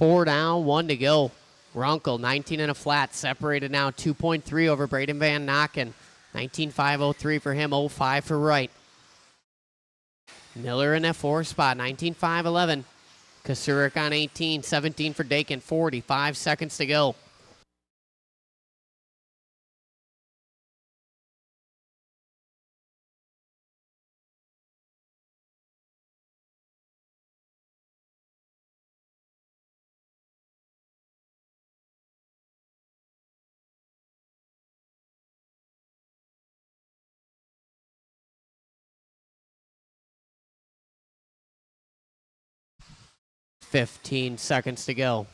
4 down, 1 to go. Runkle, 19 and a flat, separated now 2.3 over Braden Van Nocken. 19.503 for him, 05 for Wright. Miller in that 4 spot, 19.511. Kasurik on 18, 17 for Dakin, 45 seconds to go. Fifteen seconds to go.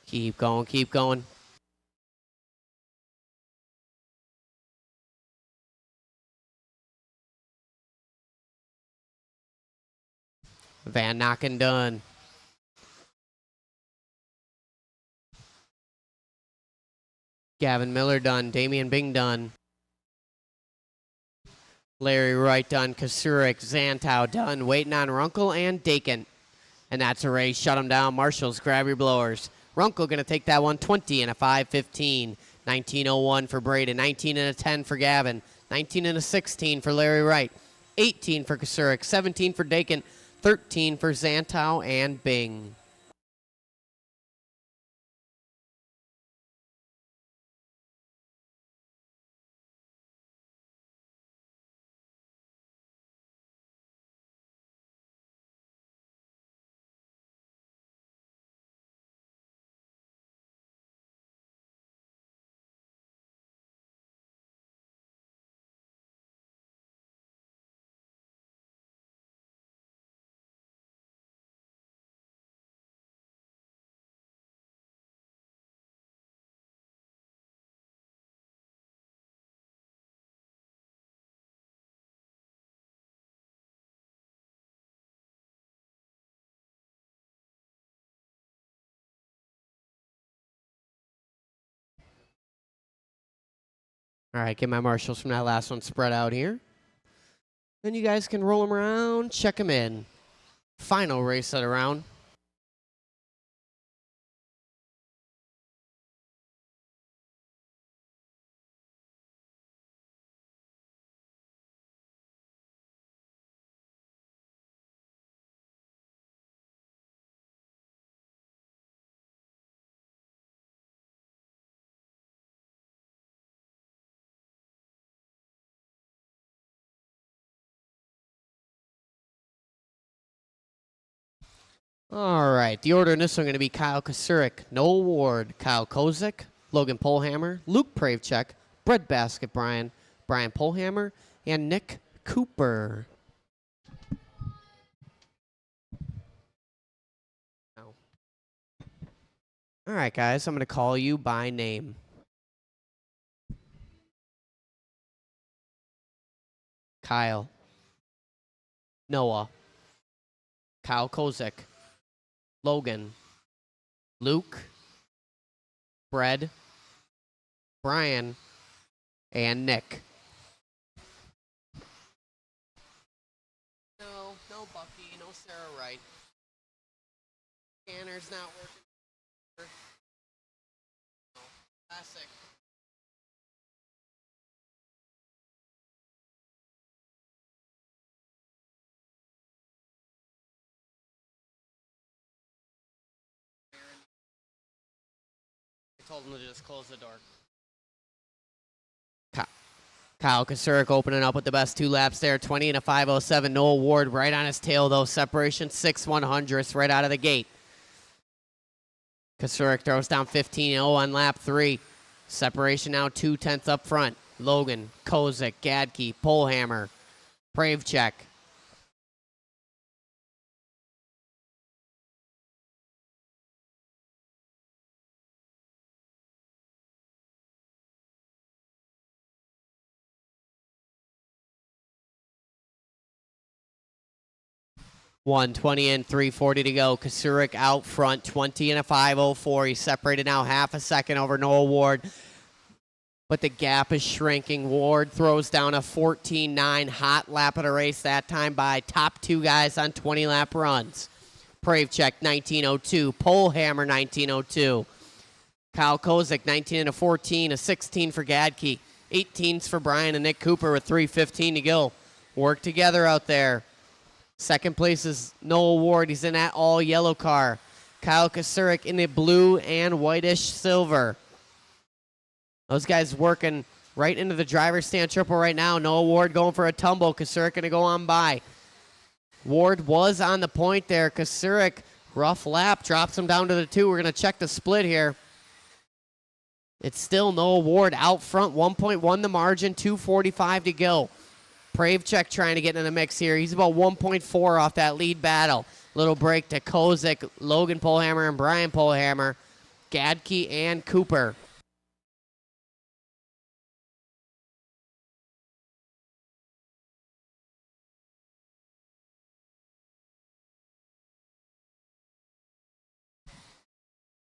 Keep going, keep going. Van Nocken done. Gavin Miller done. Damian Bing done. Larry Wright done. Kasurik, Zantow done. Waiting on Runkle and Dakin. And that's a race. Shut him down. Marshals, grab your blowers. Runkle going to take that one. 20 and a 5.15. 19.01 for Braden. 19 and a 10 for Gavin. 19 and a 16 for Larry Wright. 18 for Kasurik. 17 for Dakin. 13 for Zantow and Bing. All right, get my marshals from that last one spread out here. Then you guys can roll them around, check them in. Final race of the round. All right, the order in this one going to be Kyle Kasurik, Noel Ward, Kyle Kozik, Logan Polhammer, Luke Pravechek, Breadbasket Brian, Brian Polhammer, and Nick Cooper. All right, guys, I'm going to call you by name. Kyle, Noah, Kyle Kozik, Logan, Luke, Brad, Brian, and Nick. No Bucky, no Sarah Wright. Scanner's not working. No. Classic. I told him to just close the door. Kyle Kasurik opening up with the best 2 laps there. 20 and a 5.07. Noel Ward right on his tail, though. Separation 6/100ths right out of the gate. Kasurik throws down 15.0 on lap 3. Separation now 0.2 up front. Logan, Kozik, Gadke, Polhammer, Pravechek. 1:20 and 3:40 to go. Kasurik out front, 20 and a 5:04. He's separated now half a second over Noah Ward, but the gap is shrinking. Ward throws down a 14.9 hot lap of the race that time by top two guys on 20-lap runs. Pravechek, 19:02. Polehammer, 19:02. Kyle Kozik, 19 and a 14, a 16 for Gadke. 18s for Brian and Nick Cooper with 3:15 to go. Work together out there. Second place is Noah Ward. He's in that all yellow car. Kyle Kasurik in the blue and whitish silver. Those guys working right into the driver's stand triple right now. Noah Ward going for a tumble. Kasurik going to go on by. Ward was on the point there. Kasurik, rough lap, drops him down to the 2. We're going to check the split here. It's still Noah Ward out front, 1.1 the margin, 2:45 to go. Pravechek trying to get in the mix here. He's about 1.4 off that lead battle. Little break to Kozik, Logan Polehammer, and Brian Polehammer, Gadke, and Cooper.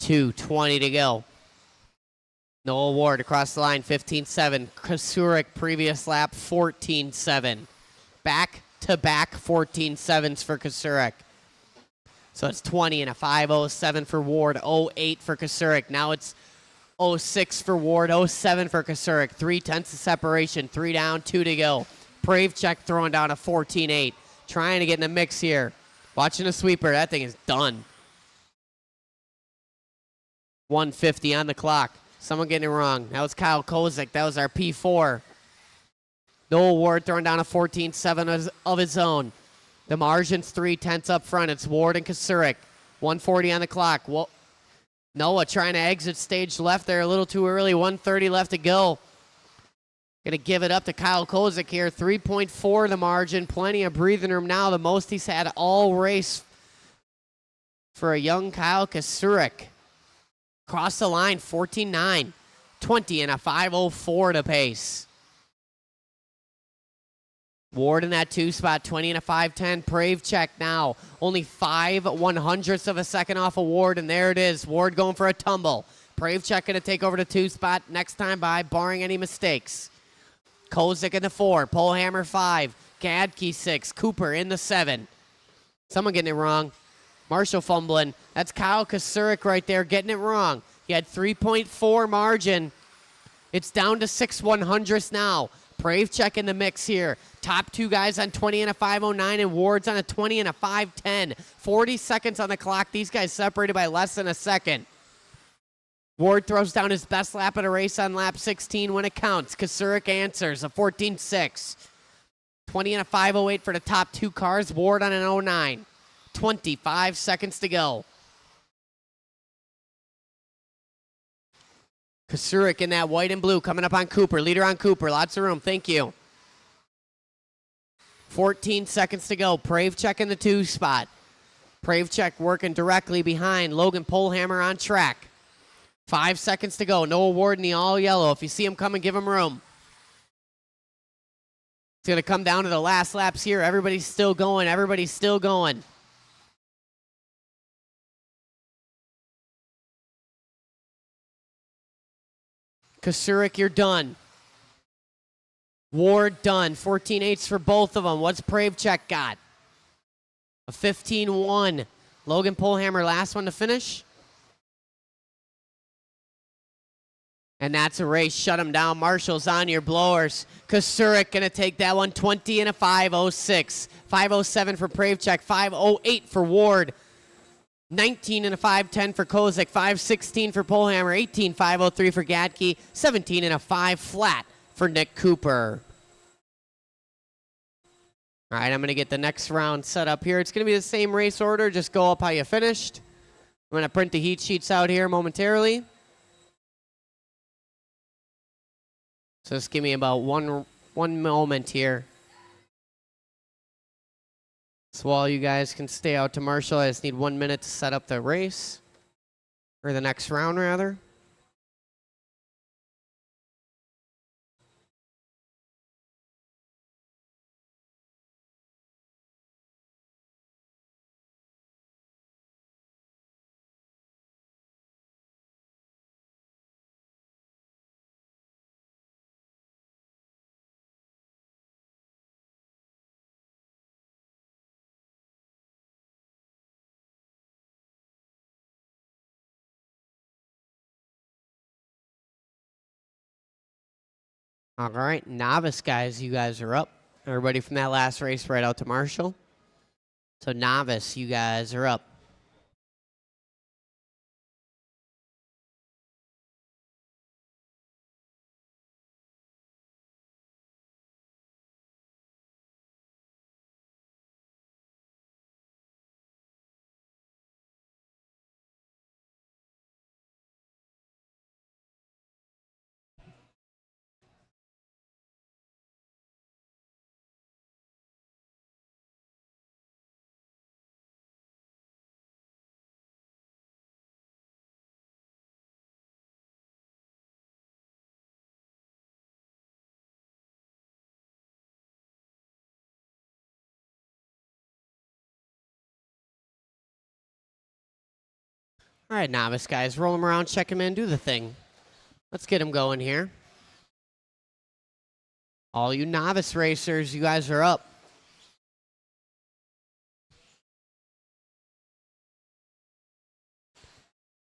$2:20 to go. Noah Ward across the line, 15.7. Kasurik, previous lap, 14.7. Back-to-back 14.7s for Kasurik. So it's 20 and a 5:07 for Ward, 08 for Kasurik. Now it's 06 for Ward, 07 for Kasurik. 0.3 of separation, 3 down, 2 to go. Pravechek throwing down a 14.8. Trying to get in the mix here. Watching a sweeper. That thing is done. 1:50 on the clock. Someone getting it wrong. That was Kyle Kozik. That was our P4. Noah Ward throwing down a 14.7 of his own. The margin's 0.3 up front. It's Ward and Kasurik. 1:40 on the clock. Noah trying to exit stage left there a little too early. 1:30 left to go. Going to give it up to Kyle Kozik here. 3.4 the margin. Plenty of breathing room now. The most he's had all race for a young Kyle Kasurik. Cross the line, 14.9. 20 and a 5:04 to pace. Ward in that 2 spot, 20 and a 5:10. Pravechek now, only 5/100ths of a second off of Ward, and there it is. Ward going for a tumble. Pravechek going to take over the 2 spot next time by, barring any mistakes. Kozik in the 4, Polehammer 5, Gadke 6, Cooper in the 7. Someone getting it wrong. Marshall fumbling. That's Kyle Kasurik right there getting it wrong. He had 3.4 margin. It's down to 6/100ths now. Pravechek in the mix here. Top 2 guys on 20 and a 5:09, and Ward's on a 20 and a 5:10. 40 seconds on the clock. These guys separated by less than a second. Ward throws down his best lap of the race on lap 16 when it counts. Kasurik answers, a 14.6. 20 and a 5:08 for the top 2 cars. Ward on an 09. 25 seconds to go. Kasurik in that white and blue coming up on Cooper. Leader on Cooper. Lots of room. Thank you. 14 seconds to go. Pravechek in the 2 spot. Pravechek working directly behind Logan Polehammer on track. 5 seconds to go. Noah Ward in the all yellow. If you see him coming, give him room. It's going to come down to the last laps here. Everybody's still going. Everybody's still going. Kasurik, you're done. Ward done. 14.8s for both of them. What's Pravechek got? A 15.1. Logan Polehammer, last one to finish. And that's a race. Shut him down. Marshall's on your blowers. Kasurik going to take that one. 20 and a 5:06. 5:07 for Pravechek. 5:08 for Ward. 19 and a 5:10 for Kozik, 5:16 for Polehammer, 18 5:03 for Gadke, 17 and a 5 flat for Nick Cooper. All right, I'm going to get the next round set up here. It's going to be the same race order. Just go up how you finished. I'm going to print the heat sheets out here momentarily. So just give me about one moment here. So while you guys can stay out to Marshall, I just need 1 minute to set up the race. Or the next round, rather. All right, novice guys, you guys are up. Everybody from that last race right out to Marshall. So novice, you guys are up. All right, novice guys, roll them around, check them in, do the thing. Let's get them going here. All you novice racers, you guys are up.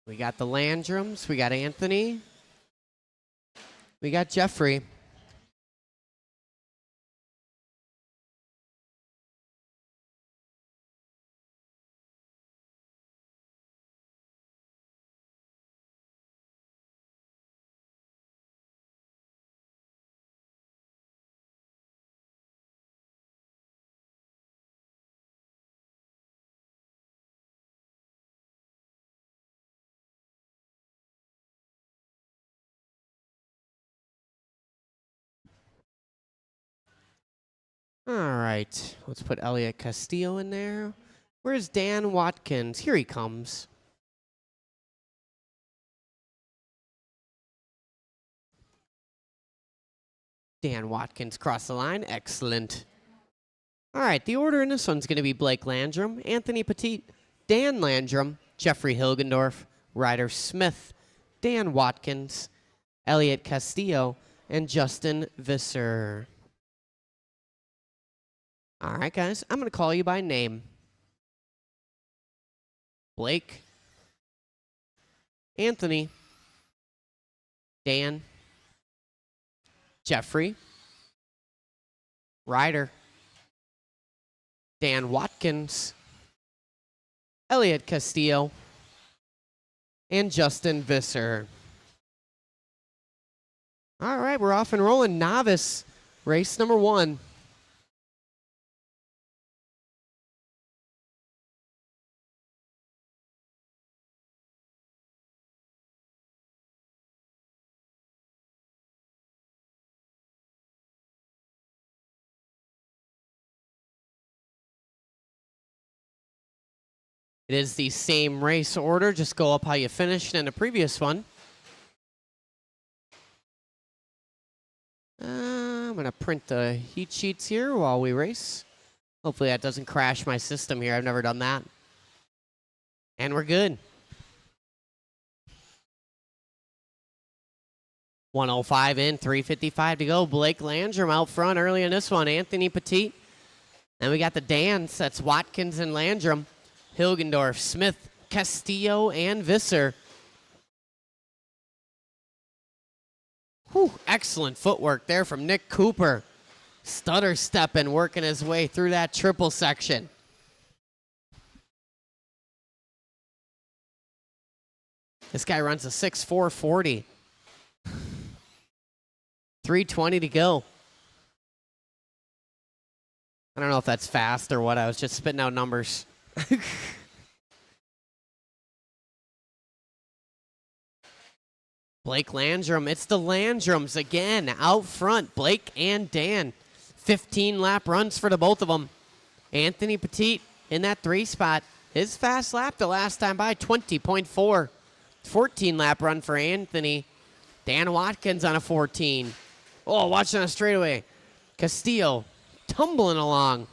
We got the Landrums, we got Anthony, we got Jeffrey. All right, let's put Elliot Castillo in there. Where's Dan Watkins? Here he comes. Dan Watkins crossed the line. Excellent. All right, the order in this one's going to be Blake Landrum, Anthony Petit, Dan Landrum, Jeffrey Hilgendorf, Ryder Smith, Dan Watkins, Elliot Castillo, and Justin Visser. All right, guys, I'm going to call you by name. Blake, Anthony, Dan, Jeffrey, Ryder, Dan Watkins, Elliot Castillo, and Justin Visser. All right, we're off and rolling. Novice, race number 1. It is the same race order, just go up how you finished in the previous one. I'm going to print the heat sheets here while we race. Hopefully that doesn't crash my system here. I've never done that. And we're good. 105 in, 3:55 to go. Blake Landrum out front early in this one. Anthony Petit. And we got the Dans. That's Watkins and Landrum. Hilgendorf, Smith, Castillo, and Visser. Whew, excellent footwork there from Nick Cooper. Stutter stepping, working his way through that triple section. This guy runs a 6.440. 3:20 to go. I don't know if that's fast or what. I was just spitting out numbers. Blake Landrum. It's the Landrums again out front. Blake and Dan. 15 lap runs for the both of them. Anthony Petit in that 3 spot. His fast lap the last time by 20.4. 14 lap run for Anthony. Dan Watkins on a 14. Oh, watch on a straightaway. Castillo tumbling along.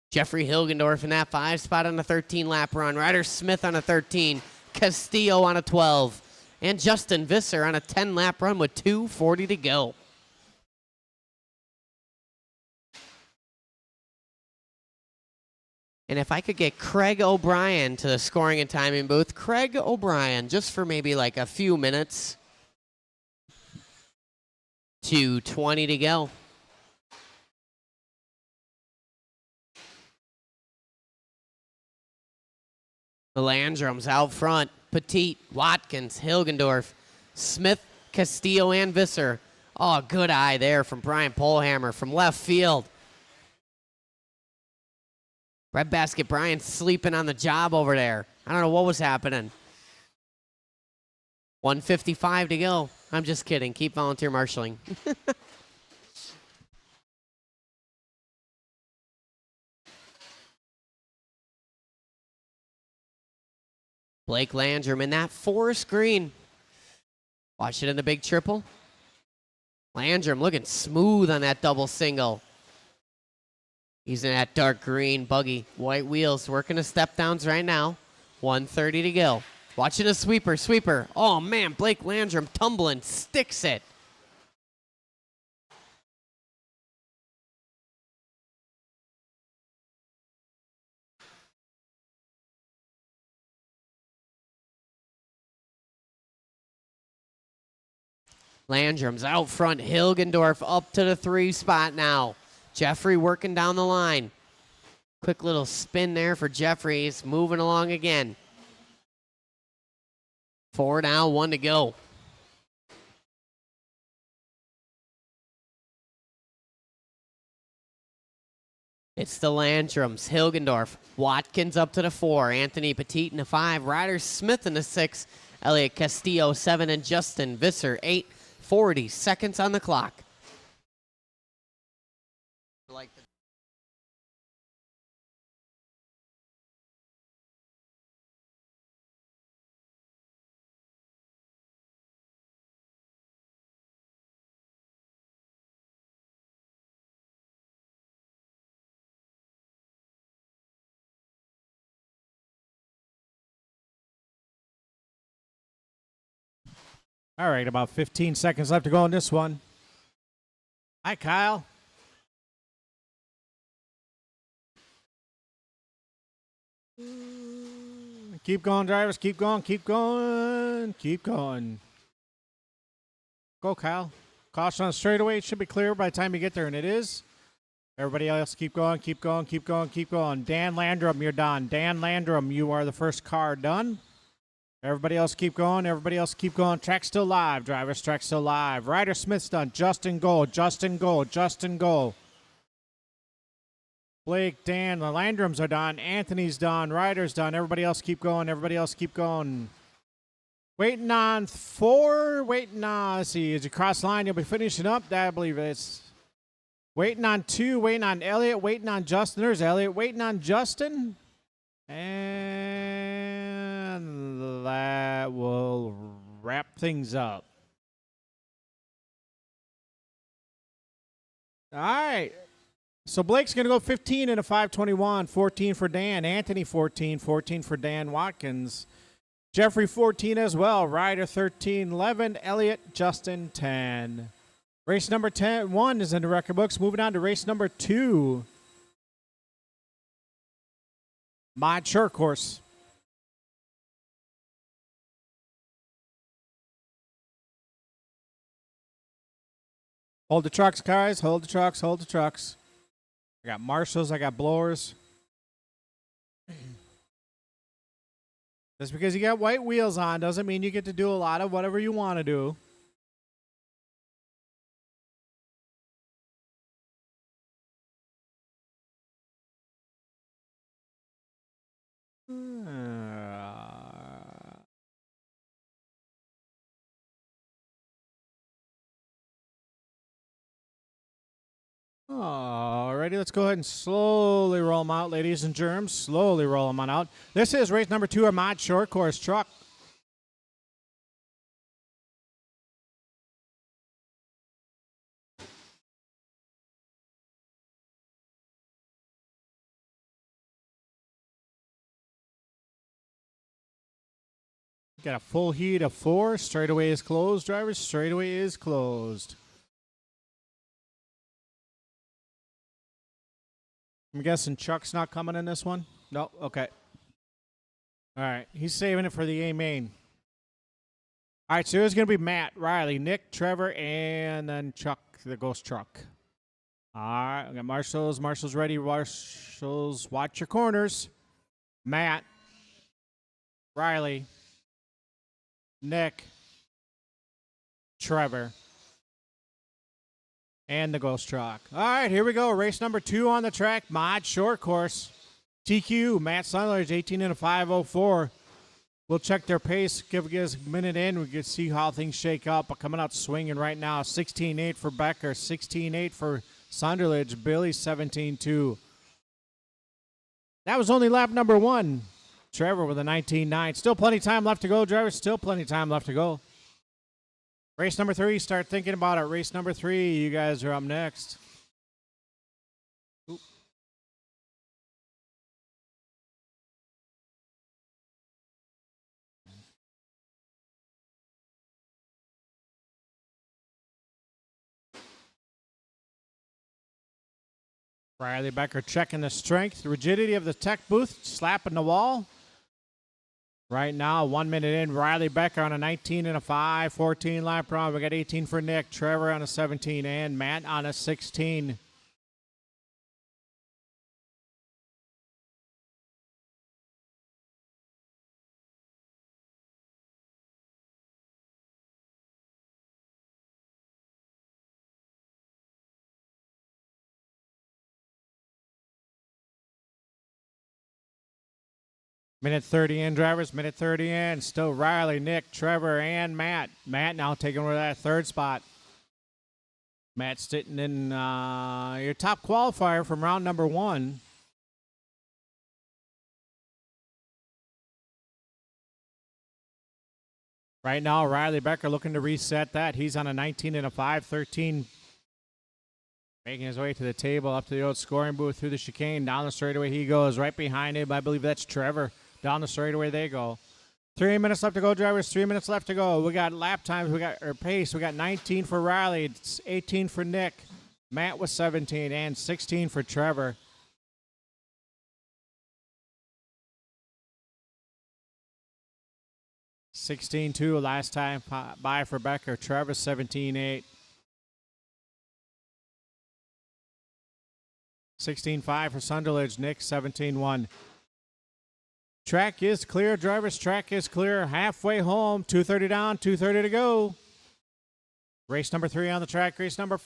Jeffrey Hilgendorf in that 5 spot on a 13 lap run. Ryder Smith on a 13. Castillo on a 12. And Justin Visser on a 10 lap run with 2:40 to go. And if I could get Craig O'Brien to the scoring and timing booth, Craig O'Brien, just for maybe like a few minutes. 2:20 to go. The Landrums out front. Petit, Watkins, Hilgendorf, Smith, Castillo, and Visser. Oh, good eye there from Brian Polhammer from left field. Red Basket Brian sleeping on the job over there. I don't know what was happening. 1:55 to go. I'm just kidding. Keep volunteer marshaling. Blake Landrum in that forest green. Watch it in the big triple. Landrum looking smooth on that double single. He's in that dark green buggy. White wheels working the step downs right now. 1:30 to go. Watching a sweeper, sweeper. Oh man, Blake Landrum tumbling, sticks it. Landrum's out front. Hilgendorf up to the 3 spot now. Jeffrey working down the line. Quick little spin there for Jeffrey. He's moving along again. 4 now, 1 to go. It's the Landrums. Hilgendorf. Watkins up to the 4. Anthony Petit in the 5. Ryder Smith in the 6. Elliot Castillo 7. And Justin Visser 8. 40 seconds on the clock. All right, about 15 seconds left to go on this one. Hi, Kyle. Keep going, drivers. Keep going, keep going, keep going. Go, Kyle. Caution on the straightaway. It should be clear by the time you get there, and it is. Everybody else, keep going, keep going, keep going, keep going. Dan Landrum, you're done. Dan Landrum, you are the first car done. Everybody else keep going. Everybody else keep going. Track still live. Drivers, track still live. Ryder Smith's done. Justin Goal. Justin Goal. Justin Goal. Blake, Dan, the Landrums are done. Anthony's done. Ryder's done. Everybody else keep going. Everybody else keep going. Waiting on 4. Waiting on, let's see, as you cross the line, you'll be finishing up. I believe it's waiting on 2. Waiting on Elliot. Waiting on Justin. There's Elliot. Waiting on Justin. And that will wrap things up. All right. So Blake's going to go 15 in a 5:21. 14 for Dan. Anthony 14. 14 for Dan Watkins. Jeffrey 14 as well. Ryder 13. 11. Elliot, Justin 10. Race number 1 is in the record books. Moving on to race number 2. Mod Short Course. Hold the trucks, guys. Hold the trucks. Hold the trucks. I got marshals. I got blowers. Just because you got white wheels on doesn't mean you get to do a lot of whatever you want to do. Alrighty, let's go ahead and slowly roll them out, ladies and germs. Slowly roll them on out. This is race number 2, a Mod Short Course truck. Got a full heat of 4. Straightaway is closed, drivers. Straightaway is closed. I'm guessing Chuck's not coming in this one? No? Okay. All right. He's saving it for the A main. All right, so it's going to be Matt, Riley, Nick, Trevor, and then Chuck, the ghost truck. All right, we got Marshall's. Marshall's ready. Marshall's, watch your corners. Matt, Riley, Nick, Trevor, and the ghost truck. All right, here we go. Race number 2 on the track, Mod Short Course. TQ, Matt Sundler's 18 and a 5:04. We'll check their pace, give you guys a minute in. We can see how things shake out. But coming out swinging right now, 16.8 for Becker, 16.8 for Sunderledge, Billy 17.2. That was only lap number 1. Trevor with a 19.9. Still plenty of time left to go, drivers. Still plenty of time left to go. Race number 3, start thinking about it. Race number 3, you guys are up next. Oop. Riley Becker checking the strength, the rigidity of the tech booth, slapping the wall. Right now, 1 minute in, Riley Becker on a 19 and a 5, 14 lap run. We got 18 for Nick, Trevor on a 17, and Matt on a 16. Minute 30 in, drivers. Minute 30 in. Still Riley, Nick, Trevor, and Matt. Matt now taking over that 3rd spot. Matt sitting in your top qualifier from round number 1. Right now, Riley Becker looking to reset that. He's on a 19 and a 5, 13. Making his way to the table, up to the old scoring booth, through the chicane. Down the straightaway he goes. Right behind him, I believe that's Trevor. Down the straightaway they go. 3 minutes left to go, drivers. 3 minutes left to go. We got lap times. We got our pace. We got 19 for Riley. It's 18 for Nick. Matt was 17 and 16 for Trevor. $16.2 last time by for Becker. Trevor 17.8. 16.5 for Sunderledge. Nick 17.1. Track is clear, drivers. Track is clear. Halfway home. 2:30 down, 2:30 to go. Race number 3 on the track. Race number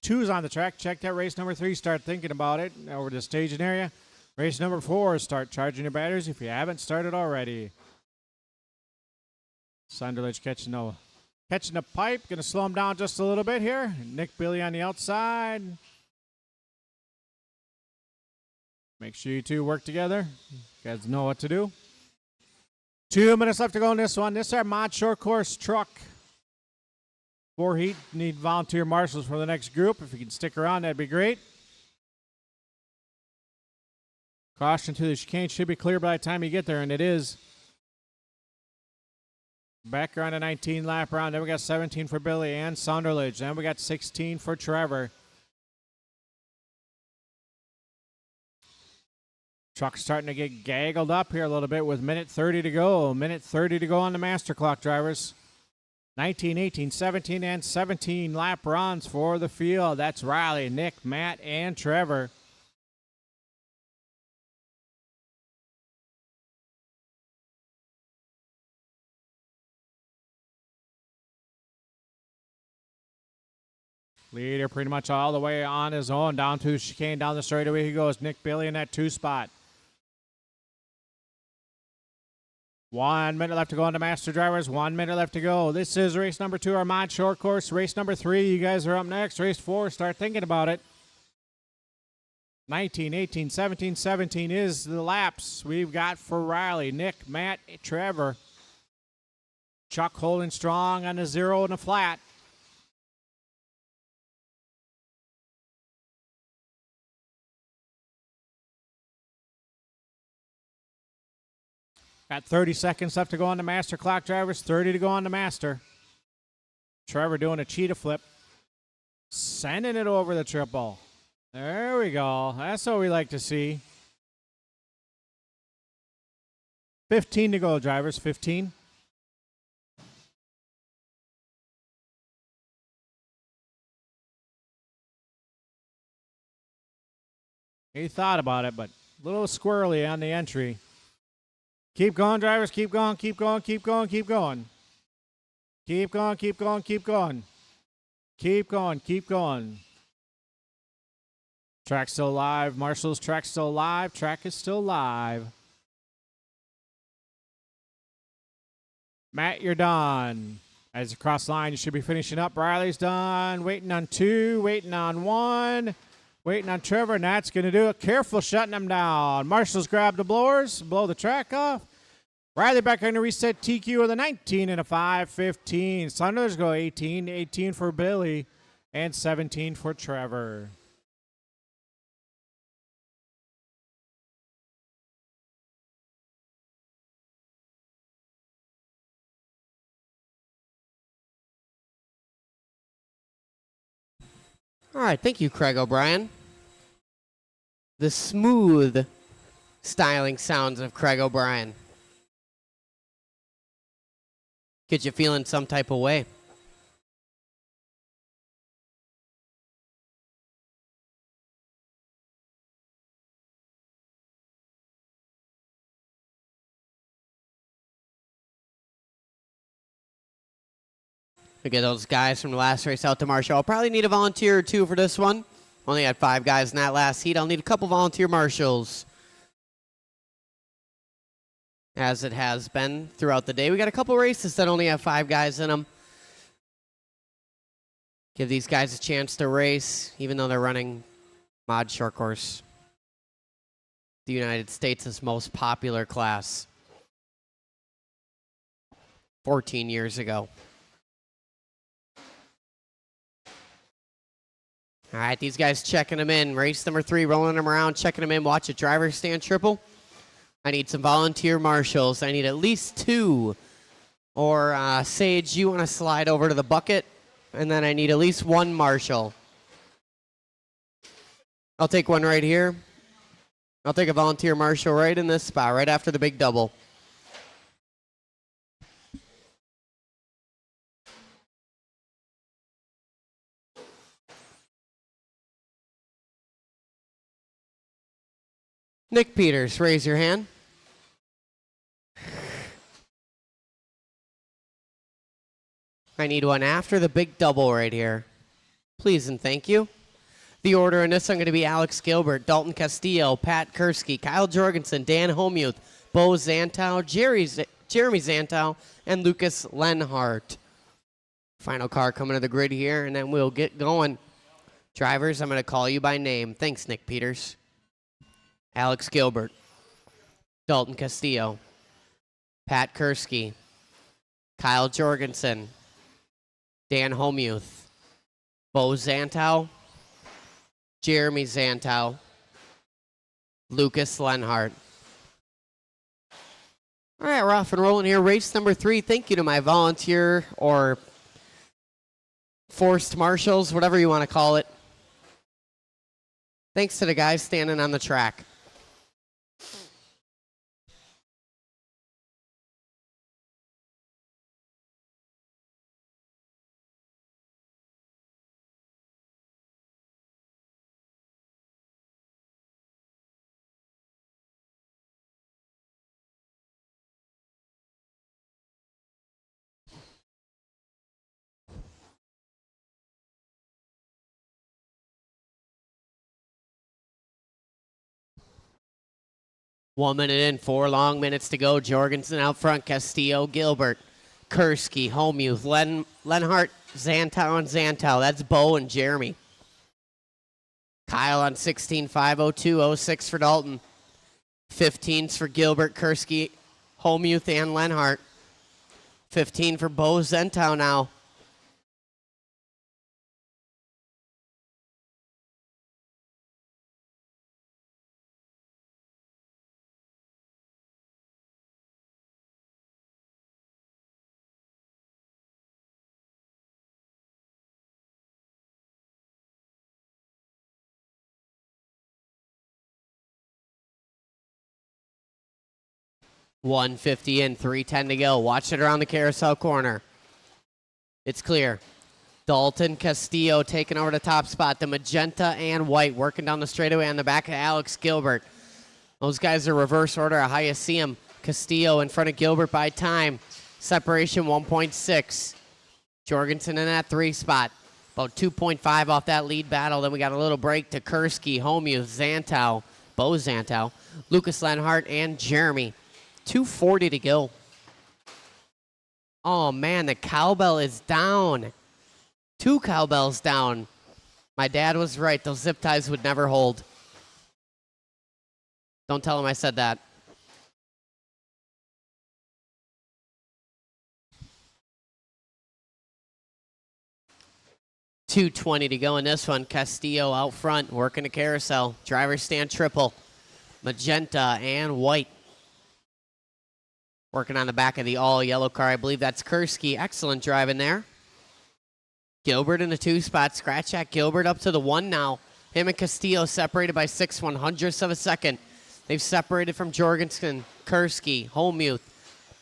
2 is on the track. Check that race number 3. Start thinking about it over the staging area. Race number 4, start charging your batteries if you haven't started already. Sunderledge catching the pipe. Going to slow him down just a little bit here. Nick Billy on the outside. Make sure you two work together. You guys know what to do. 2 minutes left to go in this one. This is our Mod Short Course truck. 4 heat. Need volunteer marshals for the next group. If you can stick around, that'd be great. Caution to the chicane. Should be clear by the time you get there, and it is. Becker on a 19 lap round. Then we got 17 for Billy and Sunderledge. Then we got 16 for Trevor. Truck's starting to get gaggled up here a little bit with minute 30 to go. Minute 30 to go on the master clock, drivers. 19, 18, 17, and 17 lap runs for the field. That's Riley, Nick, Matt, and Trevor. Leader pretty much all the way on his own. Down to the chicane, down the straightaway he goes. Nick Billy in that 2 spot. 1 minute left to go on the master, drivers. 1 minute left to go. This is race number 2, our Mod Short Course. Race number 3, you guys are up next. Race 4, start thinking about it. 19, 18, 17, 17 is the laps we've got for Riley, Nick, Matt, Trevor. Chuck holding strong on the 0 and the flat. Got 30 seconds left to go on the master clock, drivers. 30 to go on the master. Trevor doing a cheetah flip. Sending it over the triple. There we go. That's what we like to see. 15 to go, drivers. 15. He thought about it, but a little squirrely on the entry. Keep going, drivers. Keep going, keep going, keep going, keep going. Keep going, keep going, keep going. Keep going, keep going. Track's still live. Marshall's track's still live. Track is still live. Matt, you're done. As you cross the line, you should be finishing up. Riley's done. Waiting on 2, waiting on 1. Waiting on Trevor, and that's going to do it. Careful shutting them down. Marshall's grabbed the blowers, blow the track off. Riley back on the reset TQ with a 19 and a 5:15. Saunders go 18, 18 for Billy, and 17 for Trevor. All right, thank you, Craig O'Brien. The smooth styling sounds of Craig O'Brien. Get you feeling some type of way. Look at those guys from the last race out to Marshall. I'll probably need a volunteer or two for this one. Only had 5 guys in that last heat. I'll need a couple volunteer marshals, as it has been throughout the day. We got a couple races that only have 5 guys in them. Give these guys a chance to race, even though they're running mod short course. The United States' most popular class. 14 years ago. All right, these guys checking them in. Race number 3, rolling them around, checking them in. Watch a driver stand triple. I need some volunteer marshals. I need at least 2. Or Sage, you want to slide over to the bucket? And then I need at least 1 marshal. I'll take one right here. I'll take a volunteer marshal right in this spot, right after the big double. Nick Peters, raise your hand. I need one after the big double right here. Please and thank you. The order in this, I'm going to be Alex Gilbert, Dalton Castillo, Pat Kursky, Kyle Jorgensen, Dan Homuth, Bo Zantow, Jeremy Zantow, and Lucas Lenhart. Final car coming to the grid here, and then we'll get going. Drivers, I'm going to call you by name. Thanks, Nick Peters. Alex Gilbert, Dalton Castillo, Pat Kursky, Kyle Jorgensen, Dan Homuth, Bo Zantow, Jeremy Zantow, Lucas Lenhart. All right, we're off and rolling here. Race number 3. Thank you to my volunteer or forced marshals, whatever you want to call it. Thanks to the guys standing on the track. One minute in, 4 long minutes to go. Jorgensen out front, Castillo, Gilbert, Kursky, Homuth, Lenhart, Zantow, and Zantow. That's Bo and Jeremy. Kyle on 16, 5:02, 06 for Dalton. 15s for Gilbert, Kursky, Homuth, and Lenhart. 15 for Bo Zantow now. $150 in, 3:10 to go. Watch it around the carousel corner. It's clear. Dalton Castillo taking over the top spot. The magenta and white working down the straightaway on the back of Alex Gilbert. Those guys are reverse order of how you see them. Castillo in front of Gilbert by time. Separation 1.6. Jorgensen in that 3 spot. About 2.5 off that lead battle. Then we got a little break to Kursky, Homuth, Zantow, Bo Zantow, Lucas Lenhart, and Jeremy. 2:40 to go. Oh, man, the cowbell is down. 2 cowbells down. My dad was right. Those zip ties would never hold. Don't tell him I said that. .220 to go in this one. Castillo out front, working a carousel. Driver stand triple. Magenta and white. Working on the back of the all-yellow car. I believe that's Kursky. Excellent driving there. Gilbert in the 2 spot. Scratch at Gilbert up to the 1 now. Him and Castillo separated by 6/100ths of a second. They've separated from Jorgensen, Kursky, Homuth,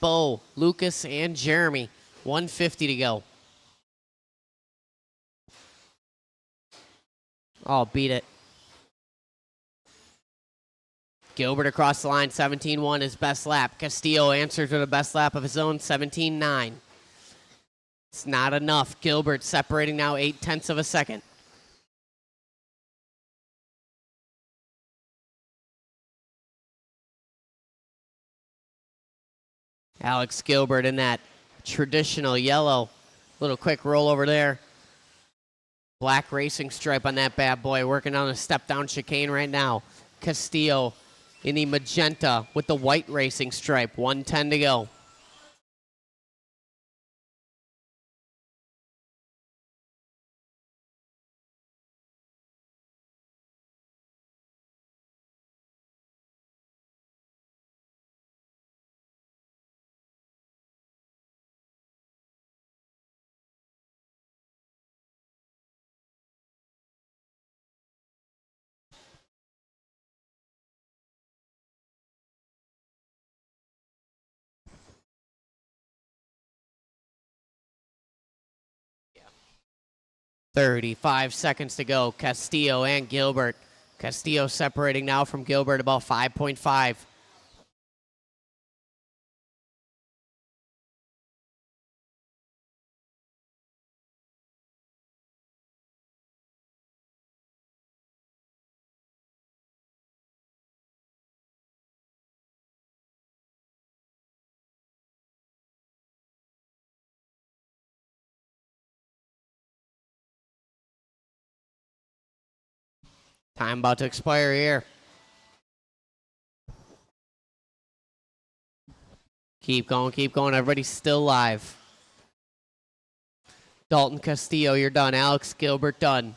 Bo, Lucas, and Jeremy. 150 to go. Oh, beat it. Gilbert across the line, 17.1, his best lap. Castillo answers with a best lap of his own, 17.9. It's not enough. Gilbert separating now 0.8 of a second. Alex Gilbert in that traditional yellow. Little quick roll over there. Black racing stripe on that bad boy. Working on a step-down chicane right now. Castillo in the magenta with the white racing stripe. 1:10 to go. Yeah. 35 seconds to go. Castillo and Gilbert. Castillo separating now from Gilbert about 5.5. Time about to expire here. Keep going, keep going. Everybody's still live. Dalton Castillo, you're done. Alex Gilbert, done.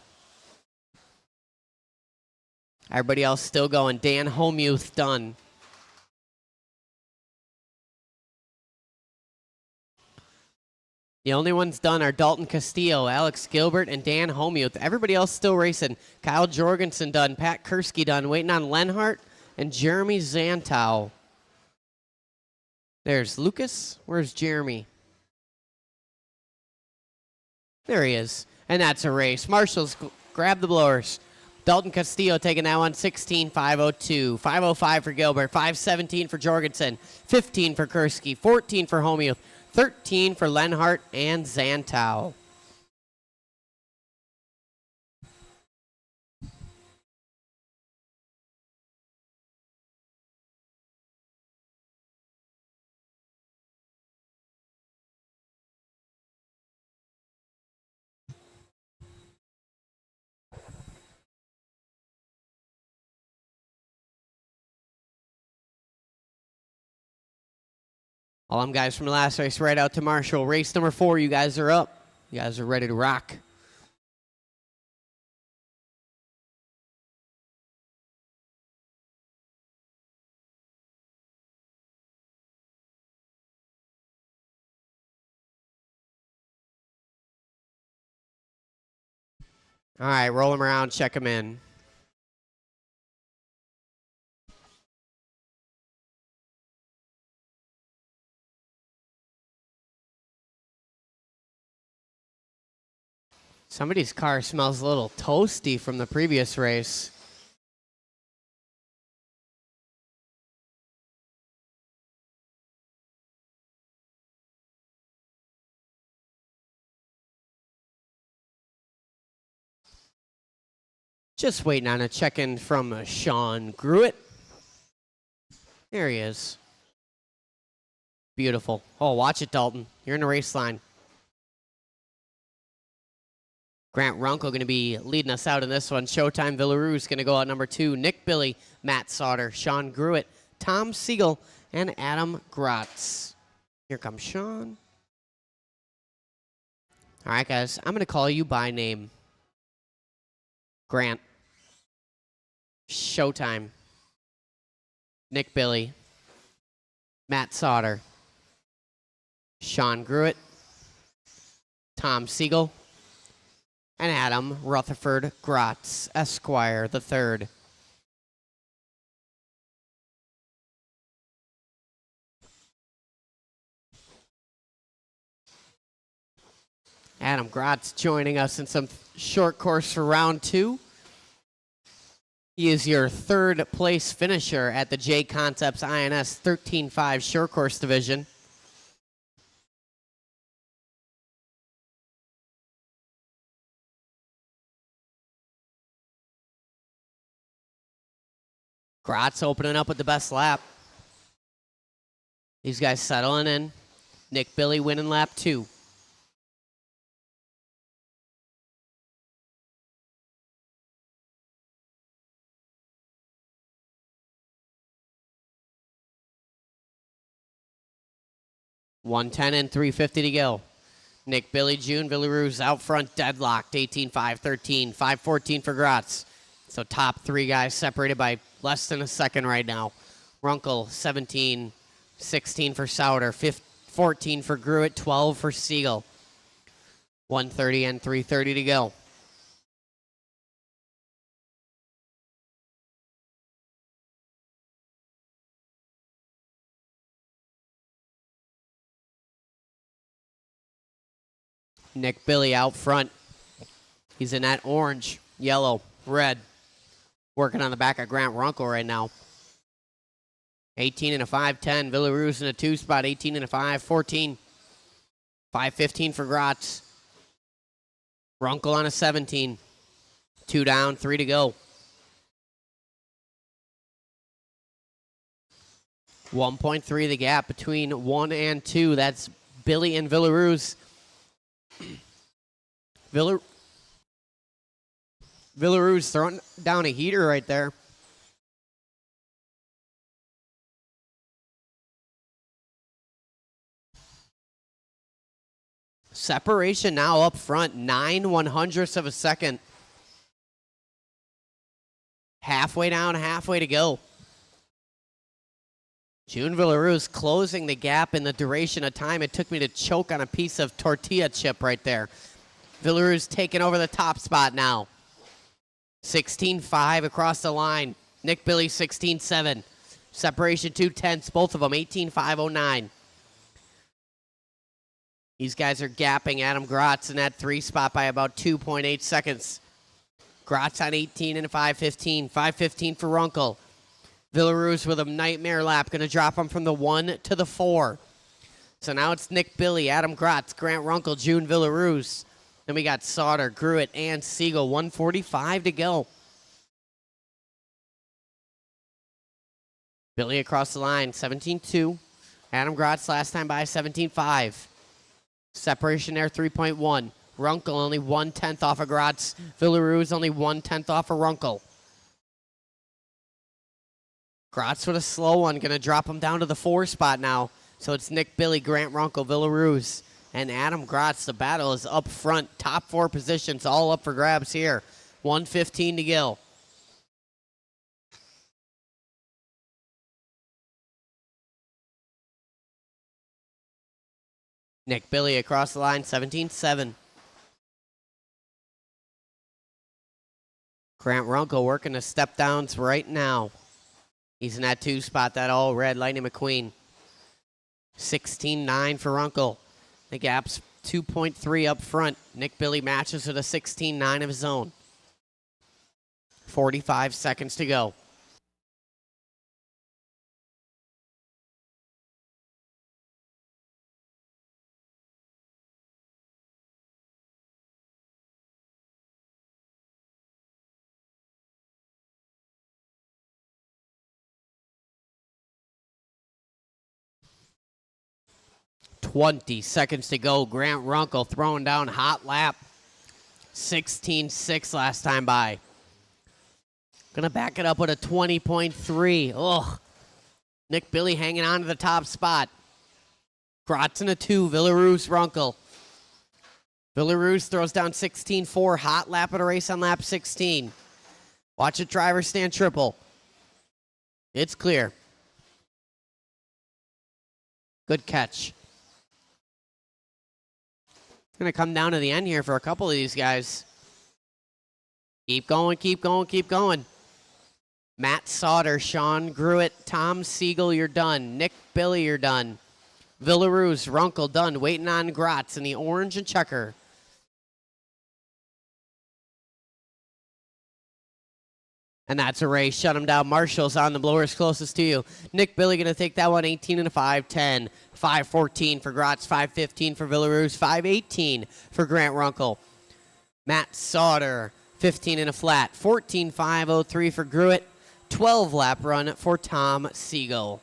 Everybody else still going. Dan Homuth, done. The only ones done are Dalton Castillo, Alex Gilbert, and Dan Homuth. Everybody else still racing. Kyle Jorgensen done. Pat Kursky done. Waiting on Lenhart and Jeremy Zantow. There's Lucas. Where's Jeremy? There he is. And that's a race. Marshall's grab the blowers. Dalton Castillo taking that one, 16.502. 5.05 for Gilbert. 5.17 for Jorgensen. 15 for Kursky. 14 for Homuth. 13 for Lenhart and Zantow. All them guys from the last race right out to Marshall. Race number 4, you guys are up. You guys are ready to rock. All right, roll them around, check them in. Somebody's car smells a little toasty from the previous race. Just waiting on a check-in from Sean Gruitt. There he is. Beautiful. Oh, watch it, Dalton. You're in the race line. Grant Runkle going to be leading us out in this one. Showtime Villarue's going to go out number 2. Nick Billy, Matt Sauter, Sean Gruitt, Tom Siegel, and Adam Grotz. Here comes Sean. All right, guys. I'm going to call you by name. Grant. Showtime. Nick Billy. Matt Sauter. Sean Gruitt. Tom Siegel. And Adam Rutherford Grotz, Esquire the third. Adam Grotz joining us in some short course for round 2. He is your third place finisher at the J Concepts INS 13.5 short course division. Grotz opening up with the best lap. These guys settling in. Nick Billy winning lap 2. .110 and 350 to go. Nick Billy, June Villarue's out front, deadlocked, 18.5, 13, 5.14 for Grotz. So top 3 guys separated by less than a second right now. Runkle, 17, 16 for Sauter, 14 for Gruitt, 12 for Siegel. 1:30 and 3:30 to go. Nick Billy out front. He's in that orange, yellow, red. Working on the back of Grant Runkle right now. 18 and a 5.10. Villarue's in a 2 spot. 18 and a 5.14. 5.15 for Grotz. Runkle on a 17. 2 down, 3 to go. 1.3 the gap between 1 and 2. That's Billy and Villarue's. Villarue's throwing down a heater right there. Separation now up front, 9/100ths of a second. Halfway down, halfway to go. June Villarue's closing the gap in the duration of time it took me to choke on a piece of tortilla chip right there. Villarue's taking over the top spot now. 16.5 across the line. Nick Billy, 16.7. Separation 2/10, both of them, 18.509. These guys are gapping Adam Grotz in that 3 spot by about 2.8 seconds. Grotz on 18 and a 5.15. 5.15 for Runkle. Villarue's with a nightmare lap, going to drop him from the 1 to the 4. So now it's Nick Billy, Adam Grotz, Grant Runkle, June Villarue's. Then we got Sauter, Gruitt, and Siegel. 1:45 to go. Billy across the line, 17.2. Adam Grotz last time by 17.5. Separation there, 3.1. Runkle only 1/10 off of Grotz. Villarue's only 1/10 off of Runkle. Grotz with a slow one, going to drop him down to the 4 spot now. So it's Nick Billy, Grant Runkle, Villarue's, and Adam Grotz. The battle is up front. Top 4 positions all up for grabs here. 1:15 to go. Nick Billy across the line, 17.7. Grant Runkle working the step downs right now. He's in that 2 spot, that all red Lightning McQueen. 16.9 for Runkle. The gap's 2.3 up front. Nick Billy matches with a 16.9 of his own. 45 seconds to go. Seconds to go. Grant Runkle throwing down hot lap. 16.6 last time by. Gonna back it up with a 20.3. Ugh. Nick Billy hanging on to the top spot. Grotz in a 2. Villaroos, Runkle. Villaroos throws down 16.4. Hot lap at a race on lap 16. Watch it, driver stand triple. It's clear. Good catch. Going to come down to the end here for a couple of these guys. Keep going, keep going, keep going. Matt Sauter, Sean Gruitt, Tom Siegel, you're done. Nick Billy, you're done. Villaroos, Runkle, done. Waiting on Grotz in the orange and checker. And that's a race. Shut him down. Marshall's on the blowers closest to you. Nick Billy going to take that one. 18 and a 5-10. 5-14 for Grotz. 5-15 for Villaroos. 5-18 for Grant Runkle. Matt Sauter, 15 and a flat. 14.503 for Gruitt. 12 lap run for Tom Siegel.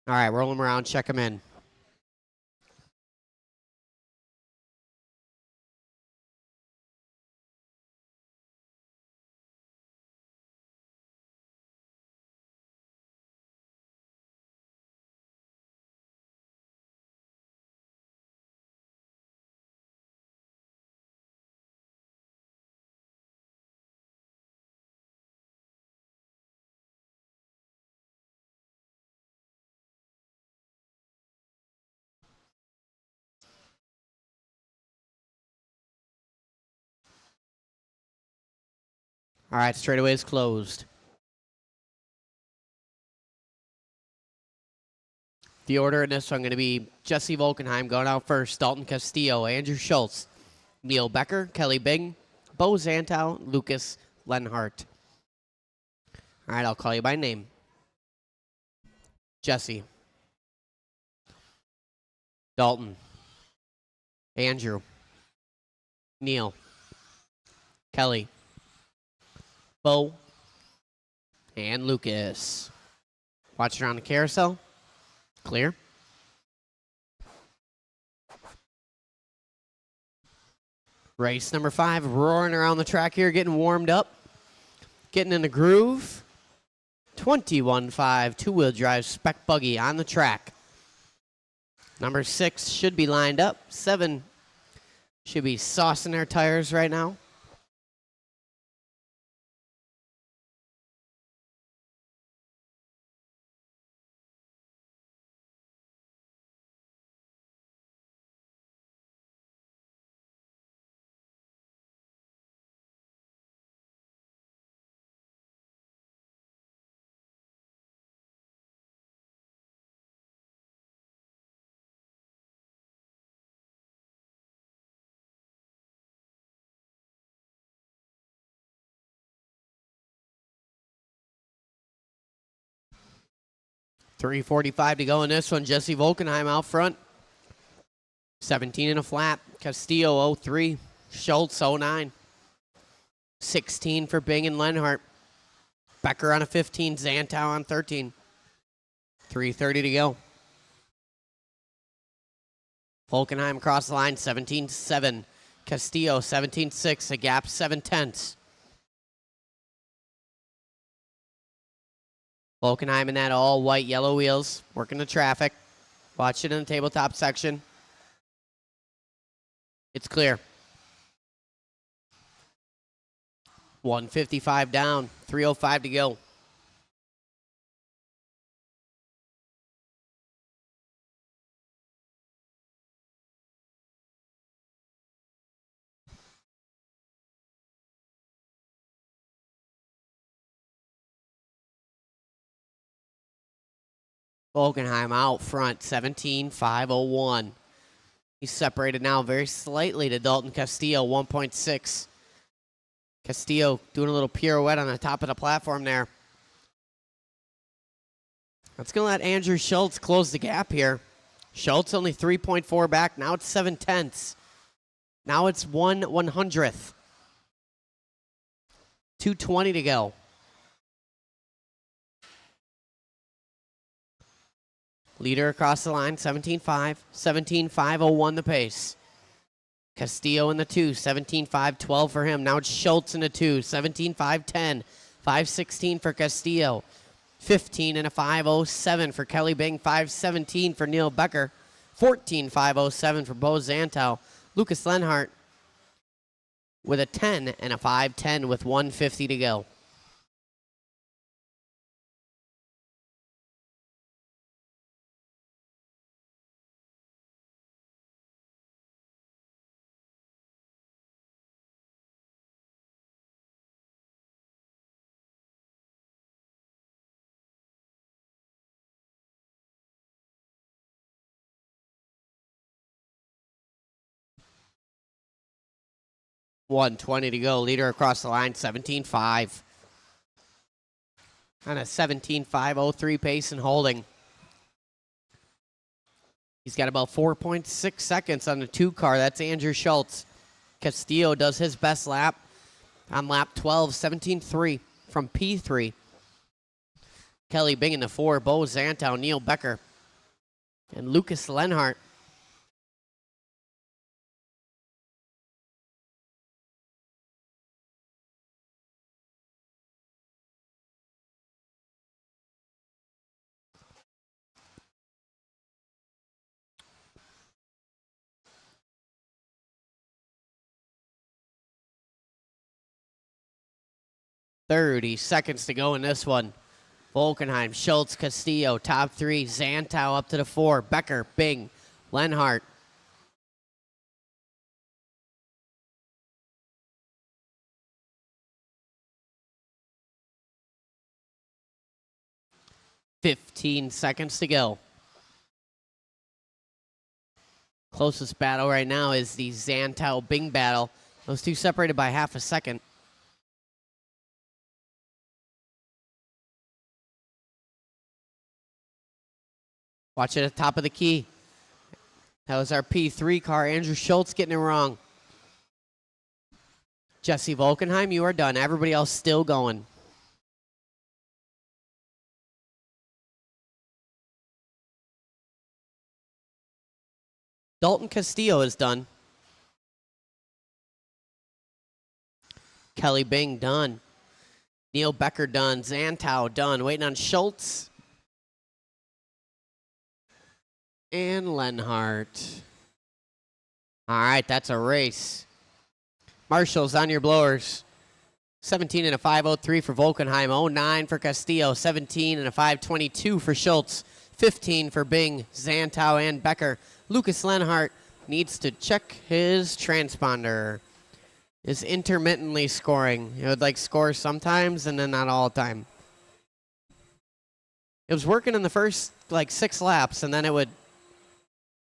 All right, roll him around, check him in. All right, straightaway is closed. The order in this one going to be Jesse Volkenheim going out first, Dalton Castillo, Andrew Schultz, Neil Becker, Kelly Bing, Bo Zantow, Lucas Lenhart. All right, I'll call you by name. Jesse. Dalton. Andrew. Neil. Kelly. Bo. And Lucas. Watch it on the carousel. Clear. Race number 5, roaring around the track here, getting warmed up. Getting in the groove. 21.5, two-wheel drive spec buggy on the track. Number 6 should be lined up. 7 should be saucing their tires right now. .345 to go in this one. Jesse Volkenheim out front. 17 and a flat. Castillo 03. Schultz 09. 16 for Bing and Lenhart. Becker on a 15. Zantow on 13. 3:30 to go. Volkenheim across the line, 17-7. Castillo, 17-6, a gap 7/10. Volkenheim in that all white, yellow wheels, working the traffic. Watch it in the tabletop section. It's clear. 155 down, 3:05 to go. Volkenheim out front, 17-501. He's separated now very slightly to Dalton Castillo, 1.6. Castillo doing a little pirouette on the top of the platform there. That's going to let Andrew Schultz close the gap here. Schultz only 3.4 back. Now it's 7/10. Now it's 1/100th. 2:20 to go. Leader across the line, 17-5. 17-501 the pace. Castillo in the 2, 17-5-12 for him. Now it's Schultz in the 2, 17-5-10. 5:16 for Castillo. 15 and a 5:07 for Kelly Bing. 5:17 for Neil Becker. 14-5-07 for Bo Zantow. Lucas Lenhart with a 10 and a 5:10 with 1:50 to go. $1:20 to go. Leader across the line, 17-5. On a 17-5-03 pace and holding. He's got about 4.6 seconds on the 2 car. That's Andrew Schultz. Castillo does his best lap on lap 12, 17-3 from P3. Kelly Bing in the 4, Bo Zantow, Neil Becker, and Lucas Lenhart. Thirty seconds to go in this one. Volkenheim, Schultz, Castillo, top 3. Zantow up to the 4. Becker, Bing, Lenhart. $15 seconds to go. Closest battle right now is the Zantow-Bing battle. Those two separated by half a second. Watch it at the top of the key. That was our P3 car. Andrew Schultz getting it wrong. Jesse Volkenheim, you are done. Everybody else still going. Dalton Castillo is done. Kelly Bing done. Neil Becker done. Zantow done. Waiting on Schultz and Lenhart. All right, that's a race. Marshall's on your blowers. 17 and a 5:03 for Volkenheim. 09 for Castillo. 17 and a 5:22 for Schultz. 15 for Bing, Zantow, and Becker. Lucas Lenhart needs to check his transponder. Is intermittently scoring. It would like score sometimes and then not all the time. It was working in the first like 6 laps and then it would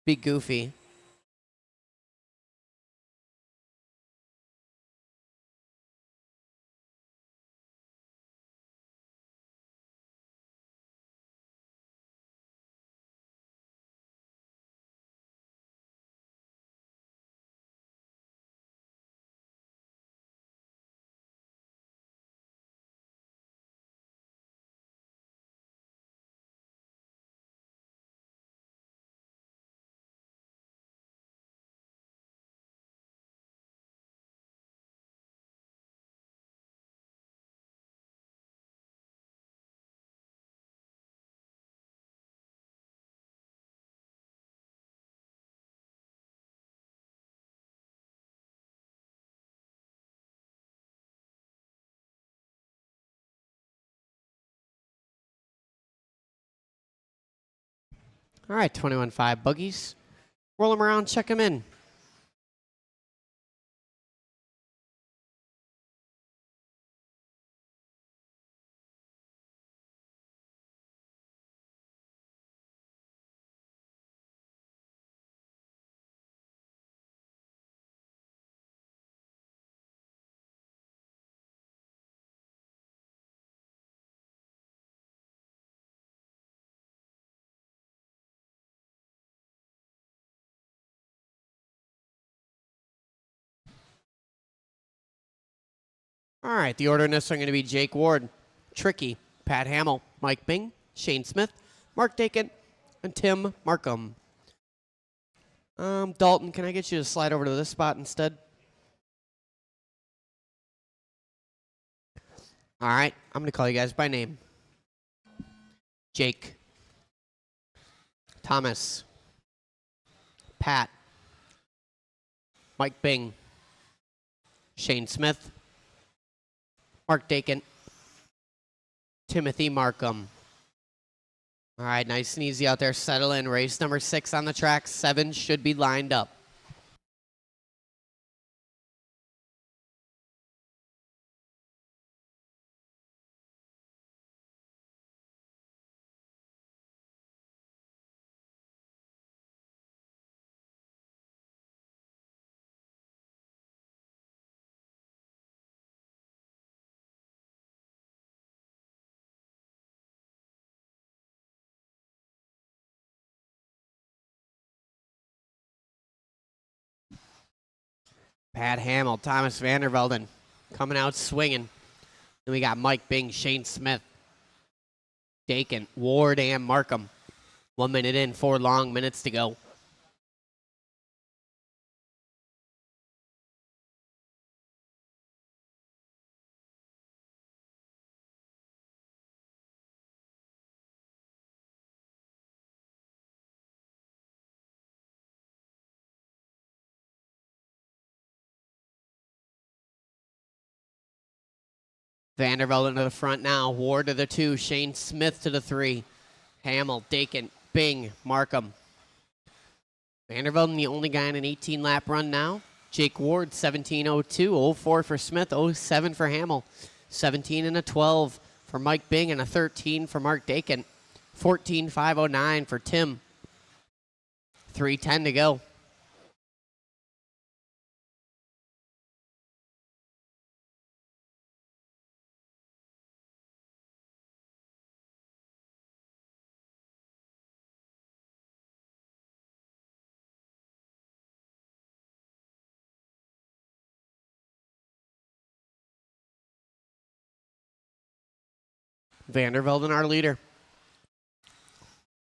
be goofy. All right, 21.5 buggies. Roll them around, check them in. All right, the order in this are going to be Jake Ward, Tricky, Pat Hamill, Mike Bing, Shane Smith, Mark Dakin, and Tim Markham. Dalton, can I get you to slide over to this spot instead? All right, I'm going to call you guys by name. Jake, Thomas, Pat, Mike Bing, Shane Smith, Mark Dakin, Timothy Markham. All right, nice and easy out there. Settle in. Race number 6 on the track. 7 should be lined up. Pat Hamill, Thomas Vandervelden coming out swinging. Then we got Mike Bing, Shane Smith, Dakin, Ward, and Markham. 1 minute in, 4 long minutes to go. Vandervelden to the front now. Ward to the 2. Shane Smith to the 3. Hamill, Dakin, Bing, Markham. Vandervelden, the only guy in an 18-lap run now. Jake Ward, 17.02, 04 for Smith, 07 for Hamill, 17 and a 12 for Mike Bing, and a 13 for Mark Dakin, 14.509 for Tim. 3:10 to go. Vandervelden, our leader.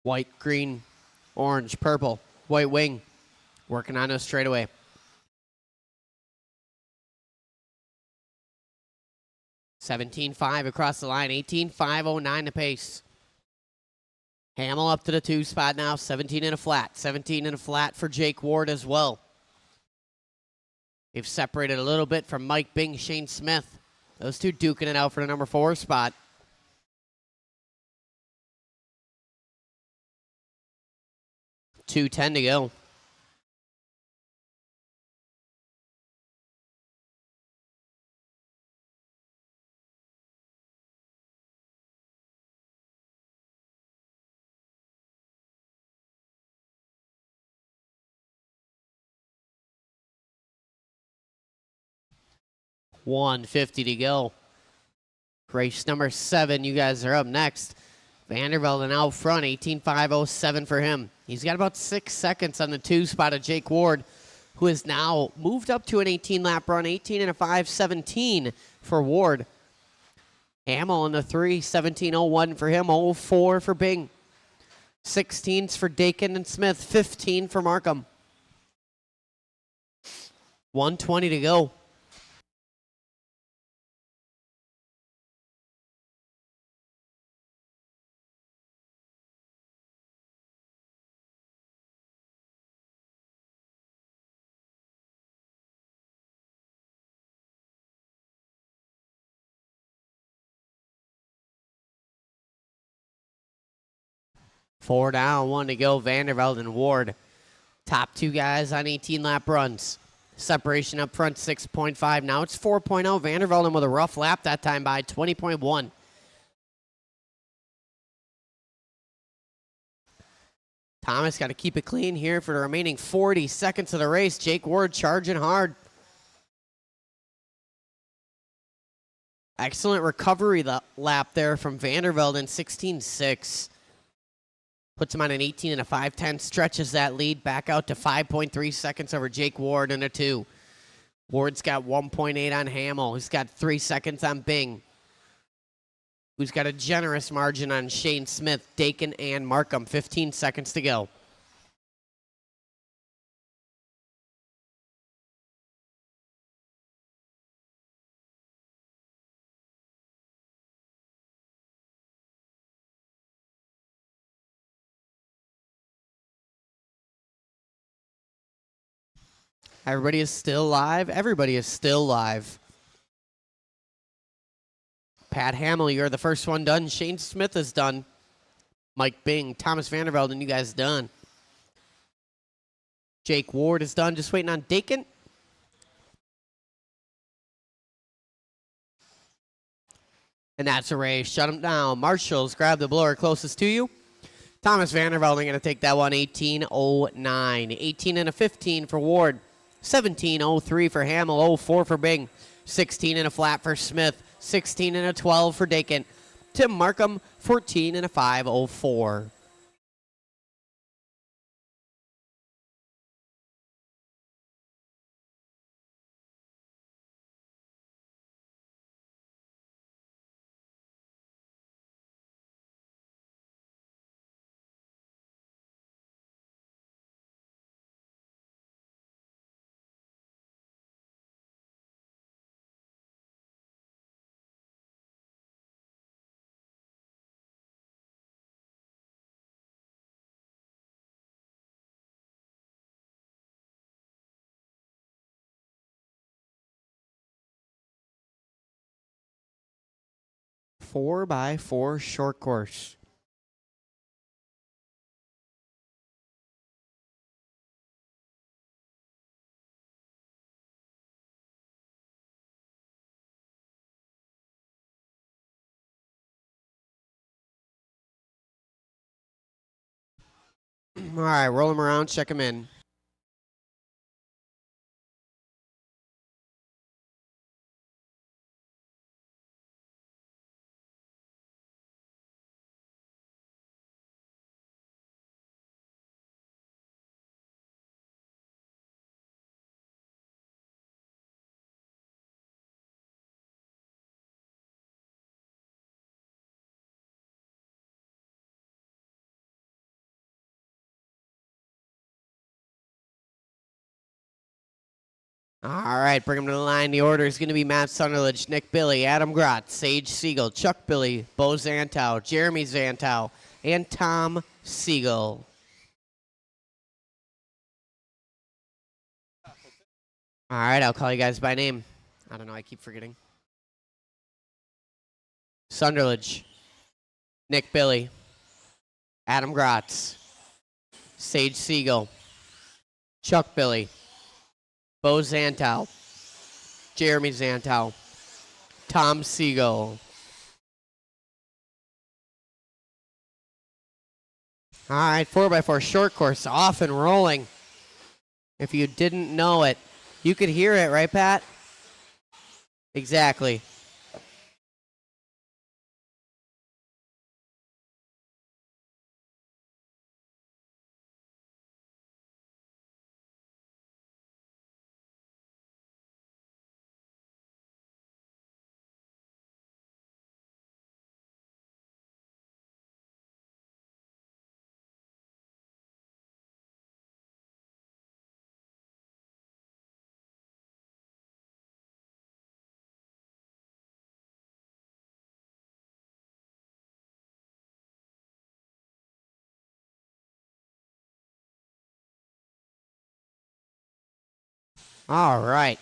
White, green, orange, purple, white wing. Working on us straightaway. $17.5 across the line, 18.509 the pace. Hamill up to the 2 spot now, 17 and a flat. 17 and a flat for Jake Ward as well. They've separated a little bit from Mike Bing, Shane Smith. Those two duking it out for the number 4 spot. $2:10 to go. $150 to go. Race number 7, you guys are up next. Vandervelden out front, 18.507 for him. He's got about 6 seconds on the 2 spot of Jake Ward, who has now moved up to an 18-lap run, 18 and a 5:17 for Ward. Hamill in the 3, 17.01 for him, 04 for Bing. 16s for Dakin and Smith, 15 for Markham. 1:20 to go. 4 down, 1 to go. Vandervelde and Ward. Top two guys on 18-lap runs. Separation up front, 6.5. Now it's 4.0. Vandervelde with a rough lap that time by 20.1. Thomas got to keep it clean here for the remaining 40 seconds of the race. Jake Ward charging hard. Excellent recovery lap there from Vandervelde in 16.6. Puts him on an 18 and a 5:10. Stretches that lead back out to 5.3 seconds over Jake Ward in a 2. Ward's got 1.8 on Hamill. He's got 3 seconds on Bing. Who's got a generous margin on Shane Smith, Dakin, and Markham. 15 seconds to go. Everybody is still live. Everybody is still live. Pat Hamill, you're the first one done. Shane Smith is done. Mike Bing, Thomas Vandervelde, and you guys done. Jake Ward is done. Just waiting on Dakin. And that's a race. Shut him down. Marshall's grab the blower closest to you. Thomas Vandervelde going to take that one. 18.09. 18 and a 15 for Ward. 17.03 for Hamill. 04 for Bing. 16 and a flat for Smith. 16 and a 12 for Dakin. Tim Markham, 14 and a 5.04. Four by four short course. All right, roll him around, check him in. All right, bring him to the line. The order is going to be Matt Sunderledge, Nick Billy, Adam Grott, Sage Siegel, Chuck Billy, Bo Zantow, Jeremy Zantow, and Tom Siegel. All right, I'll call you guys by name. I don't know, I keep forgetting. Sunderledge, Nick Billy, Adam Grotz, Sage Siegel, Chuck Billy, Bo Zantow, Jeremy Zantow, Tom Siegel. All right, 4x4 short course off and rolling. If you didn't know it, you could hear it, right, Pat? Exactly. All right.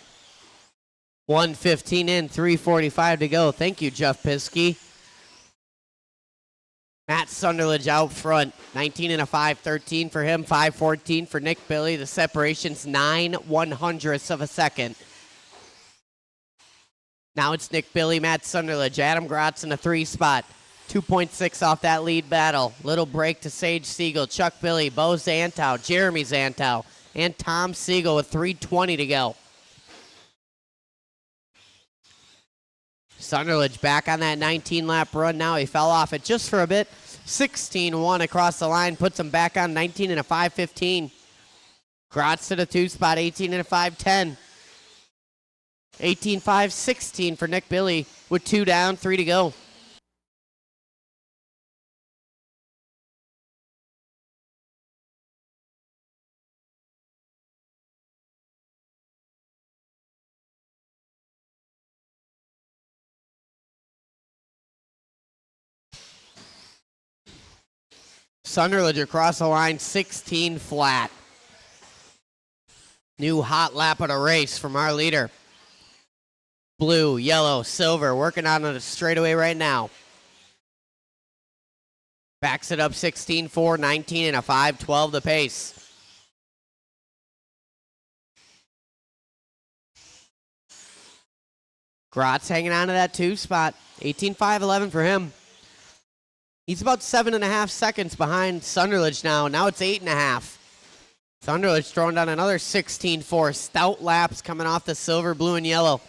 1:15 in, 3:45 to go. Thank you, Jeff Piskey. Matt Sunderledge out front. 19 and a 5.13 for him, 5.14 for Nick Billy. The separation's 9/100ths of a second. Now it's Nick Billy, Matt Sunderledge, Adam Gratz in the 3 spot. 2.6 off that lead battle. Little break to Sage Siegel, Chuck Billy, Bo Zantow, Jeremy Zantow, and Tom Siegel with 3:20 to go. Sunderledge back on that 19-lap run now. He fell off it just for a bit. 16-1 across the line, puts him back on 19 and a 5.15. Gratz to the 2 spot, 18 and a 5.10. 18.5.16 for Nick Billy with 2 down, 3 to go. Sunderledge across the line, 16 flat. New hot lap of the race from our leader. Blue, yellow, silver, working on the straightaway right now. Backs it up 16-4, 19 and a 5.12 the pace. Gratz hanging on to that 2 spot. 18.5.11 for him. He's about 7.5 seconds behind Sunderledge now. Now it's 8.5. Sunderledge throwing down another 16-4. Stout laps coming off the silver, blue, and yellow.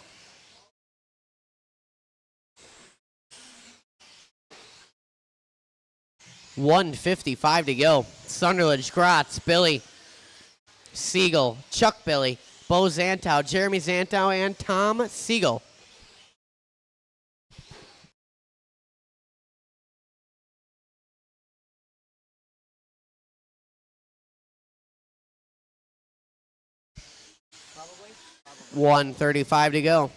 $1:55 to go. Sunderledge, Gratz, Billy, Siegel, Chuck Billy, Bo Zantow, Jeremy Zantow, and Tom Siegel. Probably. 1:35 to go.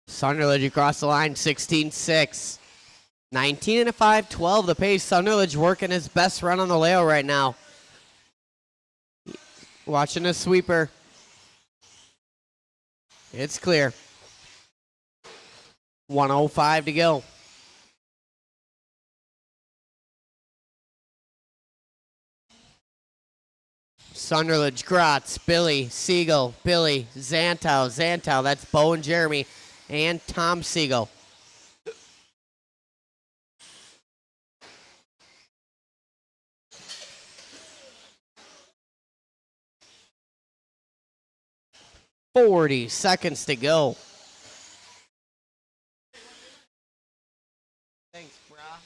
Sunderledge across the line, 16-6. 19 and a 5.12 the pace. Sunderledge working his best run on the layout right now. Watching the sweeper. It's clear. 1:05 to go. Sunderledge, Gratz, Billy, Siegel, Billy, Zantow, that's Bo and Jeremy, and Tom Siegel. $40 seconds to go. Thanks, brah.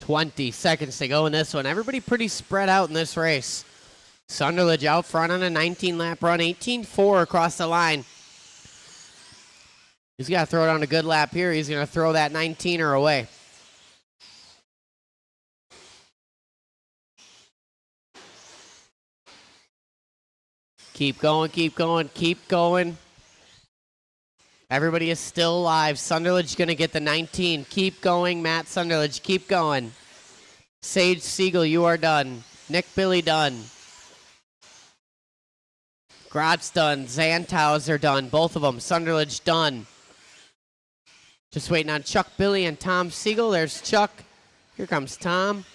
$20 seconds to go in this one. Everybody pretty spread out in this race. Sunderledge out front on a 19-lap run, 18-4 across the line. He's got to throw down a good lap here. He's going to throw that 19er away. Keep going, keep going, keep going. Everybody is still alive. Sunderledge going to get the 19. Keep going, Matt Sunderledge. Keep going. Sage Siegel, you are done. Nick Billy done. Gratz done. Zantow's are done. Both of them. Sunderledge done. Just waiting on Chuck Billy and Tom Siegel. There's Chuck. Here comes Tom.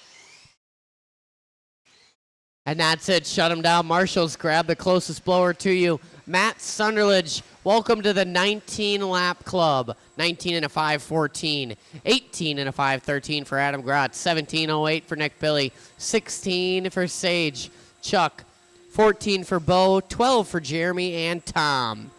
And that's it. Shut him down. Marshall's grab the closest blower to you. Matt Sunderledge, welcome to the 19-lap club. 19 and a 5.14. 18 and a 5.13 for Adam Gratz. 17.08 for Nick Billy. 16 for Sage. Chuck. 14 for Bo. 12 for Jeremy and Tom.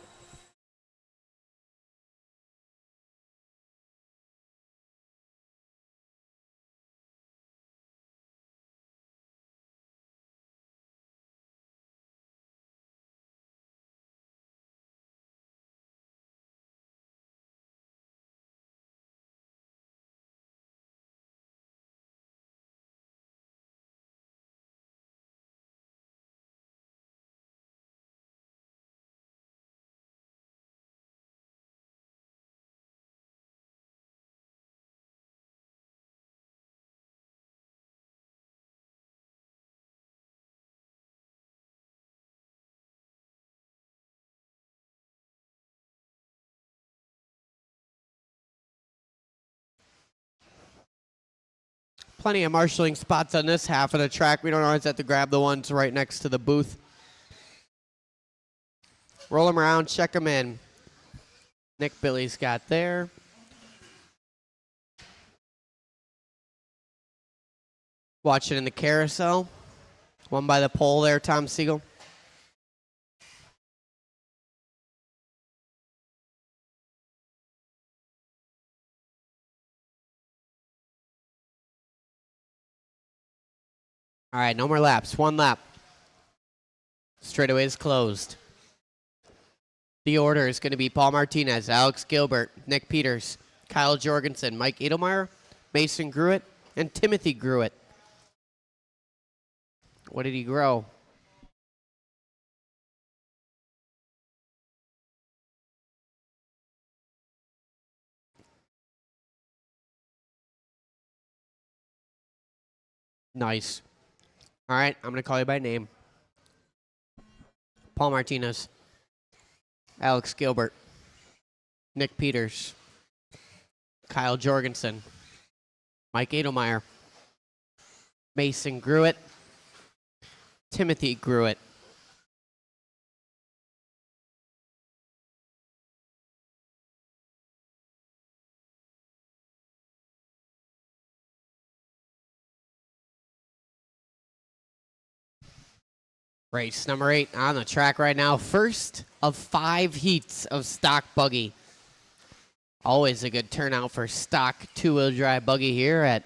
Plenty of marshalling spots on this half of the track. We don't always have to grab the ones right next to the booth. Roll them around, check them in. Nick Billy's got there. Watch it in the carousel. One by the pole there, Tom Siegel. All right, no more laps. One lap. Straightaway is closed. The order is going to be Paul Martinez, Alex Gilbert, Nick Peters, Kyle Jorgensen, Mike Edelmeyer, Mason Gruitt, and Timothy Gruitt. What did he grow? Nice. All right, I'm going to call you by name. Paul Martinez, Alex Gilbert, Nick Peters, Kyle Jorgensen, Mike Edelmeyer, Mason Gruitt, Timothy Gruitt. Race number 8 on the track right now. First of 5 heats of stock buggy. Always a good turnout for stock two-wheel drive buggy here at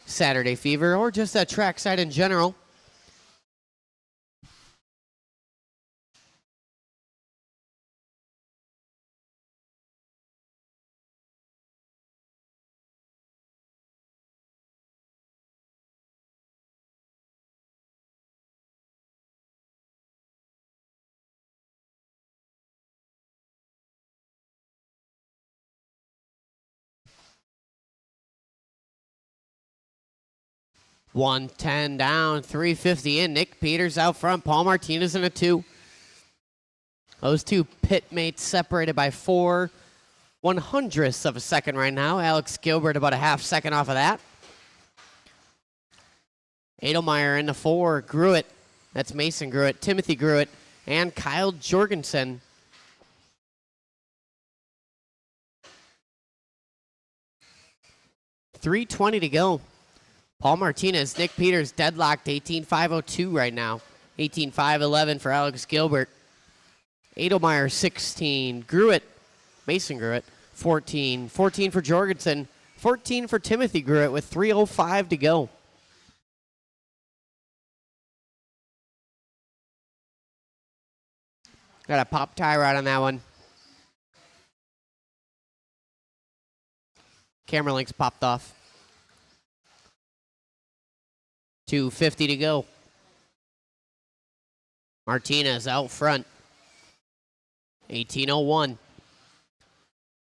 Saturday Fever, or just at Trackside in general. $110 down, $350 in. Nick Peters out front. Paul Martinez in a 2. Those two pit mates separated by 4/100ths of a second right now. Alex Gilbert about a half second off of that. Edelmeyer in the 4. Gruitt. That's Mason Gruitt, Timothy Gruitt, and Kyle Jorgensen. $320 to go. Paul Martinez, Nick Peters deadlocked 18.502 right now. 18.511 for Alex Gilbert. Edelmeyer 16. Gruitt, Mason Gruitt 14. 14 for Jorgensen. 14 for Timothy Gruitt with 3:05 to go. Got a pop tie rod on that one. Camera links popped off. 2:50 to go. Martinez out front. 18:01.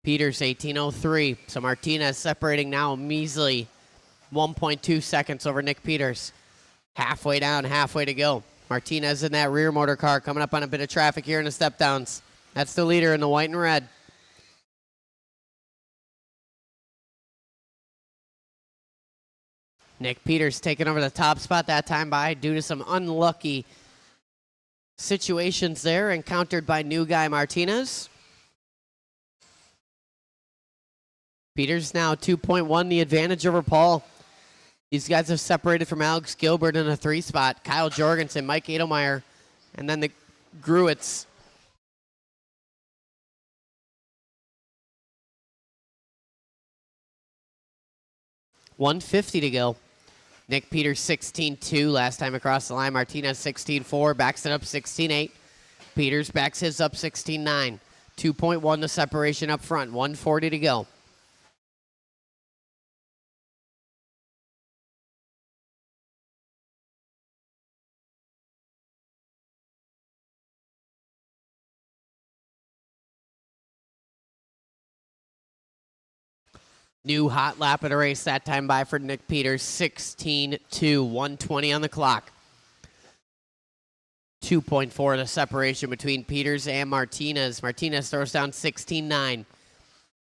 Peters 18:03. So Martinez separating now measly 1.2 seconds over Nick Peters. Halfway down, halfway to go. Martinez in that rear motor car coming up on a bit of traffic here in the step downs. That's the leader in the white and red. Nick Peters taking over the top spot that time by due to some unlucky situations there encountered by new guy Martinez. Peters now 2.1 the advantage over Paul. These guys have separated from Alex Gilbert in a 3 spot. Kyle Jorgensen, Mike Edelmeyer, and then the Gruitts. $150 to go. Nick Peters 16.2 last time across the line. Martinez 16.4, backs it up 16.8. Peters backs his up 16.9. 2.1 the separation up front. 140 to go. New hot lap of the race that time by for Nick Peters, 16.2, 120 on the clock. 2.4 the separation between Peters and Martinez. Martinez throws down 16.9.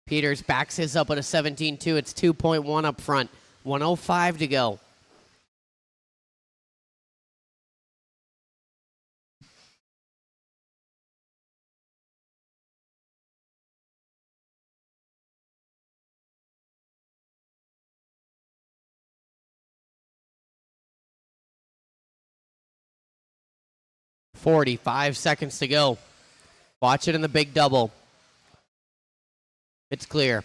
Peters backs his up with a 17.2. It's 2.1 up front. 1:05 to go. .45 seconds to go. Watch it in the big double. It's clear.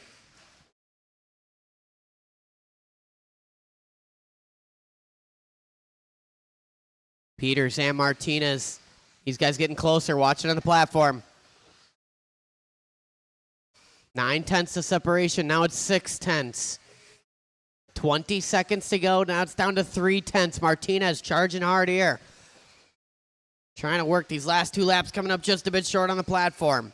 Peters and Martinez. These guys getting closer. Watch it on the platform. 9/10 of separation. Now it's 6/10. 20 seconds to go. Now it's down to 3/10. Martinez charging hard here. Trying to work these last 2 laps, coming up just a bit short on the platform.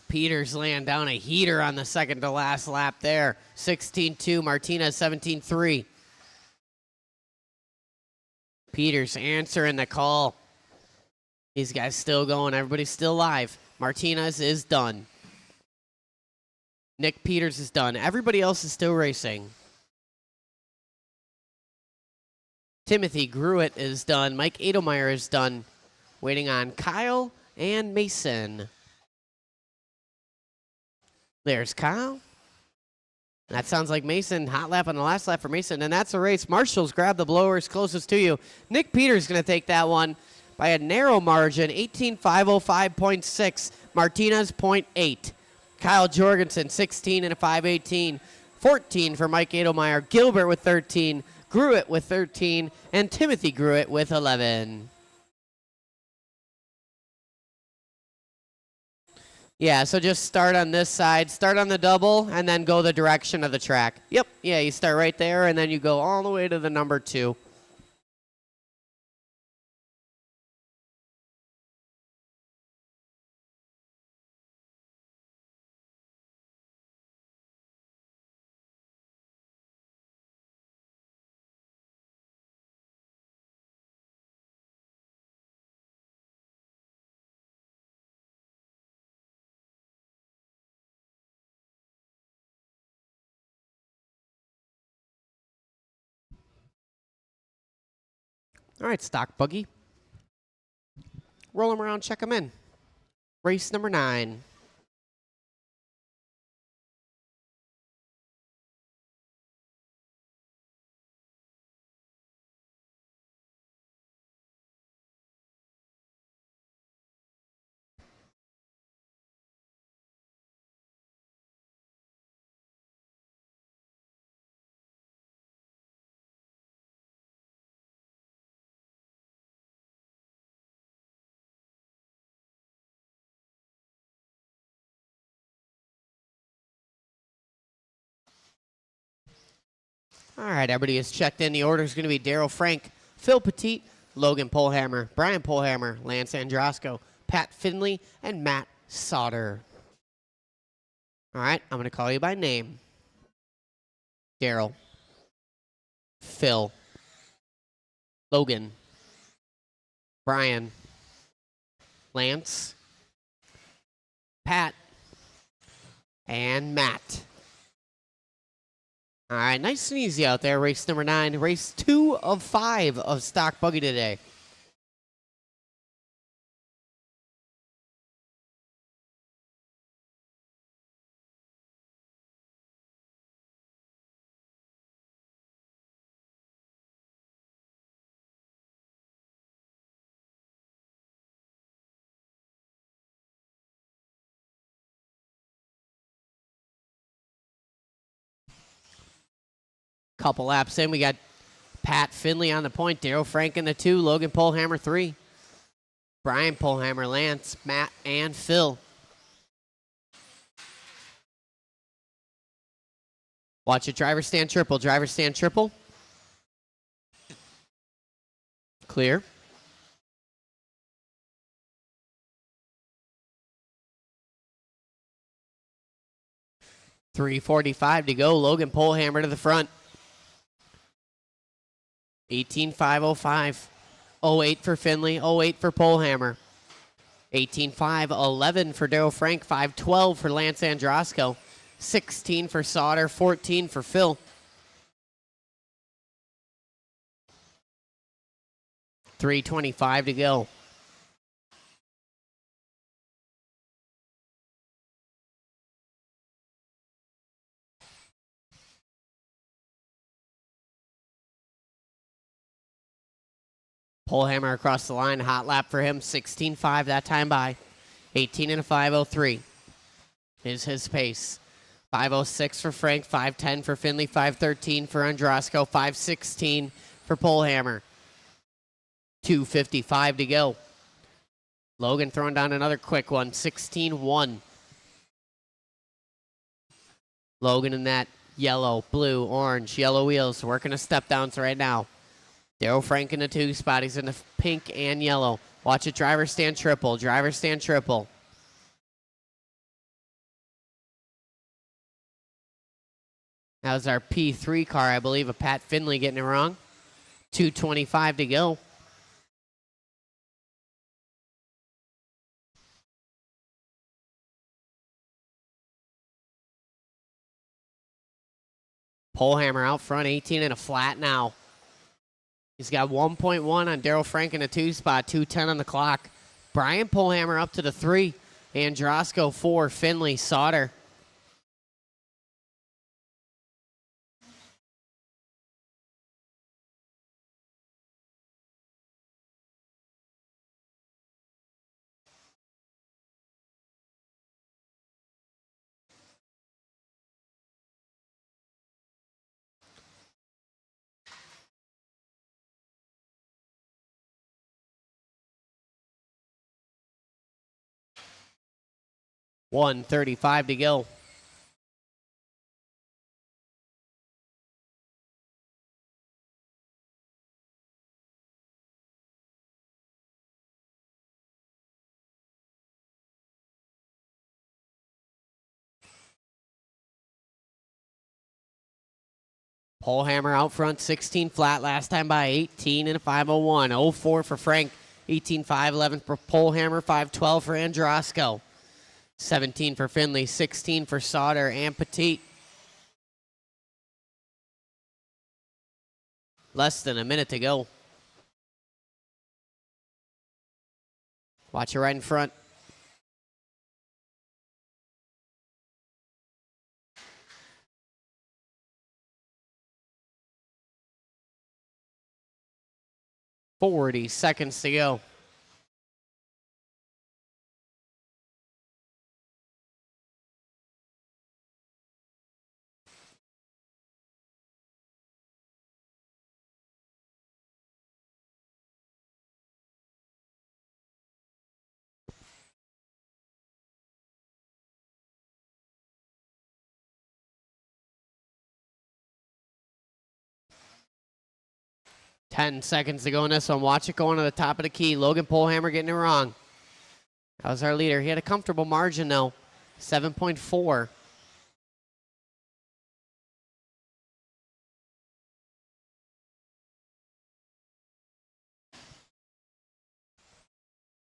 Peters laying down a heater on the second to last lap there. 16-2, Martinez 17-3. Peters answering the call. These guys still going. Everybody's still alive. Martinez is done. Nick Peters is done. Everybody else is still racing. Timothy Gruitt is done. Mike Edelmeyer is done. Waiting on Kyle and Mason. There's Kyle. That sounds like Mason. Hot lap on the last lap for Mason, and that's a race. Marshall's grabbed the blowers closest to you. Nick Peters going to take that one by a narrow margin, 18,505.6. Martinez, 0.8. Kyle Jorgensen, 16 and a 5.18. 14 for Mike Edelmeyer. Gilbert with 13. Gruitt with 13. And Timothy Gruitt with 11. Yeah, so just start on this side. Start on the double and then go the direction of the track. Yep, yeah, you start right there and then you go all the way to the number 2. All right, stock buggy. Roll them around, check them in. Race number 9. All right, everybody is checked in. The order is going to be Daryl Frank, Phil Petit, Logan Polhammer, Brian Polhammer, Lance Androsco, Pat Finley, and Matt Sauter. All right, I'm going to call you by name. Daryl, Phil, Logan, Brian, Lance, Pat, and Matt. All right, nice and easy out there. Race number 9, race 2 of 5 of stock buggy today. Couple laps in, we got Pat Finley on the point, Daryl Frank in the 2, Logan Polhammer 3, Brian Polhammer, Lance, Matt, and Phil. Watch it, driver stand triple, driver stand triple. Clear. .345 to go, Logan Polhammer to the front. 18,505. 08 for Finley, 08 for Polhammer. 18.5, 11 for Daryl Frank, 5.12 for Lance Androsco, 16 for Sauter, 14 for Phil. 3:25 to go. Pullhammer across the line, hot lap for him, 16.5 that time by. 18 and a 5.03 is his pace. 5.06 for Frank, 5.10 for Finley, 5.13 for Androsco, 5.16 for Pullhammer. 2:55 to go. Logan throwing down another quick one, 16.1. Logan in that yellow, blue, orange, yellow wheels, working the step downs right now. Daryl Frank in the 2 spot. He's in the pink and yellow. Watch it, driver stand triple, driver stand triple. That was our P3 car, I believe, of Pat Finley getting it wrong. 2:25 to go. Pullhammer out front, 18 and a flat now. He's got 1.1 on Daryl Frank in a 2 spot, 2:10 on the clock. Brian Pullhammer up to the 3. Androsco 4, Finley, Sauter. $1:35 to go. Pullhammer out front, 16 flat last time by, 18 and a 5.01. 0.4 for Frank, 18.5, 11 for Pullhammer, 5.12 for Androsco. 17 for Finley, 16 for Sauter and Petit. Less than a minute to go. Watch it right in front. $40 seconds to go. Ten seconds to go in this one. Watch it going to the top of the key. Logan Pullhammer getting it wrong. That was our leader. He had a comfortable margin, though. 7.4.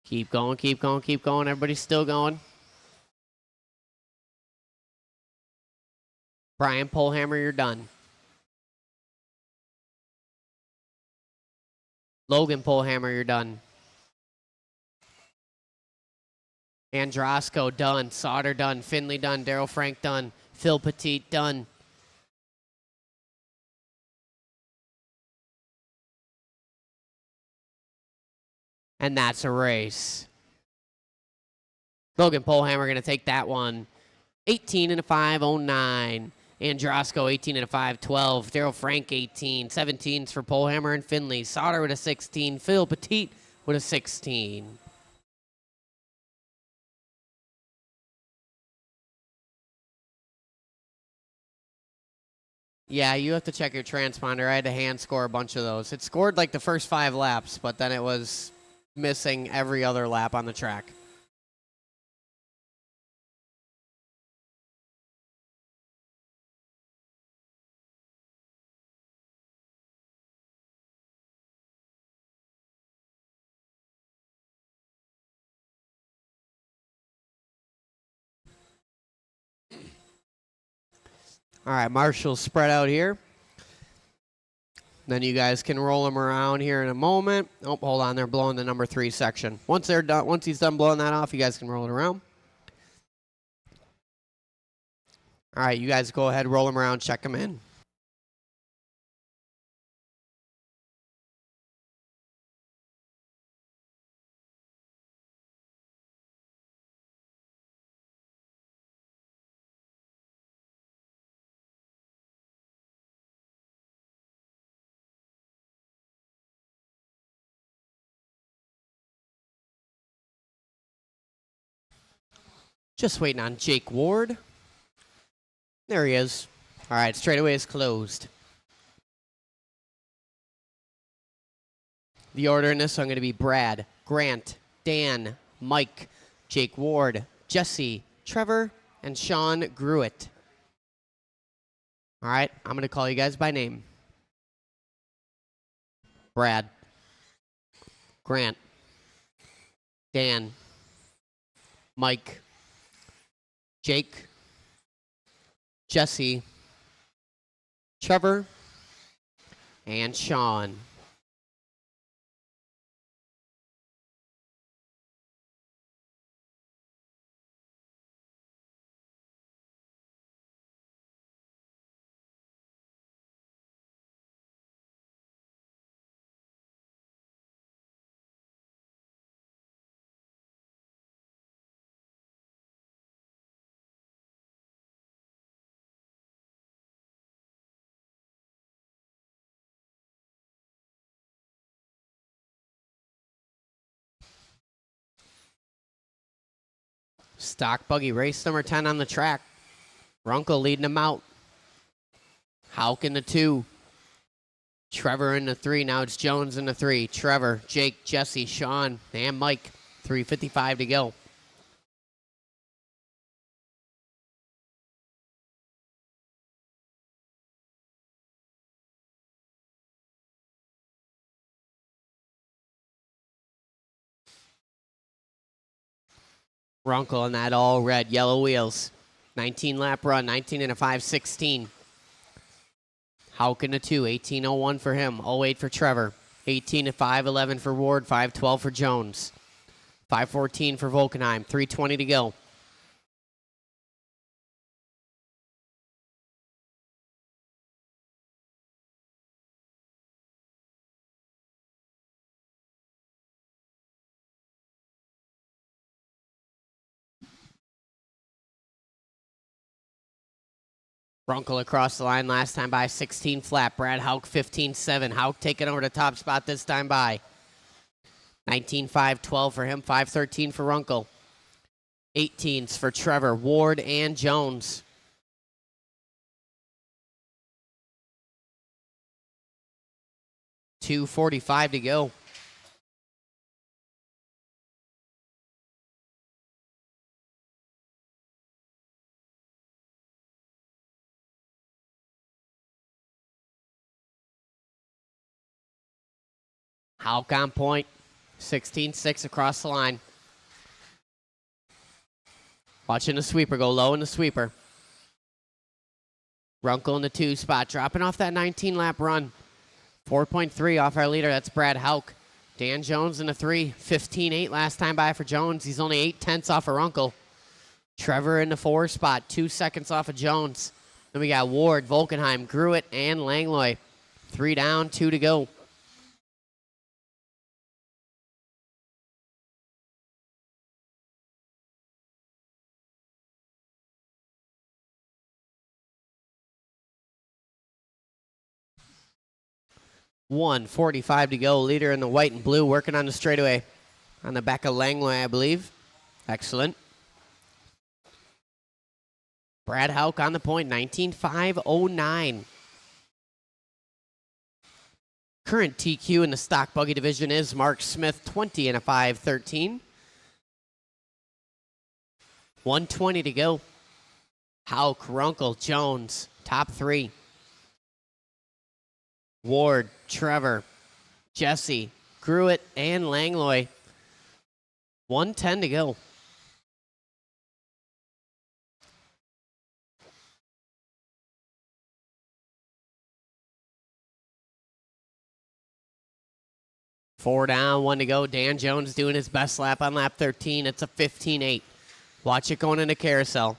Keep going, keep going, keep going. Everybody's still going. Brian Pullhammer, you're done. Logan Pullhammer, you're done. Androsco, done. Sauter, done. Finley, done. Daryl Frank, done. Phil Petit, done. And that's a race. Logan Pullhammer going to take that one. 18 and a 5.09. Androsco 18 and a 5.12. Daryl Frank 18. 17s for Pullhammer and Finley. Sauter with a 16. Phil Petit with a 16. Yeah, you have to check your transponder. I had to hand score a bunch of those. It scored like the first 5 laps, but then it was missing every other lap on the track. All right, Marshall's spread out here. Then you guys can roll them around here in a moment. Oh, hold on, they're blowing the number 3 section. Once they're done, once he's done blowing that off, you guys can roll it around. All right, you guys go ahead, roll them around, check them in. Just waiting on Jake Ward. There he is. All right, straightaway is closed. The order in this one going to be Brad, Grant, Dan, Mike, Jake Ward, Jesse, Trevor, and Sean Gruitt. All right, I'm going to call you guys by name. Brad, Grant, Dan, Mike, Jake, Jesse, Trevor, and Sean. Stock buggy race number 10 on the track. Runkle leading him out. Hauk in the 2. Trevor in the 3. Now it's Jones in the 3. Trevor, Jake, Jesse, Sean, and Mike. 3:55 to go. Runkle on that all red, yellow wheels. 19 lap run, 19 and a 5:16. Hauk in the 2, 18:01 for him, 08 for Trevor. 18 and 5:11 for Ward, 5:12 for Jones. 5:14 for Volkenheim, 3:20 to go. Runkle across the line last time by 16 flat. Brad Hauk 15-7. Hauk taking over the top spot this time by 19-5-12 for him. 5:13 for Runkle. 18s for Trevor, Ward, and Jones. $2:45 to go. Hauk on point. 16-6 across the line. Watching the sweeper go low in the sweeper. Runkle in the 2 spot, dropping off that 19-lap run. 4.3 off our leader, that's Brad Hauk. Dan Jones in the 3, 15-8 last time by for Jones. He's only 0.8 off of Runkle. Trevor in the 4 spot, 2 seconds off of Jones. Then we got Ward, Volkenheim, Gruitt, and Langlois. 3 down, 2 to go. $1:45 to go. Leader in the white and blue working on the straightaway. On the back of Langlois, I believe. Excellent. Brad Hauk on the point, 19.509. Current TQ in the stock buggy division is Mark Smith, 20 and a 5:13. 1:20 to go. Hauk, Runkle, Jones, top 3. Ward, Trevor, Jesse, Gruitt, and Langlois. 1:10 to go. 4 down, 1 to go. Dan Jones doing his best lap on lap 13. It's a 15-8. Watch it going into carousel.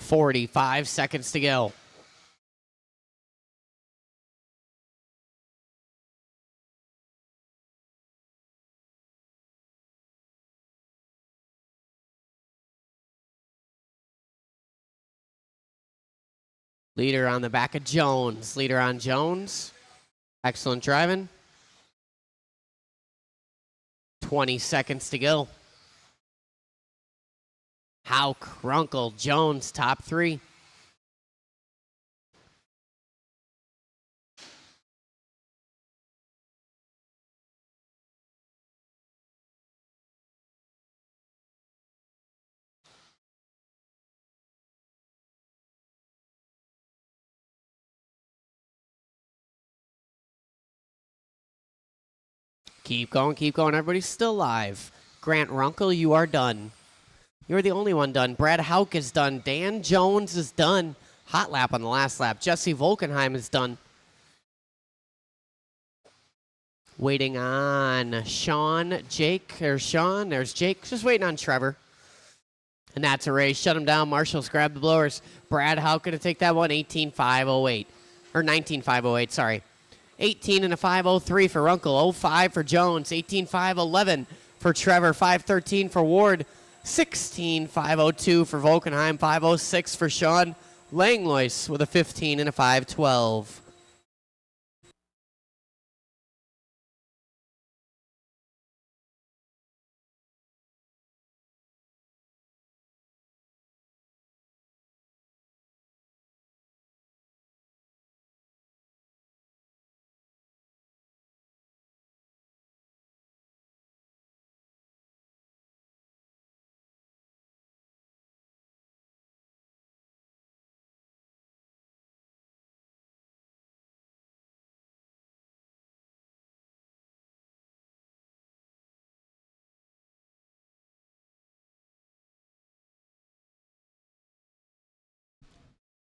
.45 seconds to go. Leader on the back of Jones. Leader on Jones. Excellent driving. 20 seconds to go. How Crunkle Jones top 3. Keep going, keep going. Everybody's still live. Grant Runkle, you are done. You're the only one done. Brad Hauk is done. Dan Jones is done. Hot lap on the last lap. Jesse Volkenheim is done. Waiting on Sean, Jake. There's Sean. There's Jake. Just waiting on Trevor. And that's a race. Shut him down. Marshall's grab the blowers. Brad Hauk going to take that one. 18.508. Or 19.508, sorry. 18 and a 5.03 for Runkle. 05 for Jones. 18.511 for Trevor. 5.13 for Ward. 16.502 for Volkenheim. 5.06 for Sean. Langlois with a 15 and a 5.12.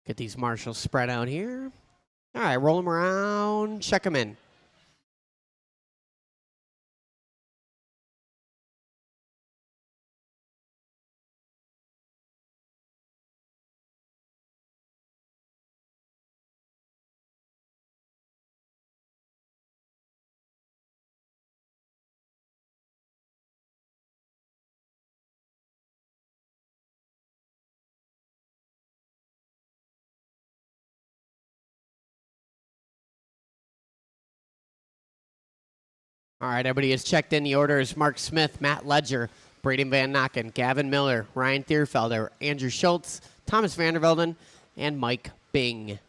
Get these marshals spread out here. All right, roll them around, check them in. All right, everybody has checked in. The orders: Mark Smith, Matt Ledger, Braden Van Nocken, Gavin Miller, Ryan Thierfelder, Andrew Schultz, Thomas Vandervelden, and Mike Bing.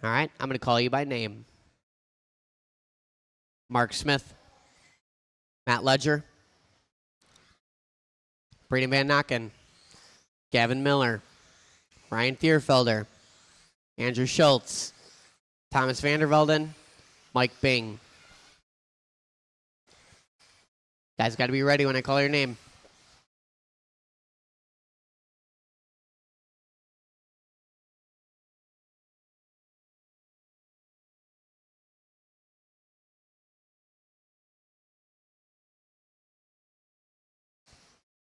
All right, I'm going to call you by name. Mark Smith, Matt Ledger, Braden Van Nocken, Gavin Miller, Ryan Thierfelder, Andrew Schultz, Thomas Vandervelden, Mike Bing. Guys, got to be ready when I call your name.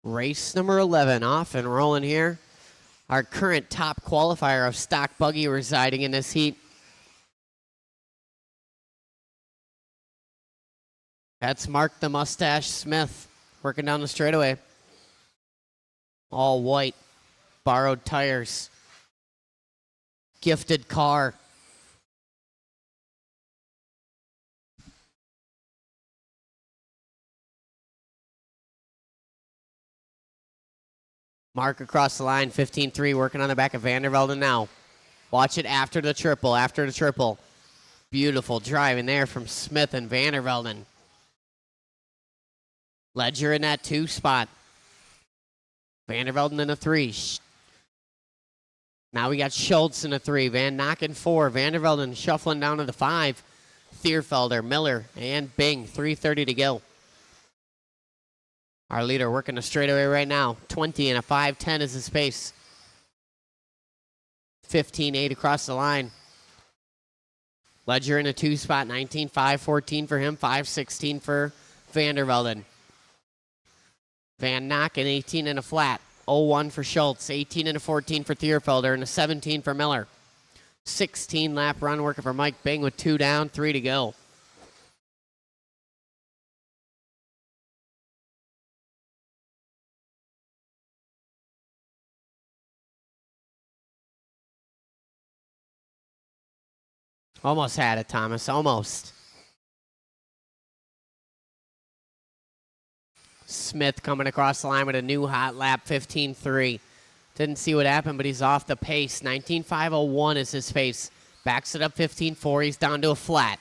Race number 11 off and rolling here. Our current top qualifier of stock buggy residing in this heat. That's Mark the Mustache Smith working down the straightaway. All white, borrowed tires, gifted car. Mark across the line, 15-3, working on the back of Vandervelden now. Watch it after the triple, Beautiful driving there from Smith and Vandervelden. Ledger in that 2 spot. Vandervelden in a 3. Now we got Schultz in a 3. Van Nocken 4. Vandervelden shuffling down to the 5. Thierfelder, Miller, and Bing. 3:30 to go. Our leader working the straightaway right now. 20 and a 5:10 is his pace. 15-8 across the line. Ledger in a 2 spot, 19-5, 14 for him, 5-16 for Vandervelden. Van Nocken, 18 and a flat, 0-1 for Schultz, 18 and a 14 for Thierfelder, and a 17 for Miller. 16 lap run working for Mike Bing with 2 down, 3 to go. Almost had it, Thomas, almost. Smith coming across the line with a new hot lap, 15-3. Didn't see what happened, but he's off the pace. 19.501 is his pace. Backs it up 15-4. He's down to a flat.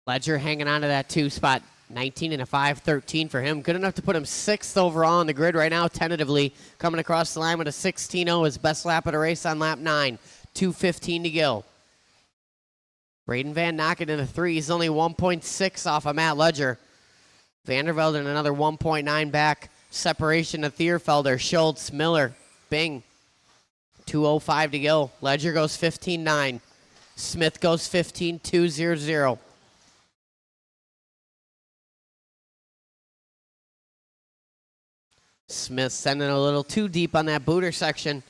Ledger hanging on to that 2 spot. 19 and a 5, 13 for him. Good enough to put him 6th overall on the grid right now, tentatively. Coming across the line with a 16-0, his best lap of the race on lap 9. 2:15 to go. Braden Van Nocken in the 3. He's only 1.6 off of Matt Ledger. Vandervelden another 1.9 back. Separation to Thierfelder, Schultz, Miller, Bing. 2:05 to go. Ledger goes 15-9. Smith goes 15-2-0-0. Smith sending a little too deep on that booter section.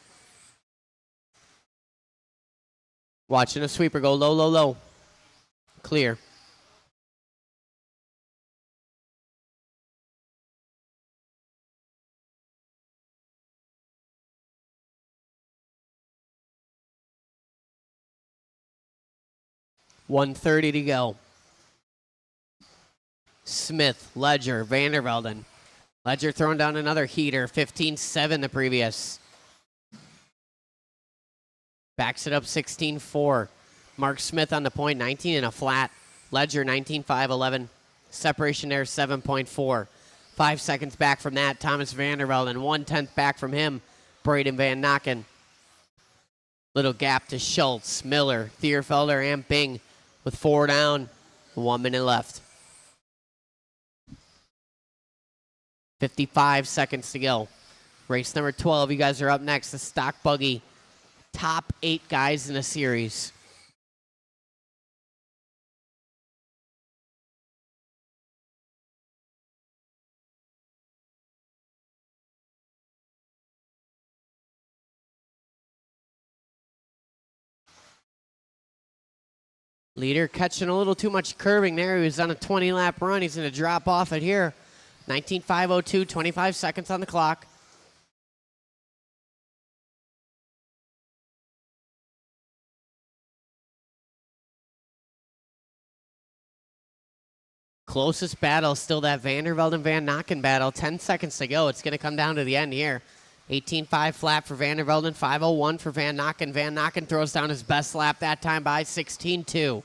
Watching a sweeper go low, low, low. Clear. .130 to go. Smith, Ledger, Vandervelden. Ledger throwing down another heater, 15-7 the previous. Backs it up 16-4. Mark Smith on the point, 19 and a flat. Ledger 19.5-11. Separation there 7.4. 5 seconds back from that, Thomas Vandervelden. 1/10 back from him, Braden Van Nocken. Little gap to Schultz, Miller, Thierfelder, and Bing with 4 down, 1 minute left. 55 seconds to go. Race number 12, you guys are up next. The stock buggy. Top 8 guys in the series. Leader catching a little too much curving there. He was on a 20-lap run. He's going to drop off it here. 19.502, 25 seconds on the clock. Closest battle, still that Vandervelden Van Nocken battle. 10 seconds to go. It's going to come down to the end here. 18.5 flat for Vandervelden, 5:01 for Van Nocken. Van Nocken throws down his best lap that time by 16.2.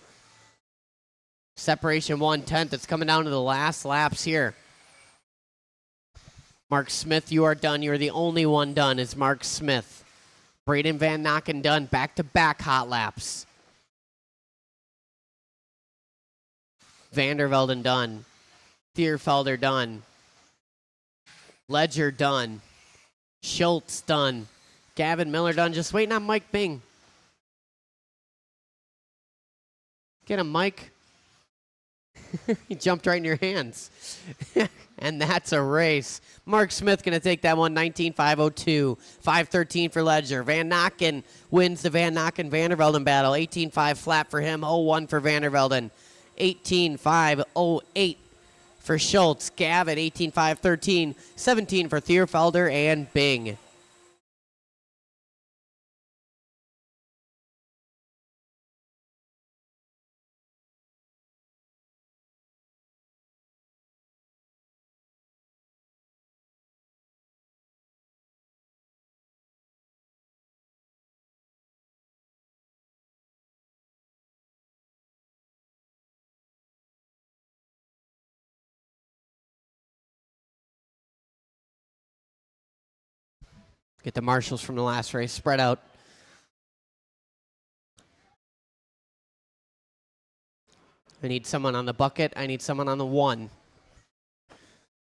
Separation 1/10. It's coming down to the last laps here. Mark Smith, you are done. You're the only one done is Mark Smith. Braden Van Nocken done. Back-to-back hot laps. Vandervelden done. Thierfelder done. Ledger done. Schultz done. Gavin Miller done. Just waiting on Mike Bing. Get him, Mike. He jumped right in your hands. And that's a race. Mark Smith going to take that one, 19.502. 5:13 for Ledger. Van Nocken wins the Van Nocken Vandervelden battle. 18.5 flat for him. 0-1 for Vandervelden. 18.508 for Schultz. Gavin, 18.513. 17 for Thierfelder and Bing. Get the marshals from the last race spread out. I need someone on the bucket. I need someone on the 1.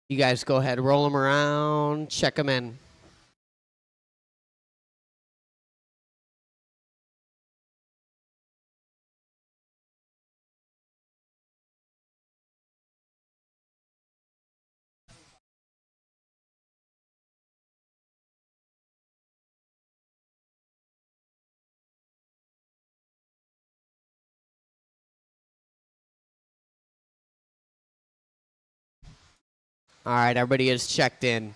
You guys go ahead, roll them around, check them in. All right, everybody is checked in.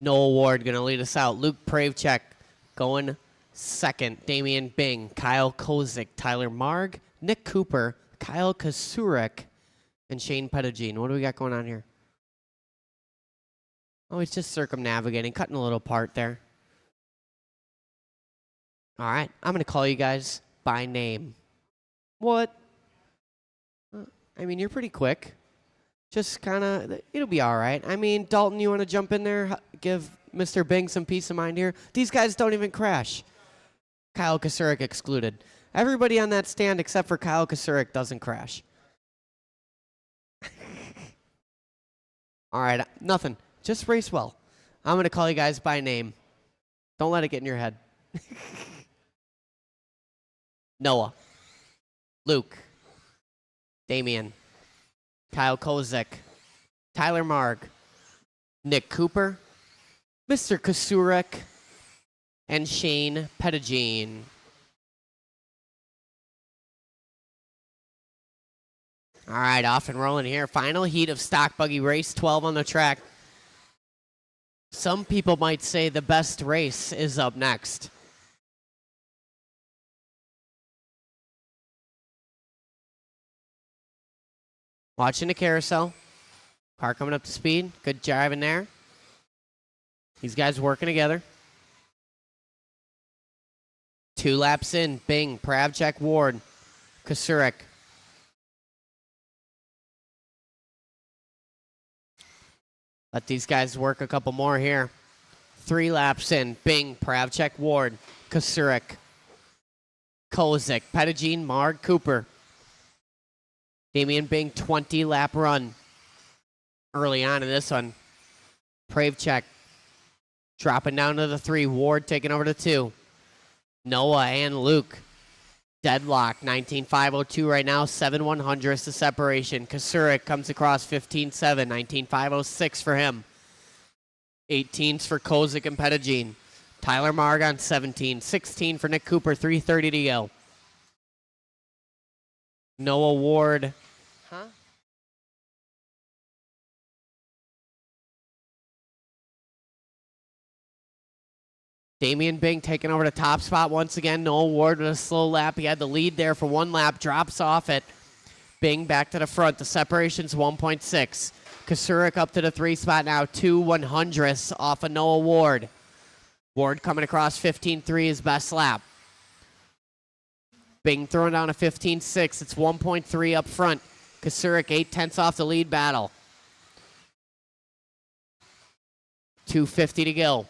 Noah Ward going to lead us out. Luke Pravchek going second. Damian Bing, Kyle Kozik, Tyler Marg, Nick Cooper, Kyle Kasurek, and Shane Pettigene. What do we got going on here? Oh, he's just circumnavigating, cutting a little part there. All right, I'm going to call you guys by name. What? I mean, you're pretty quick. Just kind of, it'll be all right. I mean, Dalton, you want to jump in there, give Mr. Bing some peace of mind here? These guys don't even crash. Kyle Kasurek excluded. Everybody on that stand except for Kyle Kasurek doesn't crash. All right, nothing. Just race well. I'm going to call you guys by name. Don't let it get in your head. Noah, Luke, Damian, Kyle Kozik, Tyler Marg, Nick Cooper, Mr. Kasurek, and Shane Pettigene. All right, off and rolling here. Final heat of Stock Buggy Race 12 on the track. Some people might say the best race is up next. Watching the carousel. Car coming up to speed. Good driving there. These guys working together. 2 laps in. Bing, Pravchek, Ward, Kasurek. Let these guys work a couple more here. 3 laps in. Bing, Pravchek, Ward, Kasurek, Kozik, Pettigene, Marg, Cooper. Damian Bing, 20-lap run early on in this one. Pravchek dropping down to the 3. Ward taking over to 2. Noah and Luke deadlock. 19.502 right now. 7/100ths the separation. Kasurek comes across 15.7. 19.506 for him. 18s for Kozik and Pettigene. Tyler Marg on 17. 16 for Nick Cooper. 3:30 to go. Noah Ward. Huh? Damian Bing taking over the top spot once again. Noah Ward with a slow lap. He had the lead there for 1 lap. Drops off it. Bing back to the front. The separation's 1.6. Kasurek up to the 3 spot now. 2/100ths off of Noah Ward. Ward coming across 15.3, his best lap. Bing throwing down a 15.6. It's 1.3 up front. Kasurek 0.8 off the lead battle. 2:50 to go.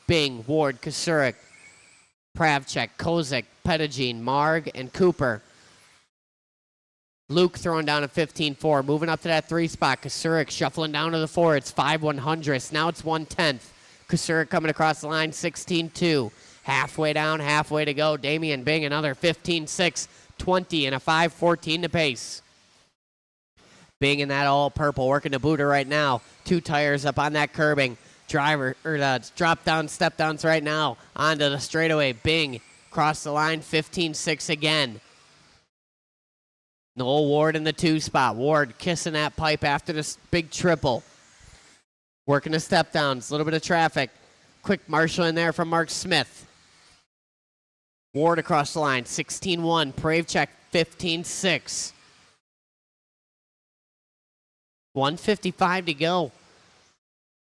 Bing, Ward, Kasurek, Pravchek, Kozik, Pettigene, Marg, and Cooper. Luke throwing down a 15.4. Moving up to that 3 spot. Kasurek shuffling down to the 4. It's 5/100ths. Now it's 1/10. Kasurek coming across the line, 16.2. Halfway down, halfway to go. Damian Bing, another 15.6, 20, and a 5.14 to pace. Bing in that all purple, working the booter right now. 2 tires up on that curbing. Drop down, step downs right now. Onto the straightaway. Bing across the line, 15.6 again. Noel Ward in the 2 spot. Ward kissing that pipe after this big triple. Working the step downs, a little bit of traffic. Quick Marshall in there from Mark Smith. Ward across the line, 16.1. Pravchek, 15.6. 1:55 to go.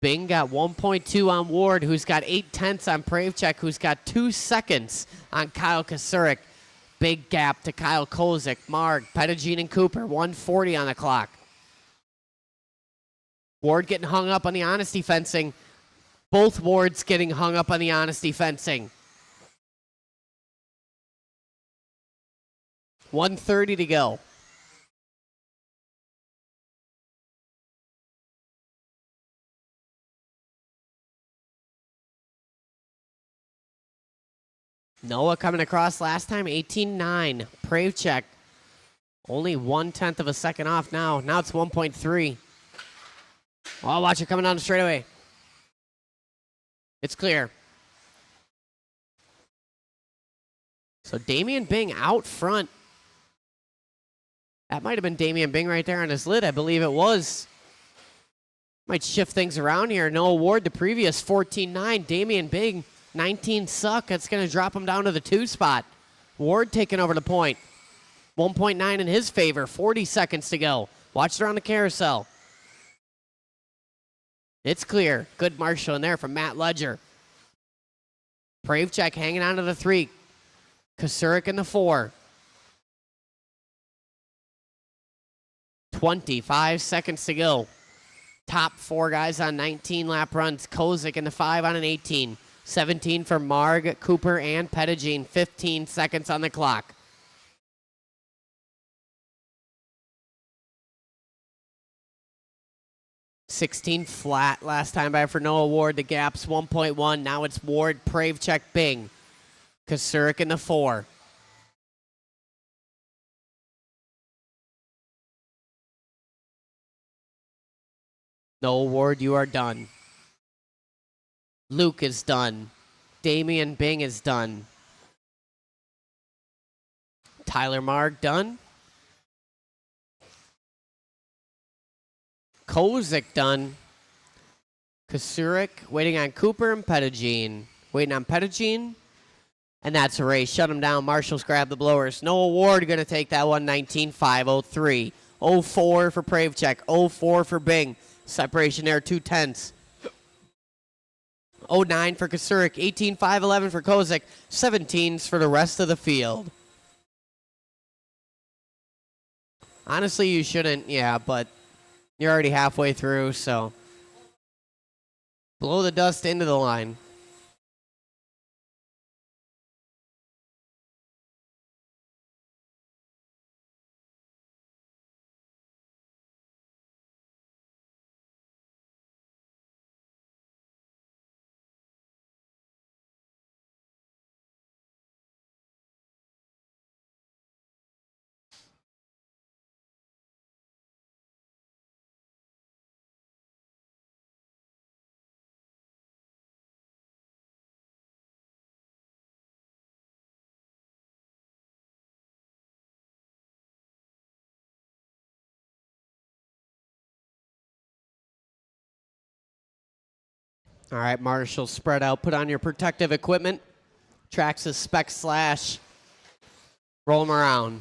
Bing got 1.2 on Ward, who's got 0.8 on Pravchek, who's got 2 seconds on Kyle Kasurek. Big gap to Kyle Kozik, Marg, Pettigene, and Cooper. 1:40 on the clock. Ward getting hung up on the honesty fencing. Both Wards getting hung up on the honesty fencing. 1:30 to go. Noah coming across last time, 18.9. Pravchek, only 1/10 of a second off now. Now it's 1.3. Oh, watch it coming down the straightaway. It's clear. So Damian Bing out front That might have been Damian Bing right there on his lid. I believe it was. Might shift things around here. No Ward, the previous 14-9. Damian Bing, 19 suck. That's going to drop him down to the 2 spot. Ward taking over the point. 1.9 in his favor. 40 seconds to go. Watch it around the carousel. It's clear. Good Marshall in there from Matt Ledger. Pravchek hanging on to the 3. Kasurik in the 4. 25 seconds to go. Top 4 guys on 19 lap runs. Kozik in the 5 on an 18. 17 for Marg, Cooper, and Pettigene. 15 seconds on the clock. $16 flat last time by for Noah Ward. The gap's 1.1. Now it's Ward, Pravchek, Bing. Kasurik in the 4. Noah Ward, you are done. Luke is done. Damian Bing is done. Tyler Marg done. Kozik done. Kasurik waiting on Cooper and Pettigene. Waiting on Pettigene. And that's a race. Shut him down. Marshall's grab the blowers. Noah Ward going to take that one. 19.503. 04 for Pravchek. 04 for Bing. Separation there, 2/10. 09 for Kasurik. 18.511 for Kozik. 17s for the rest of the field. Honestly, you shouldn't, yeah, but you're already halfway through, so blow the dust into the line. All right, Marshall, spread out. Put on your protective equipment. Trackside spec slash. Roll them around.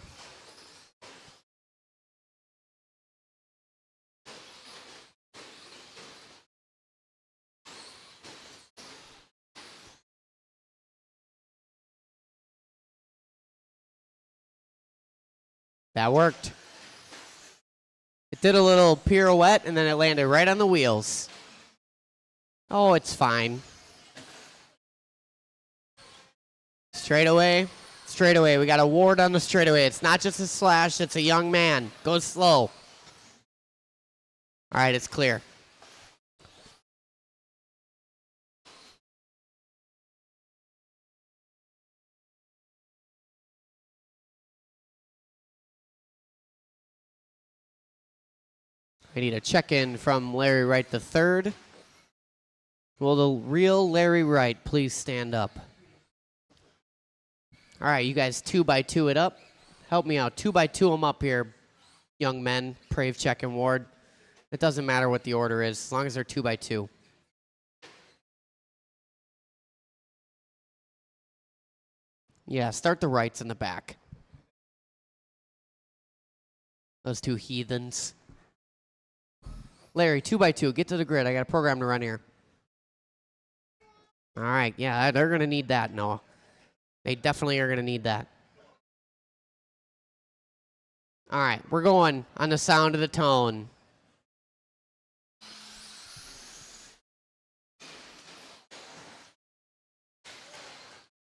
That worked. It did a little pirouette, and then it landed right on the wheels. Oh, it's fine. Straightaway. Straightaway. We got a Ward on the straightaway. It's not just a slash, it's a young man. Goes slow. All right, it's clear. I need a check-in from Larry Wright III. Will the real Larry Wright please stand up? All right, you guys 2x2 it up. Help me out. 2x2 them up here, young men. Pravchek and Ward. It doesn't matter what the order is, as long as they're 2x2. Yeah, start the rights in the back. Those two heathens. Larry, 2x2. Get to the grid. I got a program to run here. All right, yeah, they're going to need that, Noah. They definitely are going to need that. All right, we're going on the sound of the tone.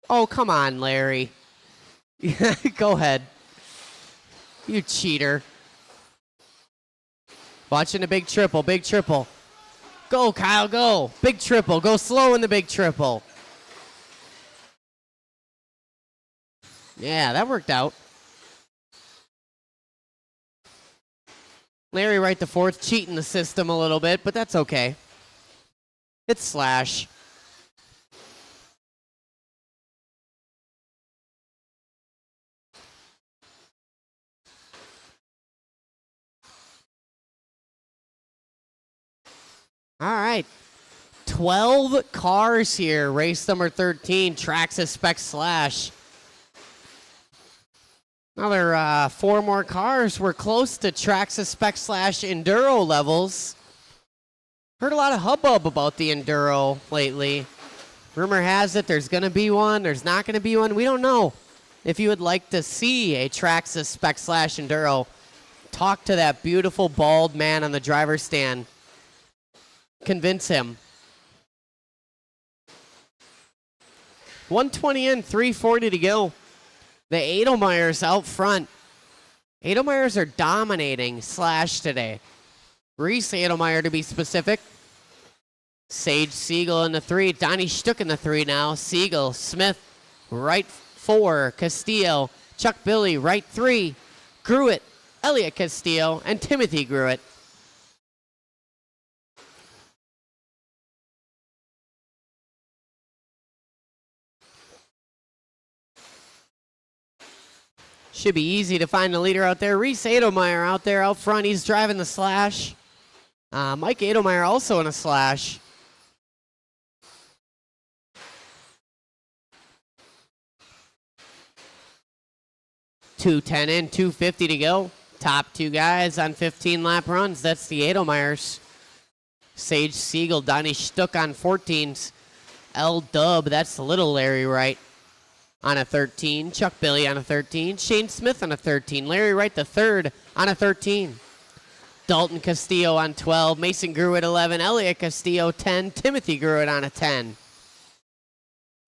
Oh, come on, Larry. Go ahead. You cheater. Watching the big triple, big triple. Go, Kyle, go. Big triple. Go slow in the big triple. Yeah, that worked out. Larry Wright the fourth, cheating the system a little bit, but that's okay. It's slash. All right. 12 cars here. Race number 13, Trackside Spec Slash. Another 4 more cars. We're close to Trackside Spec Slash Enduro levels. Heard a lot of hubbub about the Enduro lately. Rumor has it there's going to be one. There's not going to be one. We don't know. If you would like to see a Trackside Spec Slash Enduro, talk to that beautiful bald man on the driver's stand. Convince him. 120 in, 340 to go. The Edelmeyers out front. Edelmeyers are dominating Slash today. Reese Edelmeyer to be specific. Sage Siegel in the 3. Donnie Stuck in the 3 now. Siegel, Smith, right 4. Castillo, Chuck Billy, right 3. Gruitt, Elliot Castillo, and Timothy Gruitt. Should be easy to find the leader out there. Reese Edelmeyer out there out front. He's driving the Slash. Mike Edelmeyer also in a Slash. .210 in, 250 to go. Top 2 guys on 15-lap runs. That's the Edelmeyers. Sage Siegel, Donnie Stuck on 14s. L Dub, that's little Larry Wright on a 13. Chuck Billy on a 13. Shane Smith on a 13. Larry Wright the 3rd on a 13. Dalton Castillo on 12. Mason Gruitt 11. Elliot Castillo 10. Timothy Gruitt on a 10.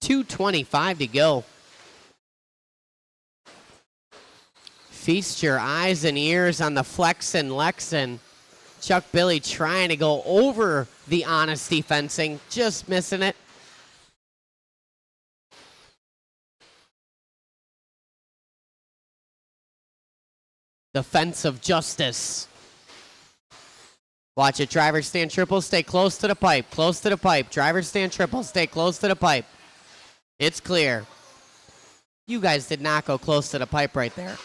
2:25 to go. Feast your eyes and ears on the Flexin' Lexin. Chuck Billy trying to go over the honesty fencing, just missing it. The fence of justice. Watch it, driver stand triple, stay close to the pipe, close to the pipe. Driver stand triple, stay close to the pipe. It's clear. You guys did not go close to the pipe right there.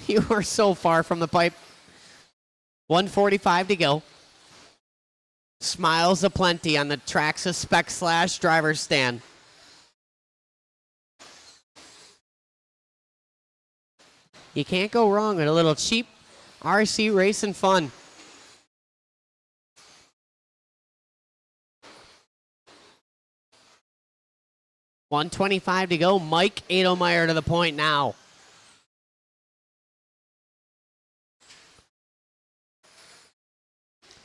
You were so far from the pipe. 1:45 to go. Smiles aplenty on the Trackside Spec Slash driver stand. You can't go wrong with a little cheap RC racing fun. $125 to go. Mike Edelmeyer to the point now.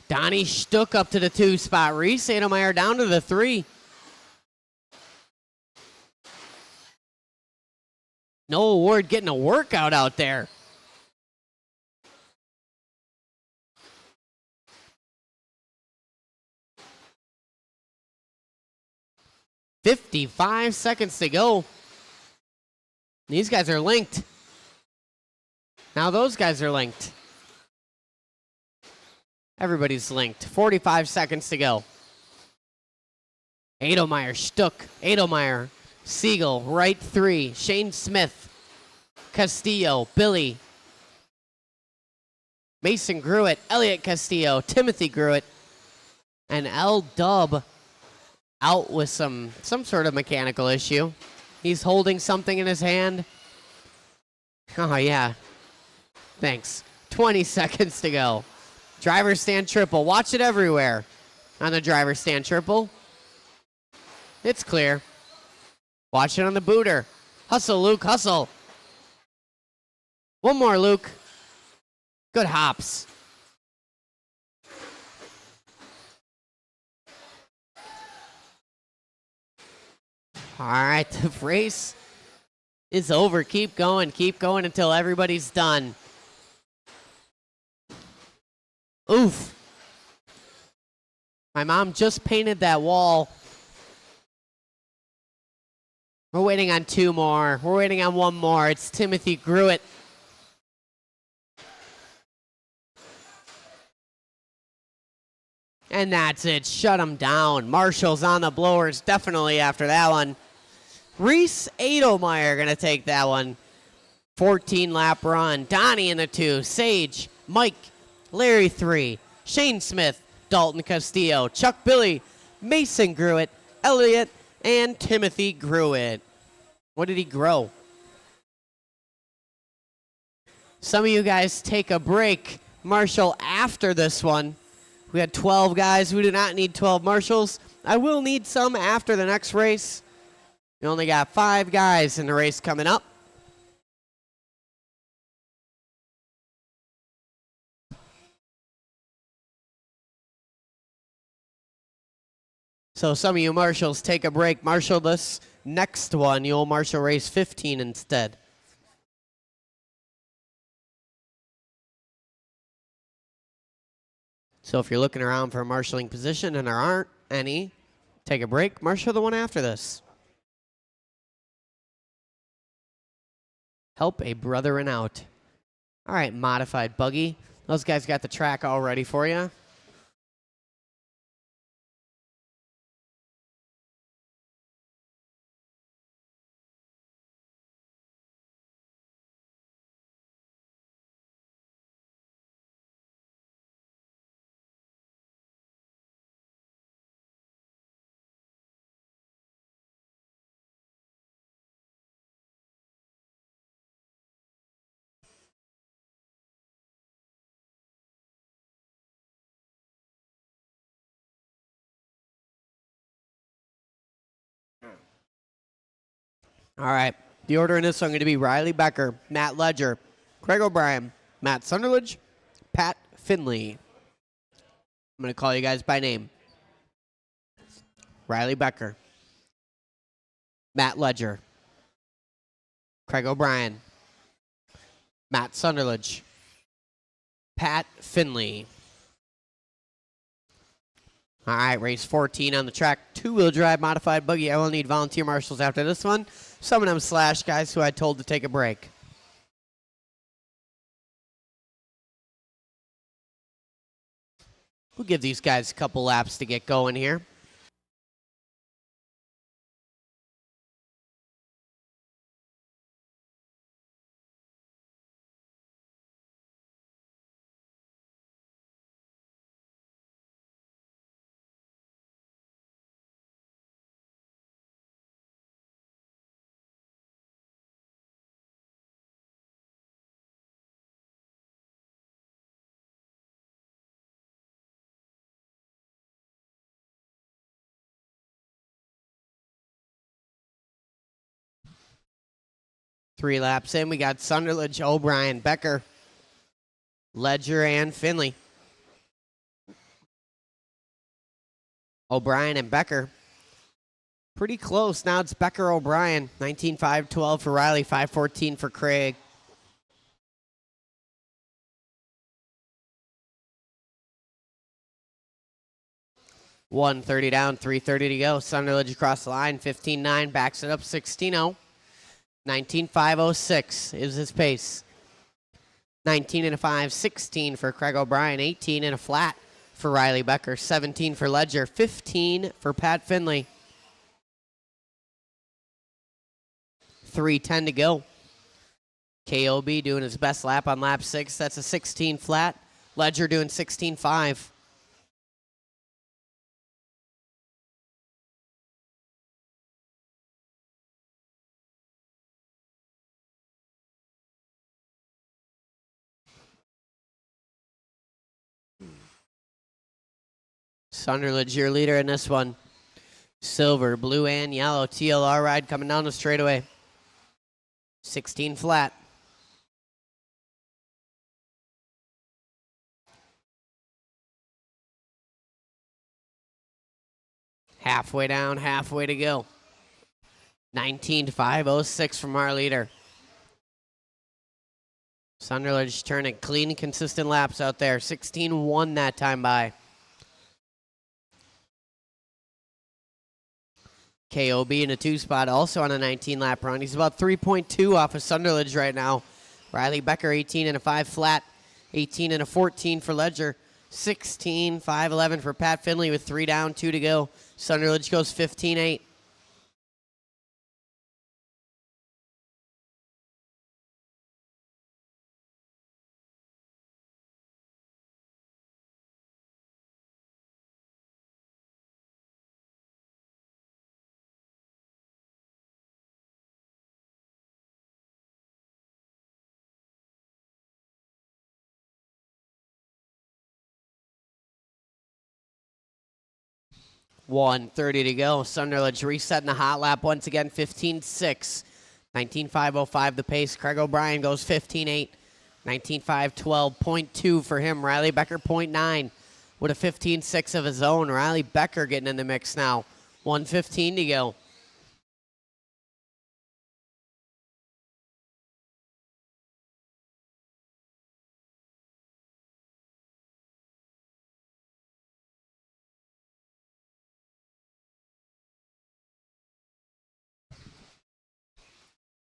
Donnie Stuck up to the 2 spot. Reese Edelmeyer down to the 3. Noah Ward getting a workout out there. $55 seconds to go. These guys are linked. Now those guys are linked. Everybody's linked. 45 seconds to go. Edelmeyer, Stuck, Edelmeyer, Siegel, right 3. Shane Smith, Castillo, Billy, Mason Gruitt, Elliot Castillo, Timothy Gruitt, and L Dub out with some sort of mechanical issue. He's holding something in his hand. Oh, yeah. Thanks. 20 seconds to go. Driver stand triple. Watch it everywhere on the driver stand triple. It's clear. Watch it on the booter. Hustle, Luke, hustle. One more, Luke. Good hops. All right, the race is over. Keep going until everybody's done. Oof. My mom just painted that wall. We're waiting on 2 more. We're waiting on 1 more. It's Timothy Gruitt. And that's it. Shut him down. Marshall's on the blowers definitely after that one. Reese Edelmeyer going to take that one. 14-lap run. Donnie in the 2. Sage, Mike, Larry 3. Shane Smith, Dalton Castillo, Chuck Billy, Mason Gruitt, Elliot, and Timothy Gruitt. What did he grow? Some of you guys take a break. Marshall, after this one, we had 12 guys. We do not need 12 marshals. I will need some after the next race. We only got 5 guys in the race coming up. So some of you marshals take a break. Marshal this next one. You'll marshal race 15 instead. So if you're looking around for a marshalling position and there aren't any, take a break. Marshal the one after this. Help a brethren out. All right, modified buggy. Those guys got the track all ready for you. All right. The order in this one going to be Riley Becker, Matt Ledger, Craig O'Brien, Matt Sunderledge, Pat Finley. I'm going to call you guys by name. Riley Becker, Matt Ledger, Craig O'Brien, Matt Sunderledge, Pat Finley. All right, race 14 on the track. 2-wheel drive modified buggy. I will need volunteer marshals after this one. Some of them slash guys who I told to take a break. We'll give these guys a couple laps to get going here. Three laps in, we got Sunderledge, O'Brien, Becker, Ledger, and Finley. O'Brien and Becker. Pretty close. Now it's Becker O'Brien. 19.512 for Riley, 5.14 for Craig. $130 down, $330 to go. Sunderledge across the line, 15.9, backs it up 16.0. 19.506 is his pace. 19 and a 5, 16 for Craig O'Brien, 18 and a flat for Riley Becker, 17 for Ledger, 15 for Pat Finley. 3:10 to go. KOB doing his best lap on lap 6. That's a 16 flat. Ledger doing 16.5. Sunderledge, your leader in this one. Silver, blue, and yellow. TLR ride coming down the straightaway. 16 flat. Halfway down, halfway to go. 19.506 from our leader. Sunderledge turning clean, consistent laps out there. 16.1 that time by. KOB in a 2-spot, also on a 19-lap run. He's about 3.2 off of Sunderledge right now. Riley Becker, 18 and a 5 flat. 18 and a 14 for Ledger. 16.511 for Pat Finley with 3 down, 2 to go. Sunderledge goes 15.8. 1:30 to go. Sunderland's resetting the hot lap once again, 15.6. 19.505 the pace. Craig O'Brien goes 15.8. 19.512.2 for him. Riley Becker 0.9 with a 15.6 of his own. Riley Becker getting in the mix now. 1:15 to go.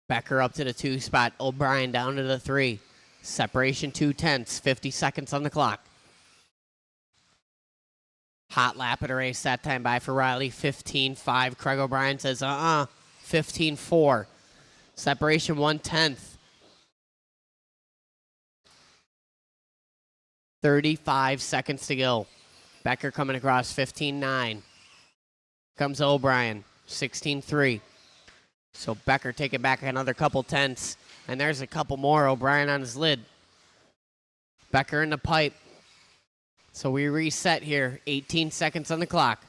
Becker up to the 2 spot. O'Brien down to the 3. Separation 2/10. 50 seconds on the clock. Hot lap of the race that time by for Riley. 15.5. Craig O'Brien says, 15.4. Separation 1/10. 35 seconds to go. Becker coming across 15.9. Comes O'Brien. 16.3. So Becker taking back another couple tenths. And there's a couple more. O'Brien on his lid. Becker in the pipe. So we reset here. 18 seconds on the clock.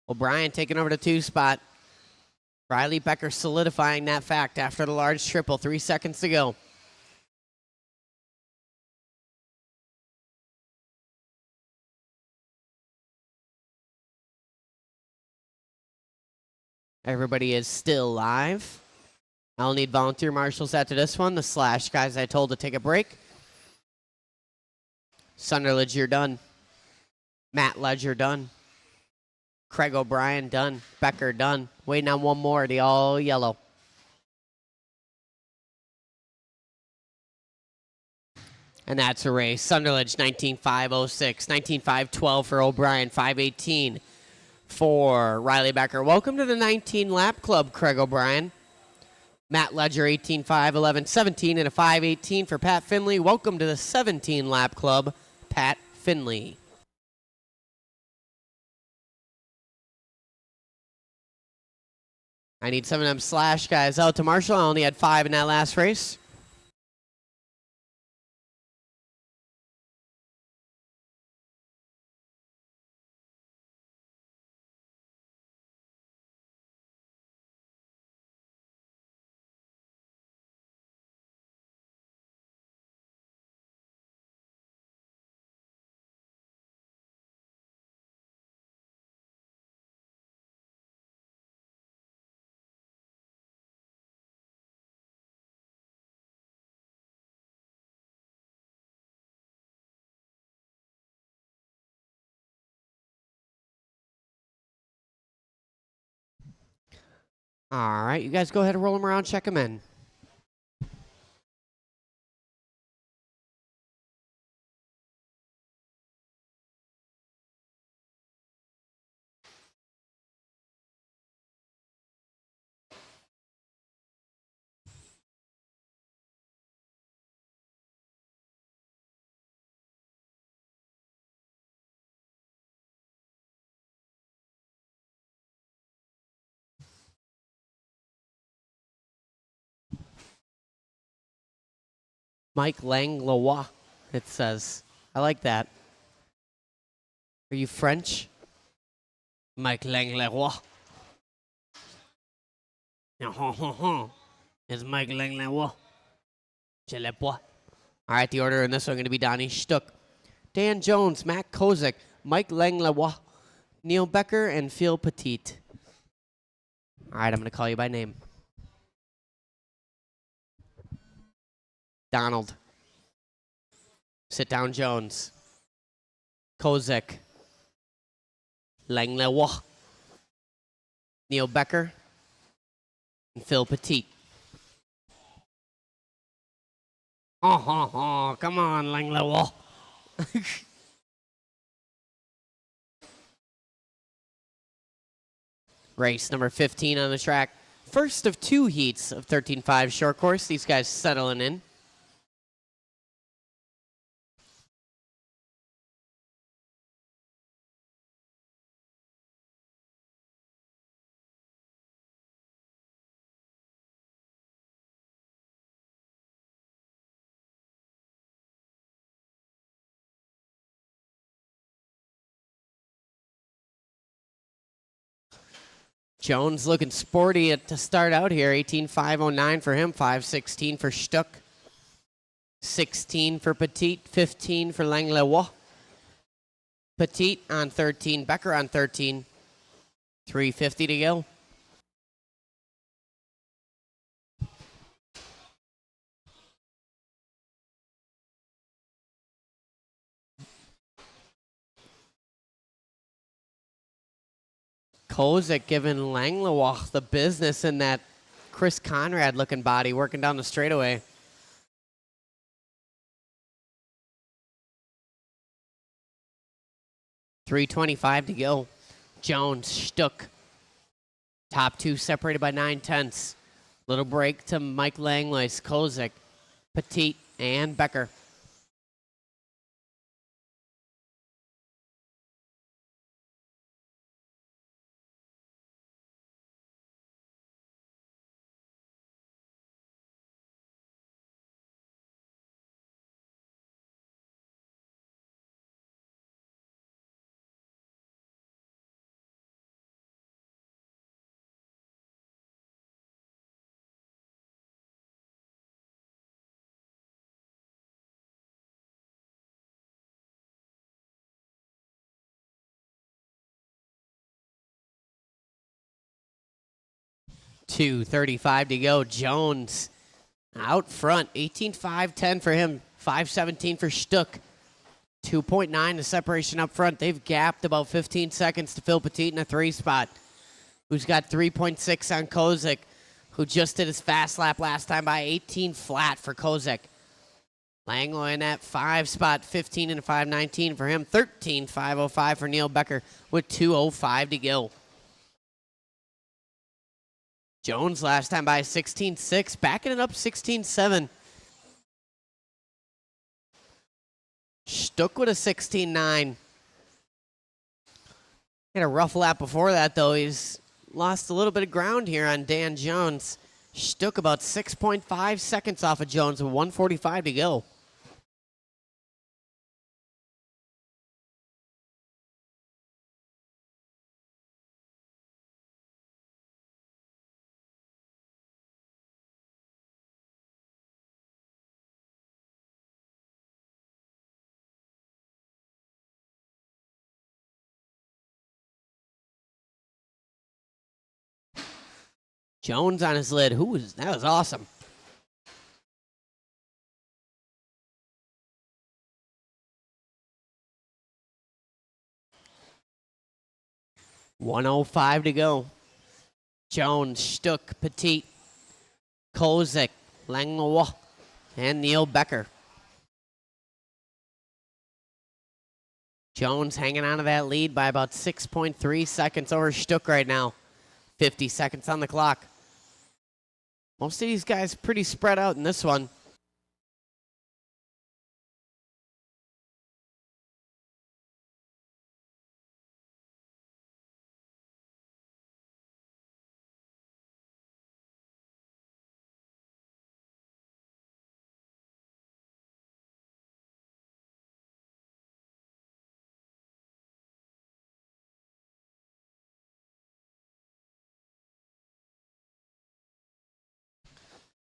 O'Brien taking over the 2 spot. Riley Becker solidifying that fact after the large triple. 3 seconds to go. Everybody is still live. I'll need volunteer marshals after this one. The Slash guys I told to take a break. Sunderland, you're done. Matt Ledger, done. Craig O'Brien, done. Becker, done. Waiting on one more, the all yellow. And that's a race. Sunderland, 19.506. 19.512 for O'Brien. 5.18 for Riley Becker. Welcome to the 19 lap club, Craig O'Brien. Matt Ledger, 18.511. 17 and a 5.18 for Pat Finley. Welcome to the 17 lap club, Pat Finley. I need some of them Slash guys out to Marshall. I only had 5 in that last race. All right, you guys go ahead and roll them around, check them in. Mike Langlois, it says. I like that. Are you French? Mike Langlois. It's Mike Langlois. Je le bois. All right, the order in this one going to be Donnie Stuck, Dan Jones, Matt Kozik, Mike Langlois, Neil Becker, and Phil Petit. All right, I'm going to call you by name. Donald. Sit down, Jones. Kozik. Langlois. Neil Becker. And Phil Petit. Come on, Langlois. Race number 15 on the track. First of 2 heats of 13.5 short course. These guys settling in. Jones looking sporty to start out here. 18.509 for him, 5.16 for Stuck, 16 for Petit, 15 for Langlois. Petit on 13, Becker on 13, 3:50 to go. Kozak giving Langlois the business in that Chris Conrad looking body working down the straightaway. .325 to go. Jones, Stuck. Top two separated by 9/10. Little break to Mike Langlois, Kozak, Petit, and Becker. .235 to go. Jones out front. 18.510 for him. 5.17 for Stuck. 2.9 the separation up front. They've gapped about 15 seconds to Phil Petit in a 3 spot, who's got 3.6 on Kozak, who just did his fast lap last time by 18 flat for Kozak. Langlois in that 5 spot, 15 and a 5.19 for him. 13.505 for Neil Becker with 2.05 to go. Jones last time by 16.6, backing it up 16.7. Stuck with a 16.9. Had a rough lap before that, though. He's lost a little bit of ground here on Dan Jones. Stuck about 6.5 seconds off of Jones with 1:45 to go. Jones on his lid. That was awesome. .105 to go. Jones, Stuck, Petit, Kozak, Langlois, and Neil Becker. Jones hanging on to that lead by about 6.3 seconds over Stuck right now. 50 seconds on the clock. Most of these guys pretty spread out in this one.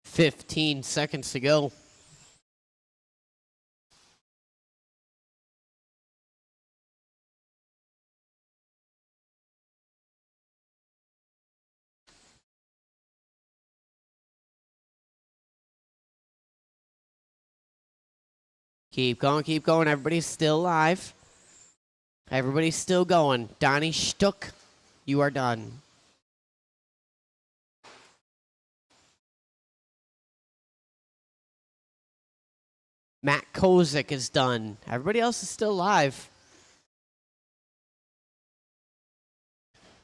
.15 seconds to go. Keep going. Everybody's still alive. Everybody's still going. Donnie Stuck, you are done. Matt Kozak is done. Everybody else is still alive.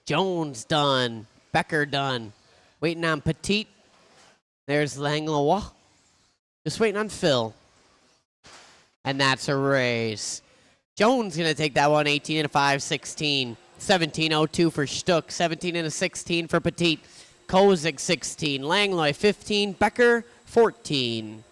Jones done. Becker done. Waiting on Petit. There's Langlois. Just waiting on Phil. And that's a race. Jones going to take that one, 18 and a 5.16. 17.02 for Stuck. 17 and a 16 for Petit. Kozak 16. Langlois 15. Becker 14.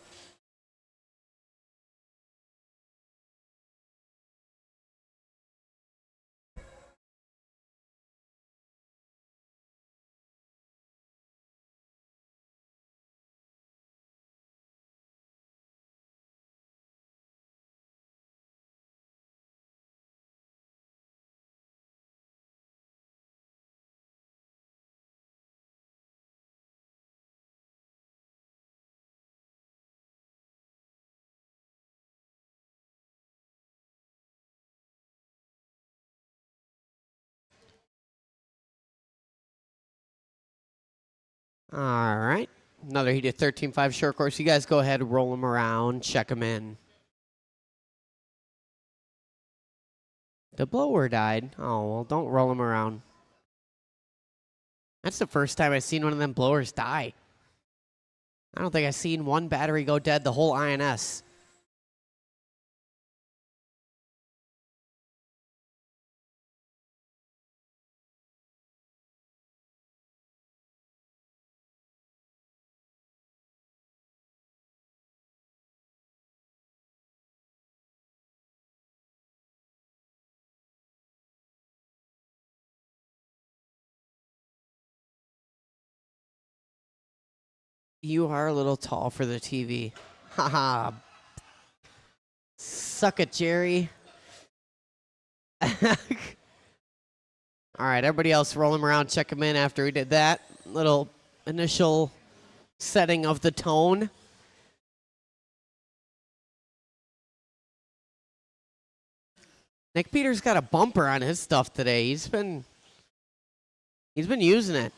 All right. Another heated 13.5 short course. You guys go ahead, roll them around, check them in. The blower died. Oh, well, don't roll them around. That's the first time I've seen one of them blowers die. I don't think I've seen one battery go dead the whole INS. You are a little tall for the TV. Haha. Suck it, Jerry. All right, everybody else roll them around, check them in after we did that. Little initial setting of the tone. Nick Peters got a bumper on his stuff today. He's been using it.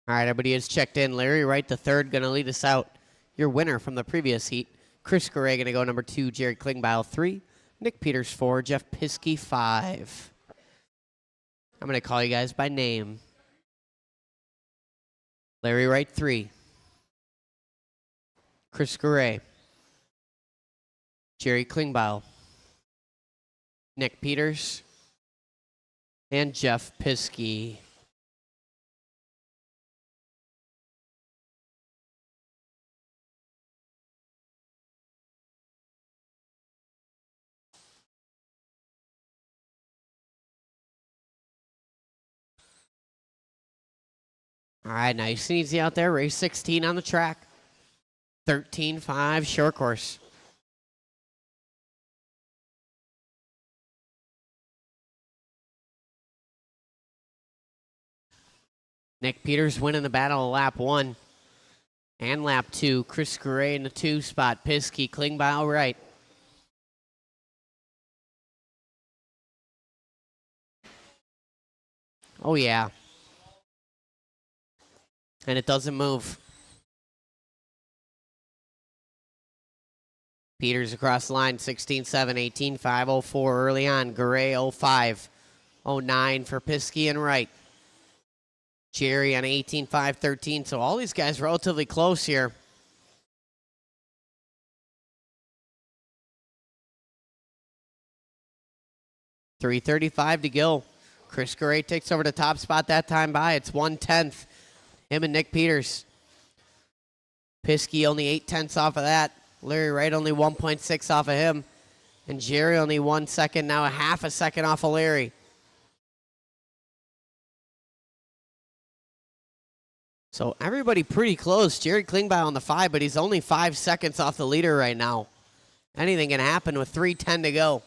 All right, everybody is checked in. Larry Wright, the third, going to lead us out. Your winner from the previous heat. Chris Garay going to go number 2, Jerry Klingbeil 3, Nick Peters 4, Jeff Piskey 5. I'm going to call you guys by name. Larry Wright 3, Chris Garay, Jerry Klingbeil, Nick Peters, and Jeff Piskey. All right, nice and easy out there. Race 16 on the track. 13.5 short course. Nick Peters winning the battle of lap 1 and lap 2. Chris Garay in the 2 spot. Piskey, Klingbeil right. Oh, yeah. And it doesn't move. Peters across the line, 16-7, 18-5, 0-4 early on. Garay 0-5, 0-9 for Piskey and Wright. Jerry on 18-5, 13. So all these guys relatively close here. .335 to go. Chris Garay takes over the top spot that time by. It's 1/10. Him and Nick Peters. Piskey only 0.8 off of that. Larry Wright only 1.6 off of him. And Jerry only 1 second, now a half a second off of Larry. So everybody pretty close. Jerry Klingbeil on the 5, but he's only 5 seconds off the leader right now. Anything can happen with 3:10 to go.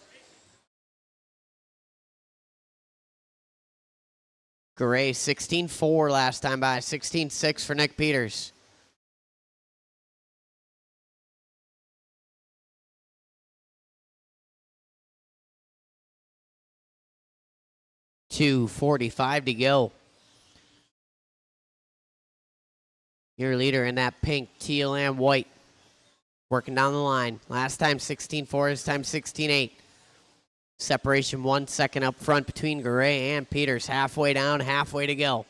Garay, 16-4 last time by, 16-6 for Nick Peters. .245 to go. Your leader in that pink, teal, and white. Working down the line. Last time 16-4, this time 16-8. Separation 1 second up front between Garay and Peters. Halfway down, halfway to go.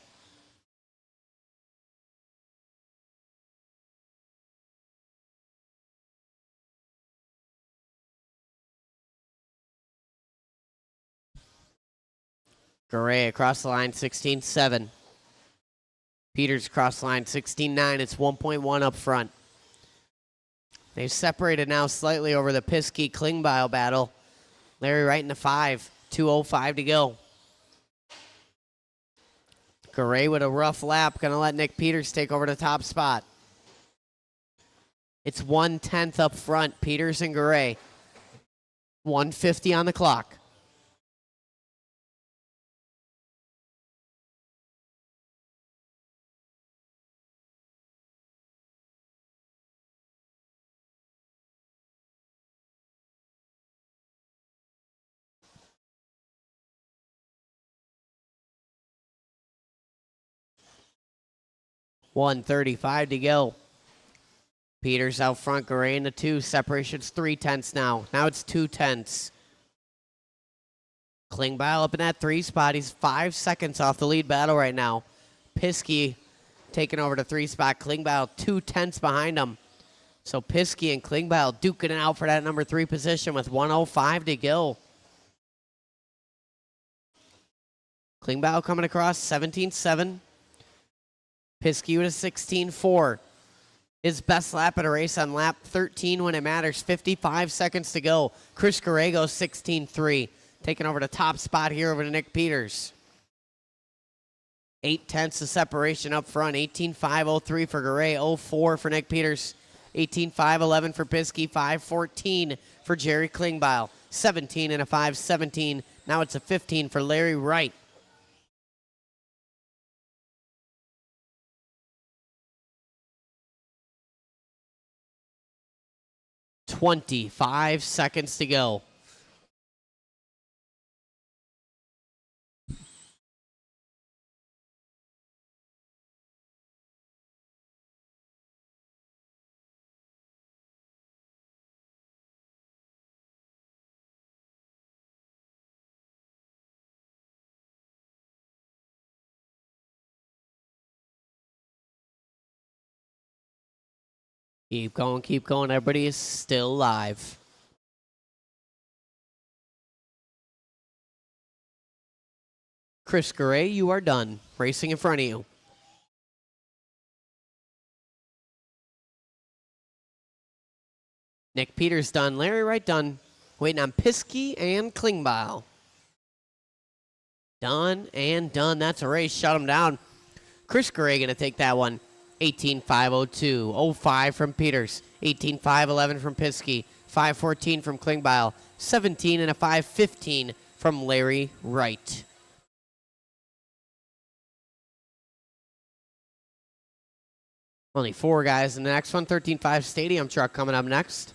Garay across the line, 16-7. Peters across the line, 16-9. It's 1.1 up front. They've separated now slightly over the Piskey-Klingbeil battle. Larry Wright in the 5, 2:05 to go. Garay with a rough lap, going to let Nick Peters take over the top spot. It's 1/10 up front, Peters and Garay. 1:50 on the clock. 1:35 to go. Peters out front, Garay in the 2. Separation's 3/10 now. Now it's 2/10. Klingbeil up in that 3 spot. He's 5 seconds off the lead battle right now. Piskey taking over the 3 spot. Klingbeil 2/10 behind him. So Piskey and Klingbeil duking it out for that number 3 position with 1:05 to go. Klingbeil coming across 17.7. Piskey with a 16.4. His best lap at a race on lap 13 when it matters. 55 seconds to go. Chris Garego 16.3. Taking over the top spot here over to Nick Peters. 8/10 of separation up front. 18.5.03 for Garay. 04 for Nick Peters. 18.5.11 for Piskey. 5.14 for Jerry Klingbeil. 17 and a 5.17. Now it's a 15 for Larry Wright. 25 seconds to go. Keep going, keep going. Everybody is still live. Chris Garay, you are done. Racing in front of you. Nick Peters done. Larry Wright done. Waiting on Piskey and Klingbeil. Done and done. That's a race. Shut him down. Chris Garay going to take that one. 18.5.02. 05 from Peters. 18.5.11 from Piskey. 5.14 from Klingbeil. 17 and a 5.15 from Larry Wright. Only 4 guys in the next one. 13.5 Stadium Truck coming up next.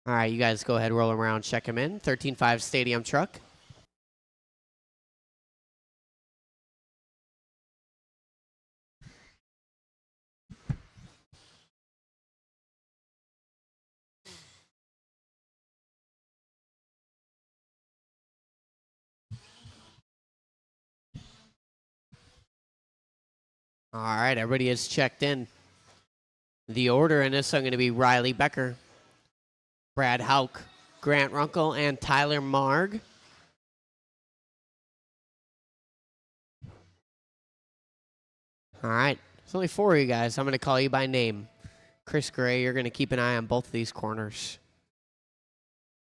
All right, you guys go ahead, roll him around, check him in. 13.5 Stadium Truck. All right, everybody is checked in. The order in this, I'm going to be Riley Becker, Brad Hauk, Grant Runkle, and Tyler Marg. All right, there's only 4 of you guys. I'm going to call you by name. Chris Gray, you're going to keep an eye on both of these corners.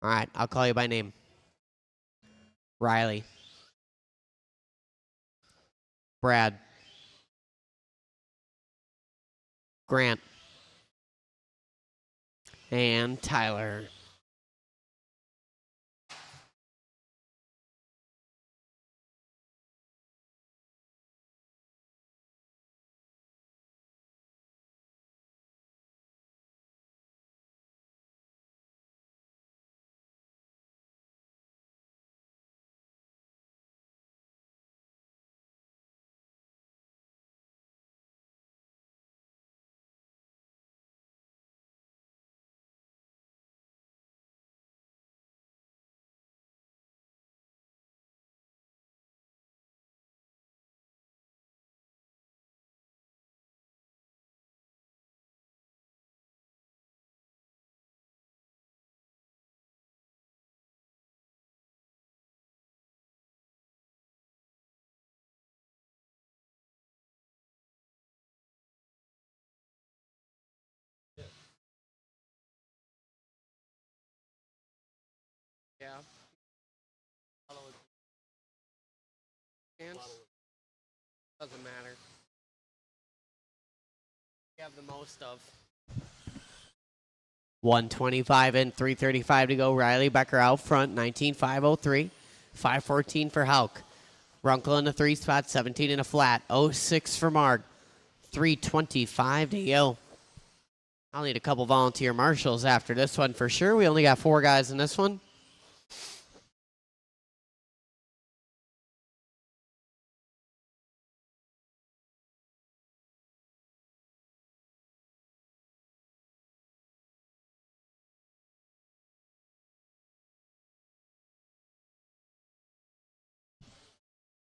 All right, I'll call you by name. Riley. Brad. Grant. And Tyler. Yeah. Doesn't matter. You have the most of. 125 and 335 to go. Riley Becker out front, 19.503. 514 for Hauk. Runkle in the 3 spot, 17 in a flat. 06 for Marg. 325 to go. I'll need a couple volunteer marshals after this one for sure. We only got 4 guys in this one.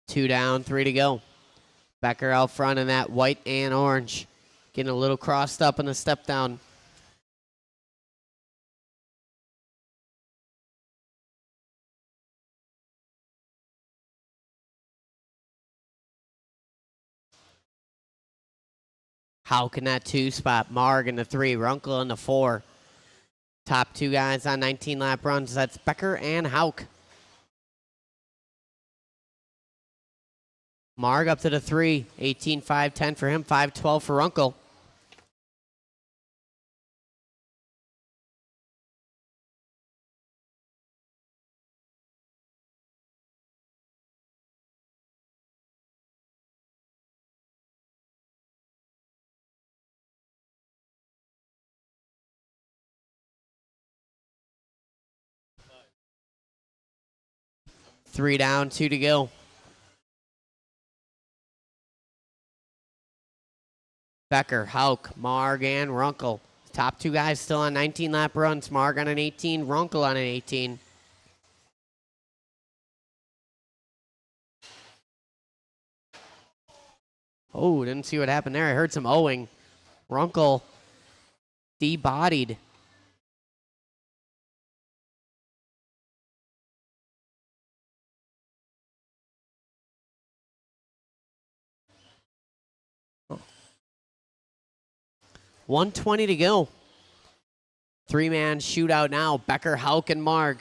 Two down, 3 to go. Becker out front in that white and orange. Getting a little crossed up in the step down. Hauk in that 2 spot. Marg in the 3. Runkle in the 4. Top 2 guys on 19 lap runs. That's Becker and Hauk. Marg up to the 3. 18.510 for him. 512 for Runkle. Three down, 2 to go. Becker, Hauk, Marg, and Runkle. Top 2 guys still on 19 lap runs. Marg on an 18, Runkle on an 18. Oh, didn't see what happened there. I heard some owing. Runkle de-bodied. Oh. 120 to go. 3-man shootout now. Becker, Hauk, and Marg.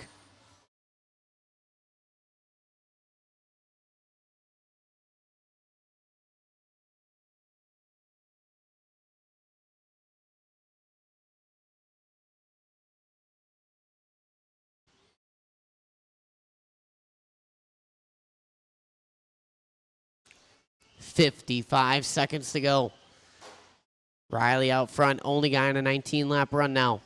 $55 seconds to go. Riley out front, only guy on a 19-lap run now.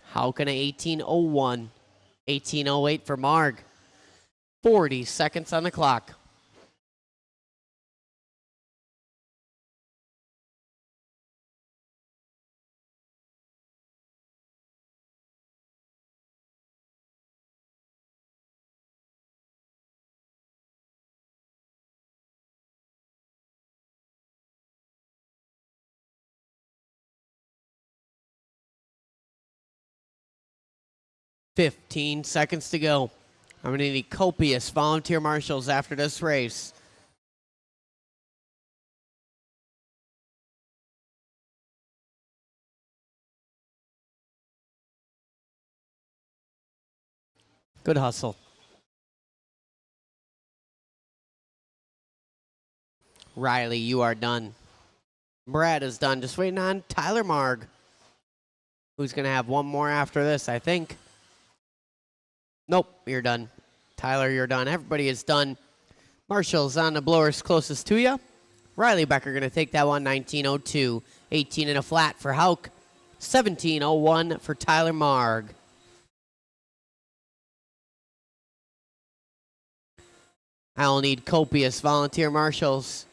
Hauk in a 18.01. 18.08 for Marg. 40 seconds on the clock. $15 seconds to go. I'm going to need copious volunteer marshals after this race. Good hustle. Riley, you are done. Brad is done. Just waiting on Tyler Marg, who's going to have one more after this, I think. Nope, you're done. Tyler, you're done. Everybody is done. Marshall's on the blowers closest to you. Riley Becker going to take that one, 19.02. 18 in a flat for Hauk. 17.01 for Tyler Marg. I'll need copious volunteer marshals.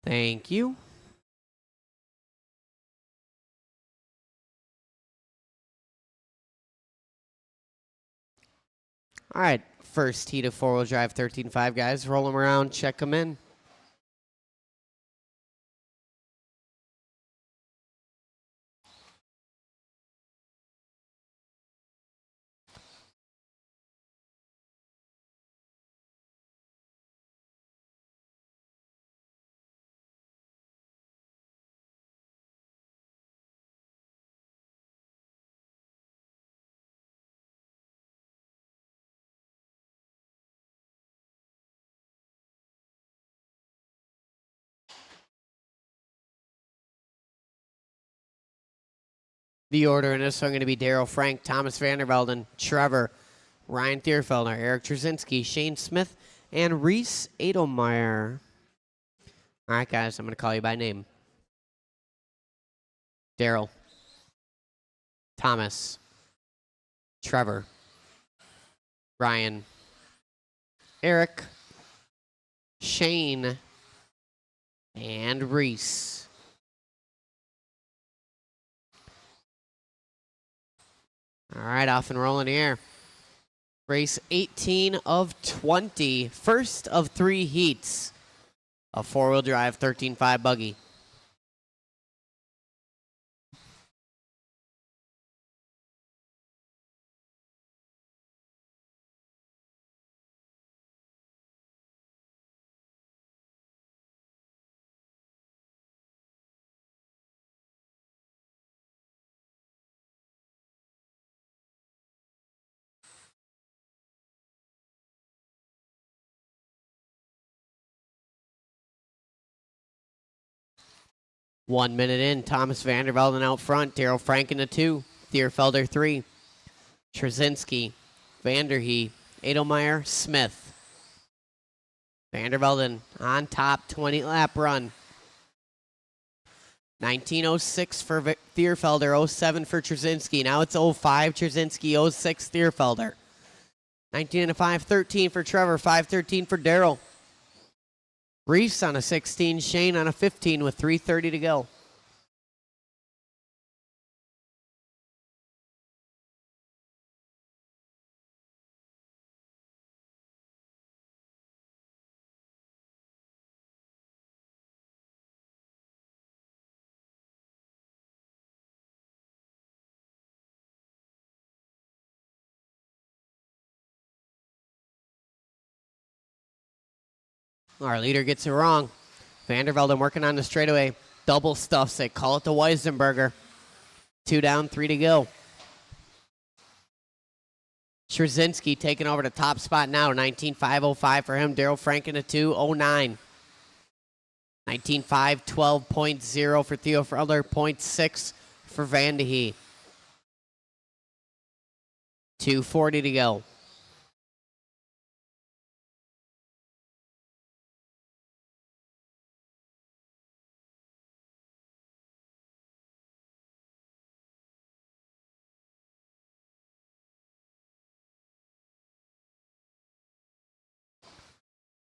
Thank you. All right, first heat of four-wheel drive 13.5, guys. Roll them around, check them in. The order in this one going to be Daryl Frank, Thomas Vandervelden, Trevor, Ryan Thierfelder, Eric Trzynski, Shane Smith, and Reese Edelmeyer. All right, guys, I'm going to call you by name. Daryl, Thomas, Trevor, Ryan, Eric, Shane, and Reese. All right, off and rolling here. Race 18 of 20. First of 3 heats. A four-wheel drive 13.5 buggy. One minute in, Thomas Vandervelden out front, Daryl Frank in the 2, Thierfelder 3, Trzynski, Vanderhee, Edelmeyer, Smith. Vandervelden on top, 20-lap run. 19:06 for Thierfelder, 07 for Trzynski. Now it's 05 Trzynski, 06 Thierfelder. 19 and a 5:13 for Trevor, 5:13 for Daryl. Reese on a 16, Shane on a 15 with 3:30 to go. Our leader gets it wrong. Vandervelden working on the straightaway. Double stuffs it. Call it the Weisenberger. 2 down, 3 to go. Trzynski taking over the top spot now. 19.505 for him. Daryl Frank in a 2:09. 19.5, 12.0 for Thierfelder. 0.6 for Vanderhee. 2:40 to go.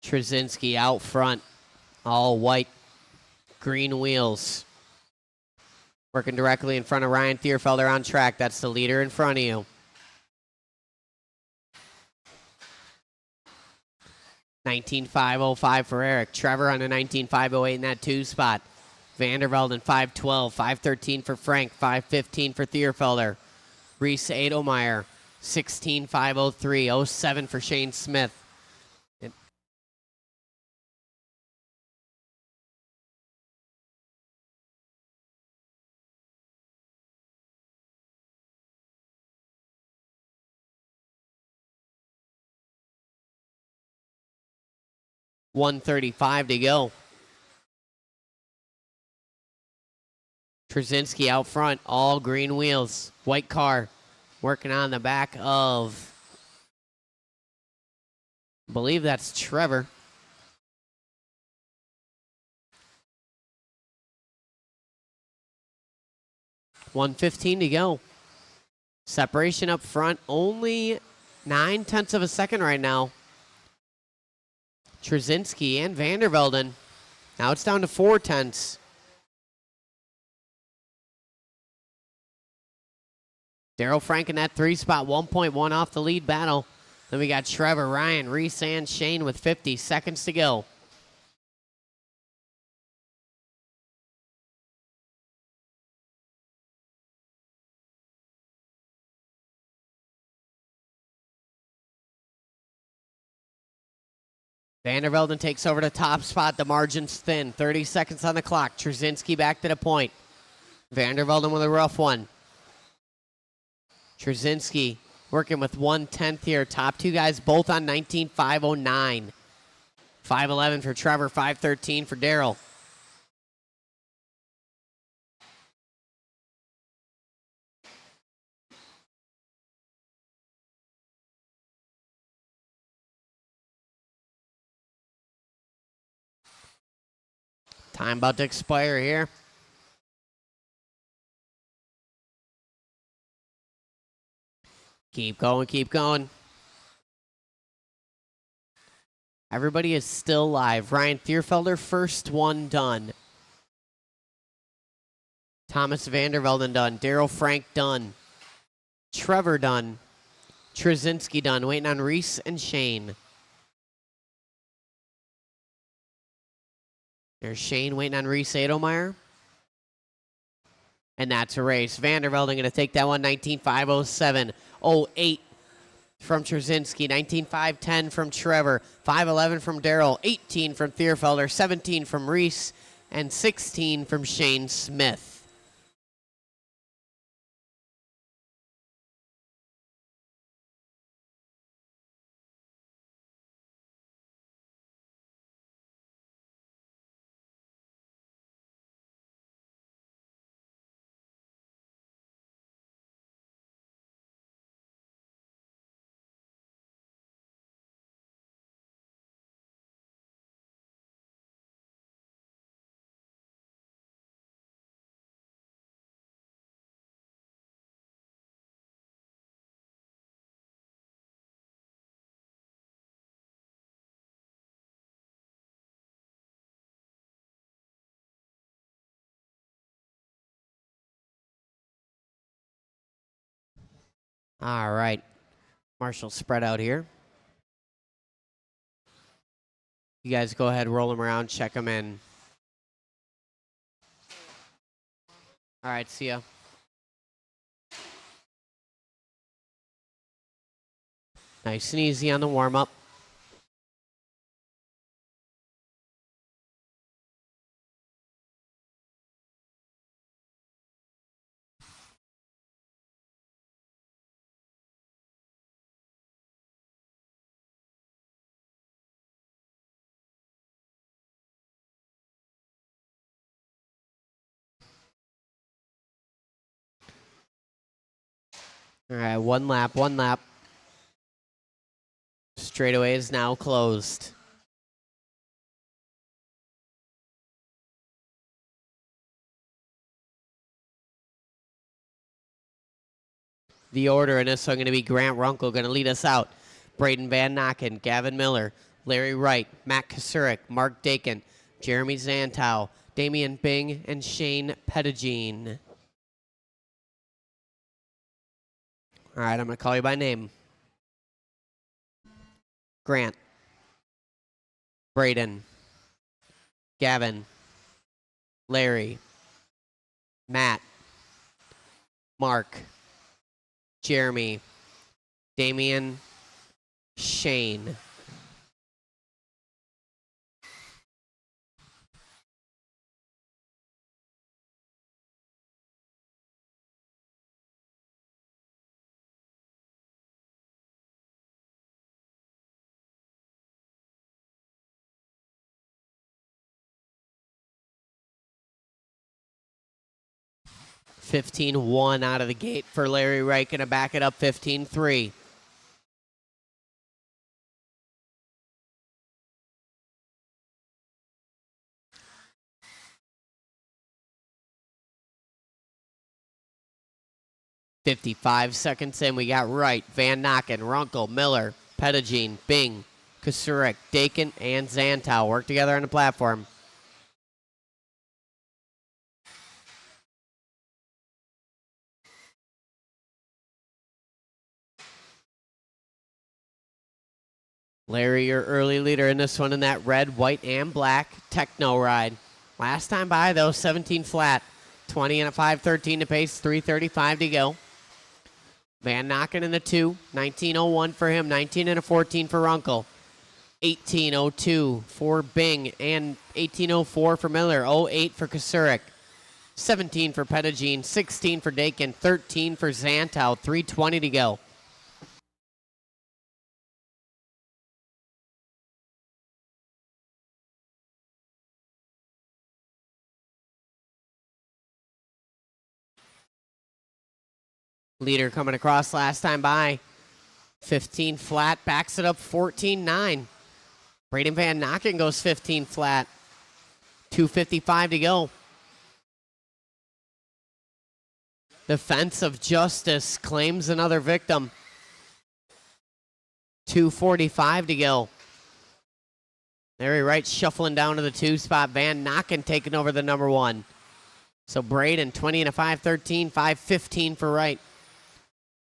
Trzynski out front, all white, green wheels. Working directly in front of Ryan Thierfelder on track. That's the leader in front of you. 19.505 for Eric. Trevor on a 19.508 in that 2 spot. Vandervelden 5.12, 5.13 for Frank, 5.15 for Thierfelder. Reese Edelmeyer 16.503, 07 for Shane Smith. 1:35 to go. Trzynski out front, all green wheels, white car, working on the back of, I believe that's Trevor. $1:15 to go. Separation up front, only 0.9 of a second right now. Trzynski and Vandervelden Now it's down to 4/10. Daryl Frank in that 3 spot, 1.1 off the lead battle. Then we got Trevor, Ryan, Reese, and Shane with 50 seconds to go. Vandervelden takes over the top spot. The margin's thin. 30 seconds on the clock. Trzynski back to the point. Vandervelden with a rough one. Trzynski working with 1/10 here. Top two guys both on 19.509. 5:11 for Trevor, 5:13 for Daryl. Time about to expire here. Keep going, keep going. Everybody is still live. Ryan Thierfelder, first one done. Thomas Vandervelden done. Daryl Frank done. Trevor done. Trzynski done. Waiting on Reese and Shane. There's Shane waiting on Reese Adelmeyer. And that's a race. Vandervelden going to take that one, 19.507. 08 from Trzynski, 19.510 from Trevor, 5:11 from Daryl, 18 from Thierfelder, 17 from Reese, and 16 from Shane Smith. All right. Marshall spread out here. You guys go ahead, roll them around, check them in. All right, see ya. Nice and easy on the warm-up. All right, one lap, one lap. Straightaway is now closed. The order in this one going to be Grant Runkle going to lead us out. Braden Van Nocken, Gavin Miller, Larry Wright, Matt Kasurik, Mark Dakin, Jeremy Zantow, Damian Bing, and Shane Pettigene. All right, I'm going to call you by name. Grant, Braden, Gavin, Larry, Matt, Mark, Jeremy, Damian, Shane. (15-1) out of the gate for Larry Wright. Going to back it up 15-3. (55 seconds in). We got Wright, Van Nocken, Runkle, Miller, Pettigene, Bing, Kasurik, Dakin, and Zantow work together on the platform. Larry, your early leader in this one in that red, white, and black Techno ride. Last time by, though, 17 flat. 20 and a 5:13 to pace, 3:35 to go. Van Nokken in the 2, 19:01 for him, 19 and a 14 for Runkle. 18:02 for Bing and 18:04 for Miller, 08 for Kasurik. 17 for Pettigene, 16 for Dakin, 13 for Zantow, 3:20 to go. Leader coming across last time by. 15 flat, backs it up 14-9. Braden Van Nokken goes 15 flat. 2:55 to go. Defense of Justice claims another victim. 2:45 to go. Larry Wright shuffling down to the 2 spot. Van Nokken taking over the number 1. So Braden 20 and a 5:13, 5:15 for Wright.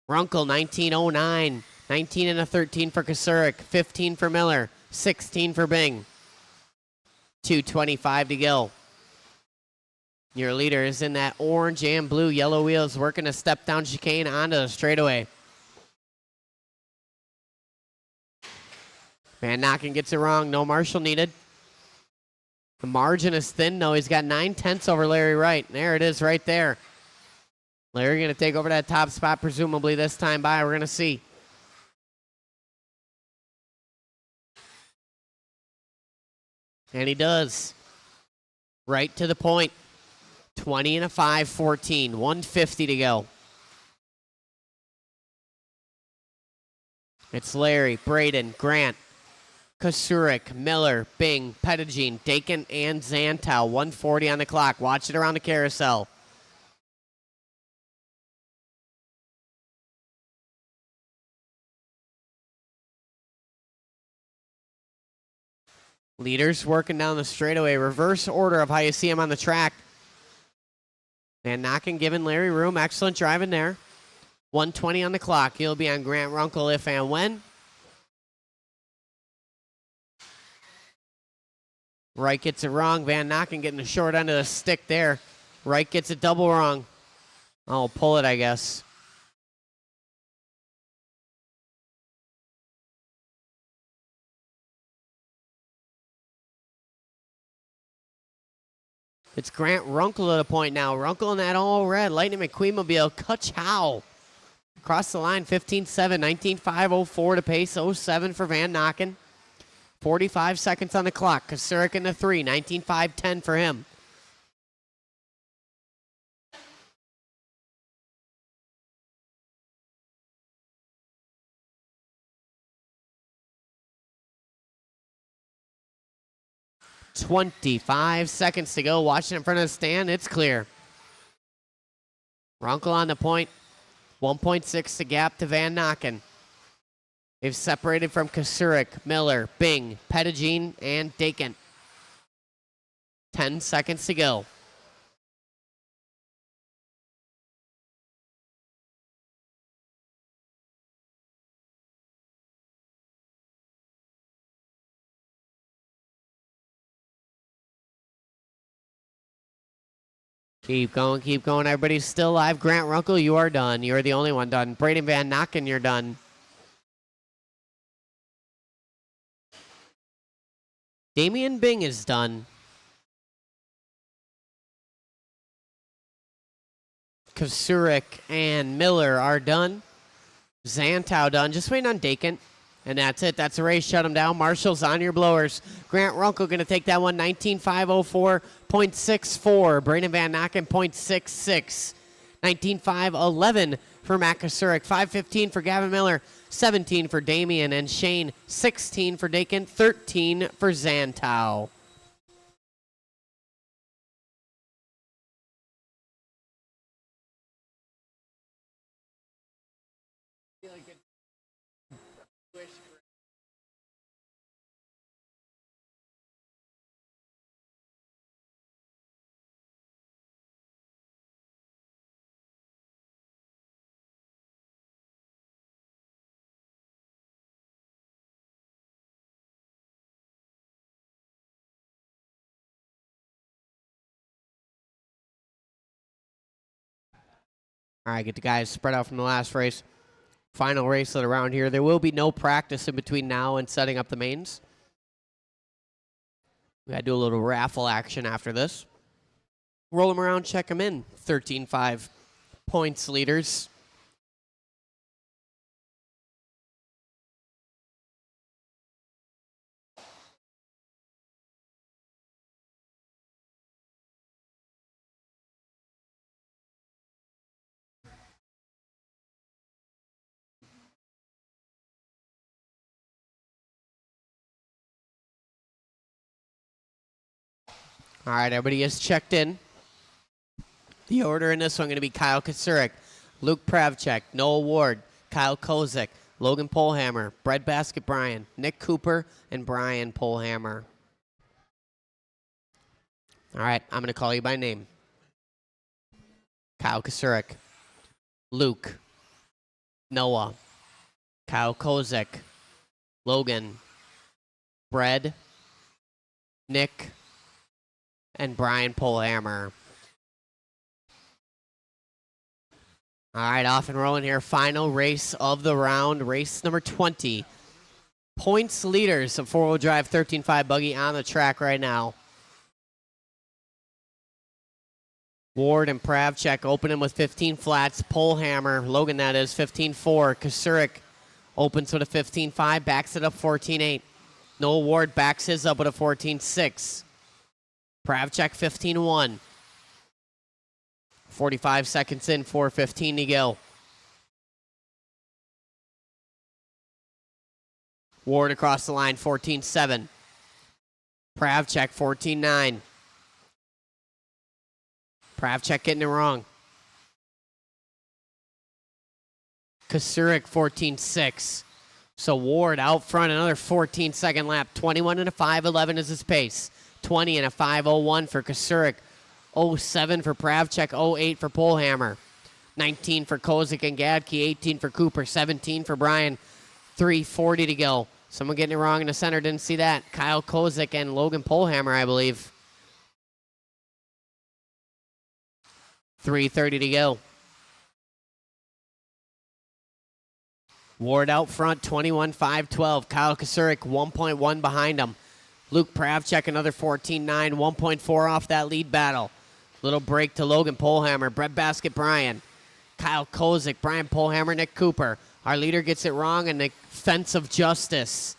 Runkle 19:09, 19 and a 13 for Kasurik, 15 for Miller, 16 for Bing. 2:25 to go. Your leader is in that orange and blue yellow wheels, working a step down chicane onto the straightaway. Van Nokken gets it wrong. No marshal needed. The margin is thin, though. He's got 9/10 over Larry Wright. There it is right there. Larry going to take over that top spot, presumably this time by. We're going to see. And he does. Right to the point. 20 and a 5:14. 150 to go. It's Larry, Braden, Grant, Kasurik, Miller, Bing, Pettigene, Dakin, and Zantow. 140 on the clock. Watch it around the carousel. Leaders working down the straightaway. Reverse order of how you see him on the track. Van Nokken giving Larry room. Excellent driving there. 120 on the clock. He'll be on Grant Runkle if and when. Wright gets it wrong. Van Nokken getting the short end of the stick there. Wright gets it double wrong. Oh, pull it, I guess. It's Grant Runkle at a point now. Runkle in that all red Lightning McQueen mobile. Ka-chow. Across the line, 15-7, 19.5.04 to pace, 07 for Van Nokken. 45 seconds on the clock. Kasurik in the 3, 19.5.10 for him. .25 seconds to go. Watching in front of the stand. It's clear. Runkle on the point. 1.6 to gap to Van Nokken. They've separated from Kasurik, Miller, Bing, Pettigene, and Dakin. 10 seconds to go. Keep going. Everybody's still alive. Grant Runkle, you are done. You are the only one done. Braden Van Nokken, you're done. Damian Bing is done. Kasurik and Miller are done. Zantow done. Just waiting on Dakin. And that's it. That's the race. Shut them down. Marshall's on your blowers. Grant Runkle going to take that one. 19.504.64. Braden Van Nokken, 0.66. 19.511 for Matt Kasurik. 5.15 for Gavin Miller. 17 for Damian and Shane. 16 for Dakin. 13 for Zantow. All right, get the guys spread out from the last race. Final racelet around here. There will be no practice in between now and setting up the mains. We got to do a little raffle action after this. Roll them around, check them in. 13-5 points leaders. All right, everybody is checked in. The order in this one going to be Kyle Kasurik, Luke Pravchek, Noah Ward, Kyle Kozik, Logan Polhammer, Breadbasket Brian, Nick Cooper, and Brian Polhammer. All right, I'm going to call you by name. Kyle Kasurik, Luke, Noah, Kyle Kozik, Logan, Bread, Nick, and Brian Polhammer. All right, off and rolling here. Final race of the round, race number 20. Points leaders of four-wheel drive 13.5 buggy on the track right now. Ward and Pravchek opening with 15 flats. Polhammer, Logan that is, 15.4. Kasurik opens with a 15.5, backs it up 14.8. Noah Ward backs his up with a 14.6. Pravchek 15.1. 45 seconds in, 4:15 to go. Ward across the line, 14.7. Pravchek 14.9. Pravchek getting it wrong. Kasurik 14.6. So Ward out front, another 14-second lap. 21 and a 5.11 is his pace. 20 and a 5.01 for Kasurik. 07 for Pravchek, 08 for Polhammer. 19 for Kozik and Gadke, 18 for Cooper, 17 for Brian. 3:40 to go. Someone getting it wrong in the center, didn't see that. Kyle Kozik and Logan Polhammer, I believe. 3:30 to go. Ward out front, 21-5-12. Kyle Kasurik, 1.1 behind him. Luke Pravchek, another 14.9, 1.4 off that lead battle. Little break to Logan Polhammer, Breadbasket Brian, Kyle Kozik, Brian Polhammer, Nick Cooper. Our leader gets it wrong, and the fence of justice.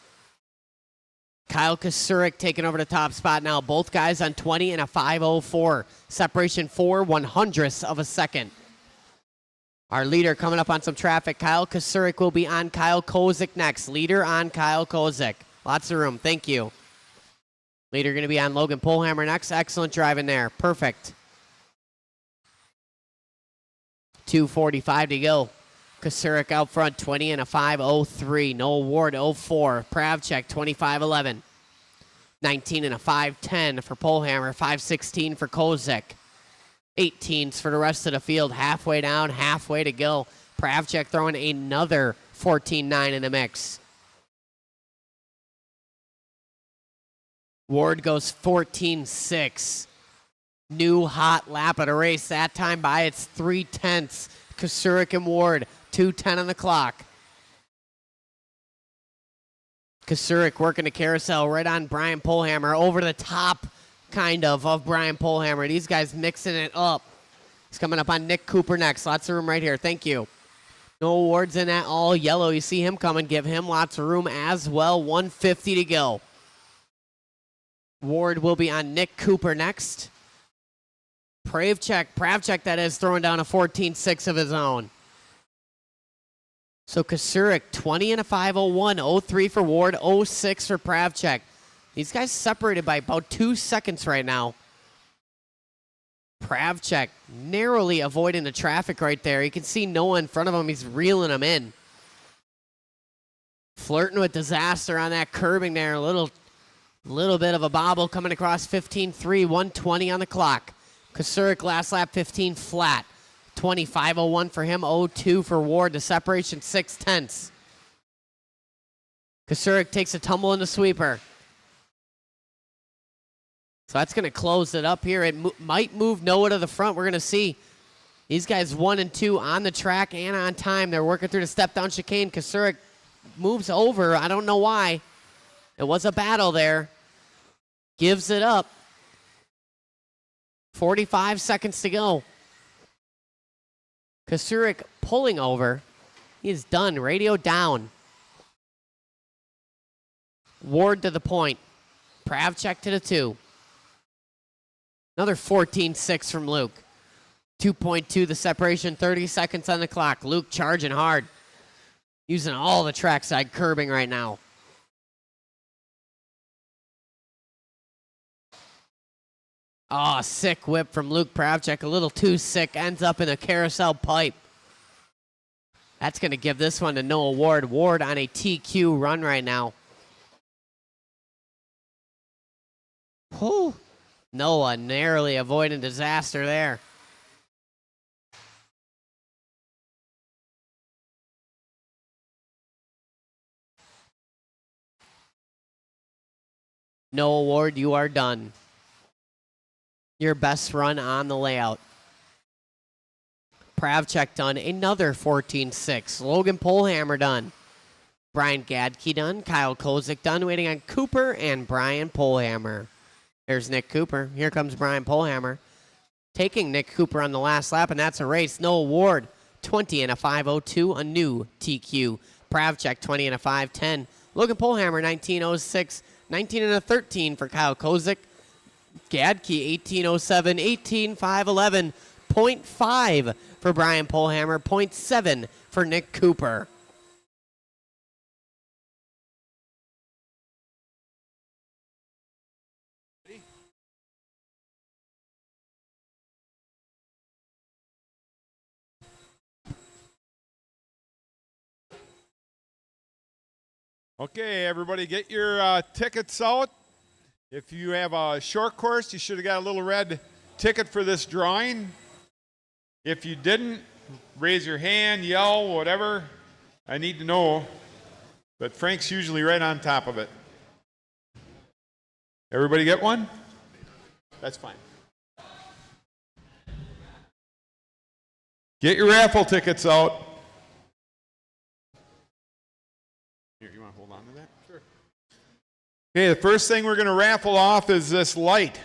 Kyle Kasurik taking over the top spot now. Both guys on 20 and a 5.04. Separation 4/100ths of a second. Our leader coming up on some traffic. Kyle Kasurik will be on Kyle Kozik next. Leader on Kyle Kozik. Lots of room. Thank you. Leader going to be on Logan Polhammer next. Excellent driving there. Perfect. 2:45 to go. Kasurik out front, 20 and a 5.03. Noah Ward, 04. Pravchek, 25.11. 19 and a 5.10 for Polhammer. 5.16 for Kozik. 18s for the rest of the field. Halfway down, halfway to go. Pravchek throwing another 14.9 in the mix. Ward goes 14.6. New hot lap of the race. That time by its 3/10. Kasurik and Ward, 2:10 on the clock. Kasurik working the carousel right on Brian Polhammer. Over the top, kind of Brian Polhammer. These guys mixing it up. He's coming up on Nick Cooper next. Lots of room right here. Thank you. Noah Ward's in that all yellow. You see him coming. Give him lots of room as well. 1:50 to go. Ward will be on Nick Cooper next. Pravchek that is, throwing down a 14.6 of his own. So Kasurik, 20 and a 5.01, 03 for Ward, 06 for Pravchek. These guys separated by about 2 seconds right now. Pravchek narrowly avoiding the traffic right there. You can see Noah in front of him. He's reeling him in. Flirting with disaster on that curbing there. A little bit of a bobble coming across 15.3, 1:20 on the clock. Kasurik last lap 15 flat. 25.01 for him, 02 for Ward. The separation 6/10. Kasurik takes a tumble in the sweeper. So that's going to close it up here. It might move Noah to the front. We're going to see. These guys 1 and 2 on the track and on time. They're working through the step down chicane. Kasurik moves over. I don't know why. It was a battle there. Gives it up. 45 seconds to go. Kasurik pulling over. He is done. Radio down. Ward to the point. Pravchek to the 2. Another 14-6 from Luke. 2.2 the separation, 30 seconds on the clock. Luke charging hard. Using all the trackside curbing right now. Oh, sick whip from Luke Pravchek. A little too sick. Ends up in a carousel pipe. That's going to give this one to Noah Ward. Ward on a TQ run right now. Whew. Noah narrowly avoiding disaster there. Noah Ward, you are done. Your best run on the layout. Pravchek done. Another 14-6. Logan Polhammer done. Brian Gadke done. Kyle Kozik done. Waiting on Cooper and Brian Polhammer. There's Nick Cooper. Here comes Brian Polhammer. Taking Nick Cooper on the last lap, and that's a race. Noah Ward, 20 and a 5:02, a new TQ. Pravchek, 20 and a 5:10. Logan Polhammer, 19:06, 19 and a 13 for Kyle Kozik. Gadke, 18:07, 18:5:11, 0.5 for Brian Polhammer, 0.7 for Nick Cooper. Okay, everybody, get your tickets out. If you have a short course, you should have got a little red ticket for this drawing. If you didn't, raise your hand, yell, whatever. I need to know. But Frank's usually right on top of it. Everybody get one? That's fine. Get your raffle tickets out. Here, you want to hold on to that? Sure. Okay, the first thing we're going to raffle off is this light.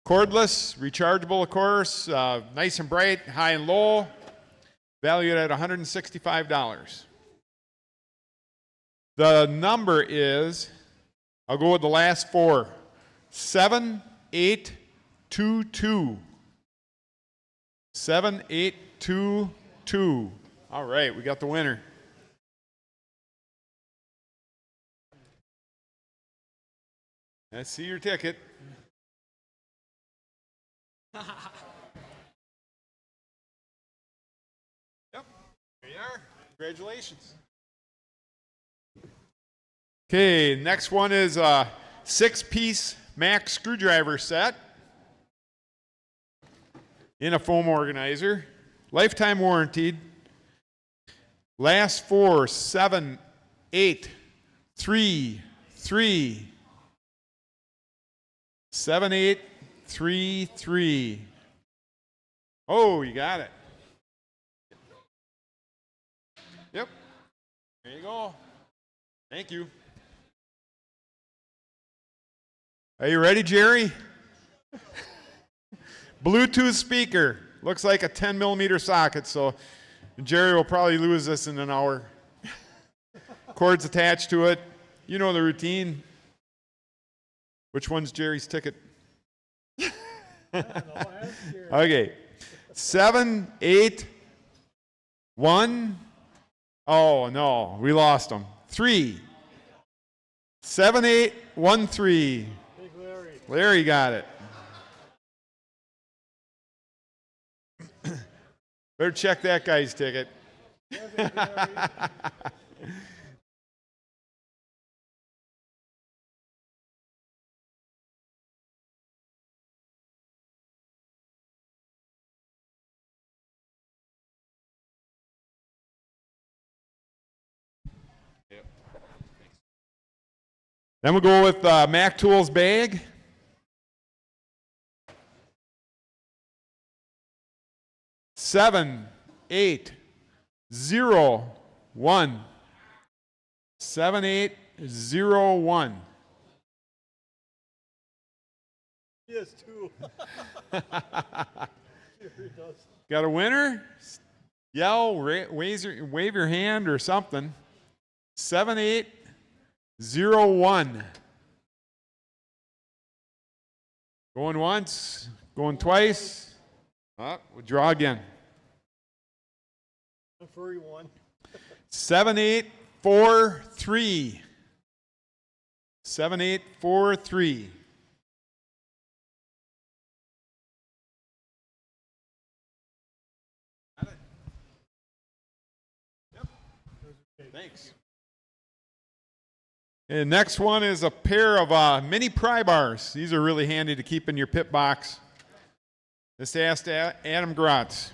Cordless, rechargeable, of course, nice and bright, high and low, valued at $165. The number is, I'll go with the last four, 7822. 7822. All right, we got the winner. Let's see your ticket. Yep, there you are. Congratulations. Okay, next one is a 6-piece Mac screwdriver set in a foam organizer. Lifetime warranted. Last four, 7833. 7833. Oh, you got it. Yep. There you go. Thank you. Are you ready, Jerry? Bluetooth speaker. Looks like a 10 millimeter socket, so Jerry will probably lose this in an hour. Cords attached to it. You know the routine. Which one's Jerry's ticket? Okay. 781. Oh, no. We lost them. 3. 7813. Big Larry. Larry got it. Better check that guy's ticket. Then we'll go with Mac Tools bag. 7, 8, 0, 1. 7, 8, 0, 1. Yes, two. Got a winner? Yell, wave your hand or something. 7, 8, 0, 1. Going once, going twice. We'll draw again. I'm furry one. 7, 8, 4, 3. 7, 8, 4, 3. Thanks. And next one is a pair of mini pry bars. These are really handy to keep in your pit box. This asked Adam Grotz.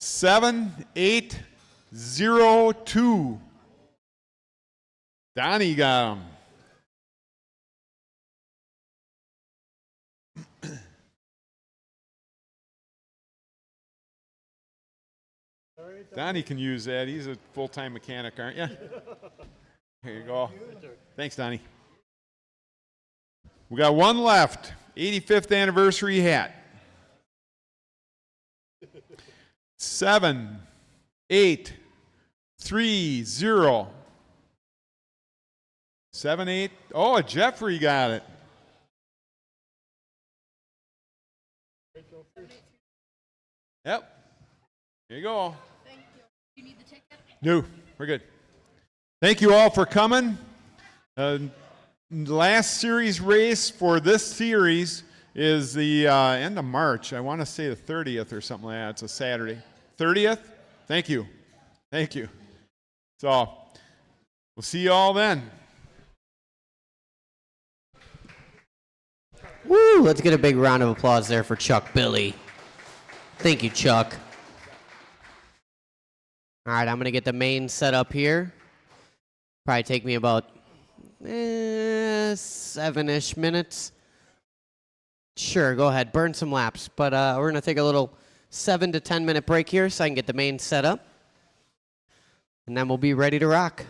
7, 8, 0, 2. Donnie got him. Donnie can use that. He's a full-time mechanic, aren't you? Here you go. Thanks, Donnie. We got one left. 85th anniversary hat. 7, 8, 3, 0. 7, 8. Oh, Jeffrey got it. Yep. Here you go. Thank you. You need the ticket? No, we're good. Thank you all for coming. Last series race for this series is the end of March. I want to say the 30th or something like that. It's a Saturday. 30th? Thank you. Thank you. So we'll see you all then. Woo! Let's get a big round of applause there for Chuck Billy. Thank you, Chuck. All right, I'm going to get the main set up here. Probably take me about 7-ish minutes. Sure, go ahead. Burn some laps. But we're going to take a little 7 to 10 minute break here so I can get the main set up. And then we'll be ready to rock.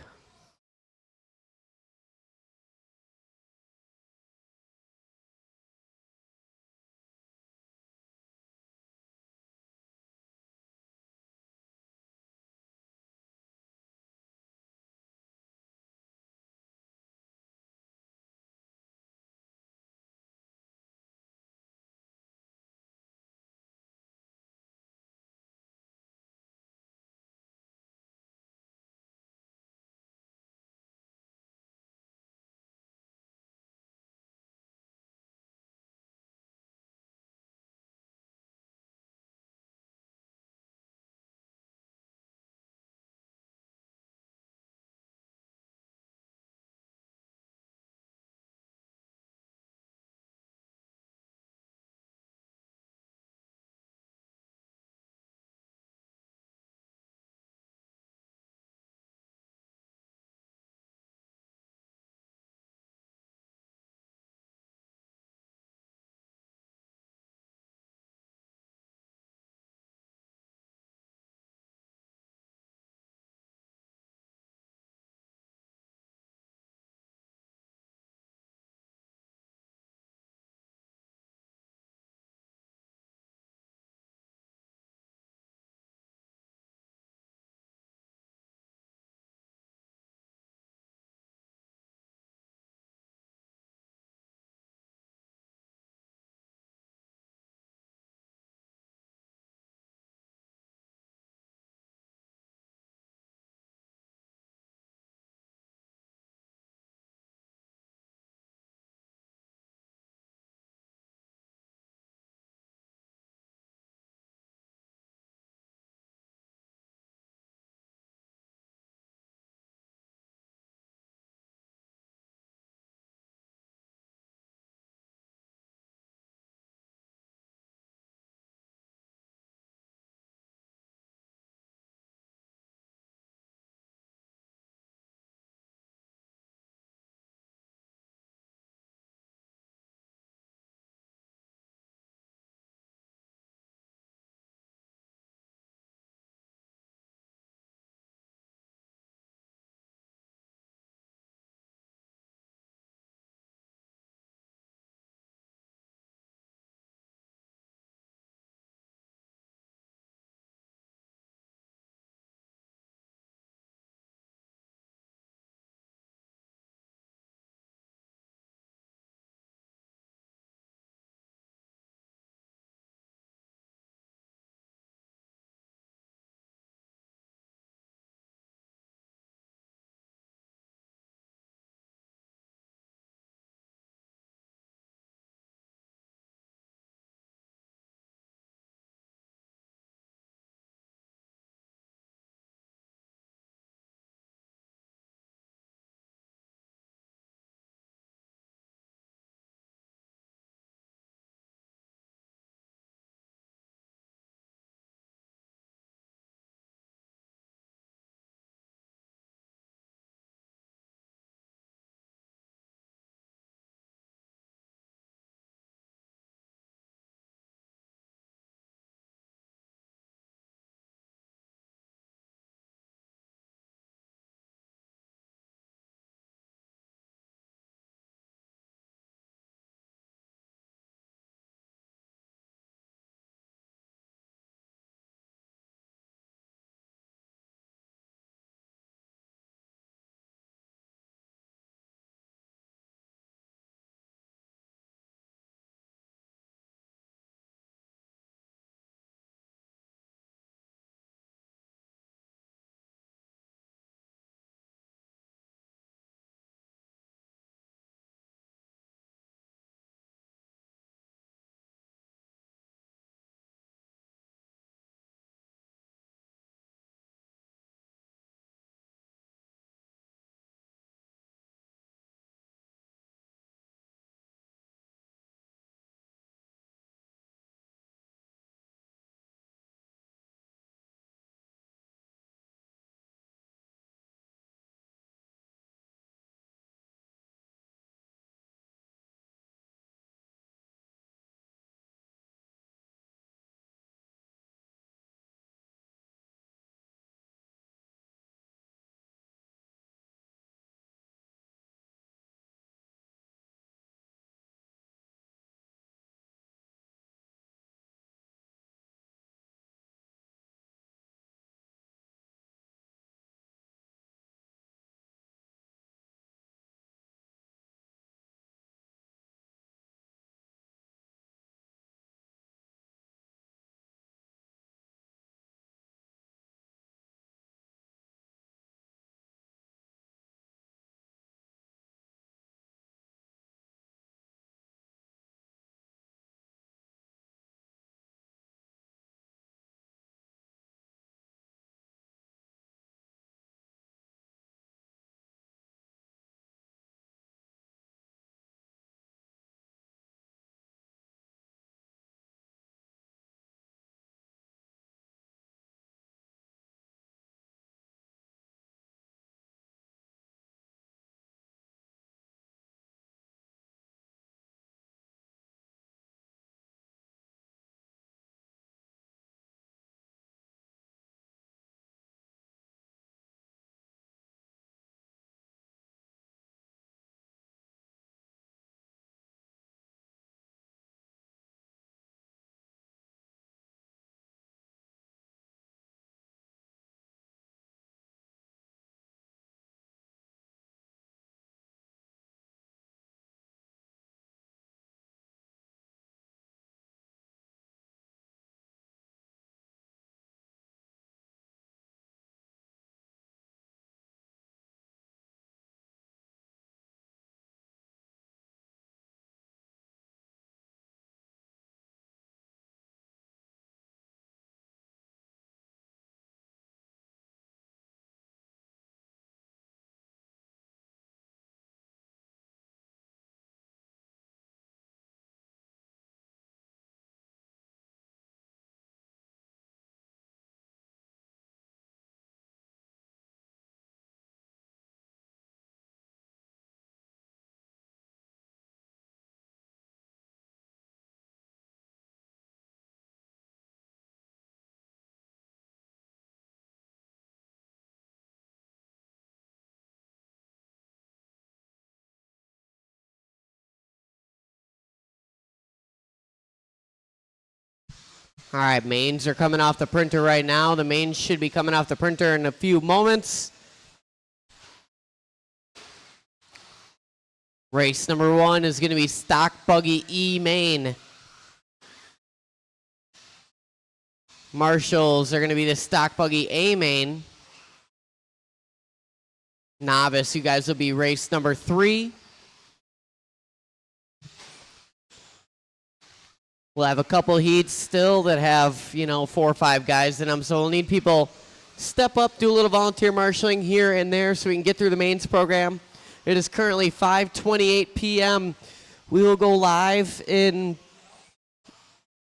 All right, mains are coming off the printer right now. The mains should be coming off the printer in a few moments. Race number 1 is going to be Stock Buggy E main. Marshals are going to be the Stock Buggy A main. Novice, you guys will be race number 3. We'll have a couple heats still that have, 4 or 5 guys in them. So we'll need people step up, do a little volunteer marshaling here and there so we can get through the mains program. It is currently 5:28 p.m. We will go live in,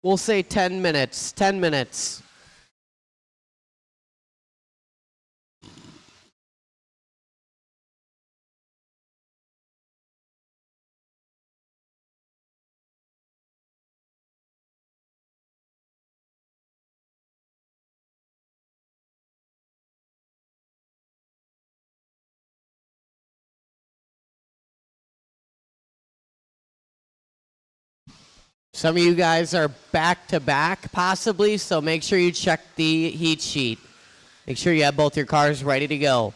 we'll say 10 minutes. 10 minutes. Some of you guys are back to back possibly, so make sure you check the heat sheet. Make sure you have both your cars ready to go.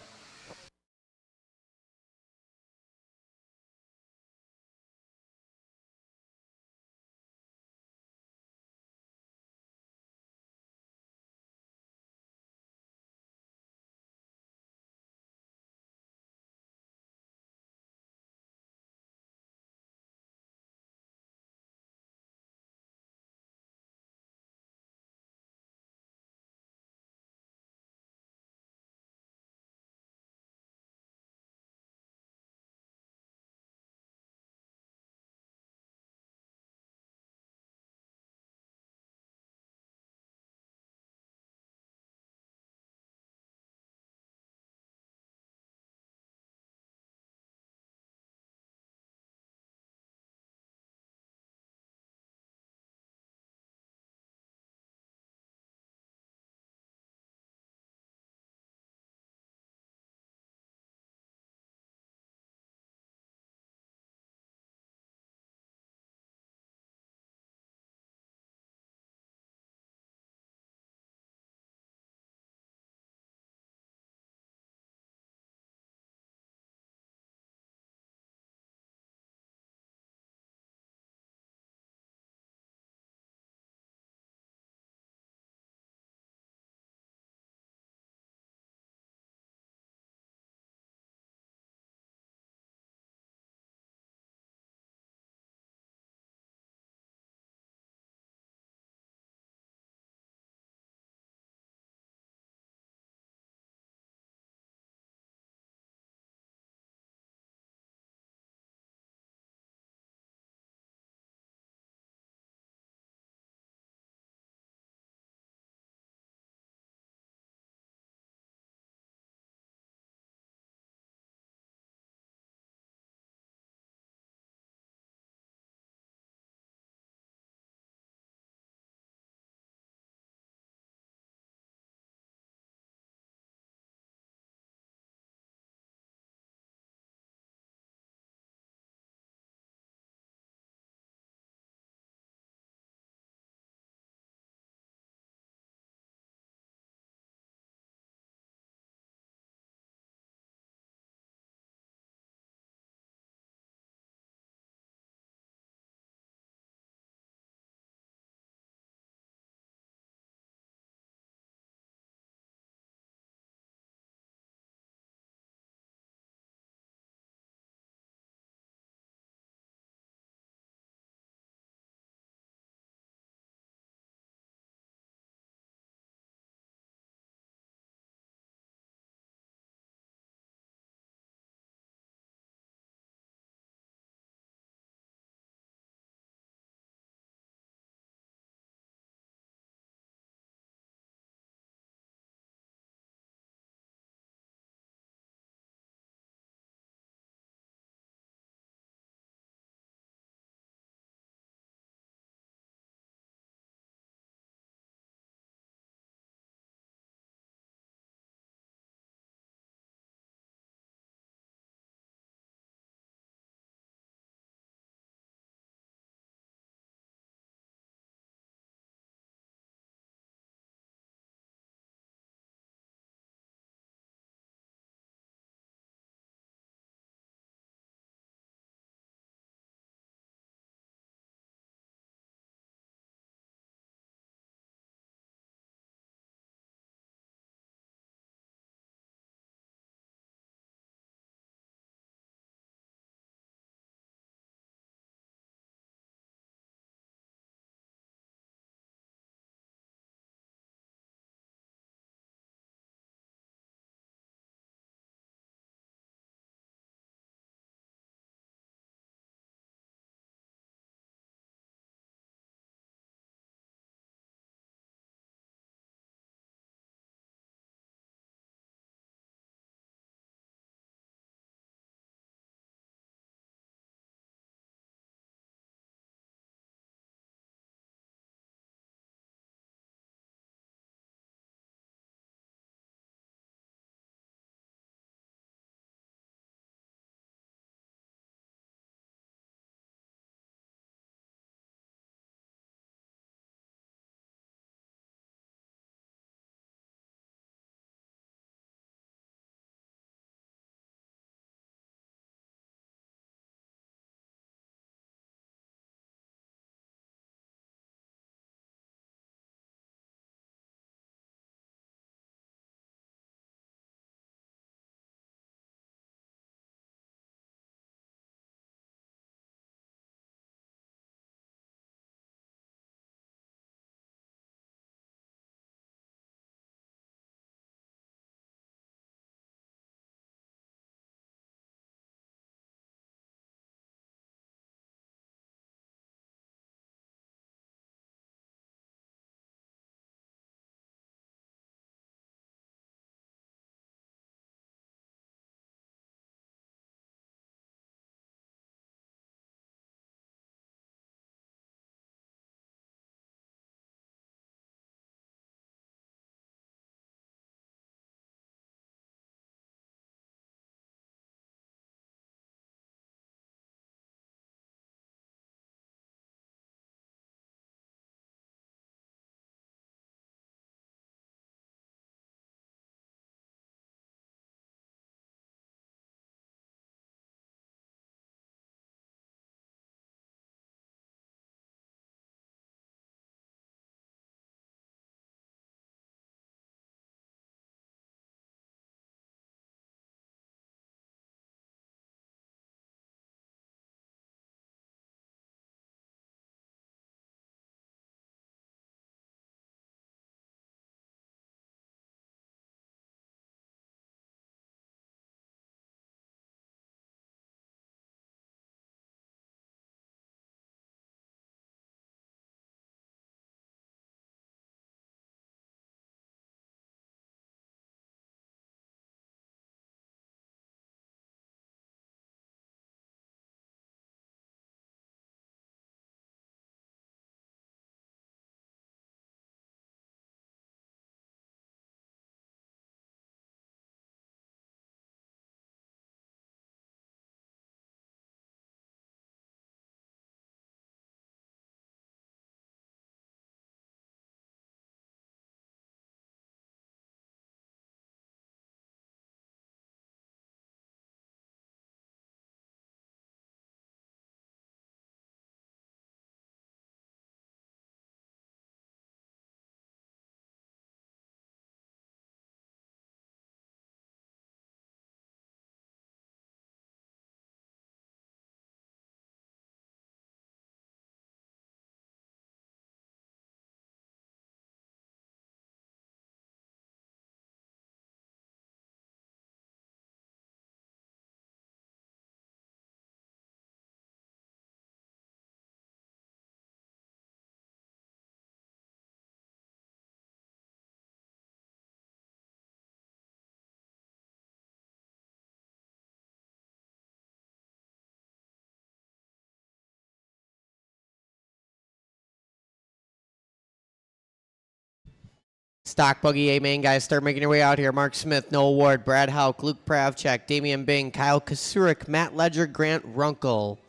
Stock buggy A-main guys start making your way out here. Mark Smith, Noah Ward, Brad Hauk, Luke Pravchek, Damian Bing, Kyle Kasurik, Matt Ledger, Grant Runkle.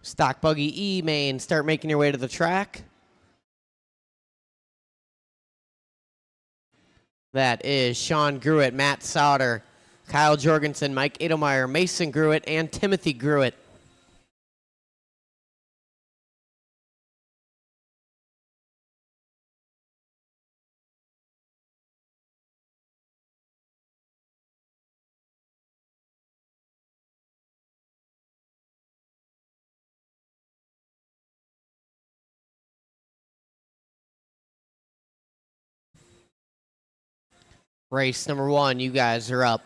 Stock buggy E-main start making your way to the track. That is Sean Gruitt, Matt Sauter, Kyle Jorgensen, Mike Edelmeyer, Mason Gruitt, and Timothy Gruitt. Race number 1, you guys are up.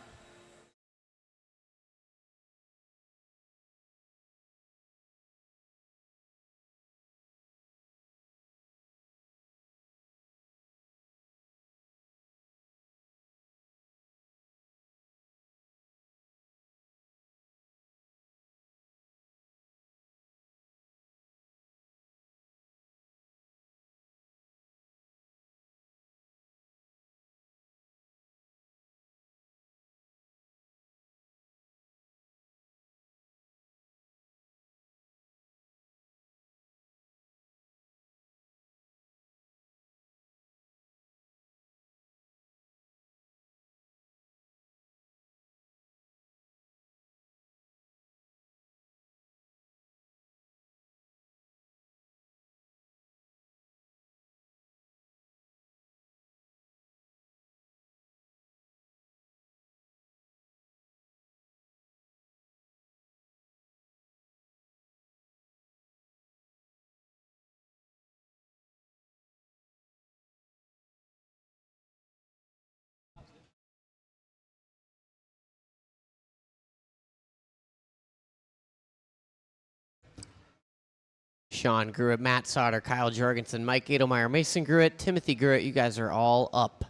Sean Gruitt, Matt Sauter, Kyle Jorgensen, Mike Edelmeyer, Mason Gruitt, Timothy Gruitt, you guys are all up.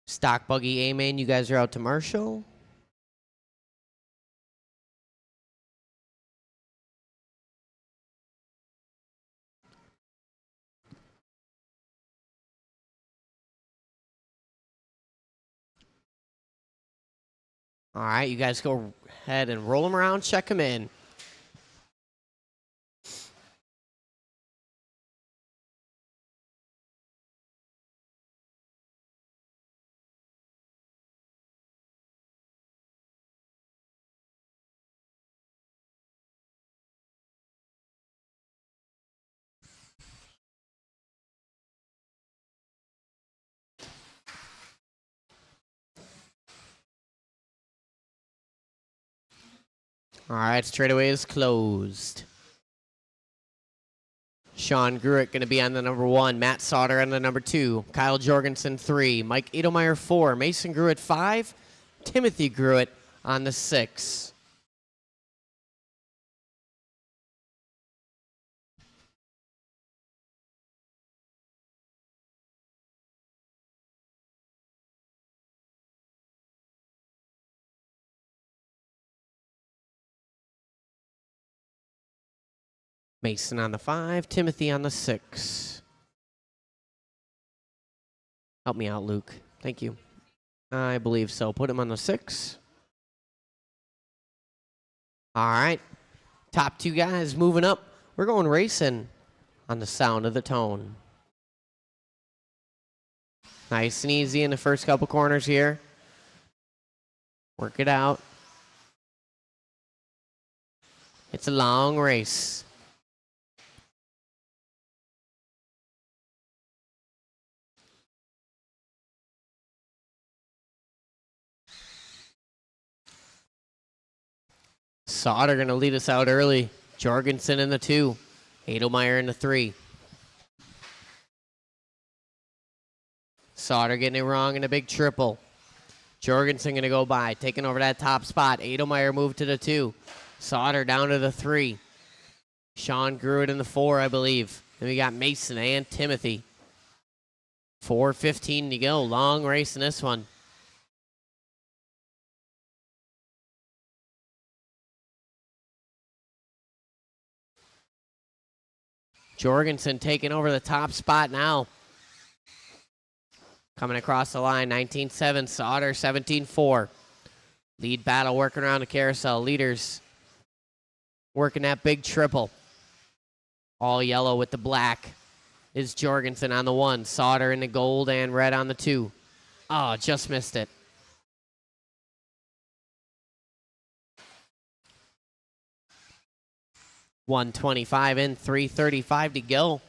Stock buggy A-main, you guys are out to Marshall. All right, you guys go ahead and roll them around, check them in. All right, straightaway is closed. Sean Gruitt going to be on the number 1, Matt Sauter on the number 2, Kyle Jorgensen 3, Mike Edelmeyer 4, Mason Gruitt 5, Timothy Gruitt on the 6. Mason on the 5, Timothy on the 6. Help me out, Luke. Thank you. I believe so. Put him on the 6. All right. Top 2 guys moving up. We're going racing on the sound of the tone. Nice and easy in the first couple corners here. Work it out. It's a long race. Sauter going to lead us out early. Jorgensen in the 2. Edelmeyer in the 3. Sauter getting it wrong in a big triple. Jorgensen going to go by, taking over that top spot. Edelmeyer moved to the 2. Sauter down to the 3. Sean Gruitt in the 4, I believe. Then we got Mason and Timothy. 4:15 to go. Long race in this one. Jorgensen taking over the top spot now. Coming across the line, 19-7, Sauter 17-4. Lead battle working around the carousel. Leaders working that big triple. All yellow with the black is Jorgensen on the 1. Sauter in the gold and red on the 2. Oh, just missed it. $125 in, $335 to go.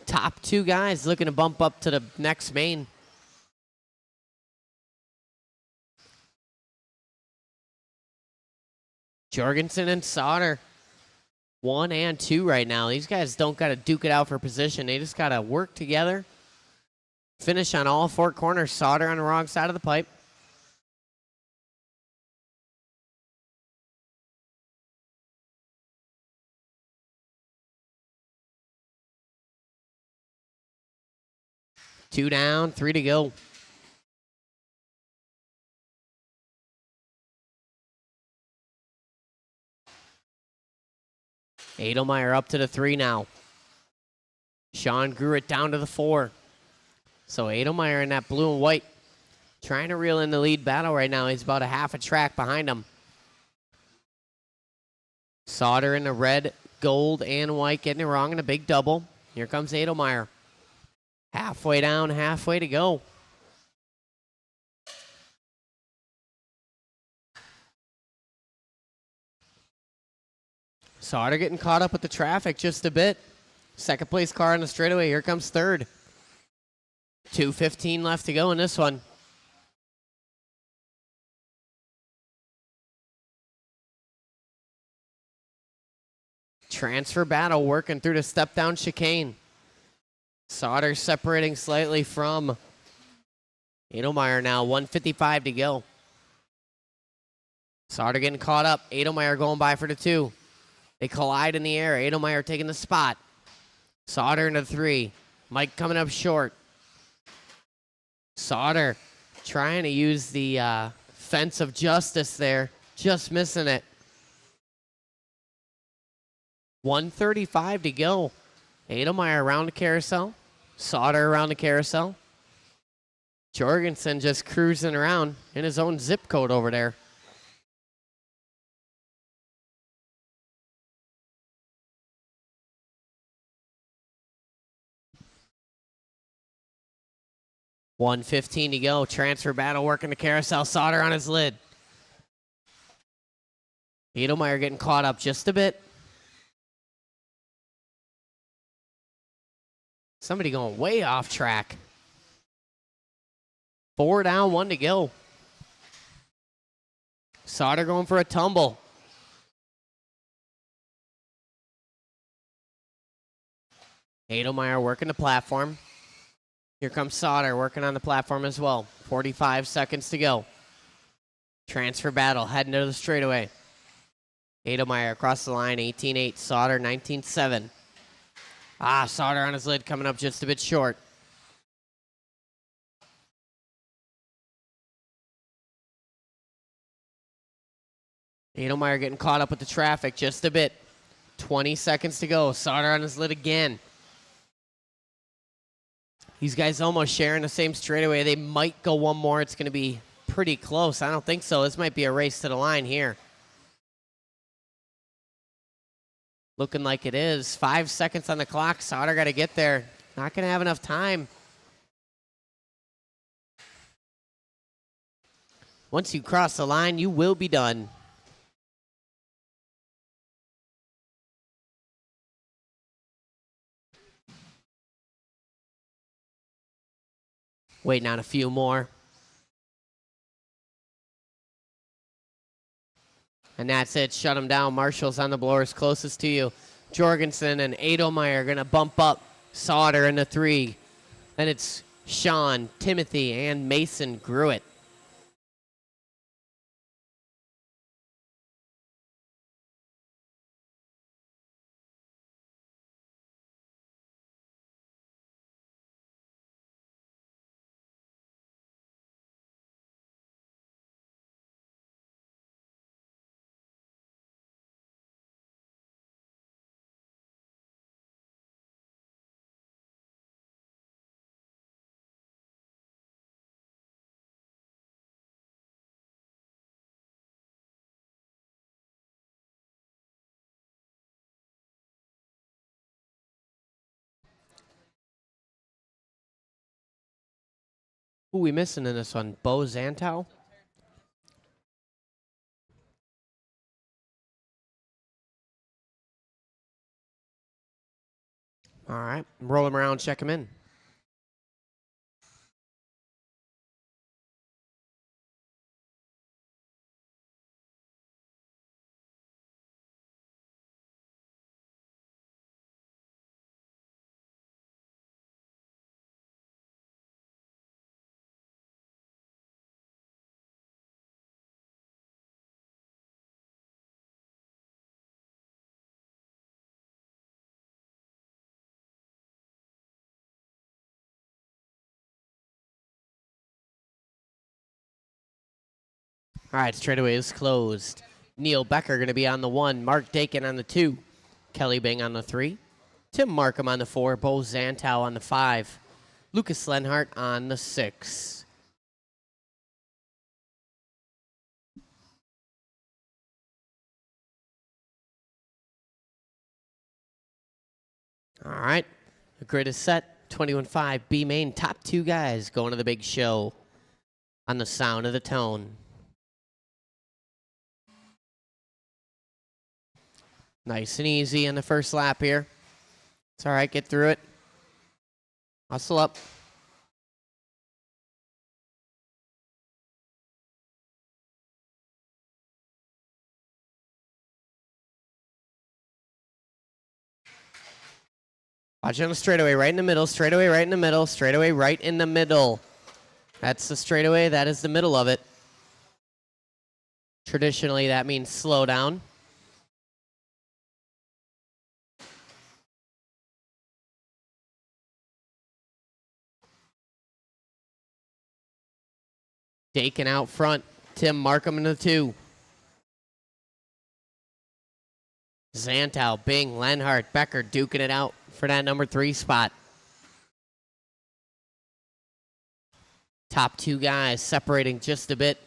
Top 2 guys looking to bump up to the next main. Jorgensen and Sauter, 1 and 2 right now. These guys don't got to duke it out for position. They just got to work together. Finish on all 4 corners. Sauter on the wrong side of the pipe. Two down, 3 to go. Edelmeyer up to the 3 now. Sean grew it down to the 4. So Edelmeyer in that blue and white trying to reel in the lead battle right now. He's about a half a track behind him. Sauter in the red, gold, and white getting it wrong in a big double. Here comes Edelmeyer. Halfway down, halfway to go. Sauter getting caught up with the traffic just a bit. Second place car on the straightaway. Here comes third. 2:15 left to go in this one. Transfer battle working through the step down chicane. Sauter separating slightly from Edelmeyer now. 1:55 to go. Sauter getting caught up. Edelmeyer going by for the 2. They collide in the air. Edelmeyer taking the spot. Sauter into 3. Mike coming up short. Sauter trying to use the fence of justice there. Just missing it. 1:35 to go. Edelmeyer around the carousel. Sauter around the carousel. Jorgensen just cruising around in his own zip code over there. $1:15 to go. Transfer battle working the carousel. Sauter on his lid. Edelmeyer getting caught up just a bit. Somebody going way off track. 4 down, 1 to go. Sauter going for a tumble. Edelmeyer working the platform. Here comes Sauter working on the platform as well. 45 seconds to go. Transfer battle heading to the straightaway. Edelmeyer across the line, 18-8. Sauter, 19-7. Sauter on his lid coming up just a bit short. Edelmeyer getting caught up with the traffic just a bit. 20 seconds to go. Sauter on his lid again. These guys almost sharing the same straightaway. They might go one more. It's going to be pretty close. I don't think so. This might be a race to the line here. Looking like it is. 5 seconds on the clock. Sauter got to get there. Not going to have enough time. Once you cross the line, you will be done. Waiting on a few more. And that's it. Shut them down. Marshall's on the blowers closest to you. Jorgensen and Edelmeyer are going to bump up Sauter in the 3. Then it's Sean, Timothy, and Mason Gruitt. Who we missing in this one? Bo Zantow? All right, roll him around, check him in. All right, straightaway is closed. Neil Becker going to be on the 1, Mark Dakin on the 2, Kelly Bing on the 3, Tim Markham on the 4, Bo Zantow on the 5, Lucas Lenhart on the 6. All right, the grid is set. 21.5 B main, top 2 guys going to the big show on the sound of the tone. Nice and easy in the first lap here. It's all right, get through it. Hustle up. Watch on the straightaway, right in the middle, straightaway, right in the middle, straightaway, right in the middle. That's the straightaway, that is the middle of it. Traditionally, that means slow down. Dakin out front. Tim Markham in the 2. Zantow, Bing, Lenhart, Becker duking it out for that number 3 spot. Top 2 guys separating just a bit.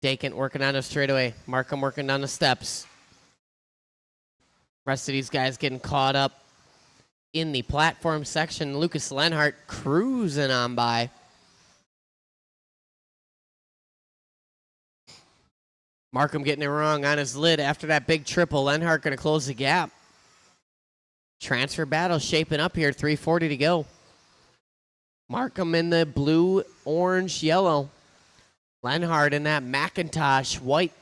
Dakin working on the straightaway. Markham working on the steps. Rest of these guys getting caught up in the platform section. Lucas Lenhart cruising on by. Markham getting it wrong on his lid after that big triple. Lenhart going to close the gap. Transfer battle shaping up here. 3:40 to go. Markham in the blue, orange, yellow. Lenhart in that Macintosh white.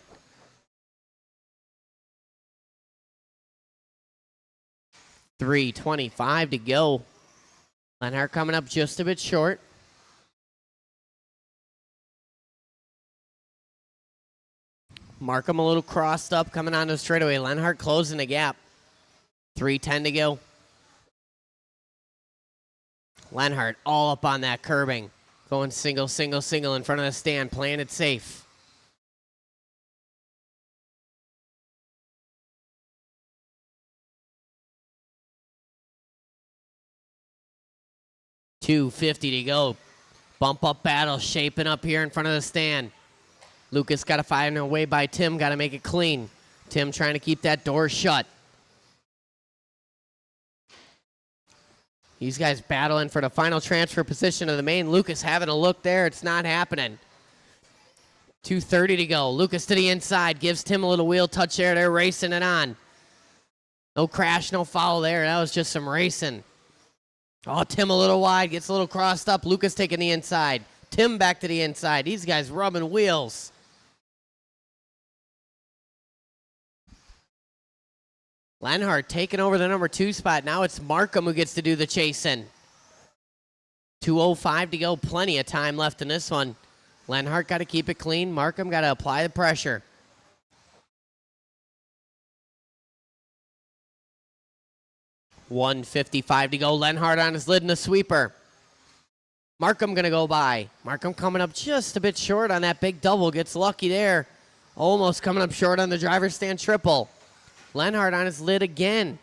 $3:25 to go. Lenhart coming up just a bit short. Markham a little crossed up coming onto the straightaway. Lenhart closing the gap. 3:10 to go. Lenhart all up on that curbing. Going single, single, single in front of the stand. Playing it safe. $2.50 to go. Bump up battle shaping up here in front of the stand. Lucas got to find a way by Tim. Got to make it clean. Tim trying to keep that door shut. These guys battling for the final transfer position of the main. Lucas having a look there. It's not happening. 2:30 to go. Lucas to the inside. Gives Tim a little wheel touch there. They're racing it on. No crash, no foul there. That was just some racing. Oh, Tim a little wide. Gets a little crossed up. Lucas taking the inside. Tim back to the inside. These guys rubbing wheels. Lenhart taking over the number 2 spot. Now it's Markham who gets to do the chasing. 2:05 to go. Plenty of time left in this one. Lenhart got to keep it clean. Markham got to apply the pressure. $1:55 to go. Lenhart on his lid in the sweeper. Markham going to go by. Markham coming up just a bit short on that big double. Gets lucky there. Almost coming up short on the driver's stand triple. Lenhart on his lid again.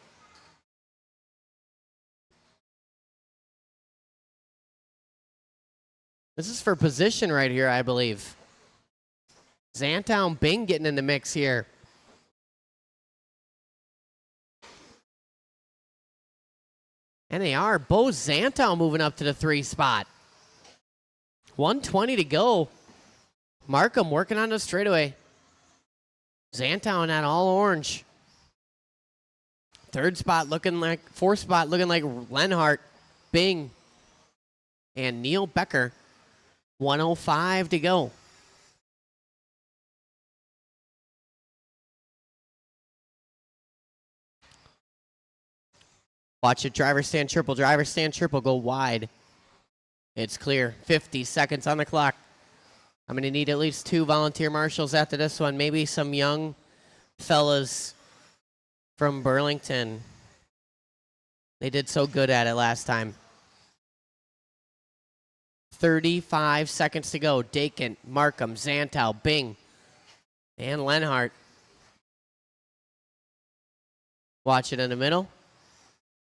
This is for position right here, I believe. Zantow and Bing getting in the mix here. And they are. Bo Zantow moving up to the 3 spot. 120 to go. Markham working on the straightaway. Zantow in that all orange. Fourth spot looking like Lenhart, Bing, and Neil Becker. 105 to go. Watch it, driver stand triple go wide. It's clear, 50 seconds on the clock. I'm gonna need at least 2 volunteer marshals after this one, maybe some young fellas from Burlington. They did so good at it last time. 35 seconds to go. Dakin, Markham, Zantow, Bing, and Lenhart. Watch it in the middle.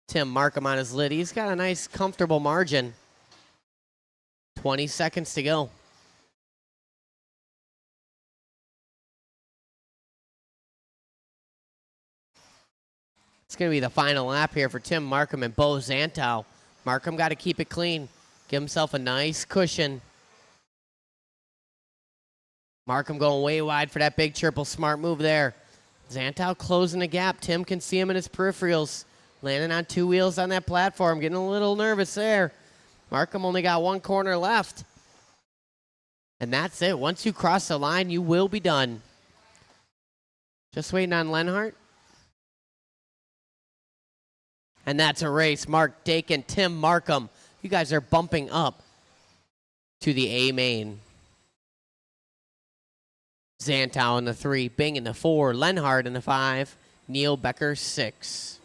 Tim Markham on his lid. He's got a nice, comfortable margin. 20 seconds to go. It's going to be the final lap here for Tim Markham and Bo Zantow. Markham got to keep it clean. Give himself a nice cushion. Markham going way wide for that big triple. Smart move there. Zantow closing the gap. Tim can see him in his peripherals. Landing on 2 wheels on that platform. Getting a little nervous there. Markham only got 1 corner left. And that's it. Once you cross the line, you will be done. Just waiting on Lenhart. And that's a race. Mark Dakin, Tim Markham. You guys are bumping up to the A main. Zantow in the 3, Bing in the 4, Lenhart in the 5, Neil Becker 6.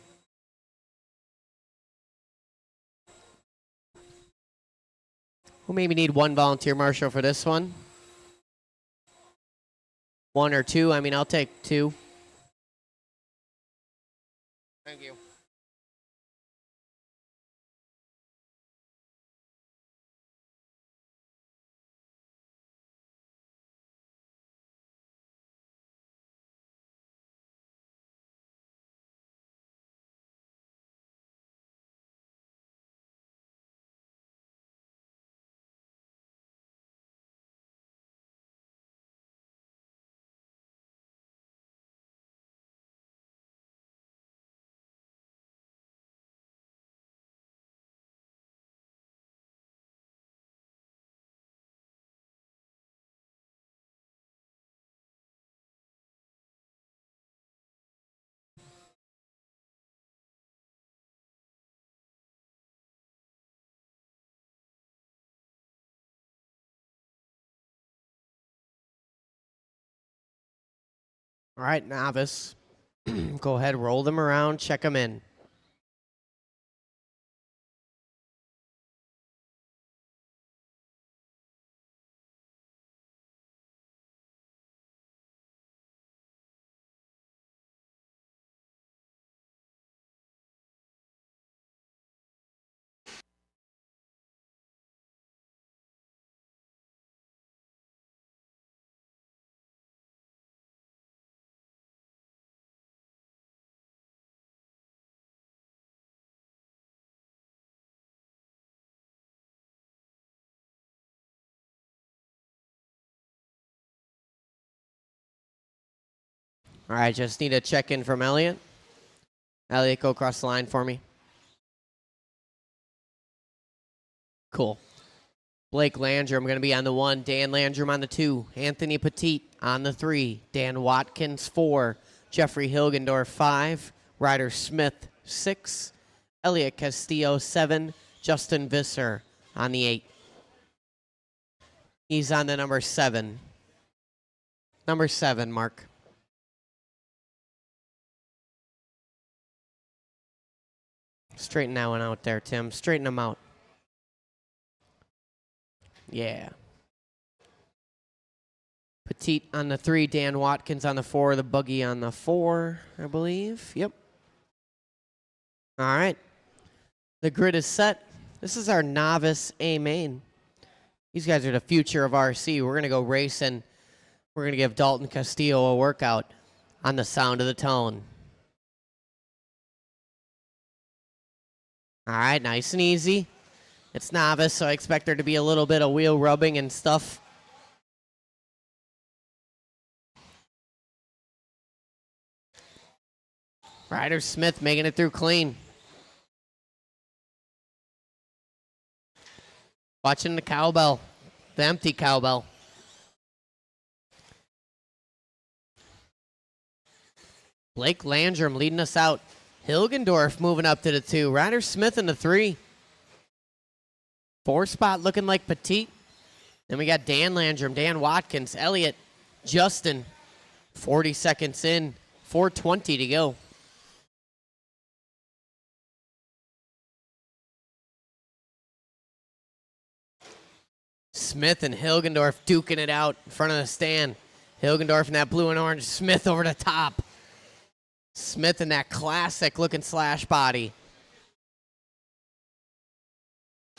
We'll maybe need 1 volunteer marshal for this one. 1 or 2. I mean, I'll take 2. Thank you. All right, novice. Go ahead, roll them around, check them in. All right, just need a check-in from Elliot. Elliot, go across the line for me. Cool. Blake Landrum going to be on the 1. Dan Landrum on the 2. Anthony Petit on the 3. Dan Watkins 4. Jeffrey Hilgendorf 5. Ryder Smith 6. Elliot Castillo 7. Justin Visser on the 8. He's on the number 7. Number 7, Mark. Straighten that one out there, Tim. Straighten them out. Yeah. Petit on the 3, Dan Watkins on the 4, the buggy on the 4, I believe. Yep. All right. The grid is set. This is our novice A main. These guys are the future of RC. We're going to go racing. We're going to give Dalton Castillo a workout on the sound of the tone. All right, nice and easy. It's novice, so I expect there to be a little bit of wheel rubbing and stuff. Ryder Smith making it through clean. Watching the cowbell, the empty cowbell. Blake Landrum leading us out. Hilgendorf moving up to the 2. Ryder Smith in the 3. 4 spot looking like Petit. Then we got Dan Landrum, Dan Watkins, Elliott, Justin. 40 seconds in, 4:20 to go. Smith and Hilgendorf duking it out in front of the stand. Hilgendorf in that blue and orange. Smith over the top. Smith in that classic looking slash body.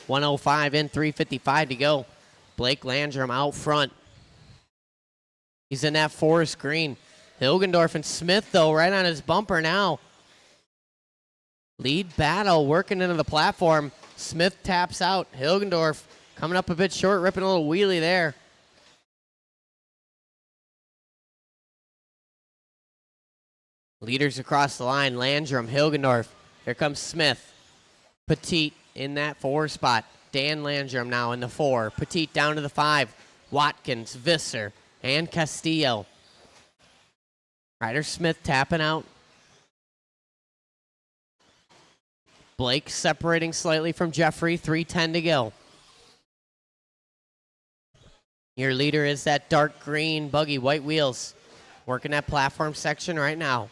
105 in, 3:55 to go. Blake Landrum out front. He's in that forest green. Hilgendorf and Smith, though, right on his bumper now. Lead battle working into the platform. Smith taps out. Hilgendorf coming up a bit short, ripping a little wheelie there. Leaders across the line. Landrum, Hilgendorf. Here comes Smith. Petit in that 4 spot. Dan Landrum now in the 4. Petit down to the 5. Watkins, Visser, and Castillo. Ryder Smith tapping out. Blake separating slightly from Jeffrey. 3:10 to go. Your leader is that dark green buggy, white wheels. Working that platform section right now.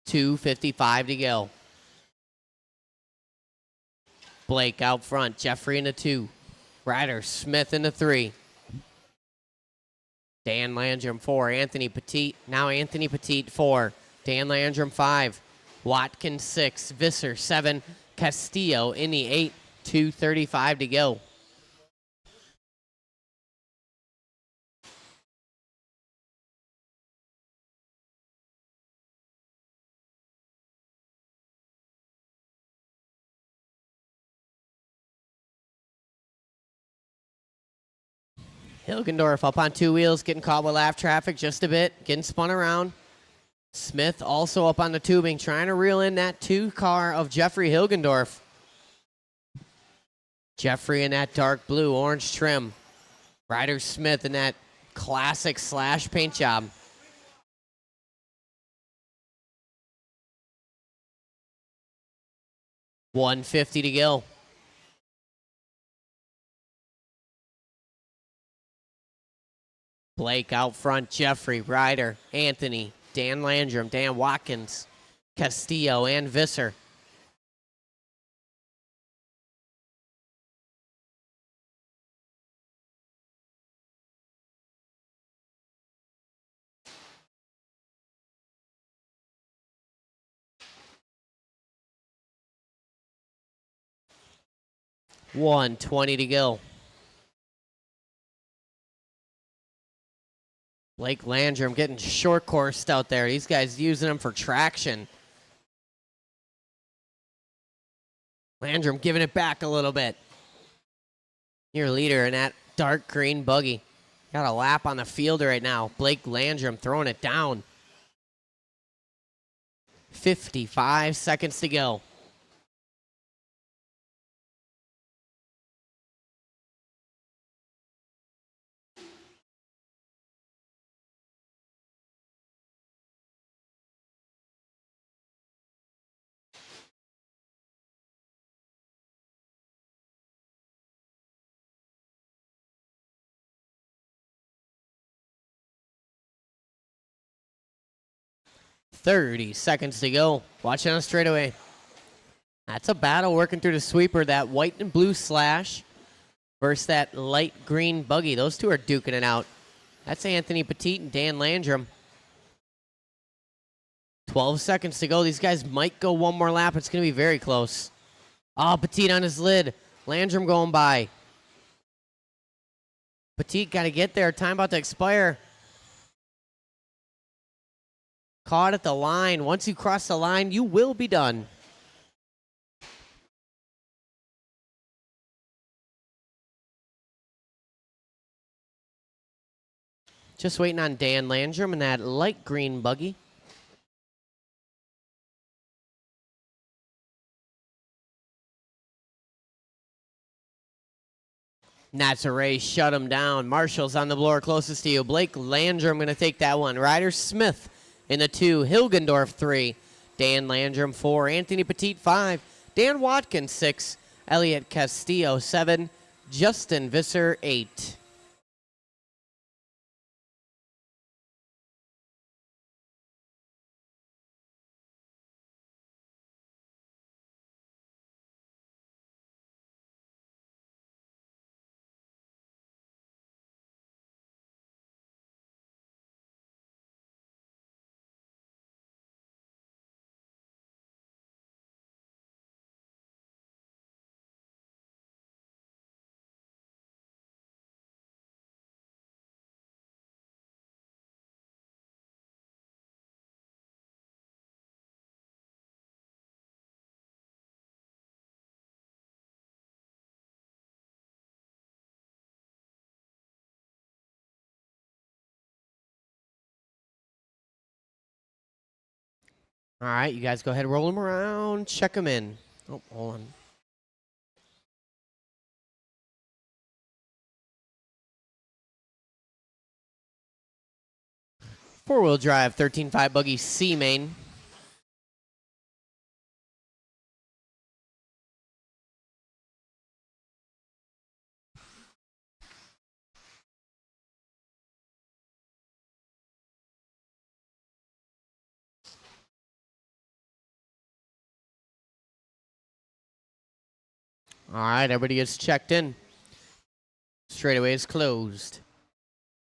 $2:55 to go. Blake out front. Jeffrey in the 2. Ryder Smith in the 3. Dan Landrum 4. Anthony Petit. Now Anthony Petit 4. Dan Landrum 5. Watkins 6. Visser 7. Castillo in the 8. 2:35 to go. Hilgendorf up on 2 wheels, getting caught with lap traffic just a bit, getting spun around. Smith also up on the tubing, trying to reel in that 2 car of Jeffrey Hilgendorf. Jeffrey in that dark blue, orange trim. Ryder Smith in that classic slash paint job. $150 to go. Blake out front, Jeffrey, Ryder, Anthony, Dan Landrum, Dan Watkins, Castillo, and Visser. $120 to go. Blake Landrum getting short coursed out there. These guys using them for traction. Landrum giving it back a little bit. Your leader in that dark green buggy. Got a lap on the field right now. Blake Landrum throwing it down. 55 seconds to go. $30 seconds to go. Watching on straightaway. That's a battle working through the sweeper. That white and blue slash versus that light green buggy. Those two are duking it out. That's Anthony Petit and Dan Landrum. 12 seconds to go. These guys might go one more lap. It's going to be very close. Oh, Petit on his lid. Landrum going by. Petit got to get there. Time about to expire. Caught at the line. Once you cross the line, you will be done. Just waiting on Dan Landrum in that light green buggy. Nazare shut him down. Marshall's on the blower closest to you. Blake Landrum going to take that one. Ryder Smith in the 2. Hilgendorf 3. Dan Landrum 4. Anthony Petit 5. Dan Watkins 6. Elliot Castillo 7. Justin Visser 8. All right, you guys go ahead and roll them around. Check them in. Oh, hold on. Four-wheel drive, 13.5 buggy C main. All right, everybody gets checked in. Straightaway is closed.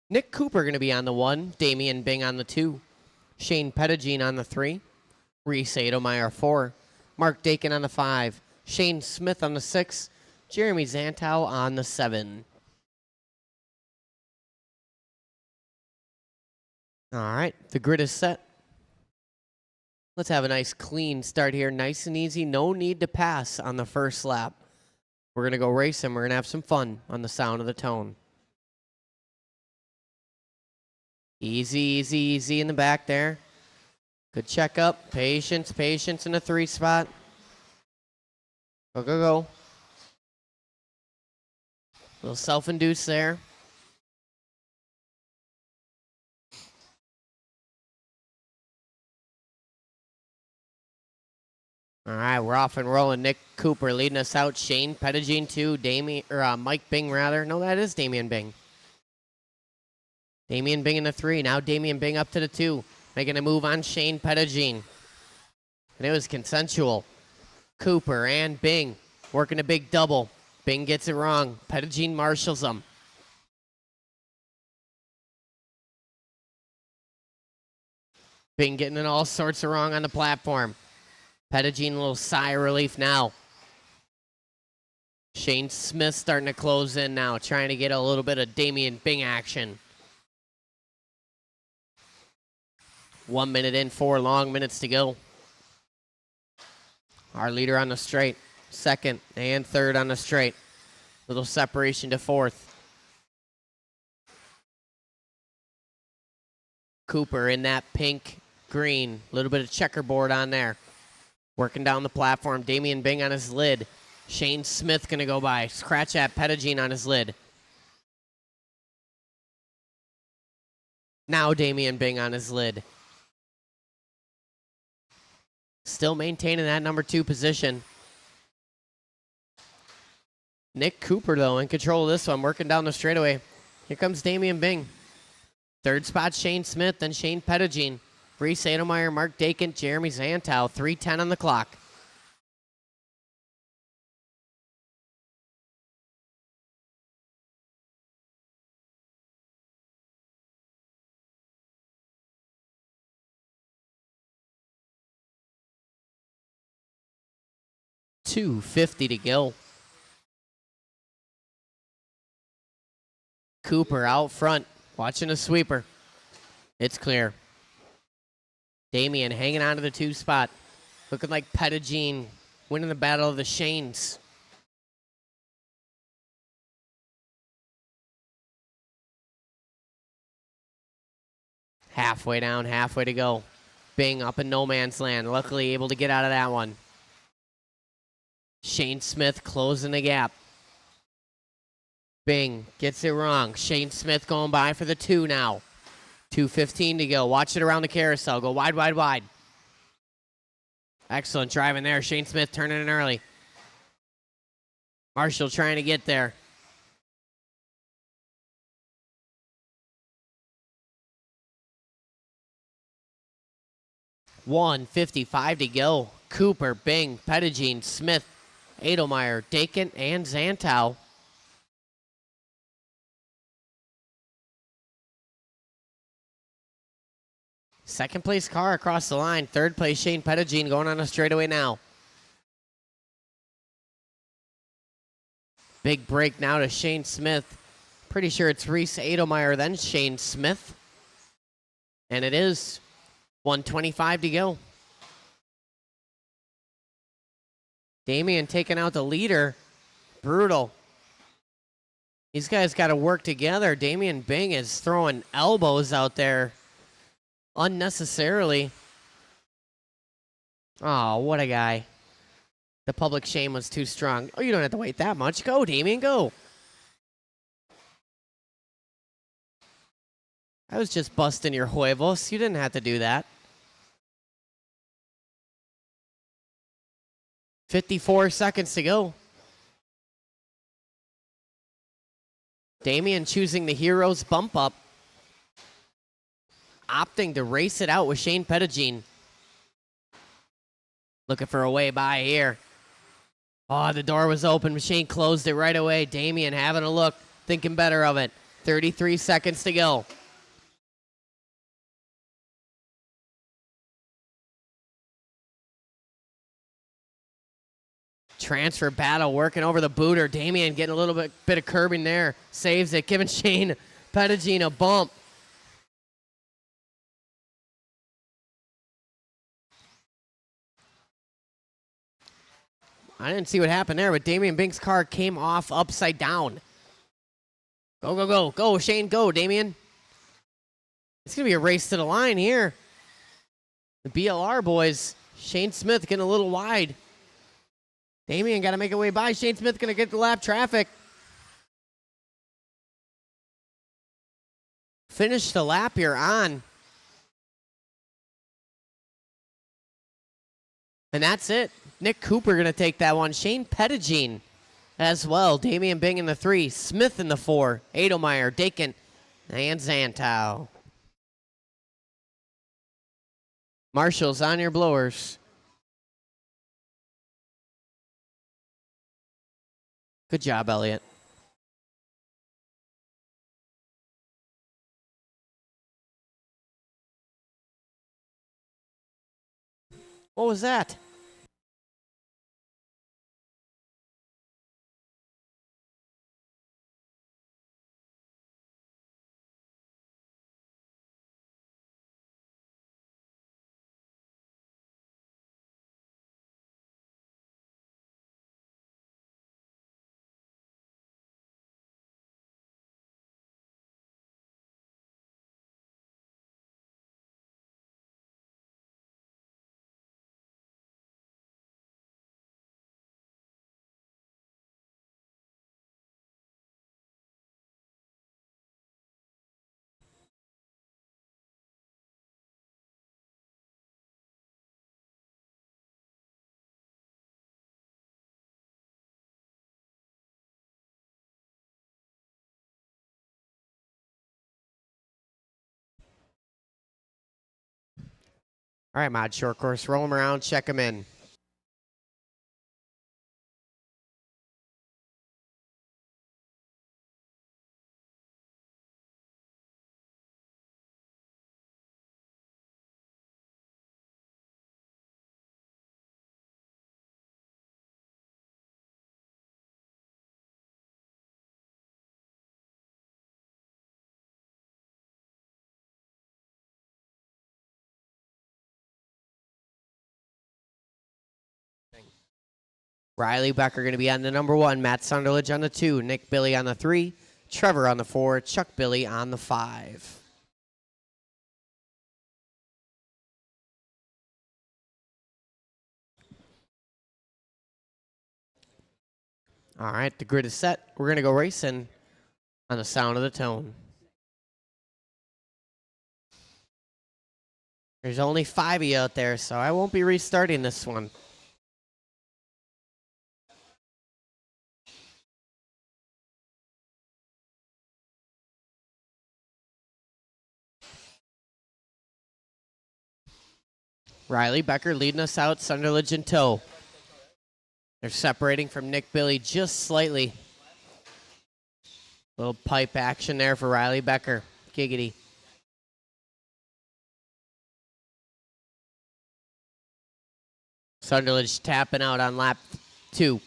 Nick Cooper going to be on the 1. Damian Bing on the 2. Shane Pettigene on the 3. Reese Adelmeyer 4. Mark Dakin on the 5. Shane Smith on the 6. Jeremy Zantow on the 7. All right, the grid is set. Let's have a nice clean start here. Nice and easy. No need to pass on the first lap. We're going to go racing. We're going to have some fun on the sound of the tone. Easy, easy, easy in the back there. Good checkup. Patience, patience in the 3 spot. Go, go, go. A little self-induced there. All right, we're off and rolling. Nick Cooper leading us out. Shane Pettigene 2. Mike Bing, rather. No, that is Damian Bing. Damian Bing in the 3. Now Damian Bing up to the 2. Making a move on Shane Pettigene. And it was consensual. Cooper and Bing working a big double. Bing gets it wrong. Pettigene marshals them. Bing getting it all sorts of wrong on the platform. Pettigene, a little sigh of relief now. Shane Smith starting to close in now, trying to get a little bit of Damian Bing action. 1 minute in, 4 long minutes to go. Our leader on the straight. Second and third on the straight. Little separation to 4th. Cooper in that pink, green. A little bit of checkerboard on there. Working down the platform. Damian Bing on his lid. Shane Smith going to go by. Scratch at Pettigene on his lid. Now Damian Bing on his lid. Still maintaining that number 2 position. Nick Cooper, though, in control of this one. Working down the straightaway. Here comes Damian Bing. 3rd spot, Shane Smith, then Shane Pettigene. Reese Adelmeyer, Mark Dakin, Jeremy Zantow. 3:10 on the clock. .250 to go. Cooper out front, watching a sweeper. It's clear. Damien hanging on to the 2 spot. Looking like Pettigene winning the battle of the Shanes. Halfway down, halfway to go. Bing up in no man's land. Luckily able to get out of that one. Shane Smith closing the gap. Bing gets it wrong. Shane Smith going by for the 2 now. 2:15 to go. Watch it around the carousel. Go wide, wide, wide. Excellent driving there. Shane Smith turning in early. Marshall trying to get there. $1:55 to go. Cooper, Bing, Pettigene, Smith, Edelmeyer, Dakin, and Zantow. Second place car across the line. Third place Shane Pettigene going on a straightaway now. Big break now to Shane Smith. Pretty sure it's Reese Edelmeyer, then Shane Smith. And it is 1:25 to go. Damien taking out the leader. Brutal. These guys got to work together. Damien Bing is throwing elbows out there unnecessarily. Oh, what a guy. The public shame was too strong. Oh, you don't have to wait that much. Go, Damien, go. I was just busting your huevos. You didn't have to do that. 54 seconds to go. Damien choosing the hero's bump up. Opting to race it out with Shane Pettigene. Looking for a way by here. Oh, the door was open. Shane closed it right away. Damien having a look, thinking better of it. 33 seconds to go. Transfer battle working over the booter. Damien getting a little bit of curbing there. Saves it, giving Shane Pettigene a bump. I didn't see what happened there, but Damien Bing's car came off upside down. Go, go, go. Go, Shane, go, Damien. It's going to be a race to the line here. The BLR boys. Shane Smith getting a little wide. Damien got to make a way by. Shane Smith going to get the lap traffic. Finish the lap you're on. And that's it. Nick Cooper going to take that one. Shane Pettigene as well. Damien Bing in the 3. Smith in the 4. Edelmeyer, Dakin, and Zantow. Marshall's on your blowers. Good job, Elliot. What was that? All right, Mod Short Course, roll them around, check them in. Riley Becker going to be on the number 1, Matt Sunderledge on the 2, Nick Billy on the 3, Trevor on the 4, Chuck Billy on the 5. All right, the grid is set. We're going to go racing on the sound of the tone. There's only 5 of you out there, so I won't be restarting this one. Riley Becker leading us out, Sunderledge in tow. They're separating from Nick Billy just slightly. Little pipe action there for Riley Becker. Giggity. Sunderledge tapping out on lap 2.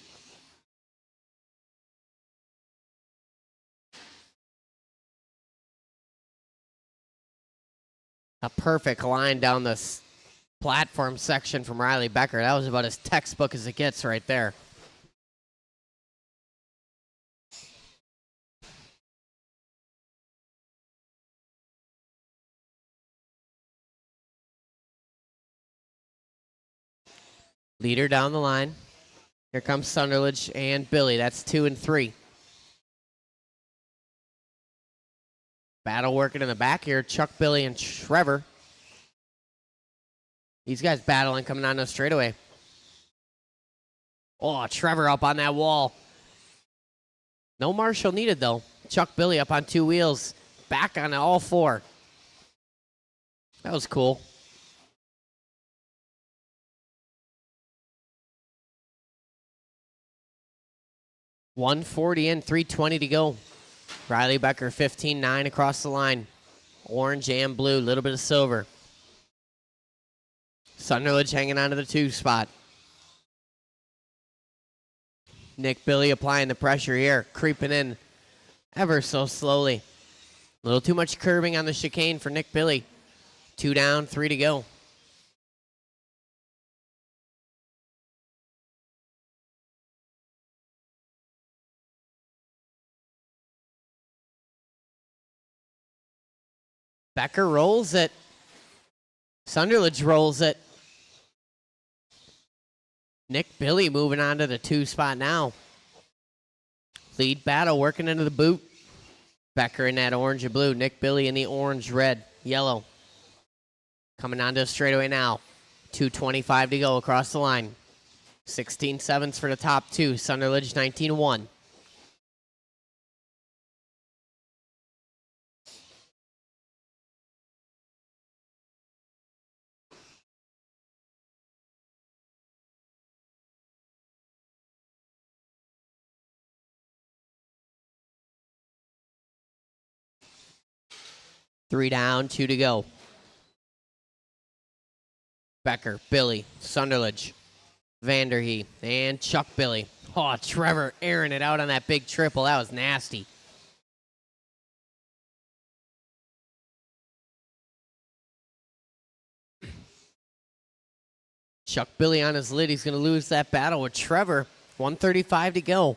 A perfect line down this platform section from Riley Becker. That was about as textbook as it gets right there. Leader down the line. Here comes Sunderledge and Billy. That's 2 and 3. Battle working in the back here. Chuck, Billy, and Trevor. These guys battling coming on the straightaway. Oh, Trevor up on that wall. No Marshall needed, though. Chuck Billy up on 2 wheels. Back on all 4. That was cool. .140 in, 3:20 to go. Riley Becker 15.9 across the line. Orange and blue, a little bit of silver. Sunderledge hanging on to the 2 spot. Nick Billy applying the pressure here, creeping in ever so slowly. A little too much curbing on the chicane for Nick Billy. 2 down, 3 to go. Becker rolls it. Sunderledge rolls it. Nick Billy moving on to the 2 spot now. Lead battle working into the boot. Becker in that orange and blue. Nick Billy in the orange, red, yellow. Coming onto a straightaway now. 2:25 to go across the line. 16.7s for the top 2. Sunderledge 19.1. Three down, 2 to go. Becker, Billy, Sunderledge, Vanderhee, and Chuck Billy. Oh, Trevor airing it out on that big triple. That was nasty. Chuck Billy on his lid. He's going to lose that battle with Trevor. 1:35 to go.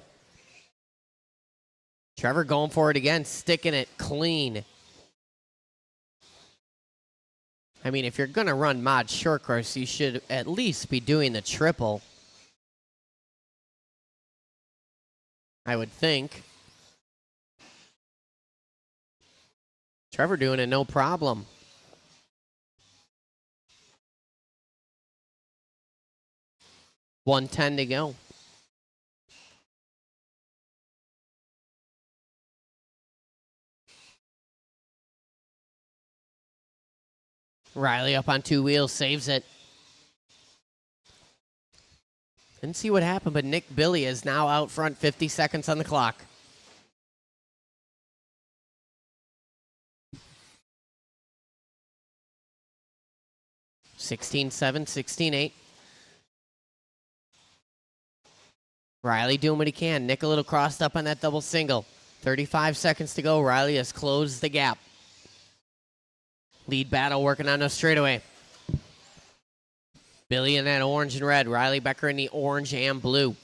Trevor going for it again, sticking it clean. I mean, if you're going to run mod short course, you should at least be doing the triple. I would think. Trevor doing it no problem. .110 to go. Riley up on 2 wheels, saves it. Didn't see what happened, but Nick Billy is now out front, 50 seconds on the clock. (16.7, 16.8). Riley doing what he can. Nick a little crossed up on that double single. 35 seconds to go. Riley has closed the gap. Lead battle working on a straightaway. Billy in that orange and red. Riley Becker in the orange and blue.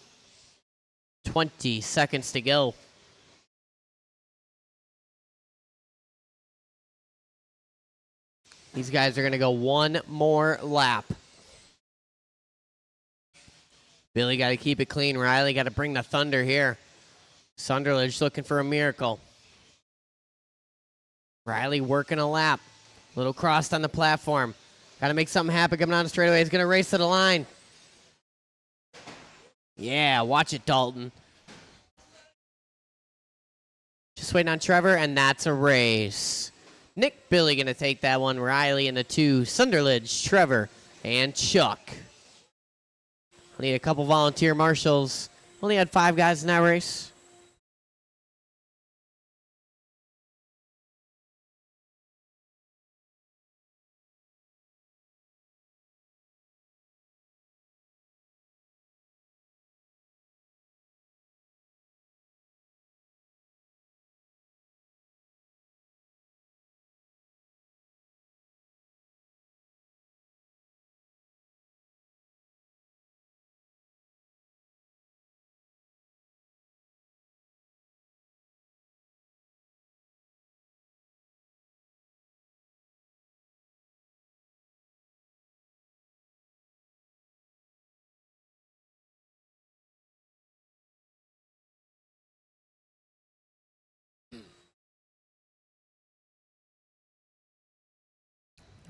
20 seconds to go. These guys are going to go one more lap. Billy got to keep it clean. Riley got to bring the thunder here. Sunderledge looking for a miracle. Riley working a lap. Little crossed on the platform. Got to make something happen coming down the straightaway. He's going to race to the line. Yeah, watch it, Dalton. Just waiting on Trevor, and that's a race. Nick Billy going to take that one. Riley in the 2. Sunderledge, Trevor, and Chuck. I need a couple volunteer marshals. Only had 5 guys in that race.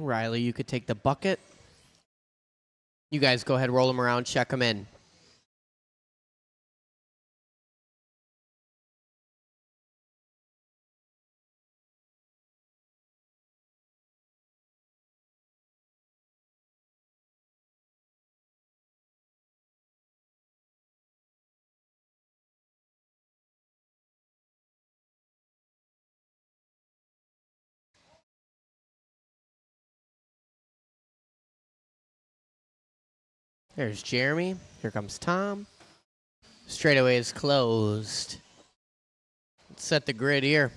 Riley, you could take the bucket. You guys go ahead, roll them around, check them in. There's Jeremy. Here comes Tom. Straightaway is closed. Let's set the grid here.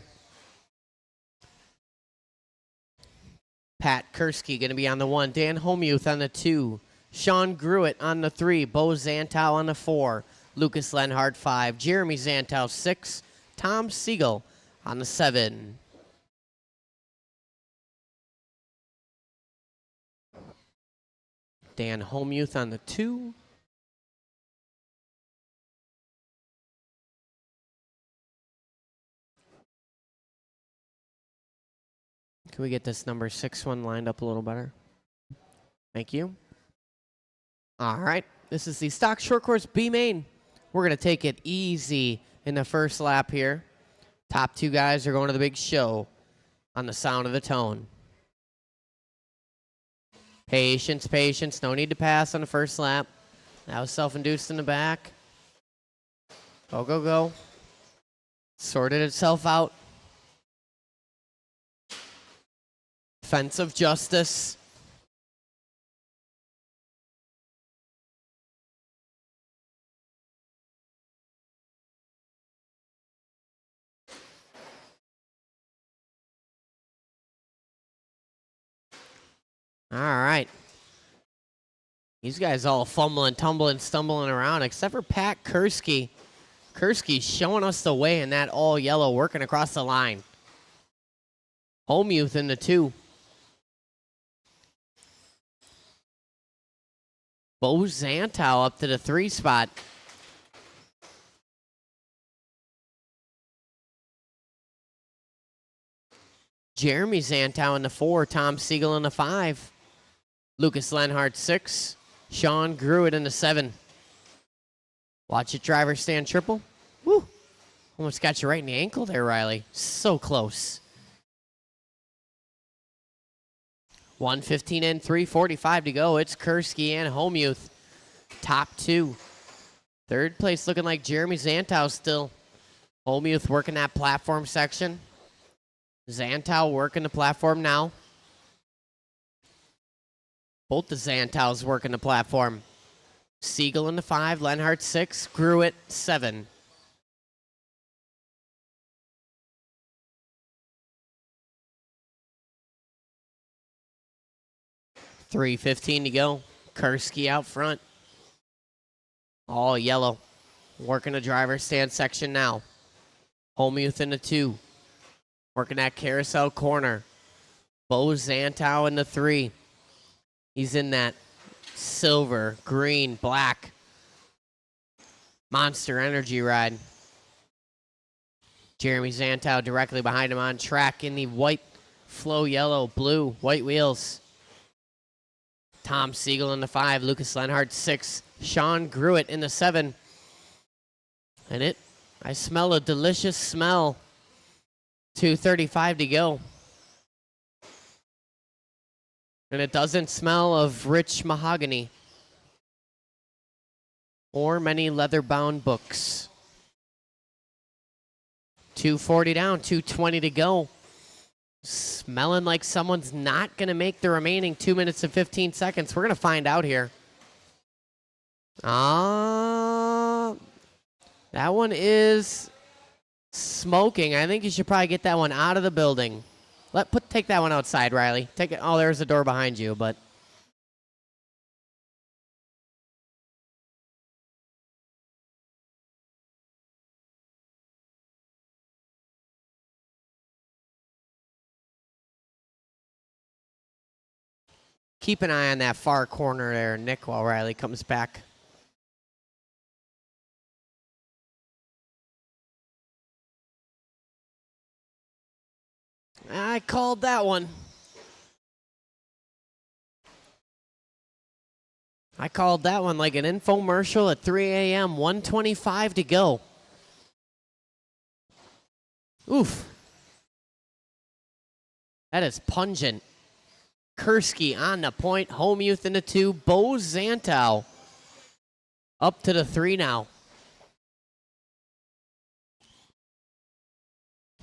Pat Kursky going to be on the 1. Dan Homuth on the 2. Sean Gruitt on the 3. Bo Zantow on the 4. Lucas Lenhart 5. Jeremy Zantow 6. Tom Siegel on the 7. Dan Homuth on the 2. Can we get this number 6 one lined up a little better? Thank you. All right. This is the stock short course B main. We're going to take it easy in the first lap here. Top 2 guys are going to the big show on the sound of the tone. Patience, patience. No need to pass on the first lap. That was self-induced in the back. Go, go, go. Sorted itself out. Fence of justice. All right. These guys all fumbling, tumbling, stumbling around, except for Pat Kursky. Kursky's showing us the way in that all yellow, working across the line. Homuth in the 2. Bo Zantow up to the 3 spot. Jeremy Zantow in the 4. Tom Siegel in the 5. Lucas Lenhart 6. Sean Gruitt in the 7. Watch it, driver stand triple. Woo! Almost got you right in the ankle there, Riley. So close. 1:15 in, 3:45 to go. It's Kursky and Homuth. Top 2. Third place looking like Jeremy Zantow still. Homuth working that platform section. Zantow working the platform now. Both the Zantows working the platform. Siegel in the 5, Lenhart 6, Gruitt 7. $3:15 to go. Kursky out front. All yellow. Working the driver's stand section now. Homuth in the 2. Working that carousel corner. Bo Zantow in the 3. He's in that silver, green, black Monster Energy ride. Jeremy Zantow directly behind him on track in the white flow yellow, blue, white wheels. Tom Siegel in the 5, Lucas Lenhart 6, Sean Gruitt in the 7. And I smell a delicious smell. 2:35 to go. And it doesn't smell of rich mahogany or many leather-bound books. 2:40 down, 2:20 to go. Smelling like someone's not going to make the remaining 2 minutes and 15 seconds. We're going to find out here. That one is smoking. I think you should probably get that one out of the building. Take that one outside, Riley. Take it. Oh, there's a door behind you, but keep an eye on that far corner there, Nick, while Riley comes back. I called that one. I called that one like an infomercial at 3 a.m., 1:25 to go. Oof. That is pungent. Kursky on the point. Homuth in the 2. Bo Zantow up to the 3 now.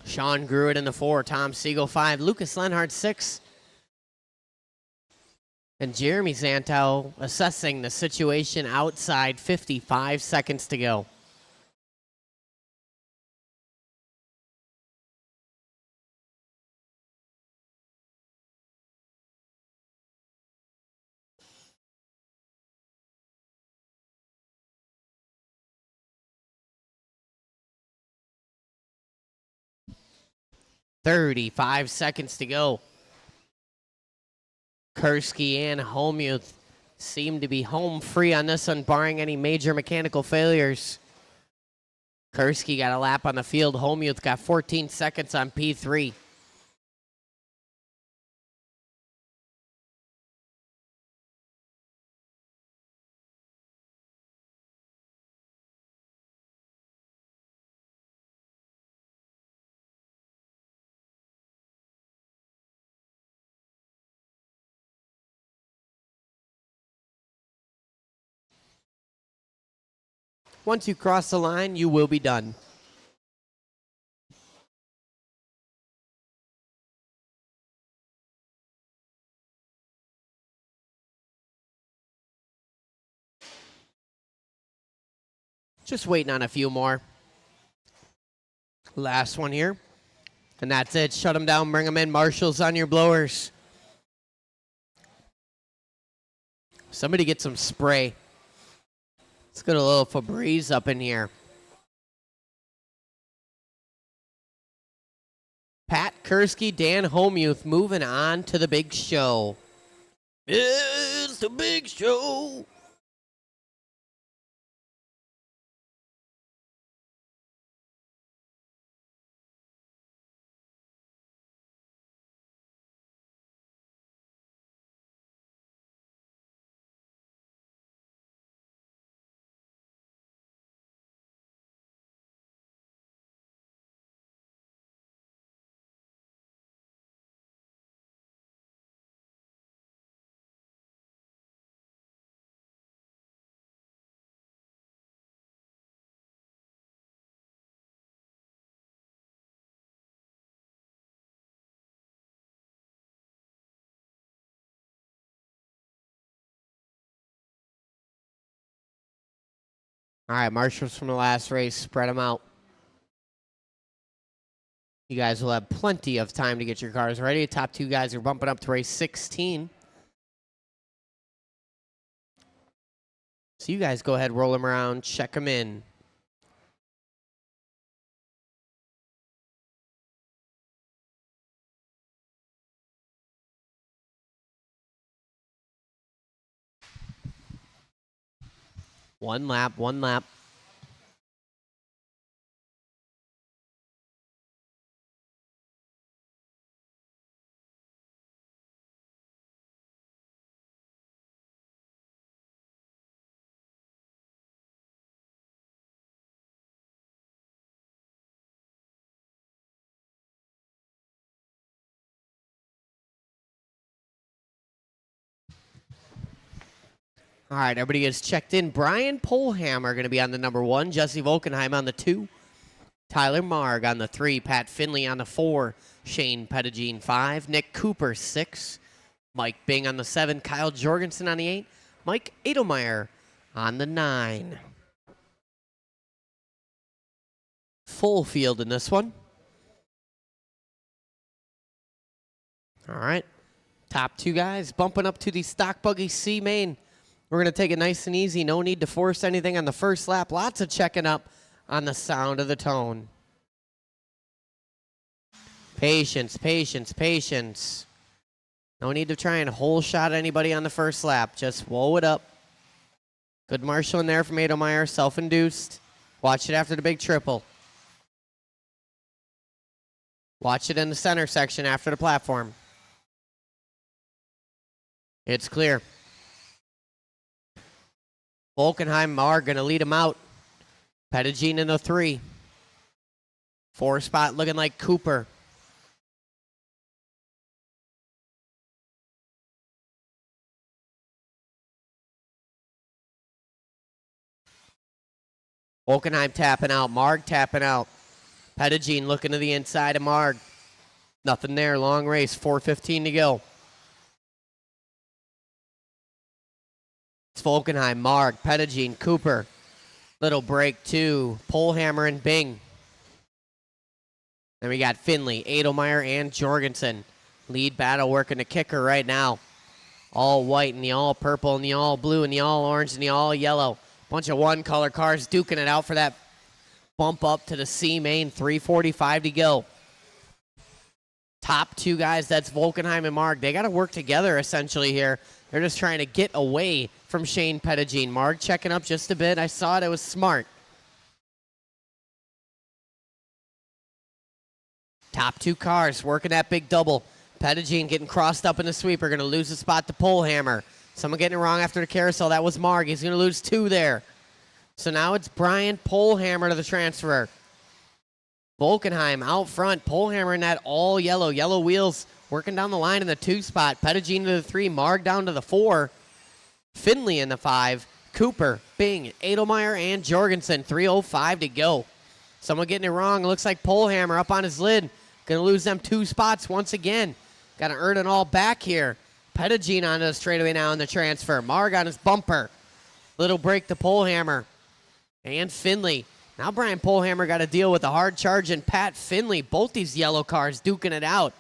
Sean Gruitt in the 4. Tom Siegel 5. Lucas Lenhart 6. And Jeremy Zantow assessing the situation outside. 55 seconds to go. "35 seconds to go." Kursky and Homuth seem to be home free on this one, barring any major mechanical failures. Kursky got a lap on the field. Homuth got 14 seconds on P3. Once you cross the line, you will be done. Just waiting on a few more. Last one here. And that's it. Shut them down, bring them in. Marshals on your blowers. Somebody get some spray. Let's get a little Febreze up in here. Pat Kursky, Dan Homuth moving on to the big show. It's the big show. All right, marshals from the last race, spread them out. You guys will have plenty of time to get your cars ready. The top 2 guys are bumping up to race 16. So you guys go ahead, roll them around, check them in. One lap, one lap. All right, everybody is checked in. Brian Polhammer going to be on the number 1. Jesse Volkenheim on the 2. Tyler Marg on the 3. Pat Finley on the 4. Shane Pettigene 5. Nick Cooper 6. Mike Bing on the 7. Kyle Jorgensen on the 8. Mike Edelmeyer on the 9. Full field in this one. All right. Top 2 guys bumping up to the stock buggy C main. We're going to take it nice and easy. No need to force anything on the first lap. Lots of checking up on the sound of the tone. Patience, patience, patience. No need to try and hole shot anybody on the first lap. Just whoa it up. Good marshal in there from Edelmeyer. Self-induced. Watch it after the big triple. Watch it in the center section after the platform. It's clear. Volkenheim are going to lead him out. Pettigene in the 3. 4 spot looking like Cooper. Volkenheim tapping out. Marg tapping out. Pettigene looking to the inside of Marg. Nothing there. Long race. 4:15 to go. It's Volkenheim, Marg, Pettigene, Cooper. Little break to Polhammer and Bing. Then we got Finley, Edelmeyer, and Jorgensen. Lead battle working the kicker right now. All white and the all purple and the all blue and the all orange and the all yellow. Bunch of one-color cars duking it out for that bump up to the C main. 3:45 to go. Top 2 guys, that's Volkenheim and Marg. They got to work together essentially here. They're just trying to get away from Shane Pettigene. Marg checking up just a bit. I saw it. It was smart. Top 2 cars working that big double. Pettigene getting crossed up in the sweeper. Going to lose the spot to Polhammer. Someone getting it wrong after the carousel. That was Marg. He's going to lose 2 there. So now it's Brian Polhammer to the transfer. Volkenheim out front. Polhammer in that all yellow wheels. Working down the line in the 2 spot. Pettigene to the 3. Marg down to the 4. Finley in the 5. Cooper, Bing, Edelmeyer, and Jorgensen. 3:05 to go. Someone getting it wrong. It looks like Polhammer up on his lid. Going to lose them 2 spots once again. Got to earn it all back here. Pettigene onto the straightaway now in the transfer. Marg on his bumper. Little break to Polhammer. And Finley. Now Brian Polhammer got to deal with a hard charge and Pat Finley. Both these yellow cars duking it out.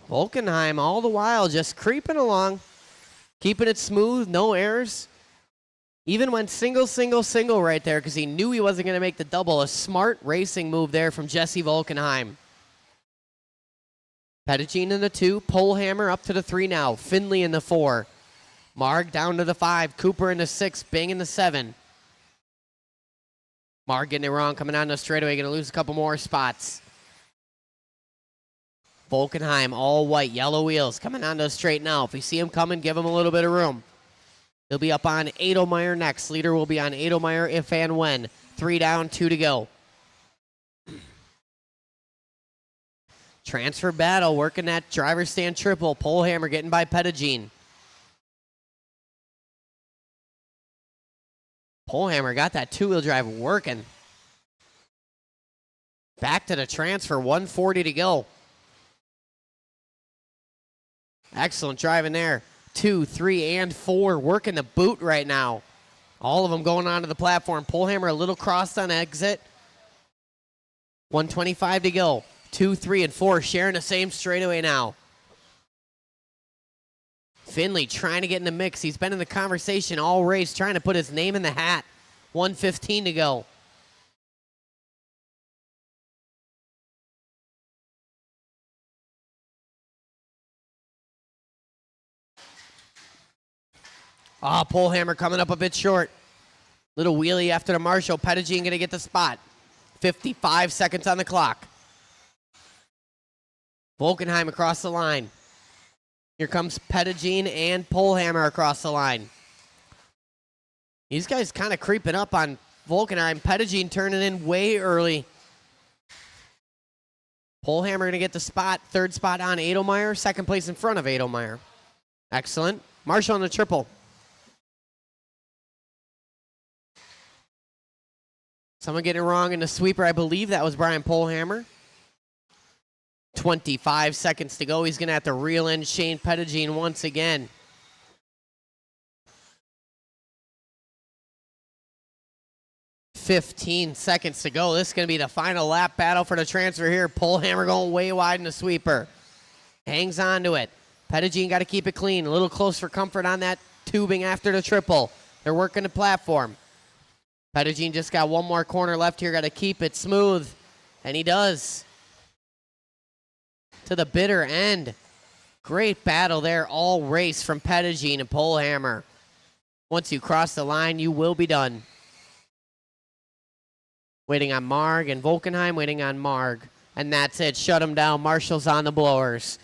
Volkenheim all the while just creeping along, keeping it smooth, no errors. Even went single right there because he knew he wasn't going to make the double. A smart racing move there from Jesse Volkenheim. Pettigene in the 2, Polhammer up to the 3 now. Finley in the 4. Marg down to the 5. Cooper in the 6. Bing in the 7. Marg getting it wrong, coming down the straightaway, going to lose a couple more spots. Volkenheim, all white, yellow wheels, coming onto the straight now. If you see him coming, give him a little bit of room. He'll be up on Edelmeyer next. Leader will be on Edelmeyer if and when. 3 down, 2 to go. Transfer battle, working that driver's stand triple. Polhammer getting by Pettigene. Polhammer got that 2-wheel drive working. Back to the transfer, 1:40 to go. Excellent driving there. 2, 3, and 4 working the boot right now. All of them going onto the platform. Polhammer a little crossed on exit. 1:25 to go. 2, 3, and 4 sharing the same straightaway now. Finley trying to get in the mix. He's been in the conversation all race, trying to put his name in the hat. 1:15 to go. Ah, Polehammer coming up a bit short. Little wheelie after the Marshall. Pettigene going to get the spot. 55 seconds on the clock. Volkenheim across the line. Here comes Pettigene and Polehammer across the line. These guys kind of creeping up on Volkenheim. Pettigene turning in way early. Polehammer going to get the spot. Third spot on Edelmeyer. Second place in front of Edelmeyer. Excellent. Marshall on the triple. Someone getting it wrong in the sweeper. I believe that was Brian Polehammer. 25 seconds to go. He's going to have to reel in Shane Pettigene once again. "15 seconds to go. This is going to be the final lap battle for the transfer here. Polehammer going way wide in the sweeper. Hangs on to it. Pettigene got to keep it clean. A little close for comfort on that tubing after the triple. They're working the platform. Pettigene just got one more corner left here. Got to keep it smooth. And he does. To the bitter end. Great battle there all race from Pettigene and Polehammer. Once you cross the line, you will be done. Waiting on Marg and Volkenheim, waiting on Marg. And that's it. Shut him down. Marshall's on the blowers.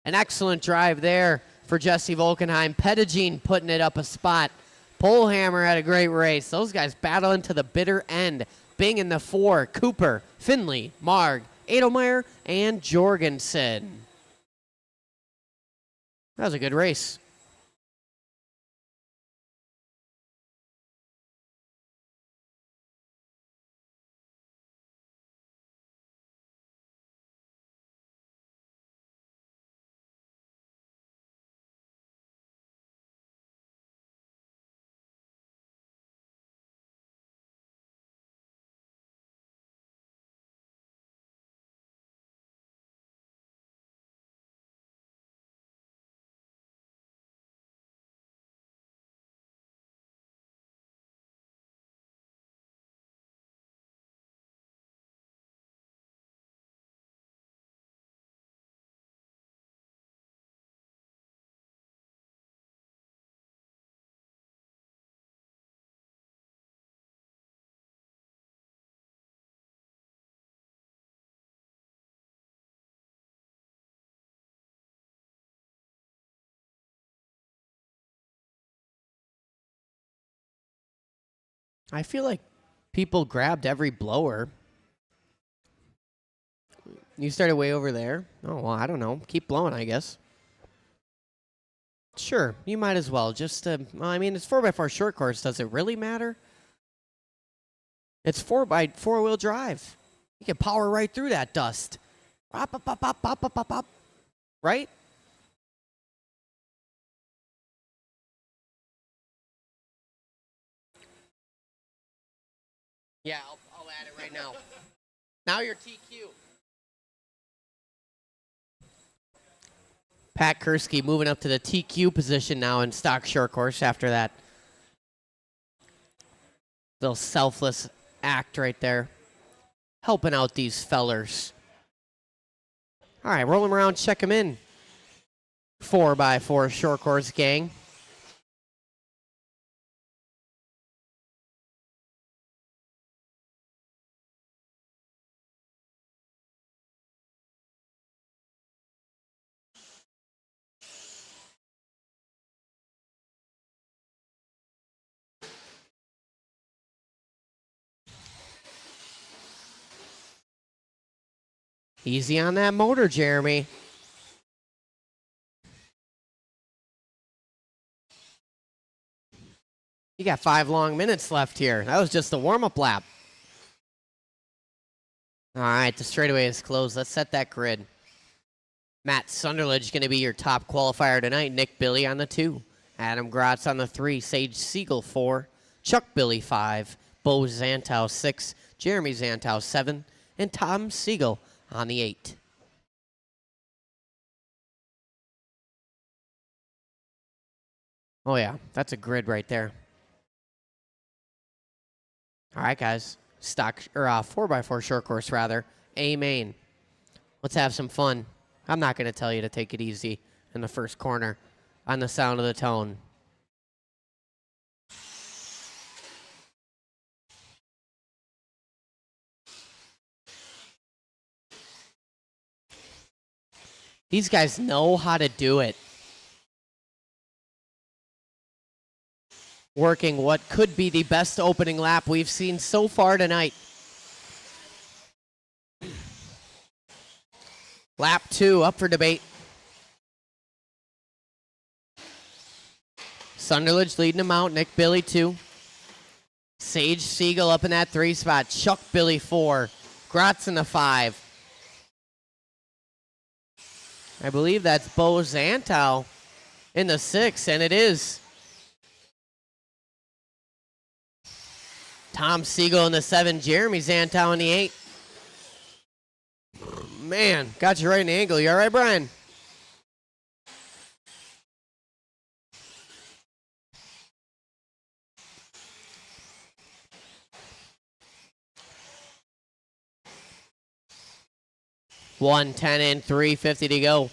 An excellent drive there for Jesse Volkenheim. Pettigene putting it up a spot. Polehammer had a great race. Those guys battling to the bitter end. Bing in the 4. Cooper, Finley, Marg, Edelmeyer, and Jorgensen. That was a good race. I feel like people grabbed every blower. You started way over there? Oh, well, I don't know. Keep blowing, I guess. Sure, you might as well. Just, well, I mean, it's 4x4 short course. Does it really matter? It's 4x4-wheel drive. You can power right through that dust. Pop, pop, pop, pop, pop, pop, pop, pop. Right? Yeah, I'll add it right now. Now you're TQ. Pat Kursky moving up to the TQ position now in stock short course after that little selfless act right there. Helping out these fellers. All right, roll them around, check them in. 4x4 short course gang. Easy on that motor, Jeremy. You got 5 long minutes left here. That was just the warm-up lap. All right, the straightaway is closed. Let's set that grid. Matt Sunderledge going to be your top qualifier tonight. Nick Billy on the 2. Adam Gratz on the 3. Sage Siegel 4. Chuck Billy 5. Bo Zantow 6. Jeremy Zantow 7. And Tom Siegel on the 8. Oh, yeah, that's a grid right there. All right, guys. Stock or 4x4 short course, rather. A main. Let's have some fun. I'm not going to tell you to take it easy in the first corner on the sound of the tone. These guys know how to do it. Working what could be the best opening lap we've seen so far tonight. Lap 2 up for debate. Sunderledge leading them out. Nick Billy 2. Sage Siegel up in that 3 spot. Chuck Billy 4. Gratz in the 5. I believe that's Bo Zantow in the 6, and it is. Tom Siegel in the 7, Jeremy Zantow in the 8. Man, got you right in the angle. You all right, Brian? $110 in, $350 to go.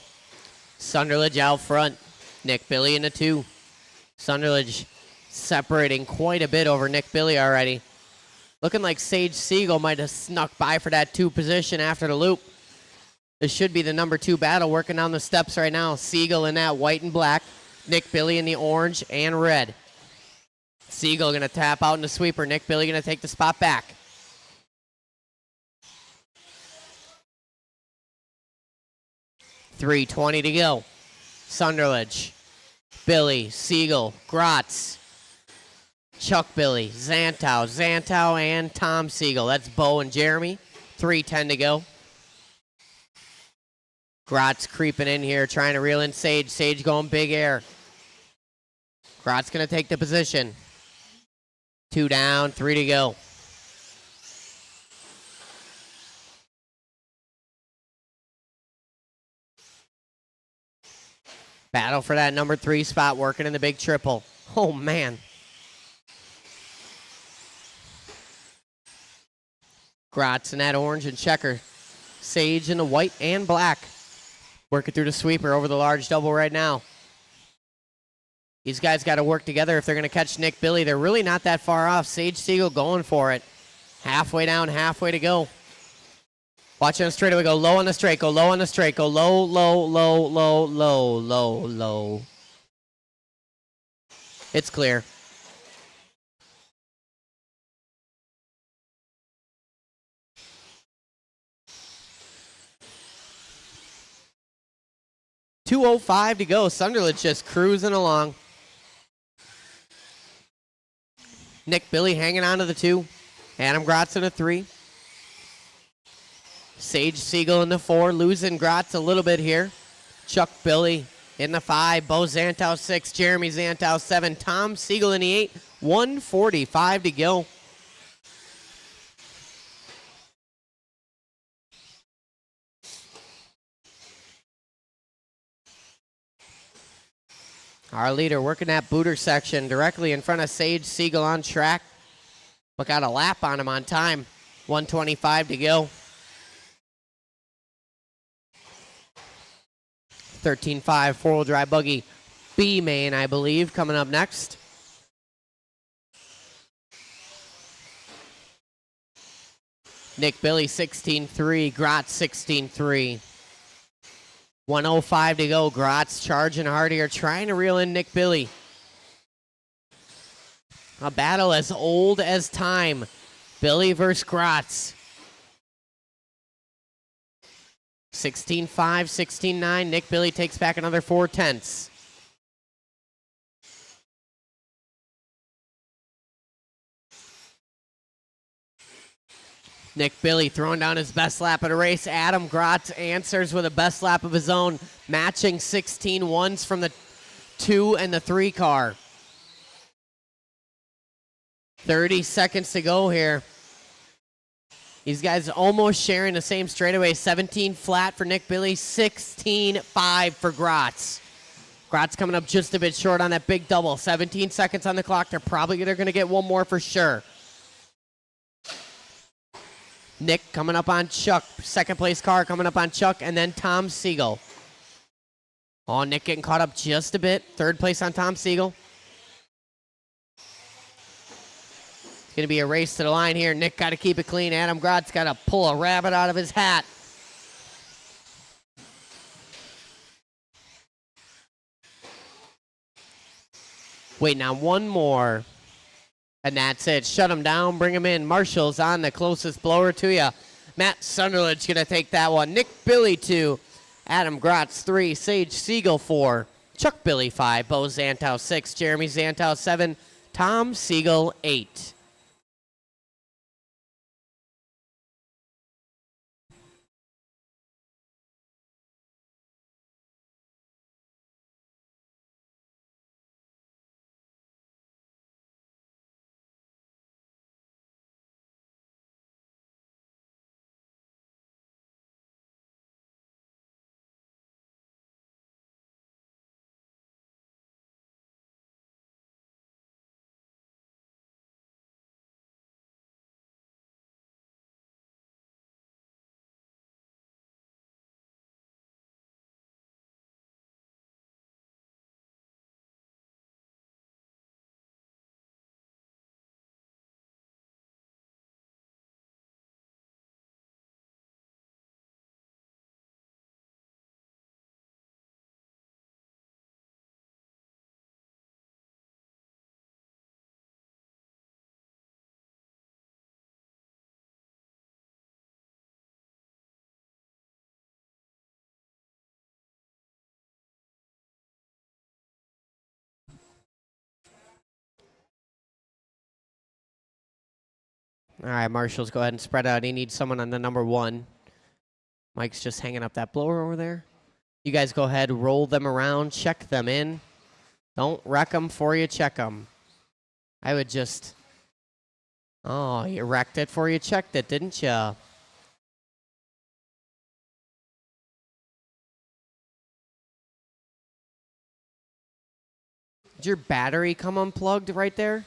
Sunderledge out front. Nick Billy in the 2. Sunderledge separating quite a bit over Nick Billy already. Looking like Sage Siegel might have snuck by for that 2 position after the loop. This should be the number 2 battle working down the steps right now. Siegel in that white and black. Nick Billy in the orange and red. Siegel going to tap out in the sweeper. Nick Billy going to take the spot back. $320 to go. Sunderledge, Billy, Siegel, Gratz, Chuck Billy, Zantow, and Tom Siegel. That's Bo and Jeremy. $310 to go. Gratz creeping in here, trying to reel in Sage. Sage going big air. Gratz going to take the position. 2 down, 3 to go. Battle for that number 3 spot, working in the big triple. Oh, man. Gratz in that orange and checker. Sage in the white and black. Working through the sweeper over the large double right now. These guys got to work together if they're going to catch Nick Billy. They're really not that far off. Sage Siegel going for it. Halfway down, halfway to go. Watch on the straightaway. Go low on the straight. Go low on the straight. Go low, low, low, low, low, low, low. It's clear. $2:05 to go. Sunderland's just cruising along. Nick Billy hanging on to the 2. Adam Gratz in a 3. Sage Siegel in the 4, losing Gratz a little bit here. Chuck Billy in the 5, Bo Zantow 6, Jeremy Zantow 7, Tom Siegel in the 8, 1:45 to go. Our leader working that booter section directly in front of Sage Siegel on track, but got a lap on him on time. 1:25 to go. 13.5 four-wheel drive buggy B main, I believe, coming up next. Nick Billy 16.3, Gratz 16.3. 1:05 to go. Gratz charging hard here, trying to reel in Nick Billy. A battle as old as time. Billy versus Gratz. 16.5, 16.9. Nick Billy takes back another 4/10. Nick Billy throwing down his best lap of the race. Adam Gratz answers with a best lap of his own, matching 16.1s from the 2 and the 3 car. 30 seconds to go here. These guys almost sharing the same straightaway. 17 flat for Nick Billy, 16.5 for Gratz. Gratz coming up just a bit short on that big double. 17 seconds on the clock. They're going to get one more for sure. Nick coming up on Chuck. Second place car coming up on Chuck, and then Tom Siegel. Oh, Nick getting caught up just a bit. Third place on Tom Siegel. It's going to be a race to the line here. Nick got to keep it clean. Adam Gratz got to pull a rabbit out of his hat. Waiting on one more. And that's it. Shut them down. Bring them in. Marshall's on the closest blower to you. Matt Sunderland's going to take that one. Nick Billy 2. Adam Grotz 3. Sage Siegel 4. Chuck Billy 5. Bo Zantow 6. Jeremy Zantow 7. Tom Siegel 8. All right, Marshall's go ahead and spread out. He needs someone on the number 1. Mike's just hanging up that blower over there. You guys go ahead, roll them around, check them in. Don't wreck them before you check them. I would just... Oh, you wrecked it before you checked it, didn't you? Did your battery come unplugged right there?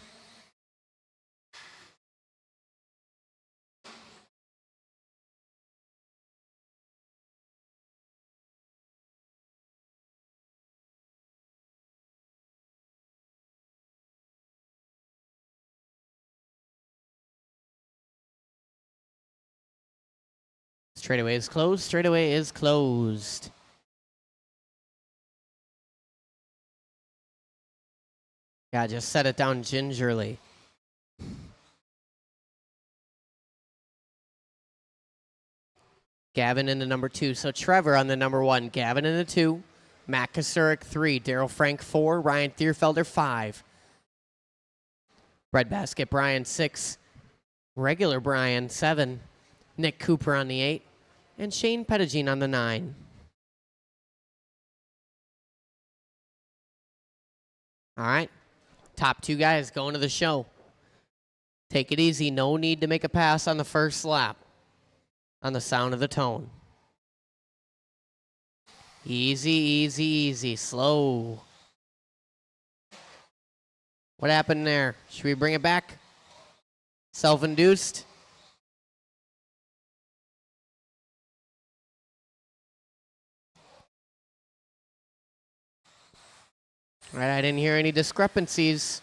Straightaway is closed. Straightaway is closed. Yeah, just set it down gingerly. Gavin in the number 2. So Trevor on the number 1. Gavin in the 2. Matt Kasurik 3. Daryl Frank 4. Ryan Thierfelder 5. Breadbasket Brian 6. Regular Brian 7. Nick Cooper on the 8. And Shane Pettigene on the 9. All right. Top 2 guys going to the show. Take it easy. No need to make a pass on the first lap. On the sound of the tone. Easy, easy, easy. Slow. What happened there? Should we bring it back? Self-induced? All right, I didn't hear any discrepancies.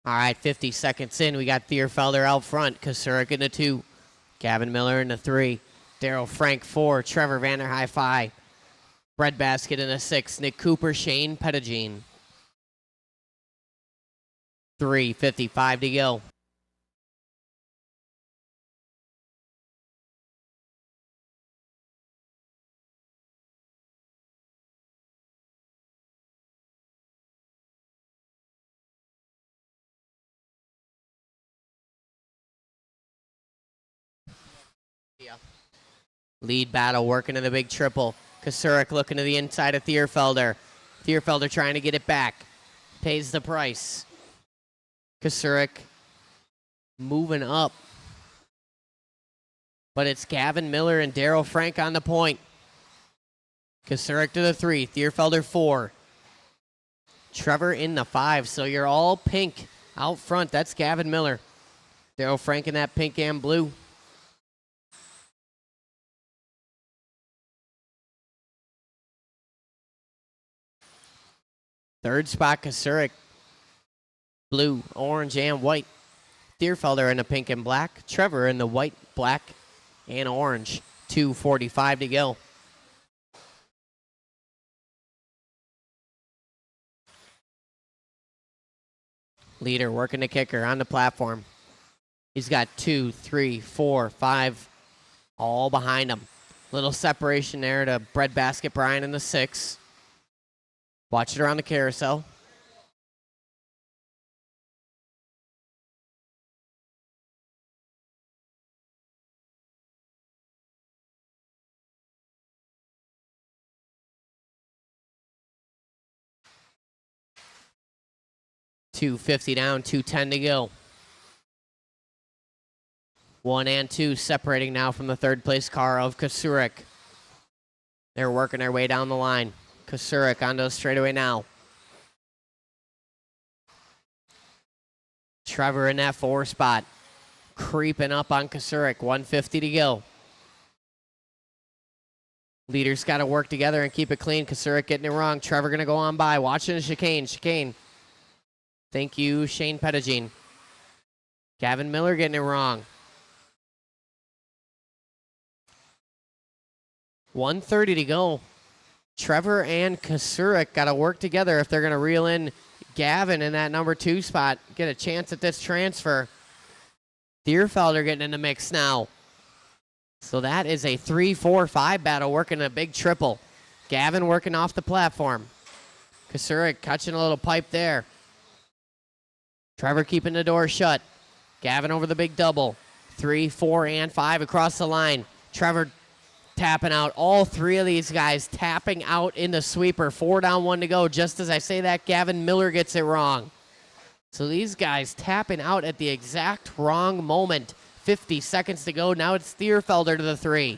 All right, 50 seconds in. We got Thierfelder out front. Kasurik in the 2. Gavin Miller in the 3. Daryl Frank 4. Trevor Vanderhei 5. Breadbasket in the 6. Nick Cooper, Shane Pettigene. 3:55 to go. Lead battle working in the big triple. Kasurik looking to the inside of Thierfelder. Thierfelder trying to get it back. Pays the price. Kasurik moving up. But it's Gavin Miller and Daryl Frank on the point. Kasurik to the 3. Thierfelder 4. Trevor in the 5. So you're all pink Out front, that's Gavin Miller. Daryl Frank in that pink and blue. Third spot, Kasurik. Blue, orange, and white. Thierfelder in the pink and black. Trevor in the white, black, and orange. 2:45 to go. Leader working the kicker on the platform. He's got 2, 3, 4, 5 all behind him. Little separation there to Breadbasket Brian in the 6. Watch it around the carousel. $250 down, $210 to go. 1 and 2 separating now from the third place car of Kasurik. They're working their way down the line. Kasurik onto the straightaway now. Trevor in that 4 spot. Creeping up on Kasurik. 150 to go. Leaders got to work together and keep it clean. Kasurik getting it wrong. Trevor going to go on by. Watching the chicane. Chicane. Thank you, Shane Pettigene. Gavin Miller getting it wrong. 1:30 to go. Trevor and Kasurik got to work together if they're going to reel in Gavin in that number 2 spot. Get a chance at this transfer. Thierfelder getting in the mix now. So that is a 3-4-5 battle working a big triple. Gavin working off the platform. Kasurik catching a little pipe there. Trevor keeping the door shut. Gavin over the big double. 3, 4, and 5 across the line. Trevor tapping out. All 3 of these guys tapping out in the sweeper. 4 down, 1 to go. Just as I say that, Gavin Miller gets it wrong. So these guys tapping out at the exact wrong moment. 50 seconds to go. Now it's Thierfelder to the 3.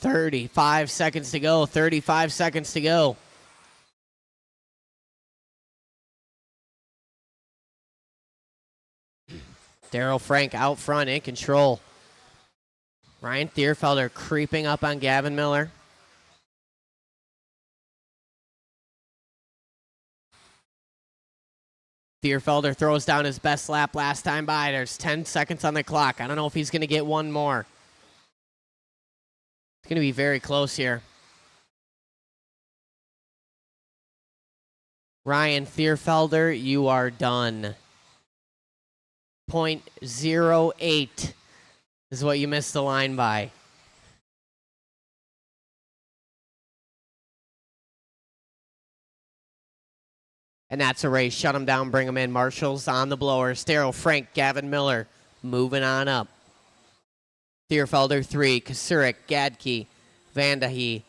$35 seconds to go. 35 seconds to go. Daryl Frank out front in control. Ryan Thierfelder creeping up on Gavin Miller. Thierfelder throws down his best lap last time by. There's 10 seconds on the clock. I don't know if he's going to get one more. It's going to be very close here. Ryan Thierfelder, you are done. .08 is what you missed the line by. And that's a race. Shut them down, bring them in. Marshall's on the blowers. Daryl Frank, Gavin Miller moving on up. Thierfelder 3, Kasurik, Gadke, Vandahe,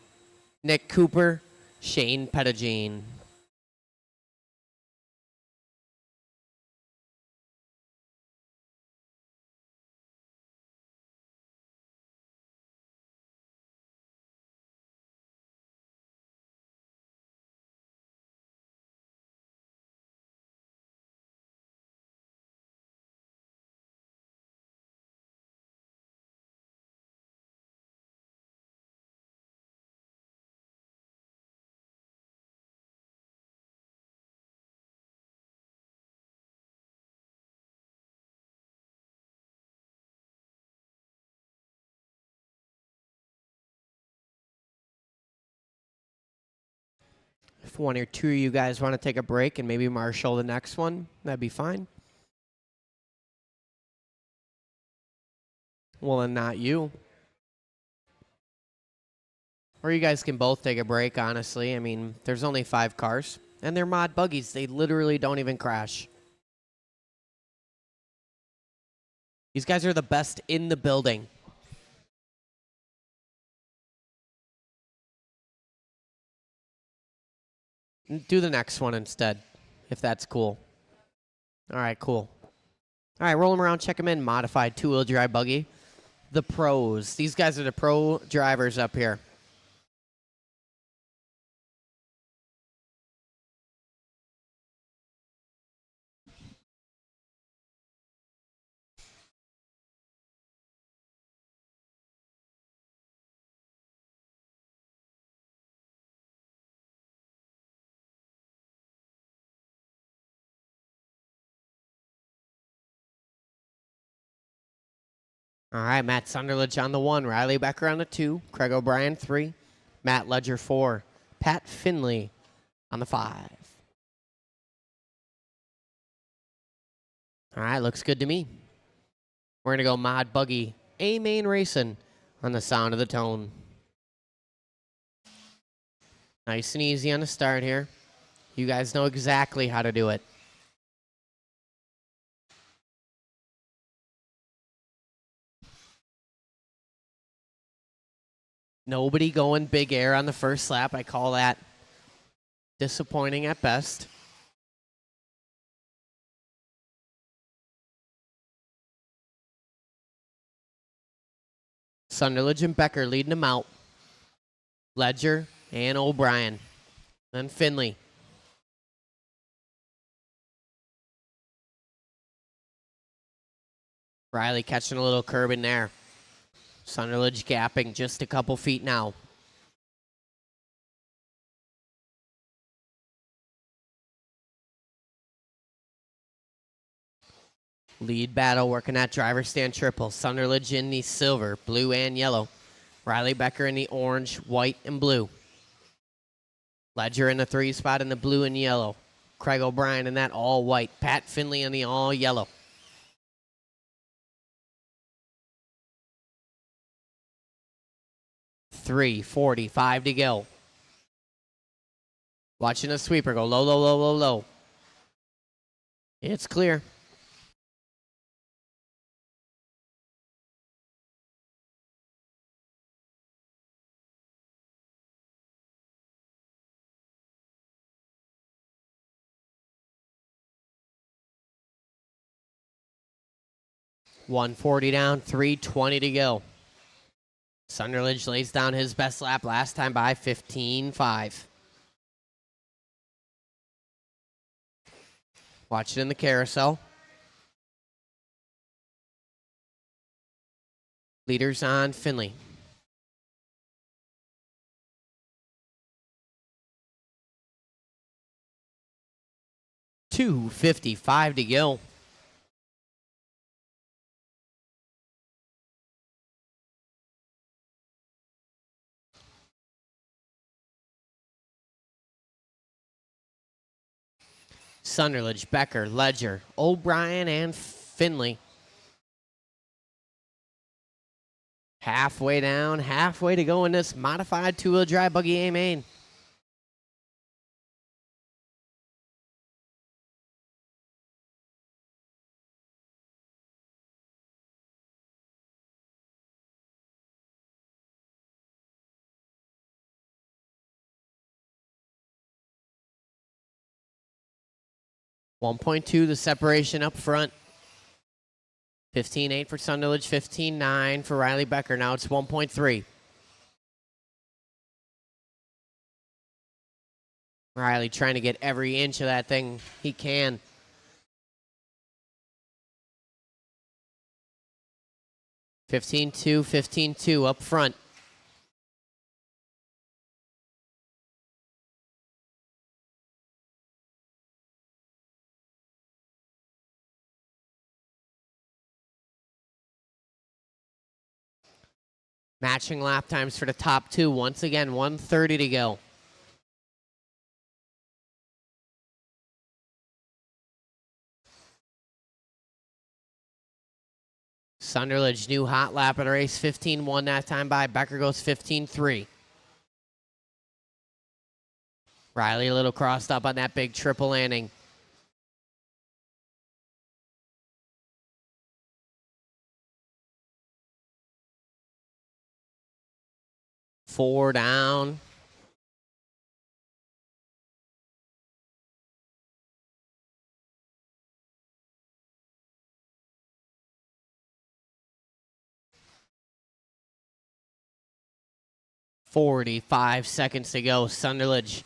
Nick Cooper, Shane Pettigene. If one or two of you guys want to take a break and maybe Marshall the next one, that'd be fine. Well, then not you. Or you guys can both take a break, honestly. I mean, there's only 5 cars. And they're mod buggies. They literally don't even crash. These guys are the best in the building. Do the next one instead, if that's cool. All right, cool. All right, roll them around, check them in. Modified two-wheel drive buggy. The pros. These guys are the pro drivers up here. All right, Matt Sunderledge on the 1, Riley Becker on the 2, Craig O'Brien 3, Matt Ledger 4, Pat Finley on the 5. All right, looks good to me. We're going to go Mod Buggy, A-Main Racing on the sound of the tone. Nice and easy on the start here. You guys know exactly how to do it. Nobody going big air on the first lap. I call that disappointing at best. Sunderledge and Becker leading them out. Ledger and O'Brien. Then Finley. Riley catching a little curb in there. Sunderledge gapping just a couple feet now. Lead battle working that driver stand triple. Sunderledge in the silver, blue, and yellow. Riley Becker in the orange, white, and blue. Ledger in the 3 spot in the blue and yellow. Craig O'Brien in that all white. Pat Finley in the all yellow. $3:45 to go. Watching a sweeper go low, low, low, low, low. It's clear. $140 down, $320 to go. Sunderledge lays down his best lap last time by 15.5. Watch it in the carousel. Leaders on Finley. $255 to go. Sunderledge, Becker, Ledger, O'Brien, and Finley. Halfway down, halfway to go in this modified two-wheel drive buggy A-Main. $1.2, the separation up front. 15.8 for Sunderledge, 15.9 for Riley Becker. Now it's 1.3. Riley trying to get every inch of that thing he can. $15.2 up front. Matching lap times for the top two. Once again, 1:30 to go. Sunderledge, new hot lap of the race, 15.1 that time by. Becker goes 15.3. Riley a little crossed up on that big triple landing. Four down. 45 seconds to go. Sunderledge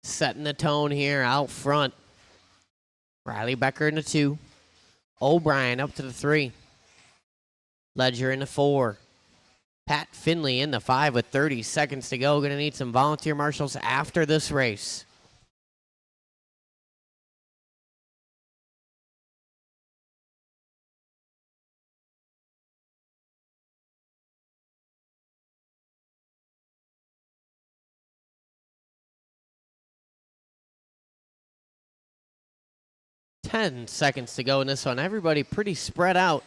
setting the tone here out front. Riley Becker in the 2. O'Brien up to the 3. Ledger in the 4. Pat Finley in the 5 with 30 seconds to go. Going to need some volunteer marshals after this race. Ten seconds to go in this one. Everybody pretty spread out.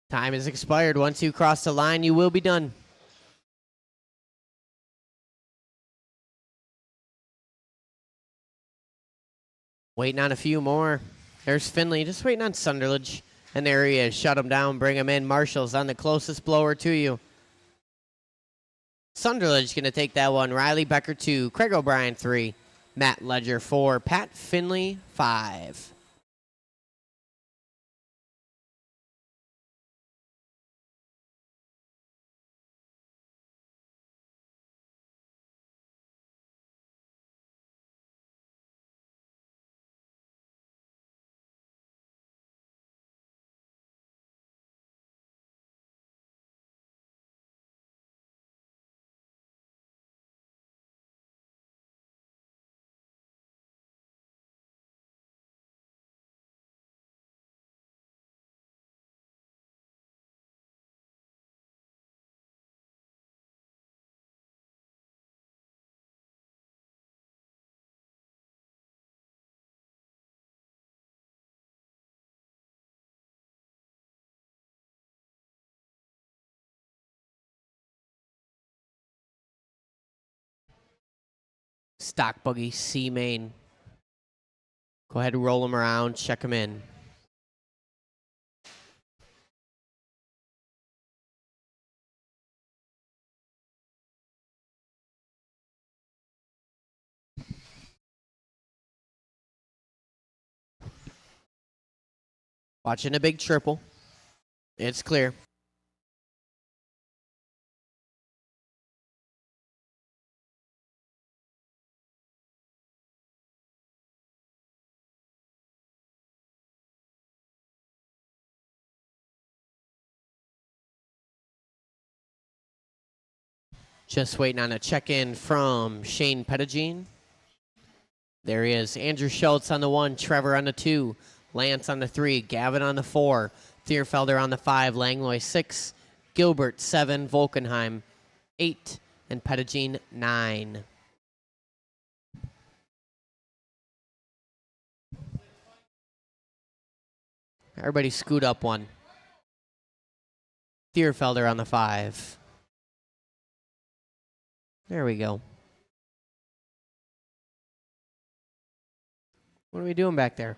Time has expired. Once you cross the line, you will be done. Waiting on a few more. There's Finley, just waiting on Sunderledge. And there he is. Shut him down, bring him in. Marshall's on the closest blower to you. Sunderledge going to take that one. Riley Becker 2. Craig O'Brien 3. Matt Ledger 4. Pat Finley 5. Stock buggy C main. Go ahead and roll him around, check him in. Watching a big triple. It's clear. Just waiting on a check-in from Shane Pettigene. There he is. Andrew Schultz on the 1, Trevor on the 2, Lance on the 3, Gavin on the 4, Thierfelder on the 5, Langlois 6, Gilbert 7, Volkenheim 8, and Pettigene 9. Everybody scoot up one. Thierfelder on the 5. There we go. What are we doing back there?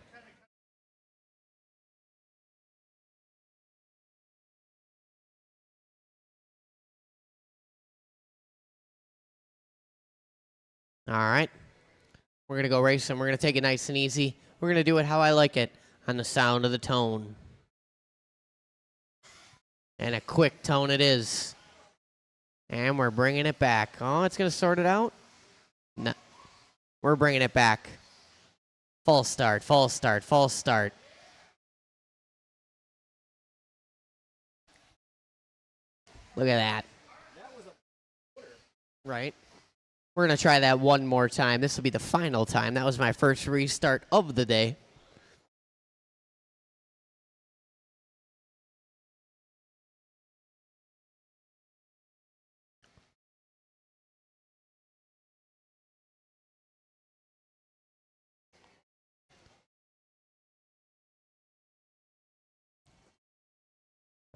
All right. We're going to go racing. We're going to take it nice and easy. We're going to do it how I like it, on the sound of the tone. And a quick tone it is. And we're bringing it back. Oh, it's going to sort it out? No. We're bringing it back. False start, false start, false start. Look at that. Right? We're going to try that one more time. This will be the final time. That was my first restart of the day.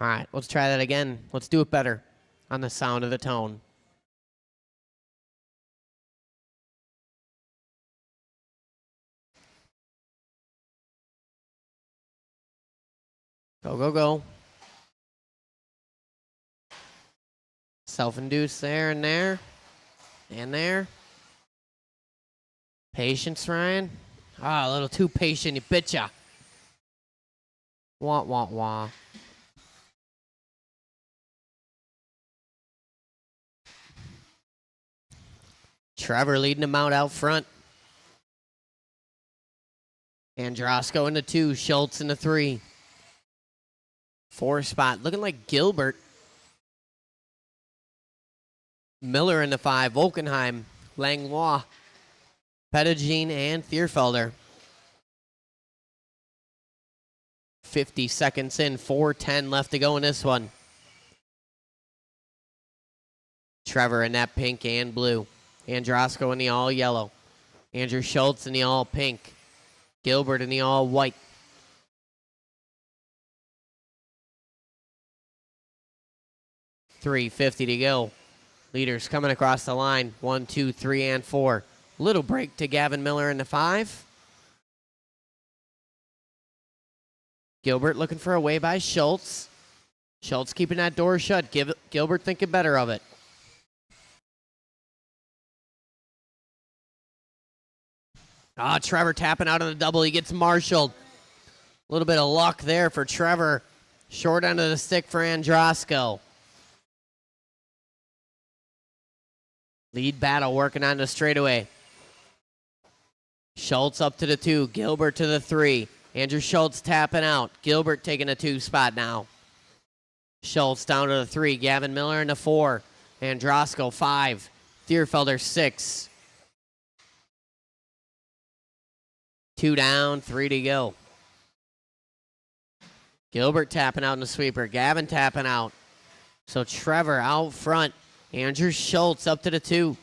All right, let's try that again. Let's do it better on the sound of the tone. Go, go, go. Self-induced there and there. And there. Patience, Ryan. Ah, a little too patient, you betcha. Wah, wah, wah. Trevor leading him out front. Androsco in the 2, Schultz in the 3. 4 spot, looking like Gilbert. Miller in the 5, Volkenheim, Langlois, Pettigene, and Thierfelder. 50 seconds in, 4:10 left to go in this one. Trevor in that pink and blue. Androsco in the all yellow. Andrew Schultz in the all pink. Gilbert in the all white. $3.50 to go. Leaders coming across the line. 1, 2, 3, and 4. Little break to Gavin Miller in the 5. Gilbert looking for a way by Schultz. Schultz keeping that door shut. Gilbert thinking better of it. Trevor tapping out on the double. He gets marshaled. A little bit of luck there for Trevor. Short end of the stick for Androsco. Lead battle working on the straightaway. Schultz up to the 2. Gilbert to the 3. Andrew Schultz tapping out. Gilbert taking a 2 spot now. Schultz down to the 3. Gavin Miller in the 4. Androsco 5. Thierfelder 6. 2 down, 3 to go. Gilbert tapping out in the sweeper. Gavin tapping out. So Trevor out front. Andrew Schultz up to the 2.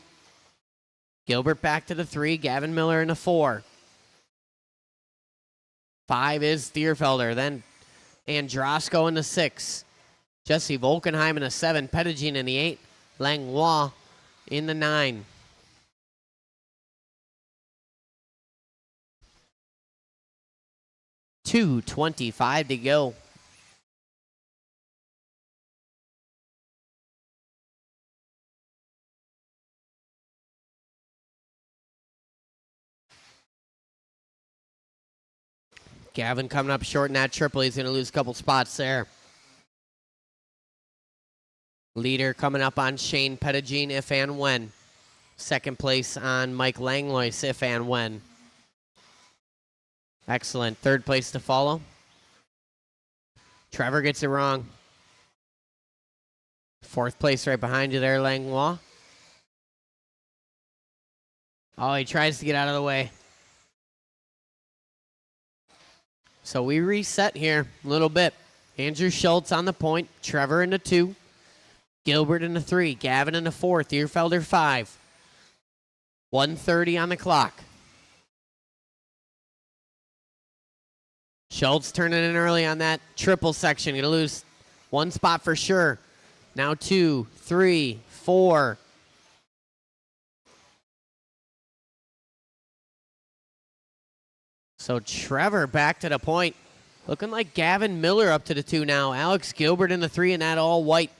Gilbert back to the 3. Gavin Miller in the 4. 5 is Thierfelder. Then Androsco in the 6. Jesse Volkenheim in the 7. Pettigene in the 8. Langlois in the 9. $2:25 to go. Gavin coming up short in that triple. He's going to lose a couple spots there. Leader coming up on Shane Pettigene if and when. Second place on Mike Langlois if and when. Excellent. Third place to follow. Trevor gets it wrong. Fourth place right behind you there, Langlois. Oh, he tries to get out of the way. So we reset here a little bit. Andrew Schultz on the point. Trevor in the 2. Gilbert in the 3. Gavin in the 4. Thierfelder 5. 1:30 on the clock. Schultz turning in early on that triple section. Going to lose 1 spot for sure. Now 2, 3, 4. So Trevor back to the point. Looking like Gavin Miller up to the 2 now. Alex Gilbert in the 3 in that all white.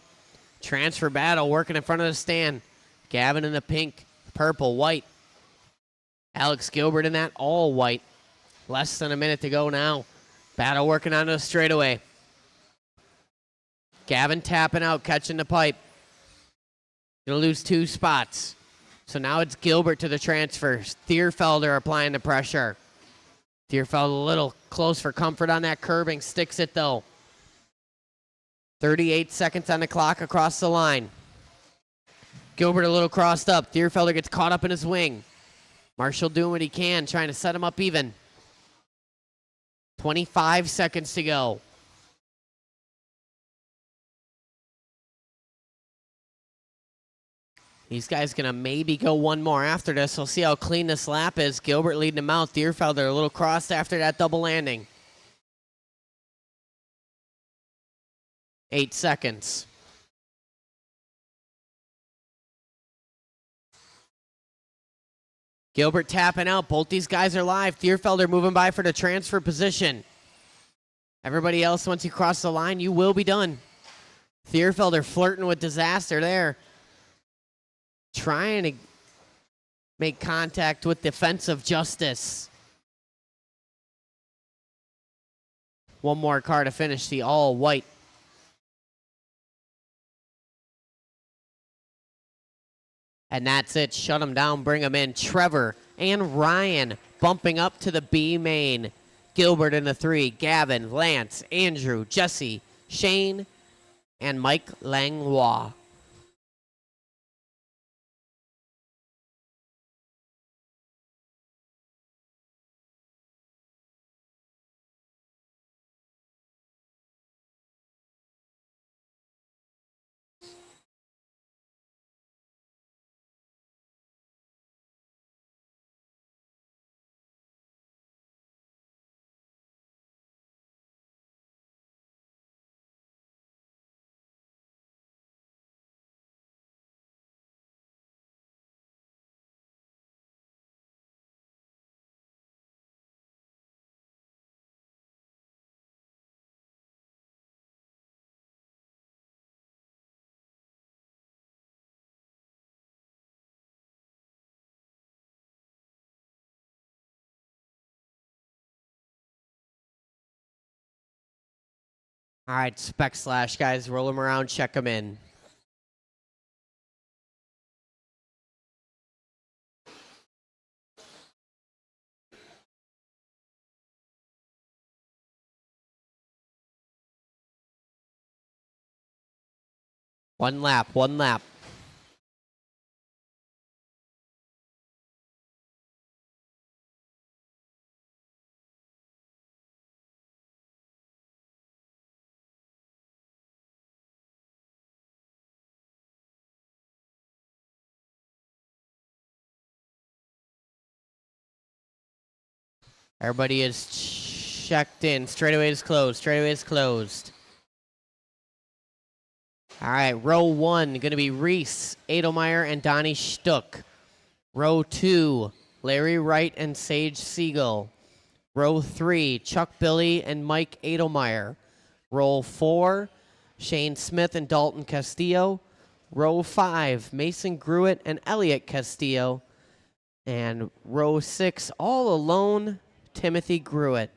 Transfer battle working in front of the stand. Gavin in the pink, purple, white. Alex Gilbert in that all white. Less than a minute to go now. Battle working on the straightaway. Gavin tapping out, catching the pipe. Gonna lose 2 spots. So now it's Gilbert to the transfers. Thierfelder applying the pressure. Thierfelder a little close for comfort on that curbing. Sticks it though. 38 seconds on the clock across the line. Gilbert a little crossed up. Thierfelder gets caught up in his wing. Marshall doing what he can, trying to set him up even. 25 seconds to go. These guys going to maybe go one more after this. We'll see how clean this lap is. Gilbert leading him out. Thierfelder a little crossed after that double landing. 8 seconds. Gilbert tapping out. Both these guys are live. Thierfelder moving by for the transfer position. Everybody else, once you cross the line, you will be done. Thierfelder flirting with disaster there. Trying to make contact with defensive justice. One more car to finish the all white. And that's it. Shut them down, bring them in. Trevor and Ryan bumping up to the B main. Gilbert in the 3. Gavin, Lance, Andrew, Jesse, Shane, and Mike Langlois. All right, spec slash, guys. Roll them around, check them in. One lap, one lap. Everybody is checked in. Straightaway is closed. Straightaway is closed. All right, row 1 going to be Reese, Edelmeyer, and Donnie Stuck. Row 2, Larry Wright and Sage Siegel. Row 3, Chuck Billy and Mike Edelmeyer. Row 4, Shane Smith and Dalton Castillo. Row 5, Mason Gruitt and Elliot Castillo. And row 6, all alone, Timothy Gruitt.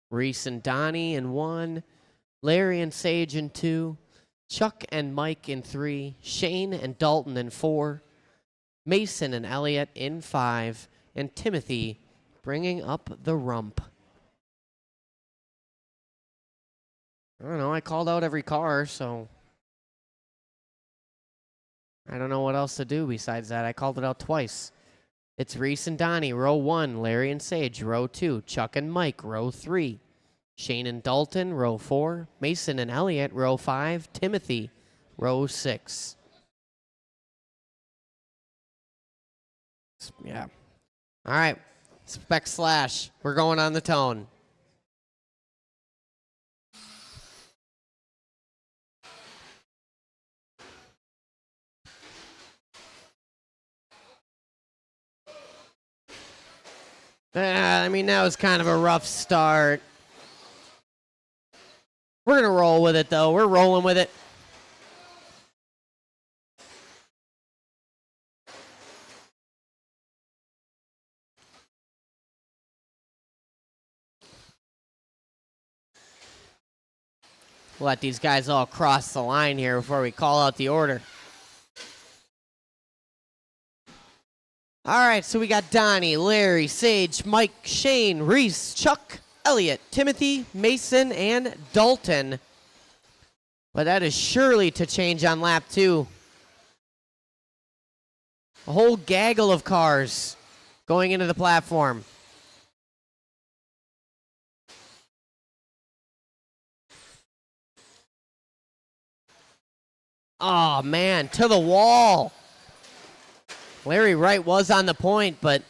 Reese and Donnie in 1, Larry and Sage in 2, Chuck and Mike in 3, Shane and Dalton in 4, Mason and Elliot in 5, and Timothy bringing up the rump. I don't know, I called out every car, so I don't know what else to do besides that. I called it out twice. It's Reese and Donnie, row 1, Larry and Sage, row 2, Chuck and Mike, row 3, Shane and Dalton, row 4, Mason and Elliot, row 5, Timothy, row 6. Yeah. All right, spec slash, we're going on the tone. I mean, that was kind of a rough start. We're going to roll with it, though. We're rolling with it. Let these guys all cross the line here before we call out the order. All right, so we got Donnie, Larry, Sage, Mike, Shane, Reese, Chuck, Elliot, Timothy, Mason, and Dalton. But that is surely to change on lap 2. A whole gaggle of cars going into the platform. Oh, man, to the wall. Larry Wright was on the point, but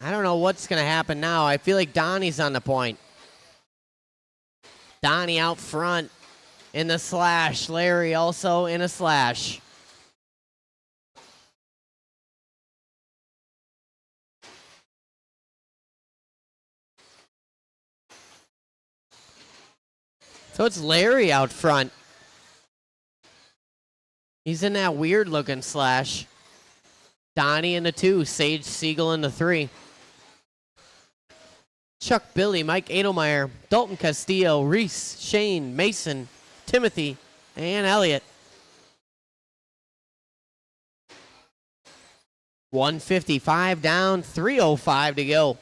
I don't know what's going to happen now. I feel like Donnie's on the point. Donnie out front in the slash. Larry also in a slash. So it's Larry out front. He's in that weird looking slash. Donnie in the 2, Sage Siegel in the 3. Chuck, Billy, Mike Edelmeyer, Dalton Castillo, Reese, Shane, Mason, Timothy, and Elliott. 155 down, 3:05 to go.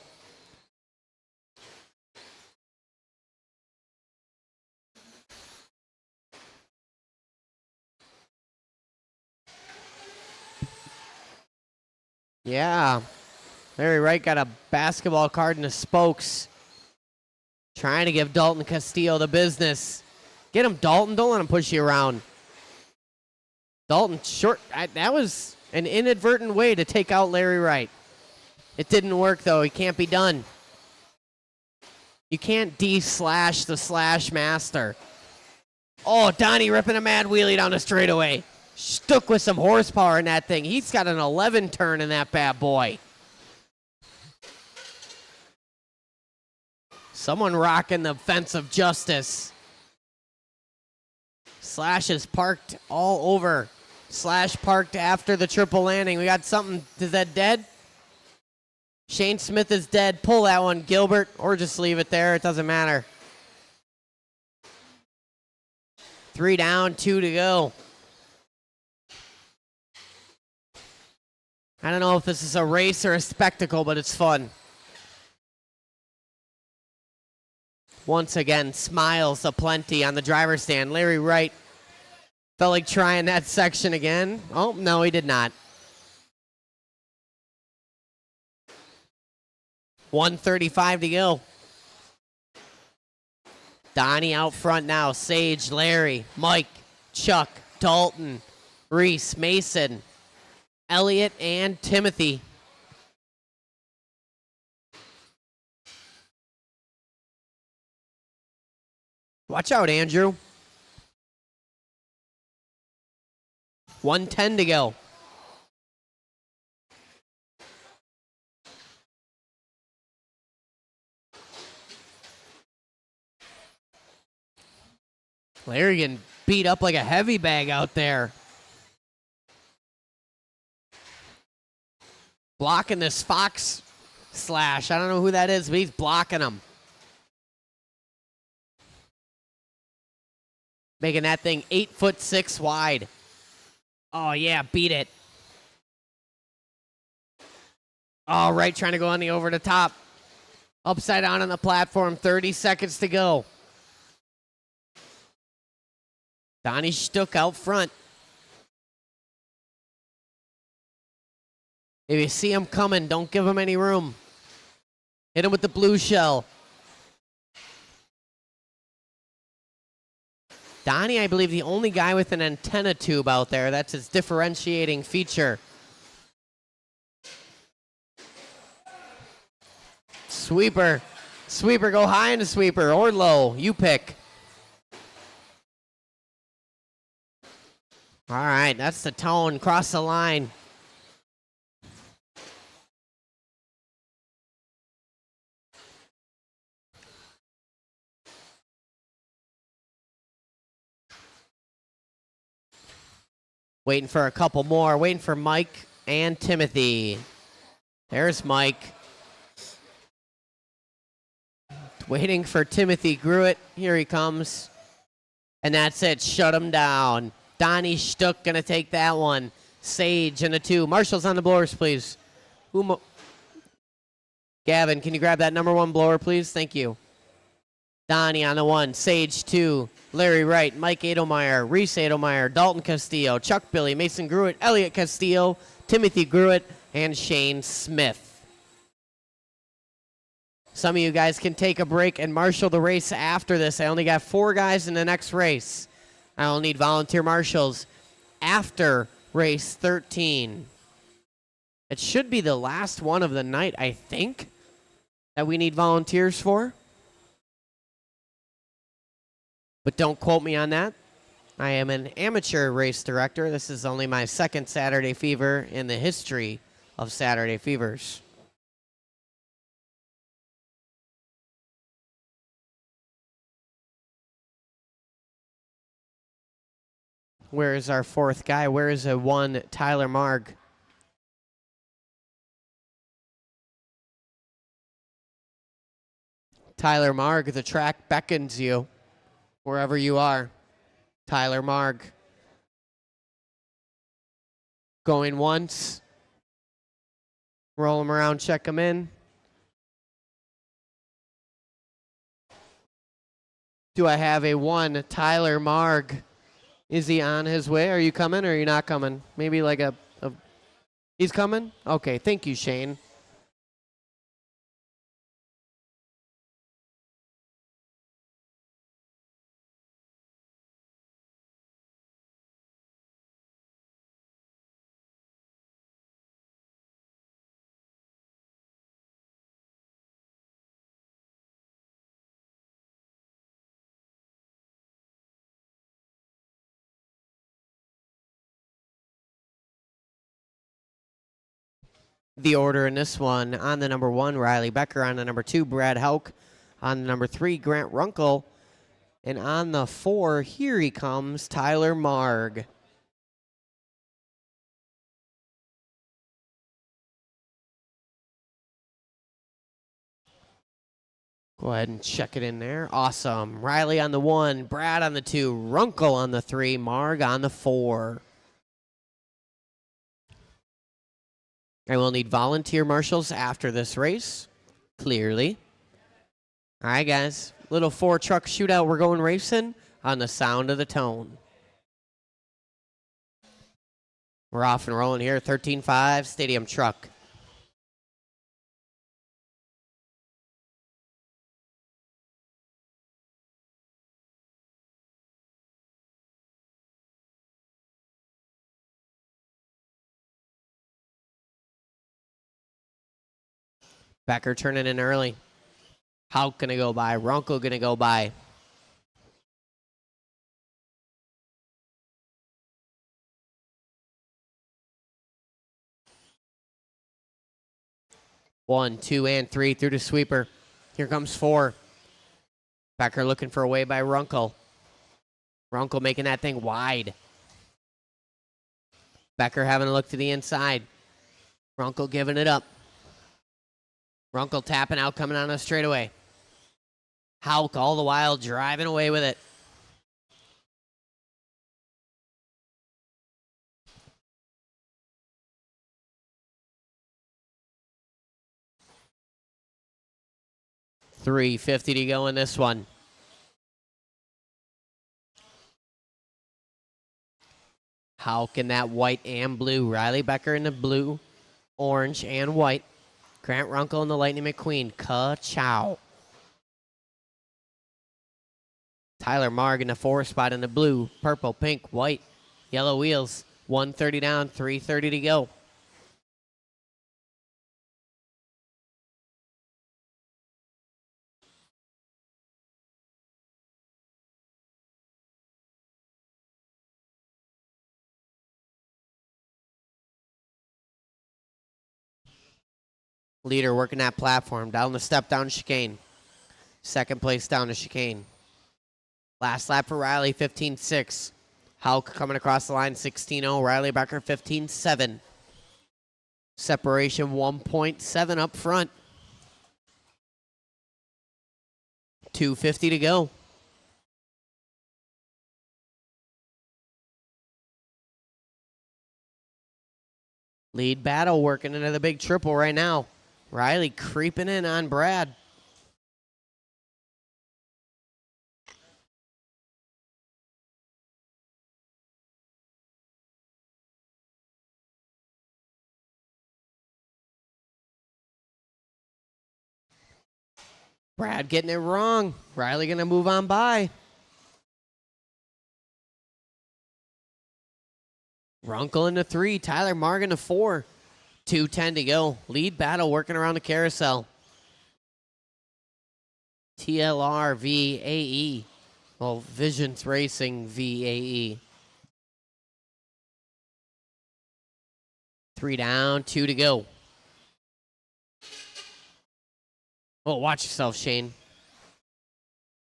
Yeah, Larry Wright got a basketball card in the spokes. Trying to give Dalton Castillo the business. Get him, Dalton. Don't let him push you around. Dalton short. That was an inadvertent way to take out Larry Wright. It didn't work, though. It can't be done. You can't de-slash the slash master. Oh, Donnie ripping a mad wheelie down the straightaway. Stuck with some horsepower in that thing. He's got an 11 turn in that bad boy. Someone rocking the fence of justice. Slash is parked all over. Slash parked after the triple landing. We got something. Is that dead? Shane Smith is dead. Pull that one, Gilbert, or just leave it there. It doesn't matter. 3 down, 2 to go. I don't know if this is a race or a spectacle, but it's fun. Once again, smiles aplenty on the driver's stand. Larry Wright felt like trying that section again. Oh, no, he did not. 1:35 to go. Donnie out front now. Sage, Larry, Mike, Chuck, Dalton, Reese, Mason, Elliott, and Timothy. Watch out, Andrew. 1:10 to go. Larry getting beat up like a heavy bag out there. Blocking this Fox slash. I don't know who that is, but he's blocking him. Making that thing 8'6" wide. Oh, yeah, beat it. All right, trying to go on the over the top. Upside down on the platform, 30 seconds to go. Donnie Stuck out front. If you see him coming, don't give him any room. Hit him with the blue shell. Donnie, I believe, the only guy with an antenna tube out there. That's his differentiating feature. Sweeper. Sweeper, go high in the sweeper or low. You pick. All right, that's the tone. Cross the line. Waiting for a couple more. Waiting for Mike and Timothy. There's Mike. Waiting for Timothy Gruitt. Here he comes. And that's it. Shut him down. Donnie Stuck going to take that one. Sage in the 2. Marshall's on the blowers, please. Gavin, can you grab that number 1 blower, please? Thank you. Donnie on the 1. Sage 2. Larry Wright, Mike Edelmeyer, Reese Edelmeyer, Dalton Castillo, Chuck Billy, Mason Gruitt, Elliott Castillo, Timothy Gruitt, and Shane Smith. Some of you guys can take a break and marshal the race after this. I only got 4 guys in the next race. I'll need volunteer marshals after race 13. It should be the last one of the night, I think, that we need volunteers for. But don't quote me on that. I am an amateur race director. This is only my 2nd Saturday Fever in the history of Saturday Fevers. Where is our 4th guy? Where is a 1 Tyler Marg? Tyler Marg, the track beckons you wherever you are. Tyler Marg. Going once. Roll him around, check him in. Do I have a 1, Tyler Marg? Is he on his way? Are you coming or are you not coming? Maybe like a he's coming? Okay, thank you, Shane. The order in this one: on the number 1, Riley Becker; on the number 2, Brad Hauk; on the number 3, Grant Runkle; and on the 4, here he comes, Tyler Marg. Go ahead and check it in there. Awesome. Riley on the 1, Brad on the 2, Runkle on the 3, Marg on the 4. I will need volunteer marshals after this race, clearly. All right, guys. Little 4-truck shootout. We're going racing on the sound of the tone. We're off and rolling here. 13.5 Stadium Truck. Becker turning in early. Hauk gonna go by. Runkle gonna go by. One, 2, and 3 through the sweeper. Here comes 4. Becker looking for a way by Runkle. Runkle making that thing wide. Becker having a look to the inside. Runkle giving it up. Runkle tapping out, coming on the straightaway. Hauk all the while driving away with it. $3.50 to go in this one. Hauk in that white and blue. Riley Becker in the blue, orange, and white. Grant Runkle and the Lightning McQueen. Ka-chow. Tyler Marg in the 4 spot in the blue, purple, pink, white, yellow wheels. 130 down, 3:30 to go. Leader working that platform. Down the step, down chicane. Second place down the chicane. Last lap for Riley, 15.6. Hauk coming across the line, 16.0. Riley Becker, 15.7. Separation 1.7 up front. 2:50 to go. Lead battle working into the big triple right now. Riley creeping in on Brad. Brad getting it wrong. Riley going to move on by. Runkle into 3. Tyler Marg into 4. 2:10 to go. Lead battle working around the carousel. TLR VAE. Well, Visions Racing VAE. 3 down, 2 to go. Oh, watch yourself, Shane.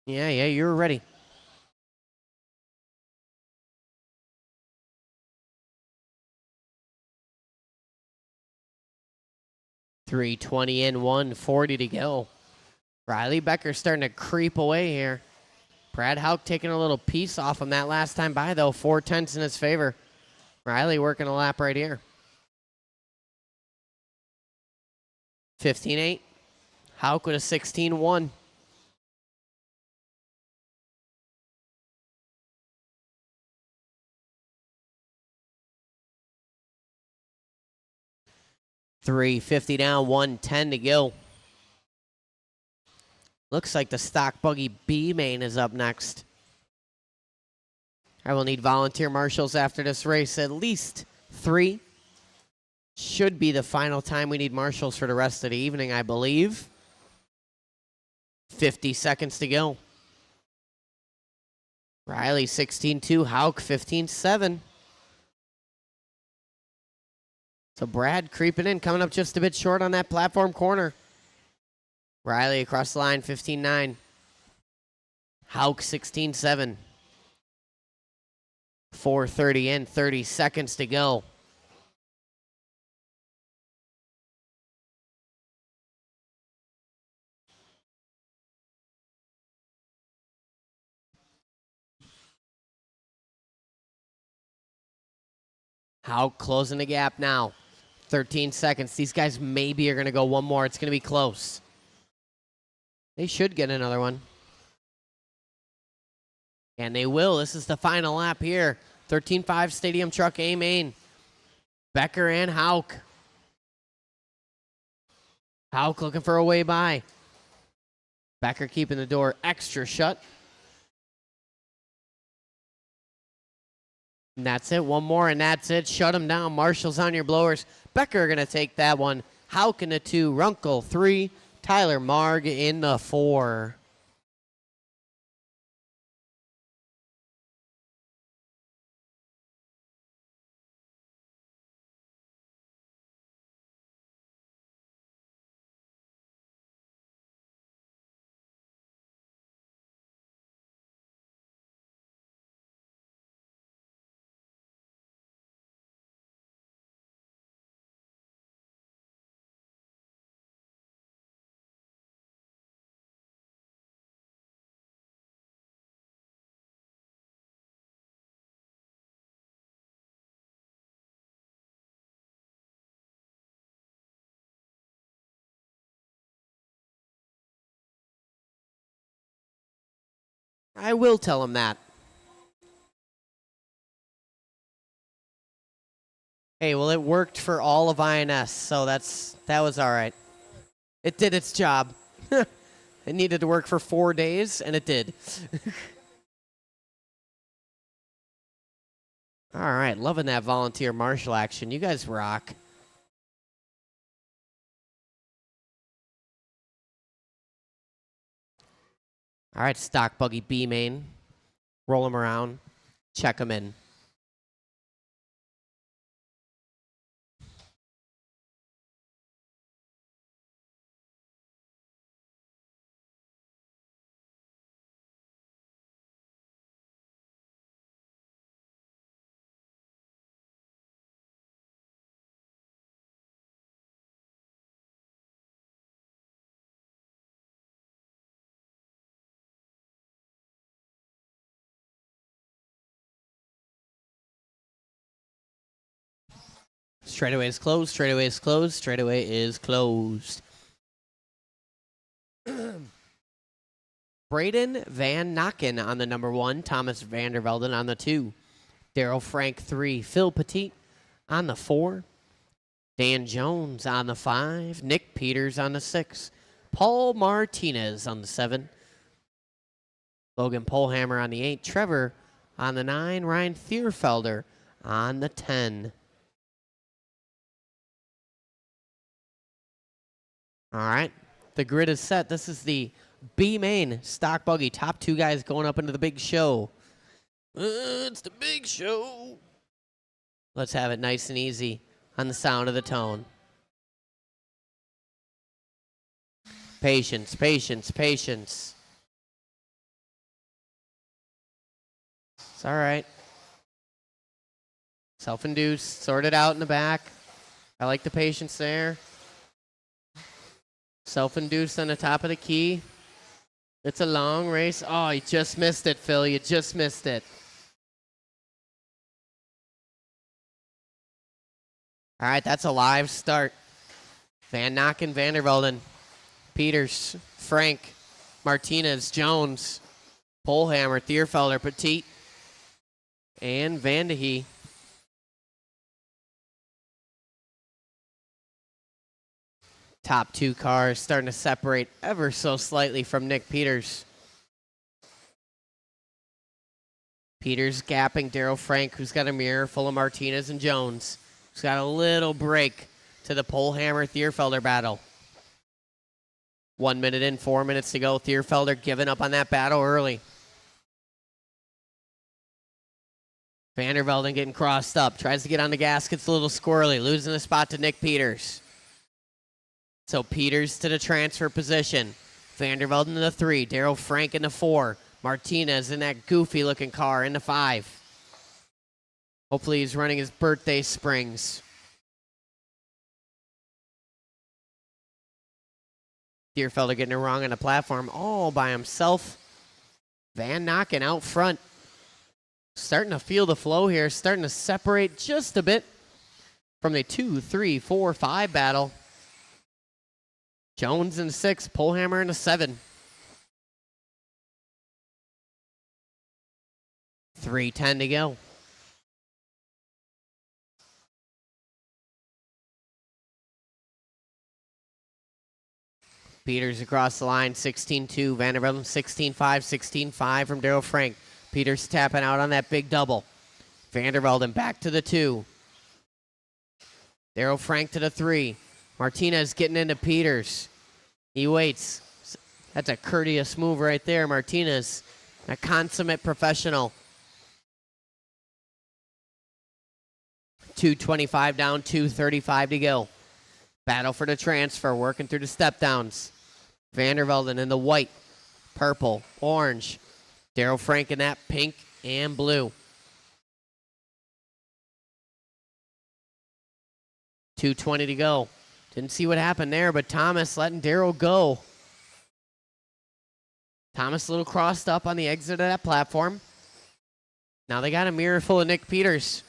Yeah, you're ready. $3.20 in, 1:40 to go. Riley Becker starting to creep away here. Brad Hauk taking a little piece off him that last time by, though. 4/10 in his favor. Riley working a lap right here. 15-8. Hauk with a 16-1. $350 down, 110 to go. Looks like the stock buggy B main is up next. I will need volunteer marshals after this race, at least 3. Should be the final time we need marshals for the rest of the evening, I believe. 50 seconds to go. Riley 16-2, Hauk 15-7. So Brad creeping in, coming up just a bit short on that platform corner. Riley across the line, 15-9. Hauk 16-7. 4:30 in, 30 seconds to go. Hauk closing the gap now. 13 seconds. These guys maybe are going to go one more. It's going to be close. They should get another one. And they will. This is the final lap here. 13.5 Stadium Truck A main. Becker and Hauk. Hauk looking for a way by. Becker keeping the door extra shut. And that's it. One more, and that's it. Shut them down. Marshall's on your blowers. Becker going to take that one. Hauk in the 2. Runkle 3. Tyler Marg in the 4. I will tell him that. Hey, well, it worked for all of INS, so that was all right. It did its job. It needed to work for 4 days, and it did. All right, loving that volunteer marshal action. You guys rock. All right, stock buggy B main. Roll them around. Check them in. Straightaway is closed, straightaway is closed, straightaway is closed. Braden Van Nocken on the number 1, Thomas Vandervelden on the 2, Daryl Frank 3, Phil Petit on the 4, Dan Jones on the 5, Nick Peters on the 6, Paul Martinez on the 7, Logan Polhammer on the 8, Trevor on the 9, Ryan Thierfelder on the 10. All right, the grid is set. This is the B main stock buggy. Top 2 guys going up into the big show. It's the big show. Let's have it nice and easy on the sound of the tone. Patience, patience, patience. It's all right. Self-induced, sorted out in the back. I like the patience there. Self-induced on the top of the key. It's a long race. Oh, you just missed it, Phil. You just missed it. All right, that's a live start. Van Nocken, Vandervelden, Peters, Frank, Martinez, Jones, Polhammer, Thierfelder, Petit, and Vandehee. Top two cars starting to separate ever so slightly from Nick Peters. Peters gapping Daryl Frank, who's got a mirror full of Martinez and Jones. Who's got a little break to the Polhammer Thierfelder battle. 1 minute in, 4 minutes to go. Thierfelder giving up on that battle early. Vandervelden getting crossed up. Tries to get on the gas, gets a little squirrely. Losing the spot to Nick Peters. So Peters to the transfer position. Vandervelden in the 3. Daryl Frank in the 4. Martinez in that goofy-looking car in the 5. Hopefully he's running his birthday springs. Thierfelder getting it wrong on the platform all by himself. Van Nocken out front. Starting to feel the flow here. Starting to separate just a bit from the 2, 3, 4, 5 battle. Jones in 6, Polhammer in a 7. 3:10 to go. Peters across the line, 16-2. Vandervelden, 16-5, 16-5 from Daryl Frank. Peters tapping out on that big double. Vandervelden back to the 2. Daryl Frank to the 3. Martinez getting into Peters. He waits. That's a courteous move right there, Martinez. A consummate professional. 2:25 down, 2:35 to go. Battle for the transfer, working through the step downs. Vandervelden in the white, purple, orange. Daryl Frank in that pink and blue. 2:20 to go. Didn't see what happened there, but Thomas letting Daryl go. Thomas a little crossed up on the exit of that platform. Now they got a mirror full of Nick Peters.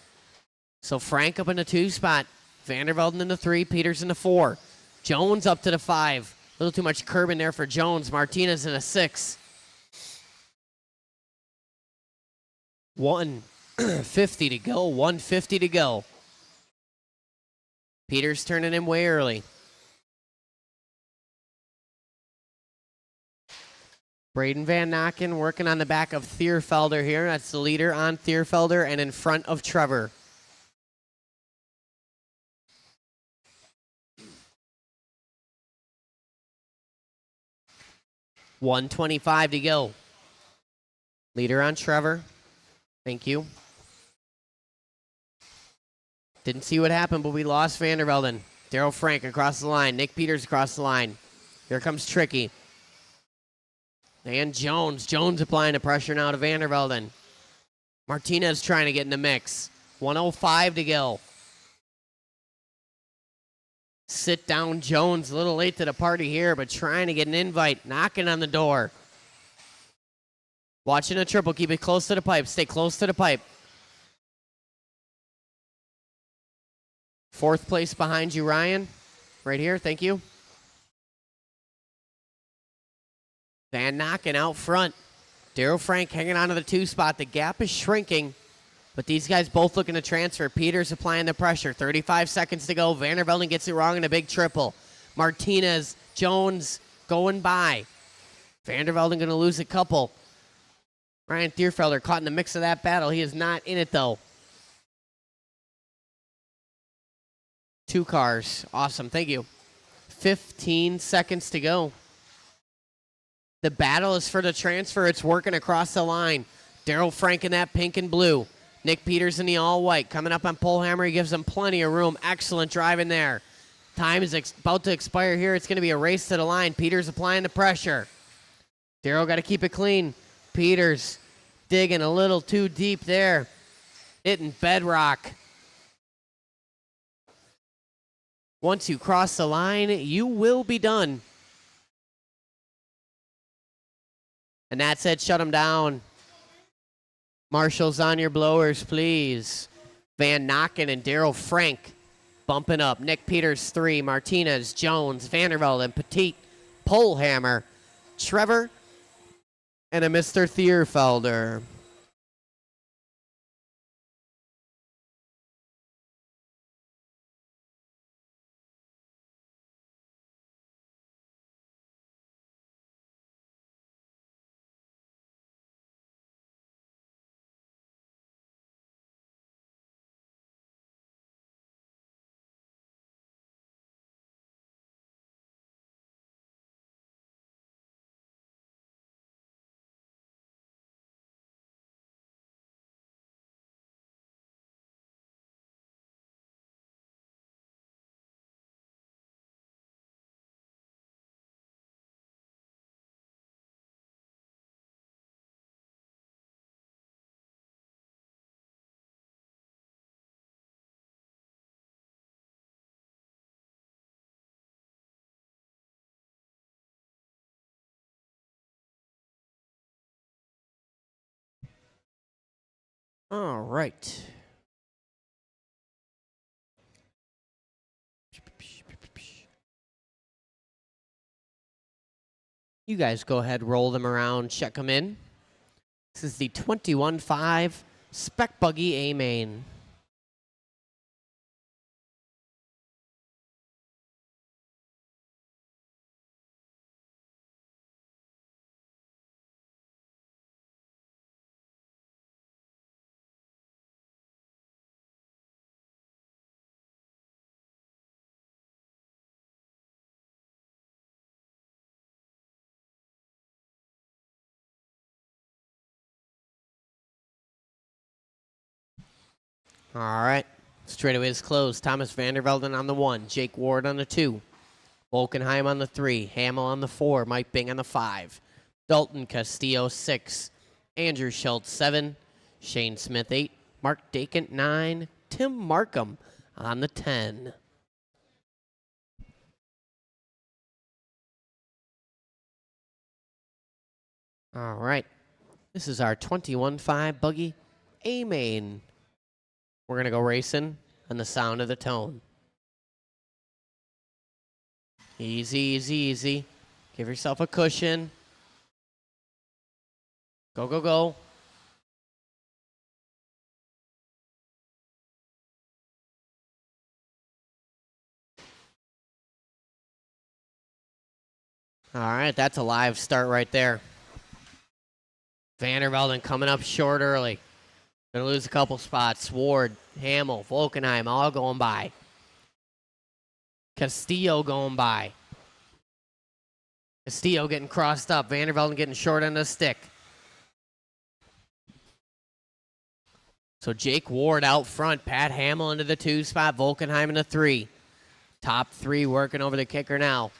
So Frank up in the 2 spot. Vandervelden in the 3, Peters in the 4. Jones up to the 5. A little too much curb in there for Jones. Martinez in a 6. 1:50 to go. 1:50 to go. Peters turning him way early. Braden Van Nocken working on the back of Thierfelder here. That's the leader on Thierfelder and in front of Trevor. $1:25 to go. Leader on Trevor. Thank you. Didn't see what happened, but we lost Vandervelden. Daryl Frank across the line. Nick Peters across the line. Here comes Tricky. And Jones. Jones applying the pressure now to Vandervelden. Martinez trying to get in the mix. 1:05 to go. Sit down Jones. A little late to the party here, but trying to get an invite. Knocking on the door. Watching a triple. Keep it close to the pipe. Stay close to the pipe. 4th place behind you, Ryan. Right here. Thank you. Van Nocken out front. Daryl Frank hanging on to the 2 spot. The gap is shrinking, but these guys both looking to transfer. Peters applying the pressure. 35 seconds to go. Vandervelden gets it wrong in a big triple. Martinez, Jones going by. Vandervelden going to lose a couple. Ryan Thierfelder caught in the mix of that battle. He is not in it, though. 2 cars. Awesome. Thank you. 15 seconds to go. The battle is for the transfer. It's working across the line. Daryl Frank in that pink and blue. Nick Peters in the all-white. Coming up on Polhammer. He gives them plenty of room. Excellent driving there. Time is about to expire here. It's going to be a race to the line. Peters applying the pressure. Daryl got to keep it clean. Peters digging a little too deep there. Hitting bedrock. Once you cross the line, you will be done. And that's it. Shut them down. Marshals on your blowers, please. Van Nocken and Daryl Frank bumping up. Nick Peters, 3. Martinez, Jones, Vandervelde, and Petit, Polehammer, Trevor, and a Mr. Thierfelder. All right. You guys go ahead, roll them around, check them in. This is the 21.5 Spec Buggy A-Main. All right. Straightaway is closed. Thomas Vandervelden on the 1. Jake Ward on the 2. Volkenheim on the 3. Hamill on the 4. Mike Bing on the 5. Dalton Castillo, 6. Andrew Schultz, 7. Shane Smith, 8. Mark Dakent, 9. Tim Markham on the 10. All right. This is our 21.5 Buggy A-Main. We're going to go racing on the sound of the tone. Easy, easy, easy. Give yourself a cushion. Go, go, go. All right, that's a live start right there. Vandervelden coming up short early. Gonna lose a couple spots. Ward, Hamill, Volkenheim, all going by. Castillo going by. Castillo getting crossed up. Vandervelden getting short on the stick. So Jake Ward out front. Pat Hamill into the 2 spot. Volkenheim in the 3. Top 3 working over the kicker now.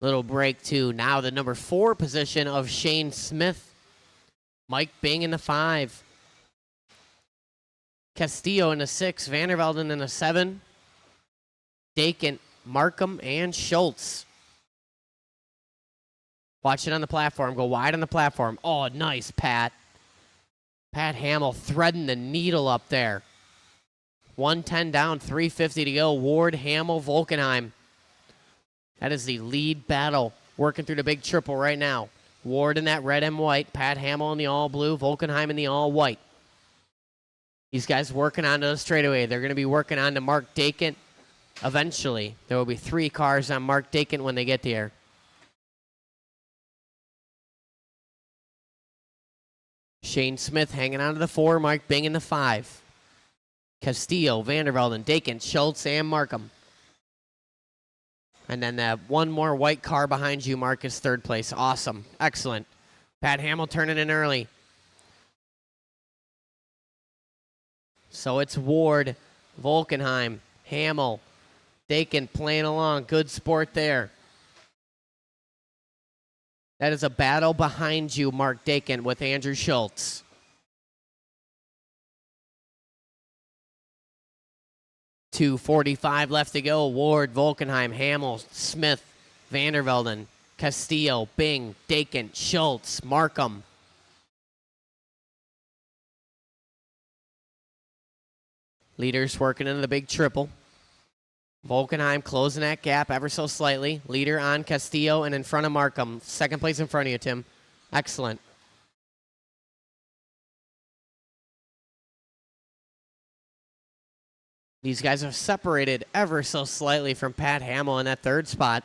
Little break too. Now the number 4 position of Shane Smith. Mike Bing in the 5. Castillo in the 6. Vandervelden in the 7. Dakent, Markham, and Schultz. Watch it on the platform. Go wide on the platform. Oh, nice, Pat. Pat Hamill threading the needle up there. 110 down, 350 to go. Ward, Hamill, Volkenheim. That is the lead battle. Working through the big triple right now. Ward in that red and white. Pat Hamill in the all blue. Volkenheim in the all white. These guys working onto the straightaway. They're going to be working on to Mark Dakent eventually. There will be 3 cars on Mark Dakent when they get there. Shane Smith hanging on to the 4. Mike Bing in the 5. Castillo, Vandervelden, Dakent, Schultz, and Markham. And then that one more white car behind you, Mark, is 3rd place. Awesome. Excellent. Pat Hamill turning in early. So it's Ward, Volkenheim, Hamill, Dakent playing along. Good sport there. That is a battle behind you, Mark Dakent, with Andrew Schultz. .245 left to go. Ward, Volkenheim, Hamill, Smith, Vandervelden. Castillo, Bing, Dakin, Schultz, Markham. Leaders working into the big triple. Volkenheim closing that gap ever so slightly. Leader on Castillo and in front of Markham. Second place in front of you, Tim. Excellent. These guys are separated ever so slightly from Pat Hamill in that third spot.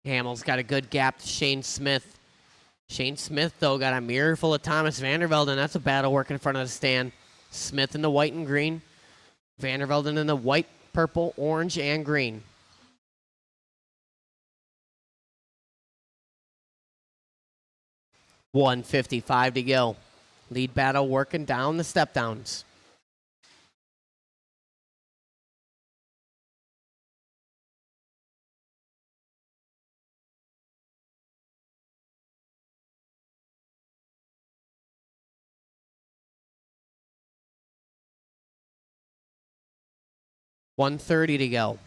Hamill's got a good gap to Shane Smith. Shane Smith, though, got a mirror full of Thomas Vandervelden. That's a battle working in front of the stand. Smith in the white and green. Vandervelden in the white, purple, orange, and green. $1:55 to go. Lead battle working down the step downs. $1:30 to go.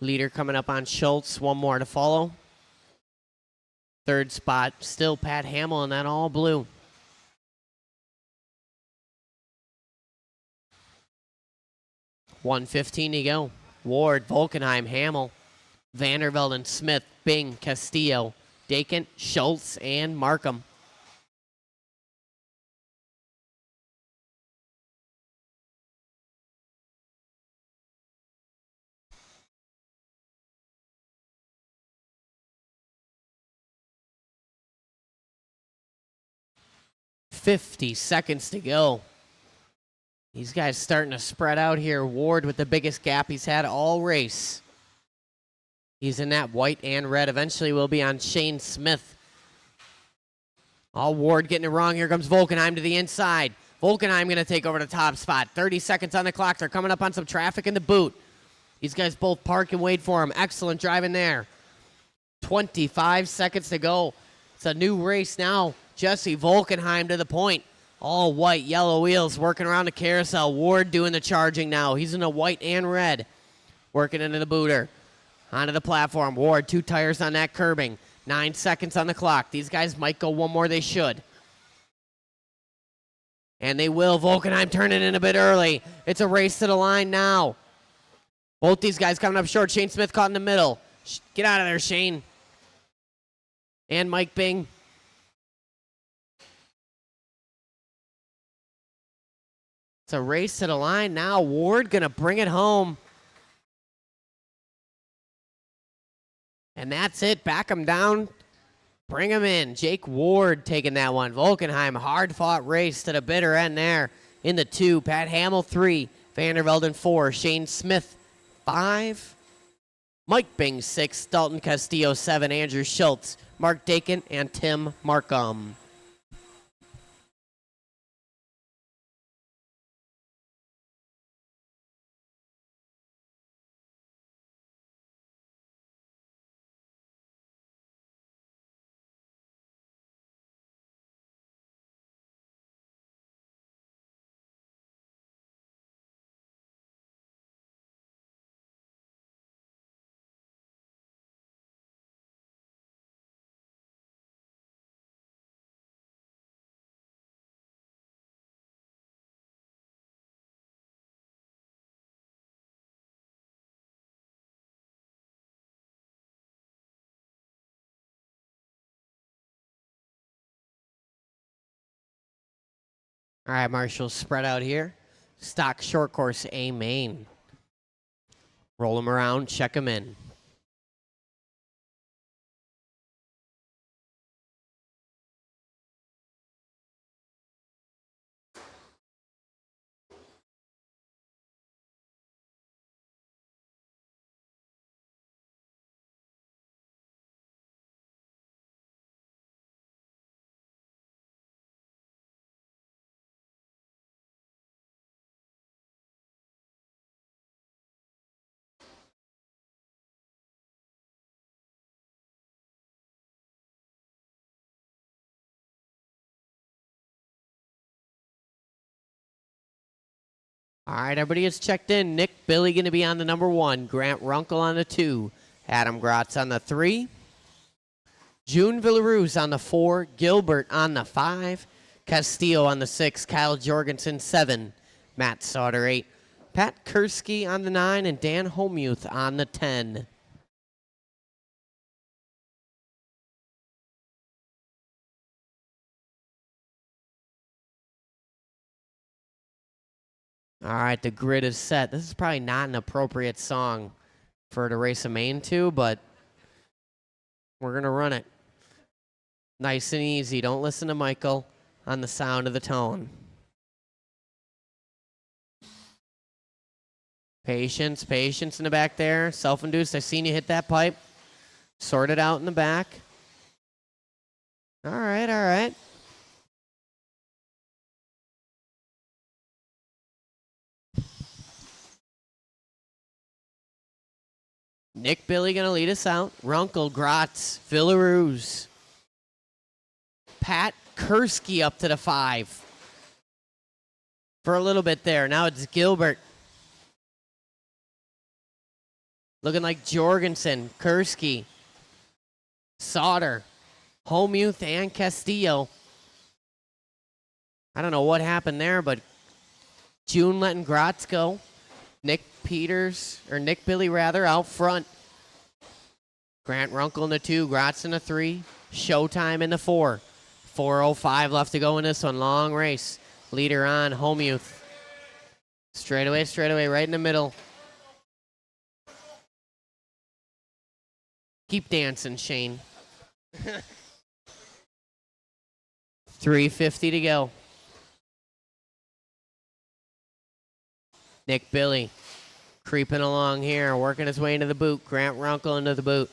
Leader coming up on Schultz. One more to follow. Third spot, still Pat Hamill in that all blue. $1:15 to go. Ward, Volkenheim, Hamill, Vandervelden, Smith, Bing, Castillo, Dakin, Schultz, and Markham. $50 seconds to go. These guys starting to spread out here. Ward with the biggest gap he's had all race. He's in that white and red. Eventually will be on Shane Smith. All Ward getting it wrong. Here comes Volkenheim to the inside. Volkenheim going to take over the top spot. 30 seconds on the clock. They're coming up on some traffic in the boot. These guys both park and wait for him. Excellent driving there. 25 seconds to go. It's a new race now. Jesse Volkenheim to the point. All white, yellow wheels working around the carousel. Ward doing the charging now. He's in the white and red. Working into the booter. Onto the platform. Ward, 2 tires on that curbing. 9 seconds on the clock. These guys might go one more. They should. And they will. Volkenheim turning in a bit early. It's a race to the line now. Both these guys coming up short. Shane Smith caught in the middle. Get out of there, Shane. And Mike Bing. It's a race to the line now. Ward going to bring it home. And that's it. Back him down. Bring him in. Jake Ward taking that one. Volkenheim, hard-fought race to the bitter end there. In the 2, Pat Hamill 3, Vandervelden 4, Shane Smith 5, Mike Bing 6, Dalton Castillo 7, Andrew Schultz, Mark Dakin, and Tim Markham. All right, Marshall, spread out here. Stock short course A main. Roll them around, check them in. All right, everybody is checked in. Nick Billy going to be on the number 1. Grant Runkle on the 2. Adam Gratz on the 3. June Villaruz on the 4. Gilbert on the 5. Castillo on the 6. Kyle Jorgensen 7. Matt Sauter 8. Pat Kursky on the 9. And Dan Homuth on the 10. All right, the grid is set. This is probably not an appropriate song for to race a main to, but we're going to run it. Nice and easy. Don't listen to Michael on the sound of the tone. Patience in the back there. Self-induced. I seen you hit that pipe. Sort it out in the back. All right. Nick Billy going to lead us out. Runkle, Gratz, Villaruz. Pat Kursky up to the 5. For a little bit there. Now it's Gilbert. Looking like Jorgensen, Kursky, Sauter, Homuth, and Castillo. I don't know what happened there, but June letting Gratz go. Nick Billy out front. Grant Runkle in the 2, Gratz in the 3, Showtime in the 4. 4:05 left to go in this one. Long race. Leader on, Homuth. Straightaway, right in the middle. Keep dancing, Shane. 3:50 to go. Nick Billy creeping along here, working his way into the boot. Grant Runkle into the boot.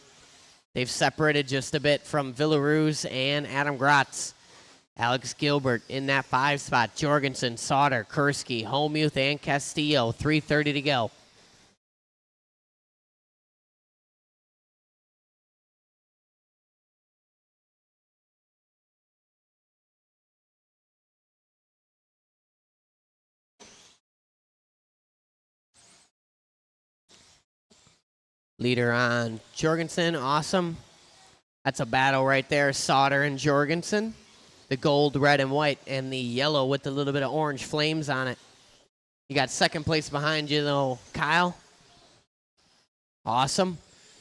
They've separated just a bit from Villaruz and Adam Gratz. Alex Gilbert in that 5 spot. Jorgensen, Sauter, Kursky, Homuth, and Castillo. 3:30 to go. Leader on Jorgensen, awesome. That's a battle right there, Sauter and Jorgensen. The gold, red, and white, and the yellow with a little bit of orange flames on it. You got second place behind you, though, Kyle. Awesome.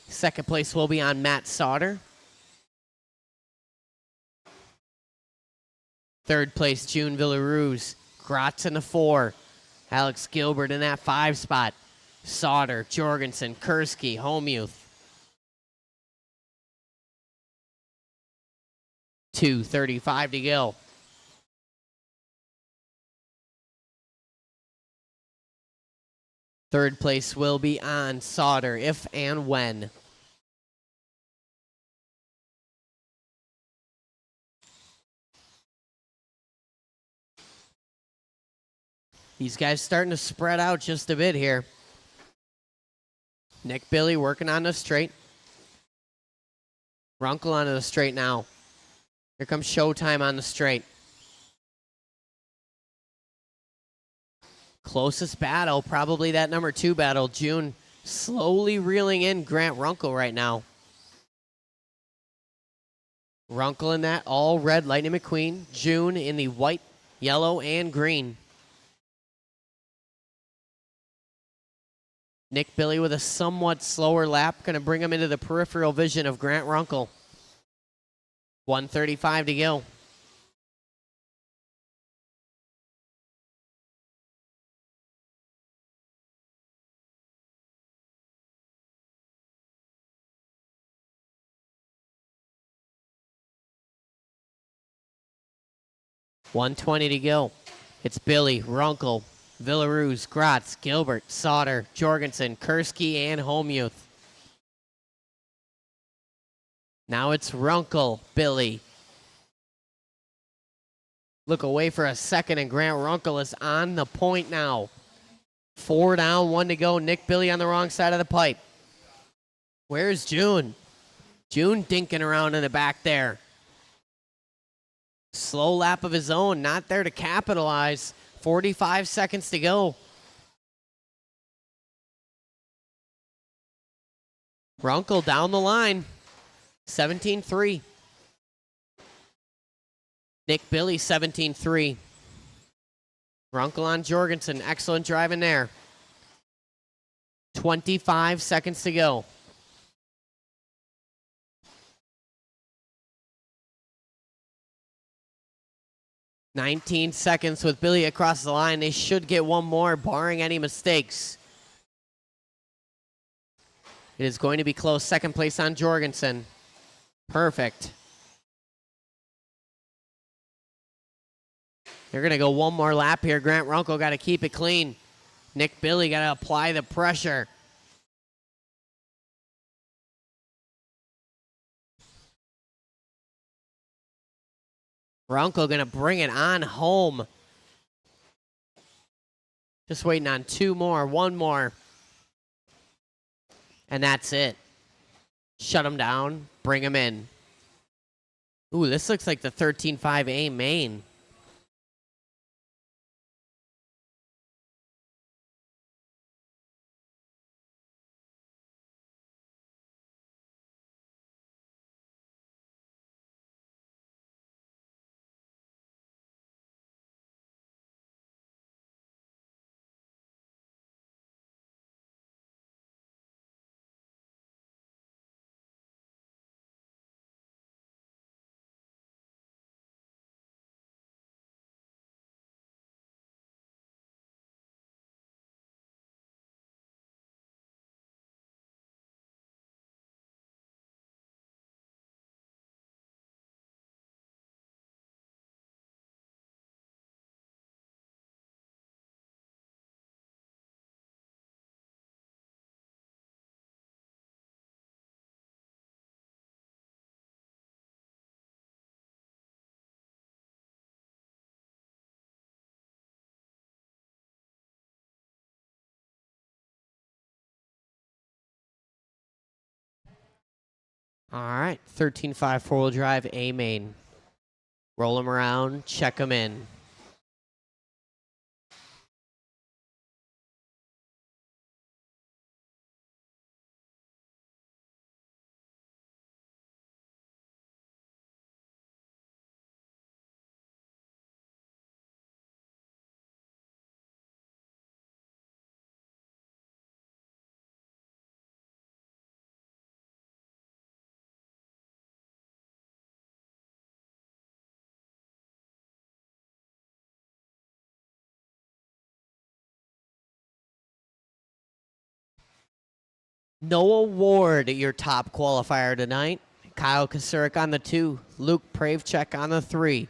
Second place will be on Matt Sauter. Third place, June Villaruz. Gratz in the 4. Alex Gilbert in that 5 spot. Sauter, Jorgensen, Kursky, Homuth. 2:35 to go. Third place will be on Sauter, if and when. These guys starting to spread out just a bit here. Nick Billy working on the straight. Runkle onto the straight now. Here comes Showtime on the straight. Closest battle, probably that number 2 battle. June slowly reeling in Grant Runkle right now. Runkle in that all red Lightning McQueen. June in the white, yellow, and green. Nick Billy with a somewhat slower lap. Going to bring him into the peripheral vision of Grant Runkle. 1:35 to go. $1:20 to go. It's Billy, Runkle, Villaruz, Gratz, Gilbert, Sauter, Jorgensen, Kursky, and Homuth. Now it's Runkle, Billy. Look away for a second, and Grant Runkle is on the point now. 4 down, 1 to go. Nick Billy on the wrong side of the pipe. Where's June? June dinking around in the back there. Slow lap of his own, not there to capitalize. 45 seconds to go. Runkle down the line. 17-3. Nick Billy, 17-3. Runkle on Jorgensen. Excellent driving there. 25 seconds to go. $19 seconds with Billy across the line. They should get one more, barring any mistakes. It is going to be close. Second place on Jorgensen. Perfect. They're going to go one more lap here. Grant Runkle got to keep it clean. Nick Billy got to apply the pressure. Runkle going to bring it on home. Just waiting on two more, one more. And that's it. Shut him down, bring him in. Ooh, this looks like the 13.5A main. All right, 13.5 four-wheel drive A main. Roll him around, check him in. Noah Ward, your top qualifier tonight. Kyle Kasurik on the 2. Luke Pravchek on the 3.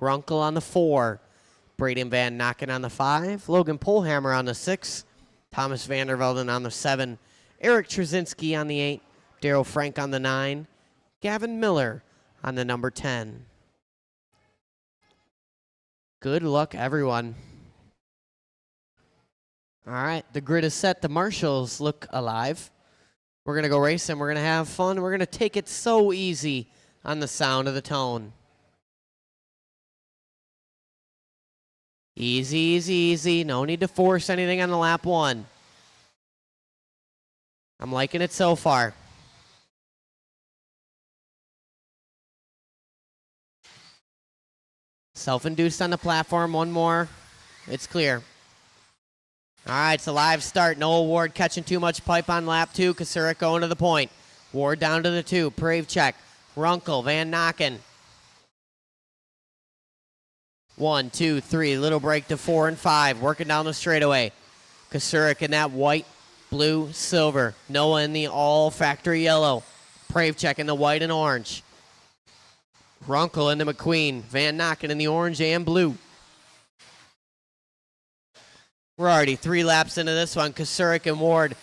Runkle on the 4. Braden Van Naken on the 5. Logan Polhammer on the 6. Thomas Vandervelden on the 7. Eric Trzynski on the 8. Daryl Frank on the 9. Gavin Miller on the number 10. Good luck, everyone. All right, the grid is set. The marshals look alive. We're going to go racing. We're going to have fun. We're going to take it so easy on the sound of the tone. Easy, easy, easy. No need to force anything on the lap 1. I'm liking it so far. Self-induced on the platform. One more. It's clear. All right, it's a live start. Noah Ward catching too much pipe on lap 2. Kasurik going to the point. Ward down to the 2. Pravchek, Runkle, Van Naken. 1, 2, 3. Little break to 4 and 5. Working down the straightaway. Kasurik in that white, blue, silver. Noah in the all factory yellow. Pravchek in the white and orange. Runkle in the McQueen. Van Naken in the orange and blue. We're already 3 laps into this one. Kasurik and Ward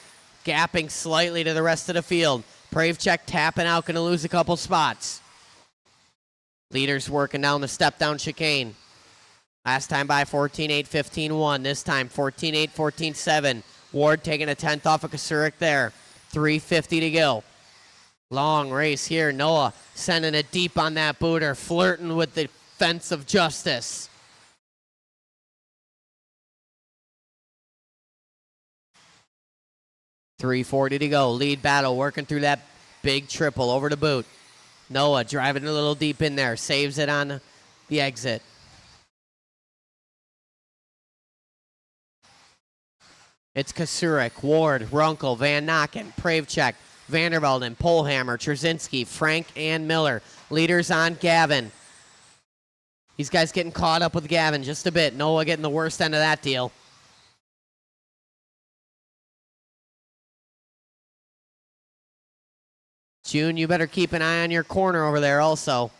gapping slightly to the rest of the field. Pravchek tapping out, going to lose a couple spots. Leaders working down the step-down chicane. Last time by 14-8, 15-1. This time 14-8, 14-7. Ward taking a 10th off of Kasurik there. 3:50 to go. Long race here. Noah sending it deep on that booter, flirting with the fence of justice. 3:40 to go. Lead battle working through that big triple over the boot. Noah driving a little deep in there. Saves it on the exit. It's Kasurik, Ward, Runkle, Van Nokken, Pravchek, Vandervelden, Polhammer, Trzynski, Frank, and Miller. Leaders on Gavin. These guys getting caught up with Gavin just a bit. Noah getting the worst end of that deal. June, you better keep an eye on your corner over there also.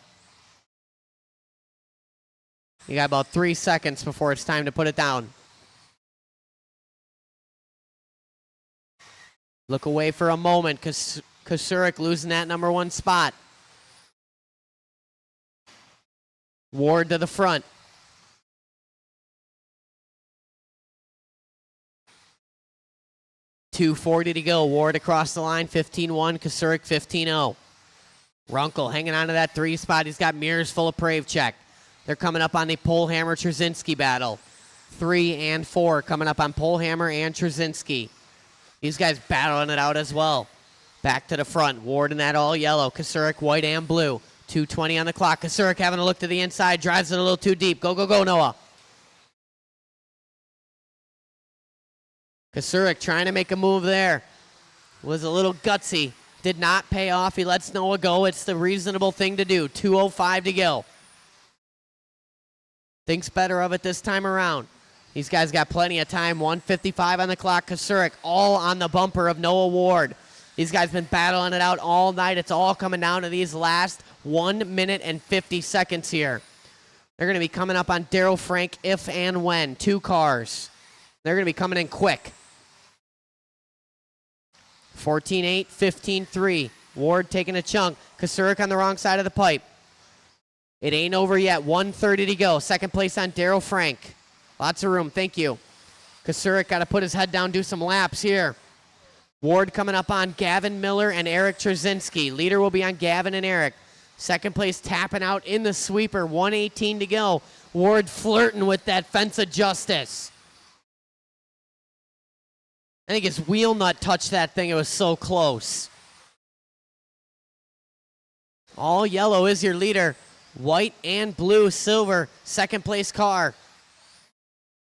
You got about 3 seconds before it's time to put it down. Look away for a moment. Kasurik losing that number 1 spot. Ward to the front. .240 to go. Ward across the line, 15-1. Kasurik, 15-0. Runkle hanging on to that 3 spot. He's got mirrors full of Pravchek. They're coming up on the Polhammer-Trzynski battle. 3 and 4 coming up on Polhammer and Trzynski. These guys battling it out as well. Back to the front. Ward in that all yellow. Kasurik white and blue. 2:20 on the clock. Kasurik having a look to the inside. Drives it a little too deep. Go, go, go, Noah. Kasurik trying to make a move there. Was a little gutsy. Did not pay off. He lets Noah go. It's the reasonable thing to do. 2:05 to go. Thinks better of it this time around. These guys got plenty of time. 1:55 on the clock. Kasurik all on the bumper of Noah Ward. These guys been battling it out all night. It's all coming down to these last 1 minute and 50 seconds here. They're going to be coming up on Daryl Frank if and when. 2 cars. They're going to be coming in quick. 14-8, 15-3. Ward taking a chunk. Kasurik on the wrong side of the pipe. It ain't over yet. 1:30 to go. Second place on Daryl Frank. Lots of room. Thank you. Kasurik got to put his head down, do some laps here. Ward coming up on Gavin Miller and Eric Trzynski. Leader will be on Gavin and Eric. Second place tapping out in the sweeper. 1:18 to go. Ward flirting with that fence of justice. I think his wheel nut touched that thing. It was so close. All yellow is your leader. White and blue, silver, second place car.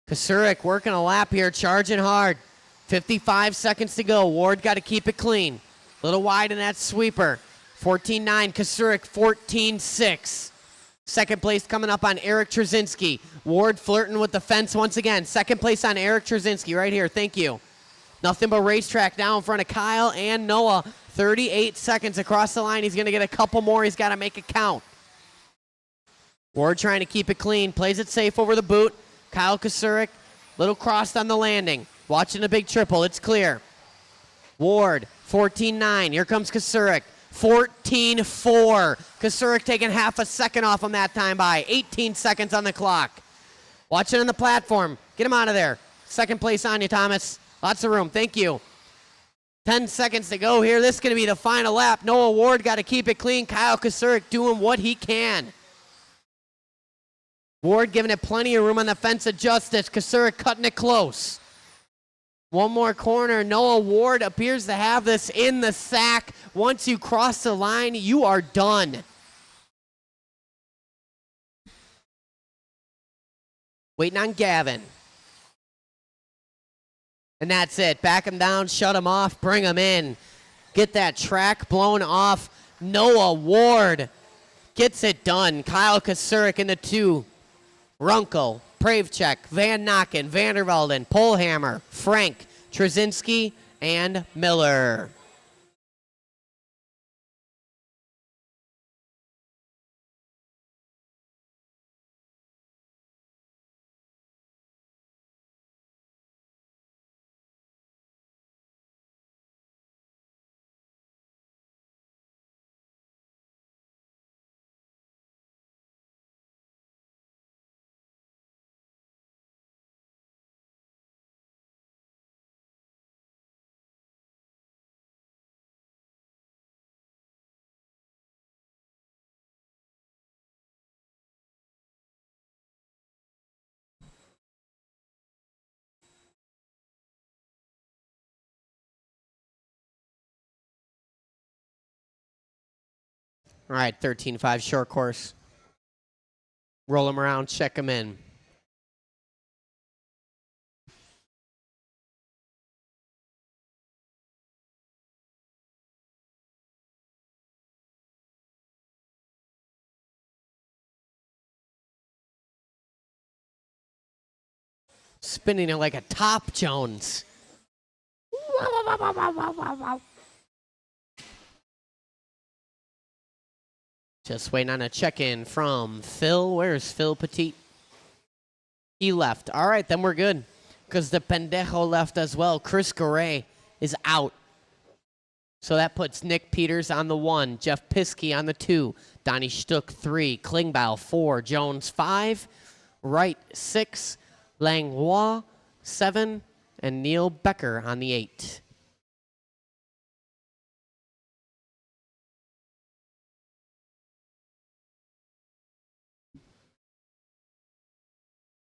Kasurik working a lap here, charging hard. 55 seconds to go. Ward got to keep it clean. A little wide in that sweeper. 14-9, Kasurik 14-6. Second place coming up on Eric Trzynski. Ward flirting with the fence once again. Second place on Eric Trzynski right here. Thank you. Nothing but racetrack now in front of Kyle and Noah. 38 seconds across the line. He's going to get a couple more. He's got to make it count. Ward trying to keep it clean. Plays it safe over the boot. Kyle Kasurik, little crossed on the landing. Watching the big triple. It's clear. Ward, 14-9. Here comes Kasurik. 14-4. Kasurik taking half a second off him that time by. 18 seconds on the clock. Watching on the platform. Get him out of there. Second place on you, Thomas. Lots of room. Thank you. 10 seconds to go here. This is going to be the final lap. Noah Ward got to keep it clean. Kyle Kasurik doing what he can. Ward giving it plenty of room on the fence of justice. Kasurik cutting it close. One more corner. Noah Ward appears to have this in the sack. Once you cross the line, you are done. Waiting on Gavin. And that's it. Back him down, shut him off, bring him in. Get that track blown off. Noah Ward gets it done. Kyle Kasurik in the 2. Runkle, Pravchek, Van Nokken, Vandervelden, Polhammer, Frank, Trzynski, and Miller. All right, 13.5 short course. Roll them around, check them in. Spinning it like a top, Jones. Just waiting on a check-in from Phil. Where's Phil Petit? He left. All right, then we're good. Because the pendejo left as well. Chris Garay is out. So that puts Nick Peters on the 1, Jeff Piskey on the 2, Donnie Stuck 3, Klingbeil 4, Jones 5, Wright 6, Langlois 7, and Neil Becker on the 8.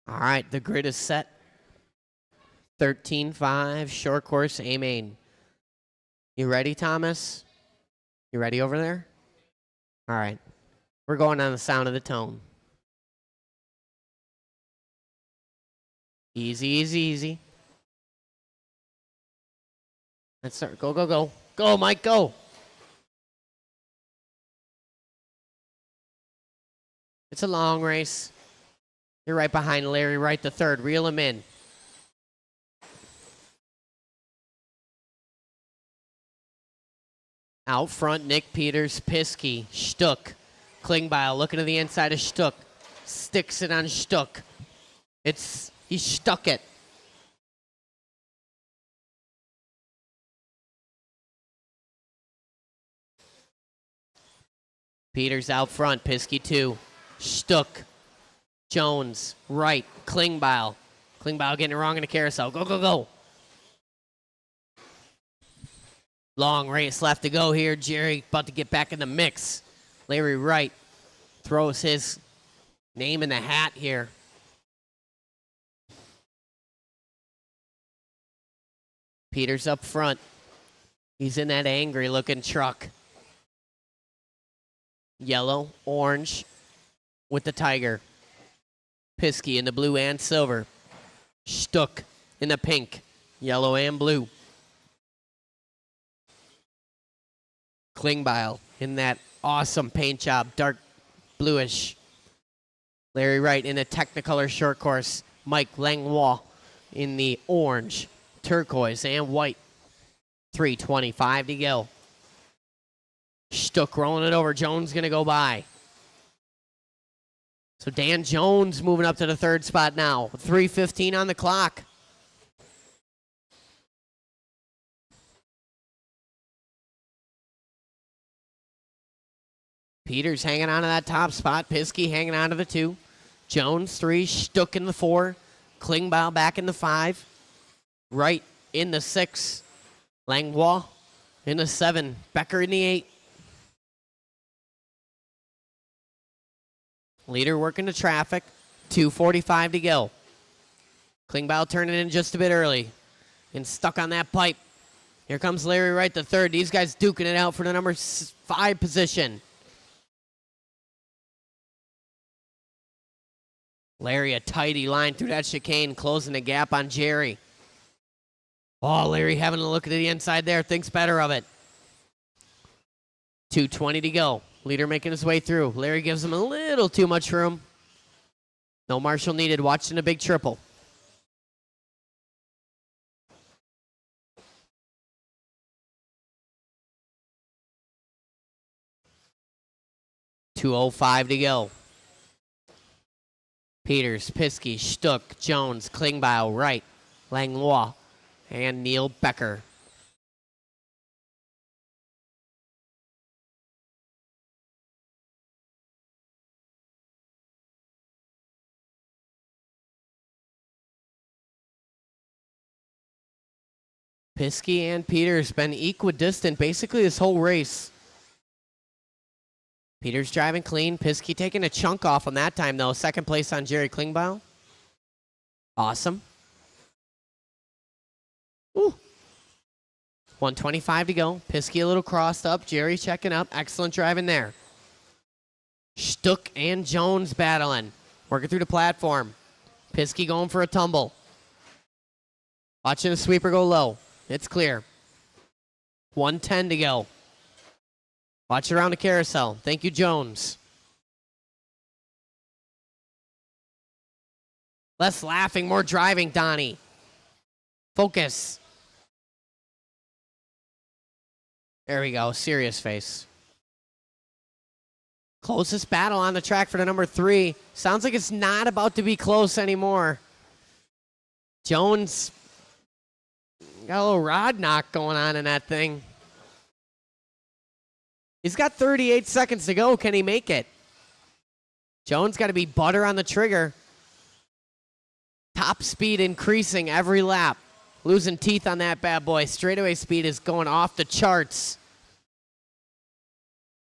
All right, the grid is set. 13.5, short course, A-Main. You ready, Thomas? You ready over there? All right. We're going on the sound of the tone. Easy, easy, easy. Let's start. Go, go, go. Go, Mike, go. It's a long race. You're right behind Larry Wright the third. Reel him in. Out front, Nick Peters, Piskey, Stuck. Klingbeil looking to the inside of Stuck. Sticks it on Stuck. He stuck it. Peters out front, Piskey 2. Stuck. Jones, Wright, Klingbeil. Klingbeil getting it wrong in the carousel. Go, go, go. Long race left to go here. Jerry about to get back in the mix. Larry Wright throws his name in the hat here. Peters up front. He's in that angry looking truck. Yellow, orange with the tiger. Piskey in the blue and silver. Stuck in the pink, yellow and blue. Klingbeil in that awesome paint job, dark bluish. Larry Wright in the Technicolor short course. Mike Langlois in the orange, turquoise, and white. 3:25 to go. Stuck rolling it over. Jones going to go by. So Dan Jones moving up to the third spot now. 3:15 on the clock. Peters hanging on to that top spot. Piskey hanging on to the 2. Jones 3. Stuck in the 4. Klingbeil back in the 5. Wright in the 6. Langlois in the 7. Becker in the 8. Leader working the traffic. 2:45 to go. Klingbeil turning in just a bit early. And stuck on that pipe. Here comes Larry Wright the third. These guys duking it out for the number 5 position. Larry, a tidy line through that chicane, closing the gap on Jerry. Oh, Larry having a look at the inside there, thinks better of it. 2:20 to go. Leader making his way through. Larry gives him a little too much room. No marshal needed, watching a big triple. .205 to go. Peters, Piskey, Stuck, Jones, Klingbeil, Wright, Langlois, and Neil Becker. Piskey and Peters been equidistant basically this whole race. Peters driving clean. Piskey taking a chunk off on that time, though. Second place on Jerry Klingbeil. Awesome. Ooh. 1:25 to go. Piskey a little crossed up. Jerry checking up. Excellent driving there. Stuck and Jones battling. Working through the platform. Piskey going for a tumble. Watching the sweeper go low. It's clear. 110 to go. Watch around the carousel. Thank you, Jones. Less laughing, more driving, Donnie. Focus. There we go. Serious face. Closest battle on the track for the number 3. Sounds like it's not about to be close anymore. Jones got a little rod knock going on in that thing. He's got 38 seconds to go. Can he make it? Jones got to be butter on the trigger. Top speed increasing every lap. Losing teeth on that bad boy. Straightaway speed is going off the charts.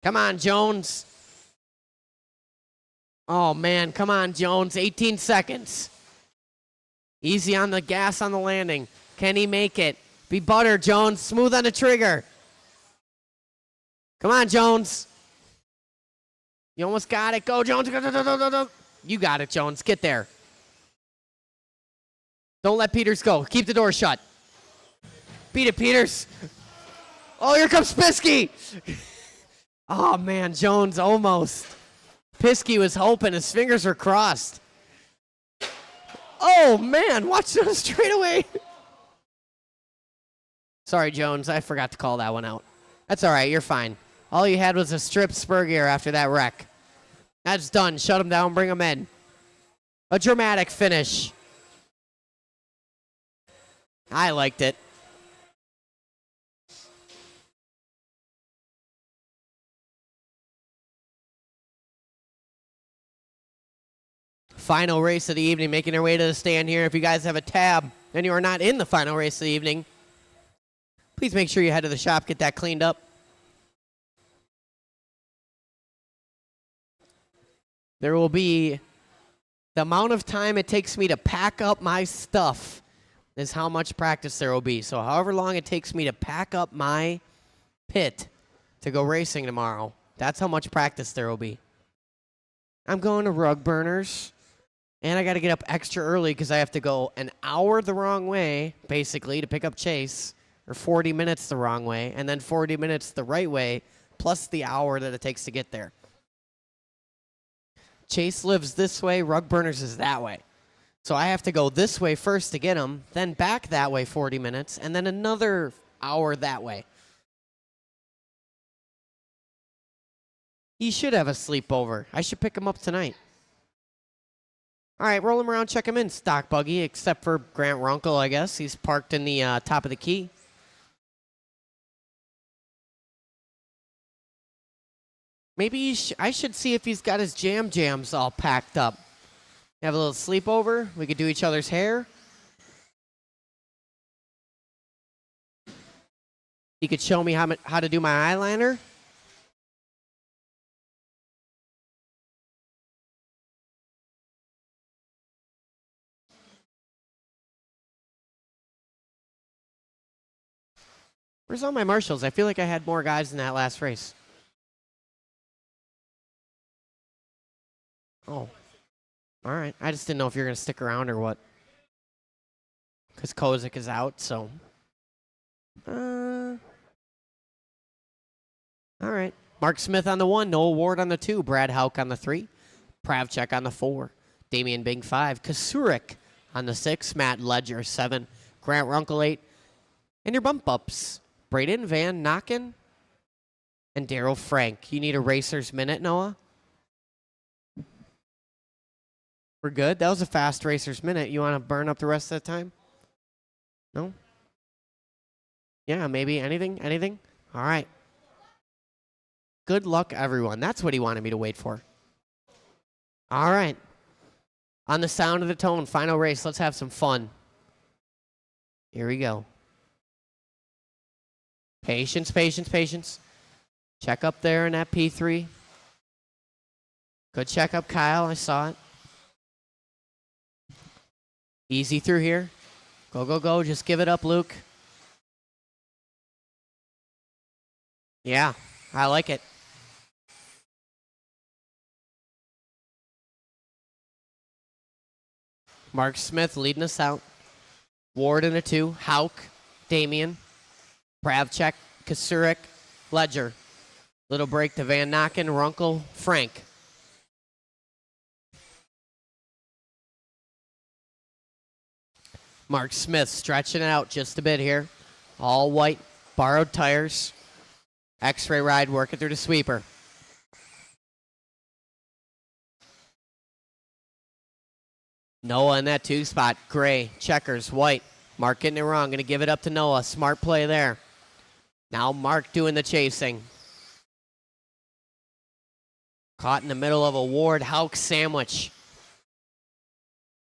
Come on, Jones. Oh, man. Come on, Jones. 18 seconds. Easy on the gas on the landing. Can he make it? Be butter, Jones. Smooth on the trigger. Come on, Jones. You almost got it. Go, Jones. Go, go, go, go, go. You got it, Jones. Get there. Don't let Peters go. Keep the door shut. Beat it, Peters. Oh, here comes Piskey. Oh, man, Jones almost. Piskey was hoping. His fingers were crossed. Oh, man, watch those straight away. Sorry, Jones. I forgot to call that one out. That's all right. You're fine. All you had was a strip spur gear after that wreck. That's done. Shut him down. Bring him in. A dramatic finish. I liked it. Final race of the evening, making their way to the stand here. If you guys have a tab and you are not in the final race of the evening, please make sure you head to the shop, get that cleaned up. There will be the amount of time it takes me to pack up my stuff is how much practice there will be. So however long it takes me to pack up my pit to go racing tomorrow, that's how much practice there will be. I'm going to Rug Burners, and I got to get up extra early because I have to go an hour the wrong way, basically, to pick up Chase, or 40 minutes the wrong way, and then 40 minutes the right way, plus the hour that it takes to get there. Chase lives this way, Rug Burners is that way. So I have to go this way first to get him, then back that way 40 minutes, and then another hour that way. He should have a sleepover. I should pick him up tonight. All right, roll him around, check him in. Stock buggy, except for Grant Runkle, I guess. He's parked in the top of the key. Maybe I should see if he's got his jams all packed up. Have a little sleepover. We could do each other's hair. He could show me how to do my eyeliner. Where's all my marshals? I feel like I had more guys in that last race. Oh. All right. I just didn't know if you're going to stick around or what. Because Kozik is out, so. All right. Mark Smith on the 1. Noel Ward on the 2. Brad Hauk on the 3. Pravchek on the 4. Damian Bing 5. Kasurik on the 6. Matt Ledger 7. Grant Runkle 8. And your bump ups. Braden Van Nocken and Daryl Frank. You need a racer's minute, Noah? We're good? That was a fast racer's minute. You want to burn up the rest of the time? No? Yeah, maybe anything? Anything? All right. Good luck, everyone. That's what he wanted me to wait for. All right. On the sound of the tone, final race. Let's have some fun. Here we go. Patience, patience, patience. Check up there in that P3. Good check up, Kyle. I saw it. Easy through here. Go, go, go. Just give it up, Luke. Yeah, I like it. Mark Smith leading us out. Ward in a 2. Hauk, Damian, Pravchek, Kasurik, Ledger. Little break to Van Nocken, Runkle, Frank. Mark Smith stretching it out just a bit here. All white, borrowed tires. X-ray ride working through the sweeper. Noah in that 2 spot. Gray, checkers, white. Mark getting it wrong. Going to give it up to Noah. Smart play there. Now Mark doing the chasing. Caught in the middle of a Ward Hauk sandwich.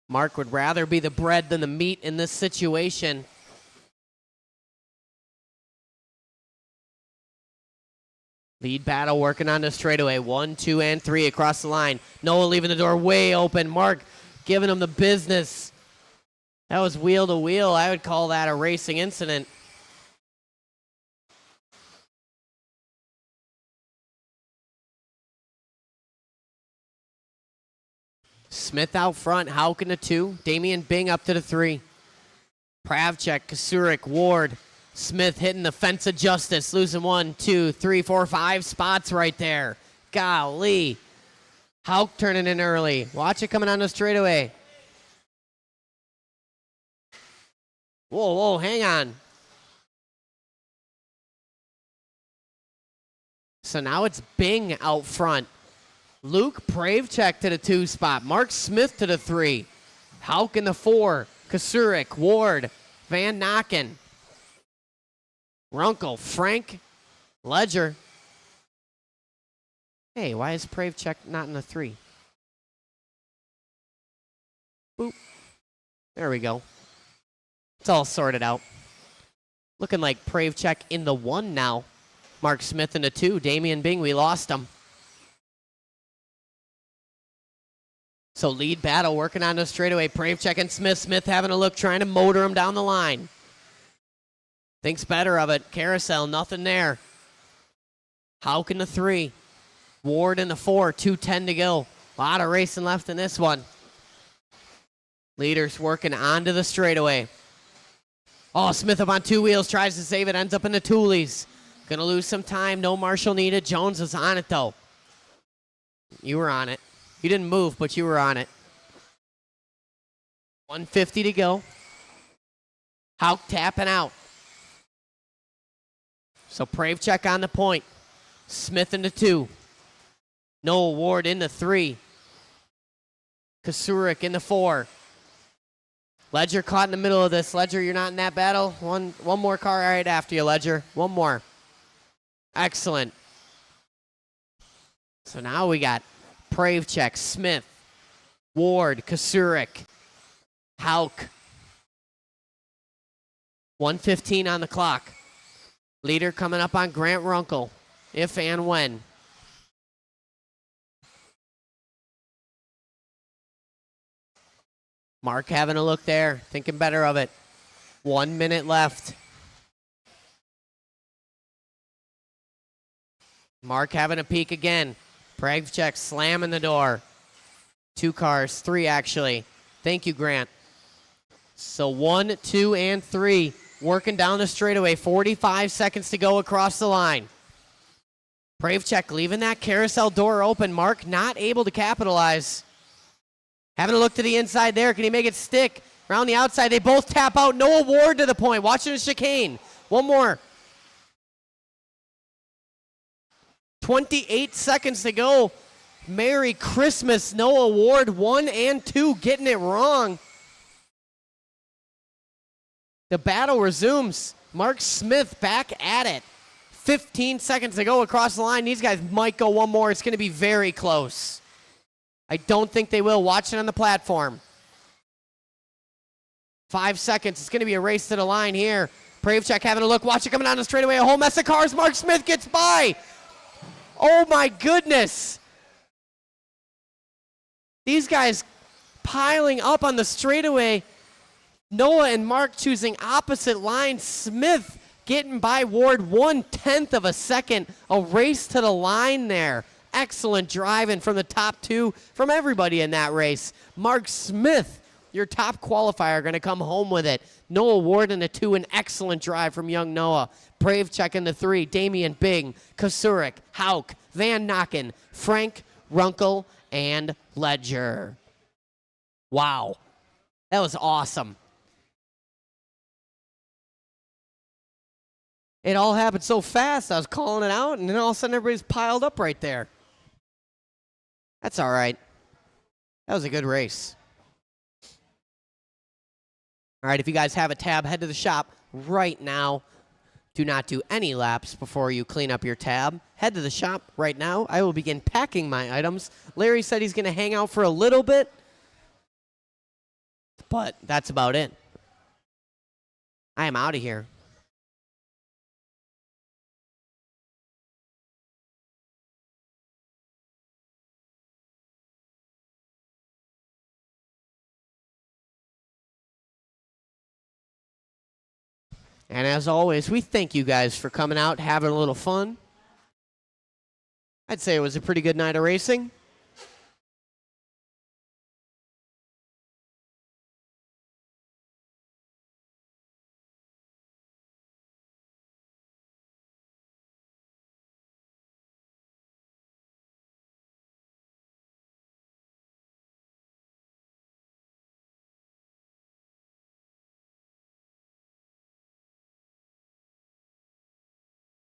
Mark would rather be the bread than the meat in this situation. Lead battle working on the straightaway. 1, 2, and 3 across the line. Noah leaving the door way open. Mark giving him the business. That was wheel to wheel. I would call that a racing incident. Smith out front, Hauk in the 2. Damian Bing up to the 3. Pravchek, Kasurik, Ward. Smith hitting the fence of justice, losing 1, 2, 3, 4, 5 spots right there. Golly. Hauk turning in early. Watch it coming on the straightaway. Whoa, hang on. So now it's Bing out front. Luke Pravchek to the 2 spot. Mark Smith to the 3. Hauk in the 4. Kasurik, Ward, Van Nocken. Runkle, Frank, Ledger. Hey, why is Pravchek not in the 3? Boop. There we go. It's all sorted out. Looking like Pravchek in the 1 now. Mark Smith in the 2. Damian Bing, we lost him. So lead battle working on the straightaway. Pravchek and Smith. Smith having a look, trying to motor him down the line. Thinks better of it. Carousel, nothing there. Hauk in the 3. Ward in the 4. 2:10 to go. A lot of racing left in this one. Leaders working onto the straightaway. Oh, Smith up on 2 wheels. Tries to save it. Ends up in the Toolies. Going to lose some time. No Marshall needed. Jones was on it, though. You were on it. You didn't move, but you were on it. 150 to go. Hauk tapping out. So Pravchek on the point. Smith in the 2. Noah Ward in the 3. Kasurik in the 4. Ledger caught in the middle of this. Ledger, you're not in that battle. One more car right after you, Ledger. One more. Excellent. So now we got Pravchek, Smith, Ward, Kasurik, Hauk. 1:15 on the clock. Leader coming up on Grant Runkle, if and when. Mark having a look there, thinking better of it. 1 minute left. Mark having a peek again. Pravchek slamming the door. 2 cars, 3 actually. Thank you, Grant. So 1, 2, and 3 working down the straightaway. 45 seconds to go across the line. Pravchek leaving that carousel door open. Mark not able to capitalize. Having a look to the inside there. Can he make it stick? Around the outside, they both tap out. Noah Ward to the point. Watching the chicane. One more. 28 seconds to go. Merry Christmas, Noah Ward. 1 and 2 getting it wrong. The battle resumes. Mark Smith back at it. 15 seconds to go across the line. These guys might go one more. It's going to be very close. I don't think they will. Watch it on the platform. 5 seconds. It's going to be a race to the line here. Pravchek having a look. Watch it coming down the straightaway. A whole mess of cars. Mark Smith gets by. Oh, my goodness. These guys piling up on the straightaway. Noah and Mark choosing opposite lines. Smith getting by Ward 1/10 of a second. A race to the line there. Excellent driving from the top 2 from everybody in that race. Mark Smith Your top qualifier going to come home with it. Noah Ward in the 2, an excellent drive from young Noah. Brave check in the 3, Damian Bing, Kasurik, Hauk, Van Nocken, Frank, Runkle, and Ledger. Wow. That was awesome. It all happened so fast. I was calling it out, and then all of a sudden everybody's piled up right there. That's all right. That was a good race. All right, if you guys have a tab, head to the shop right now. Do not do any laps before you clean up your tab. Head to the shop right now. I will begin packing my items. Larry said he's going to hang out for a little bit, but that's about it. I am out of here. And as always, we thank you guys for coming out, having a little fun. I'd say it was a pretty good night of racing.